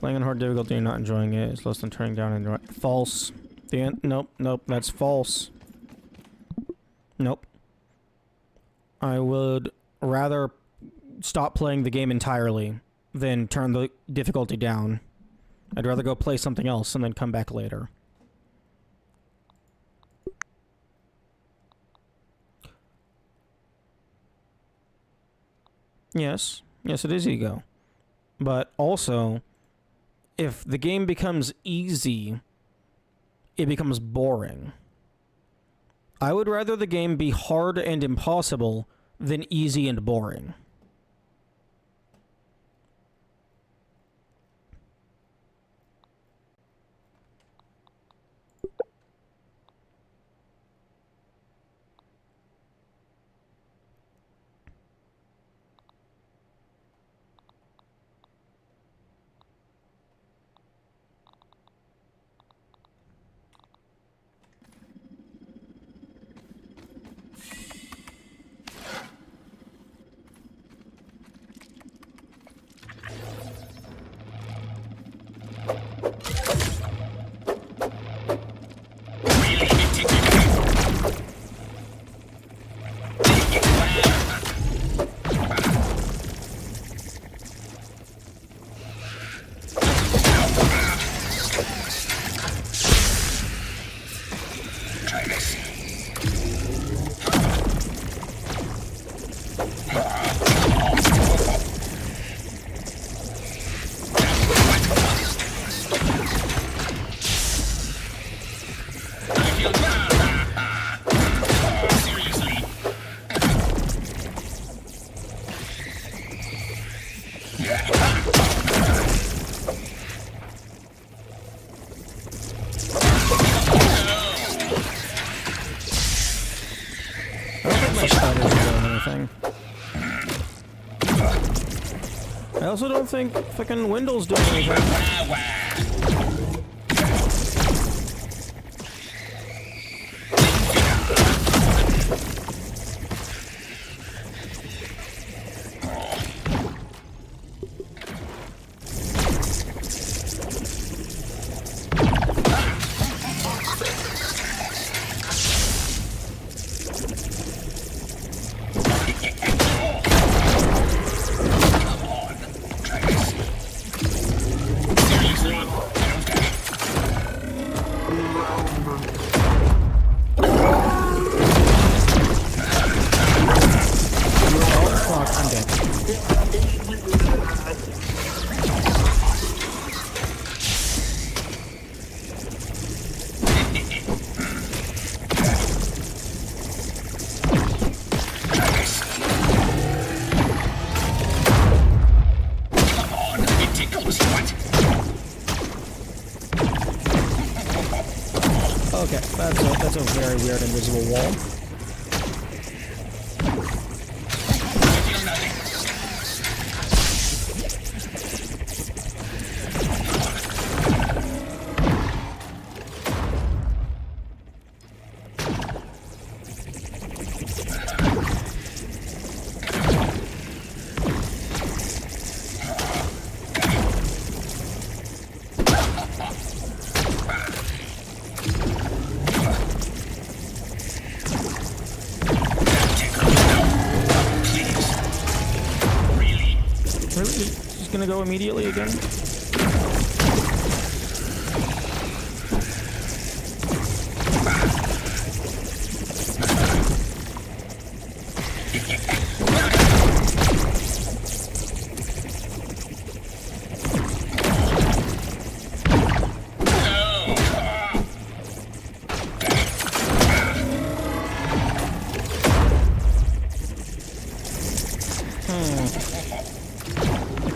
Playing on hard difficulty and not enjoying it is less than turning down and false. Nope, that's false. Nope. I would rather stop playing the game entirely than turn the difficulty down. I'd rather go play something else and then come back later. Yes, it is ego. But also, if the game becomes easy, it becomes boring. I would rather the game be hard and impossible than easy and boring. I also don't think fucking Wendell's doing anything. Okay, that's a very weird invisible wall. gonna go immediately again?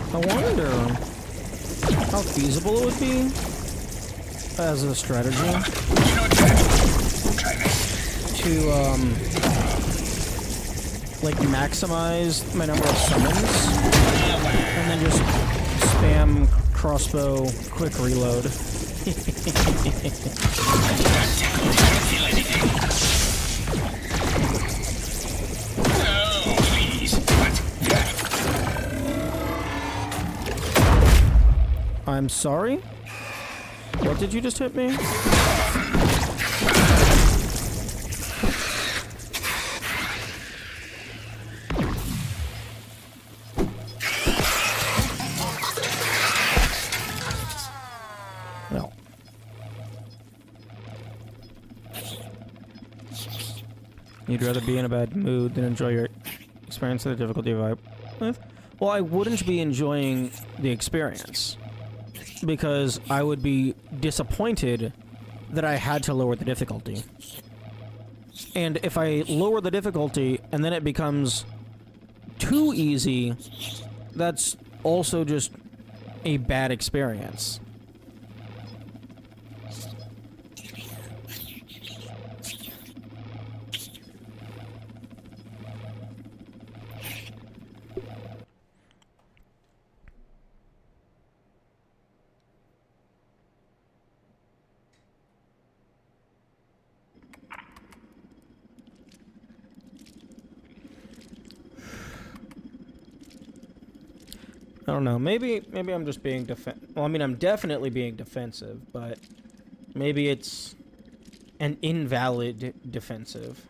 I wonder how feasible it would be as a strategy to like maximize my number of summons and then just spam crossbow quick reload. I'm sorry? What did you just hit me? Well. You'd rather be in a bad mood than enjoy your experience of the difficulty vibe with? Well, I wouldn't be enjoying the experience, because I would be disappointed that I had to lower the difficulty. And if I lower the difficulty and then it becomes too easy, that's also just a bad experience. I don't know. Maybe I'm just being well, I mean, I'm definitely being defensive, but maybe it's an invalid defensive.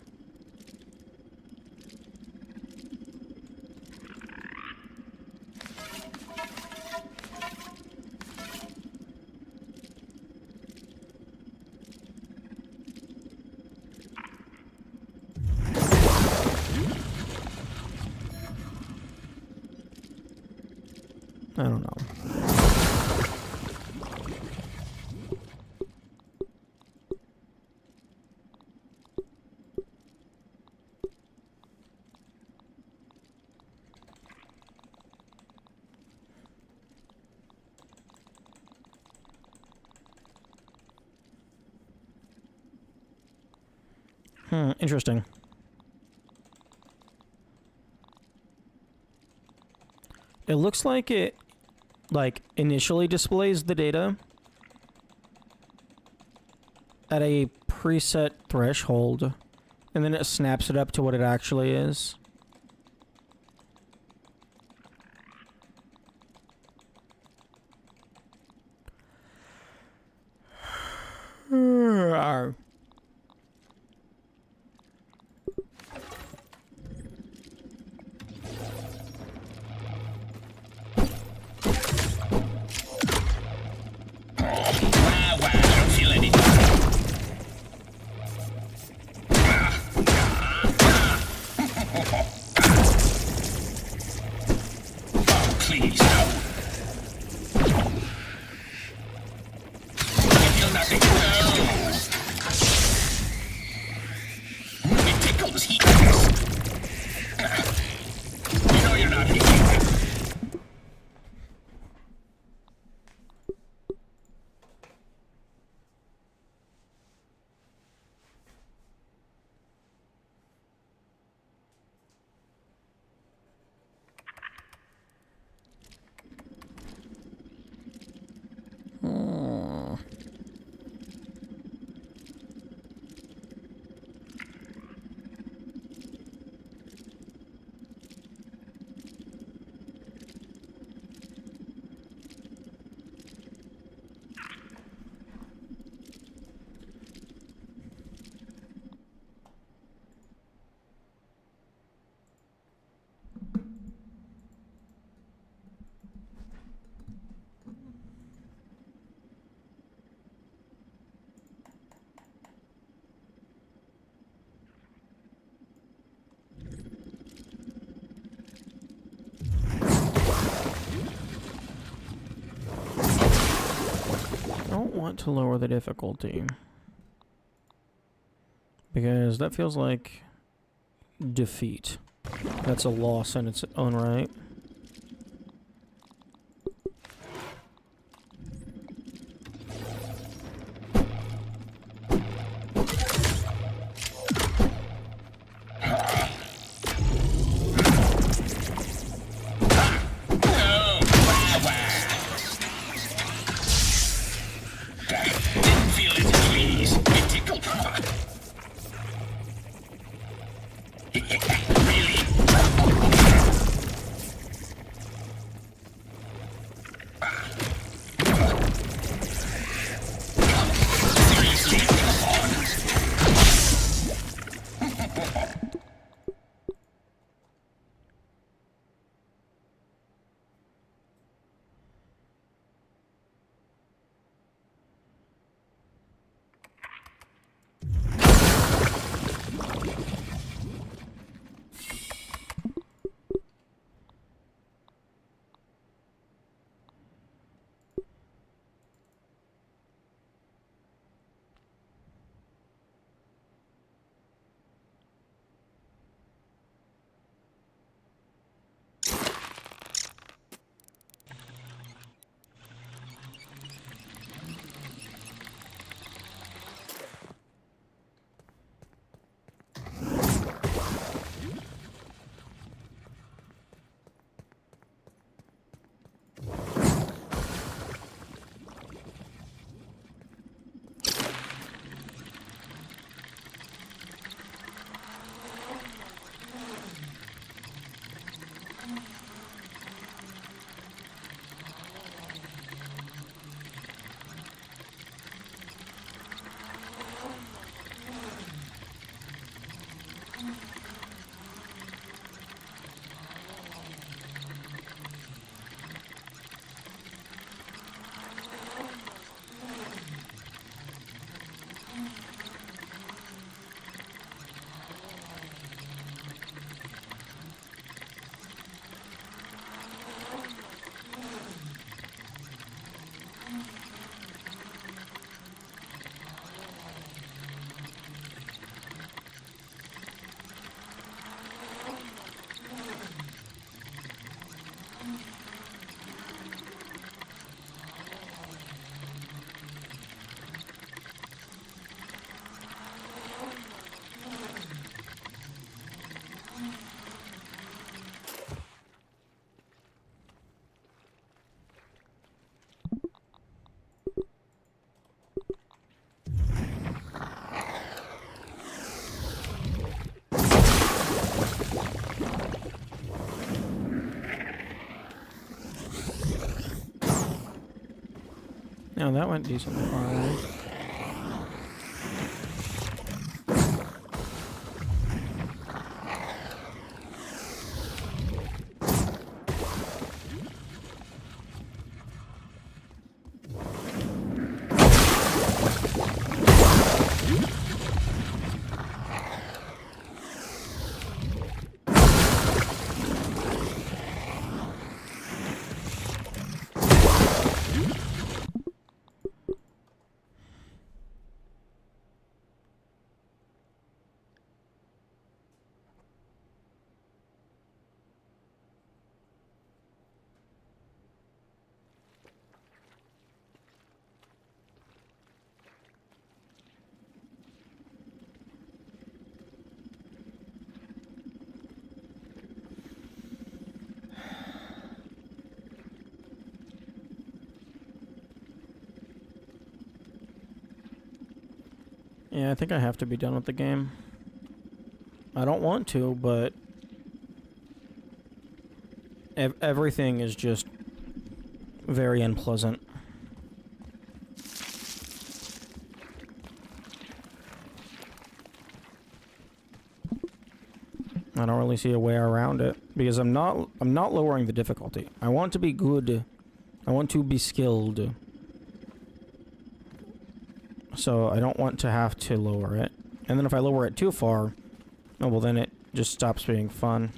I don't know. Interesting. It looks like it initially displays the data at a preset threshold, and then it snaps it up to what it actually is. want to lower the difficulty. Because that feels like defeat. That's a loss in its own right. Didn't feel it, please. It tickled. Really? Seriously, come on. Now that went decently far away. Yeah, I think I have to be done with the game. I don't want to, but everything is just very unpleasant. I don't really see a way around it because I'm not lowering the difficulty. I want to be good. I want to be skilled. So I don't want to have to lower it. And then if I lower it too far, oh well, then it just stops being fun.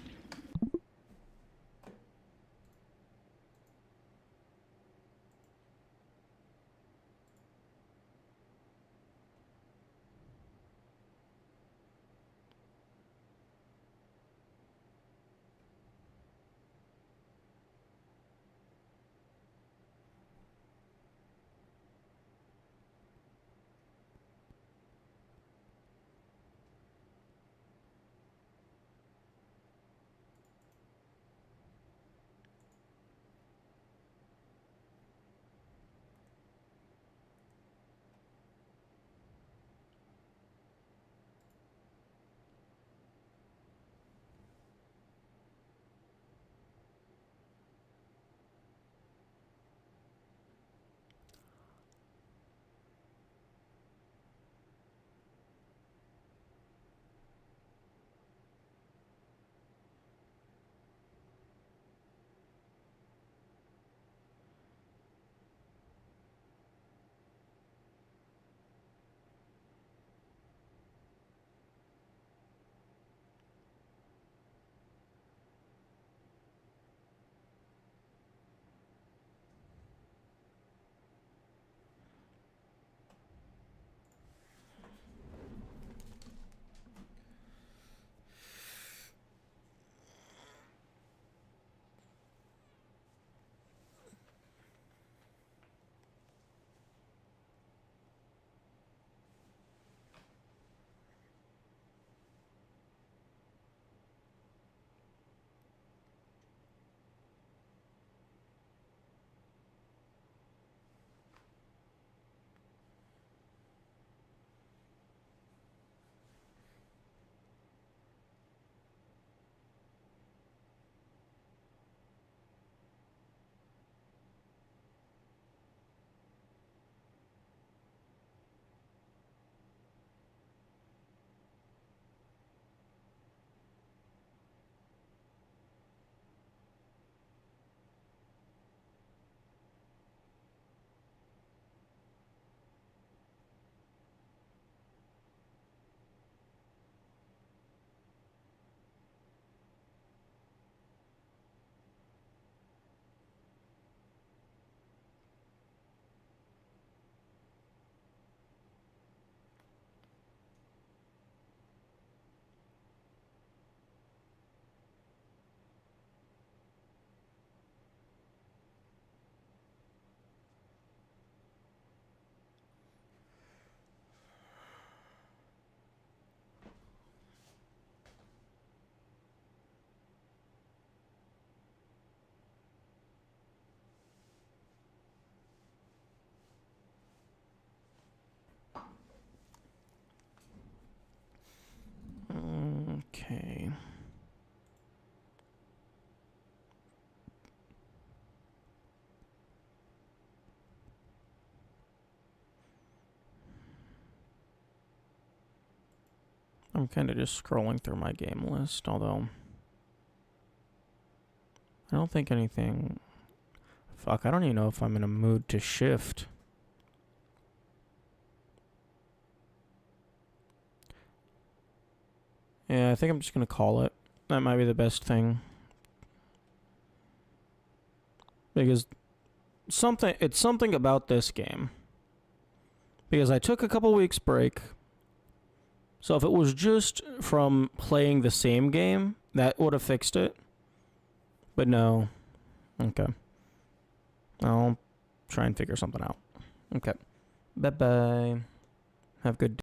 I'm kind of just scrolling through my game list, although I don't think anything... Fuck, I don't even know if I'm in a mood to shift. Yeah, I think I'm just gonna call it. That might be the best thing. Because it's something about this game. Because I took a couple weeks break. So if it was just from playing the same game, that would have fixed it. But no. Okay. I'll try and figure something out. Okay. Bye-bye. Have a good day.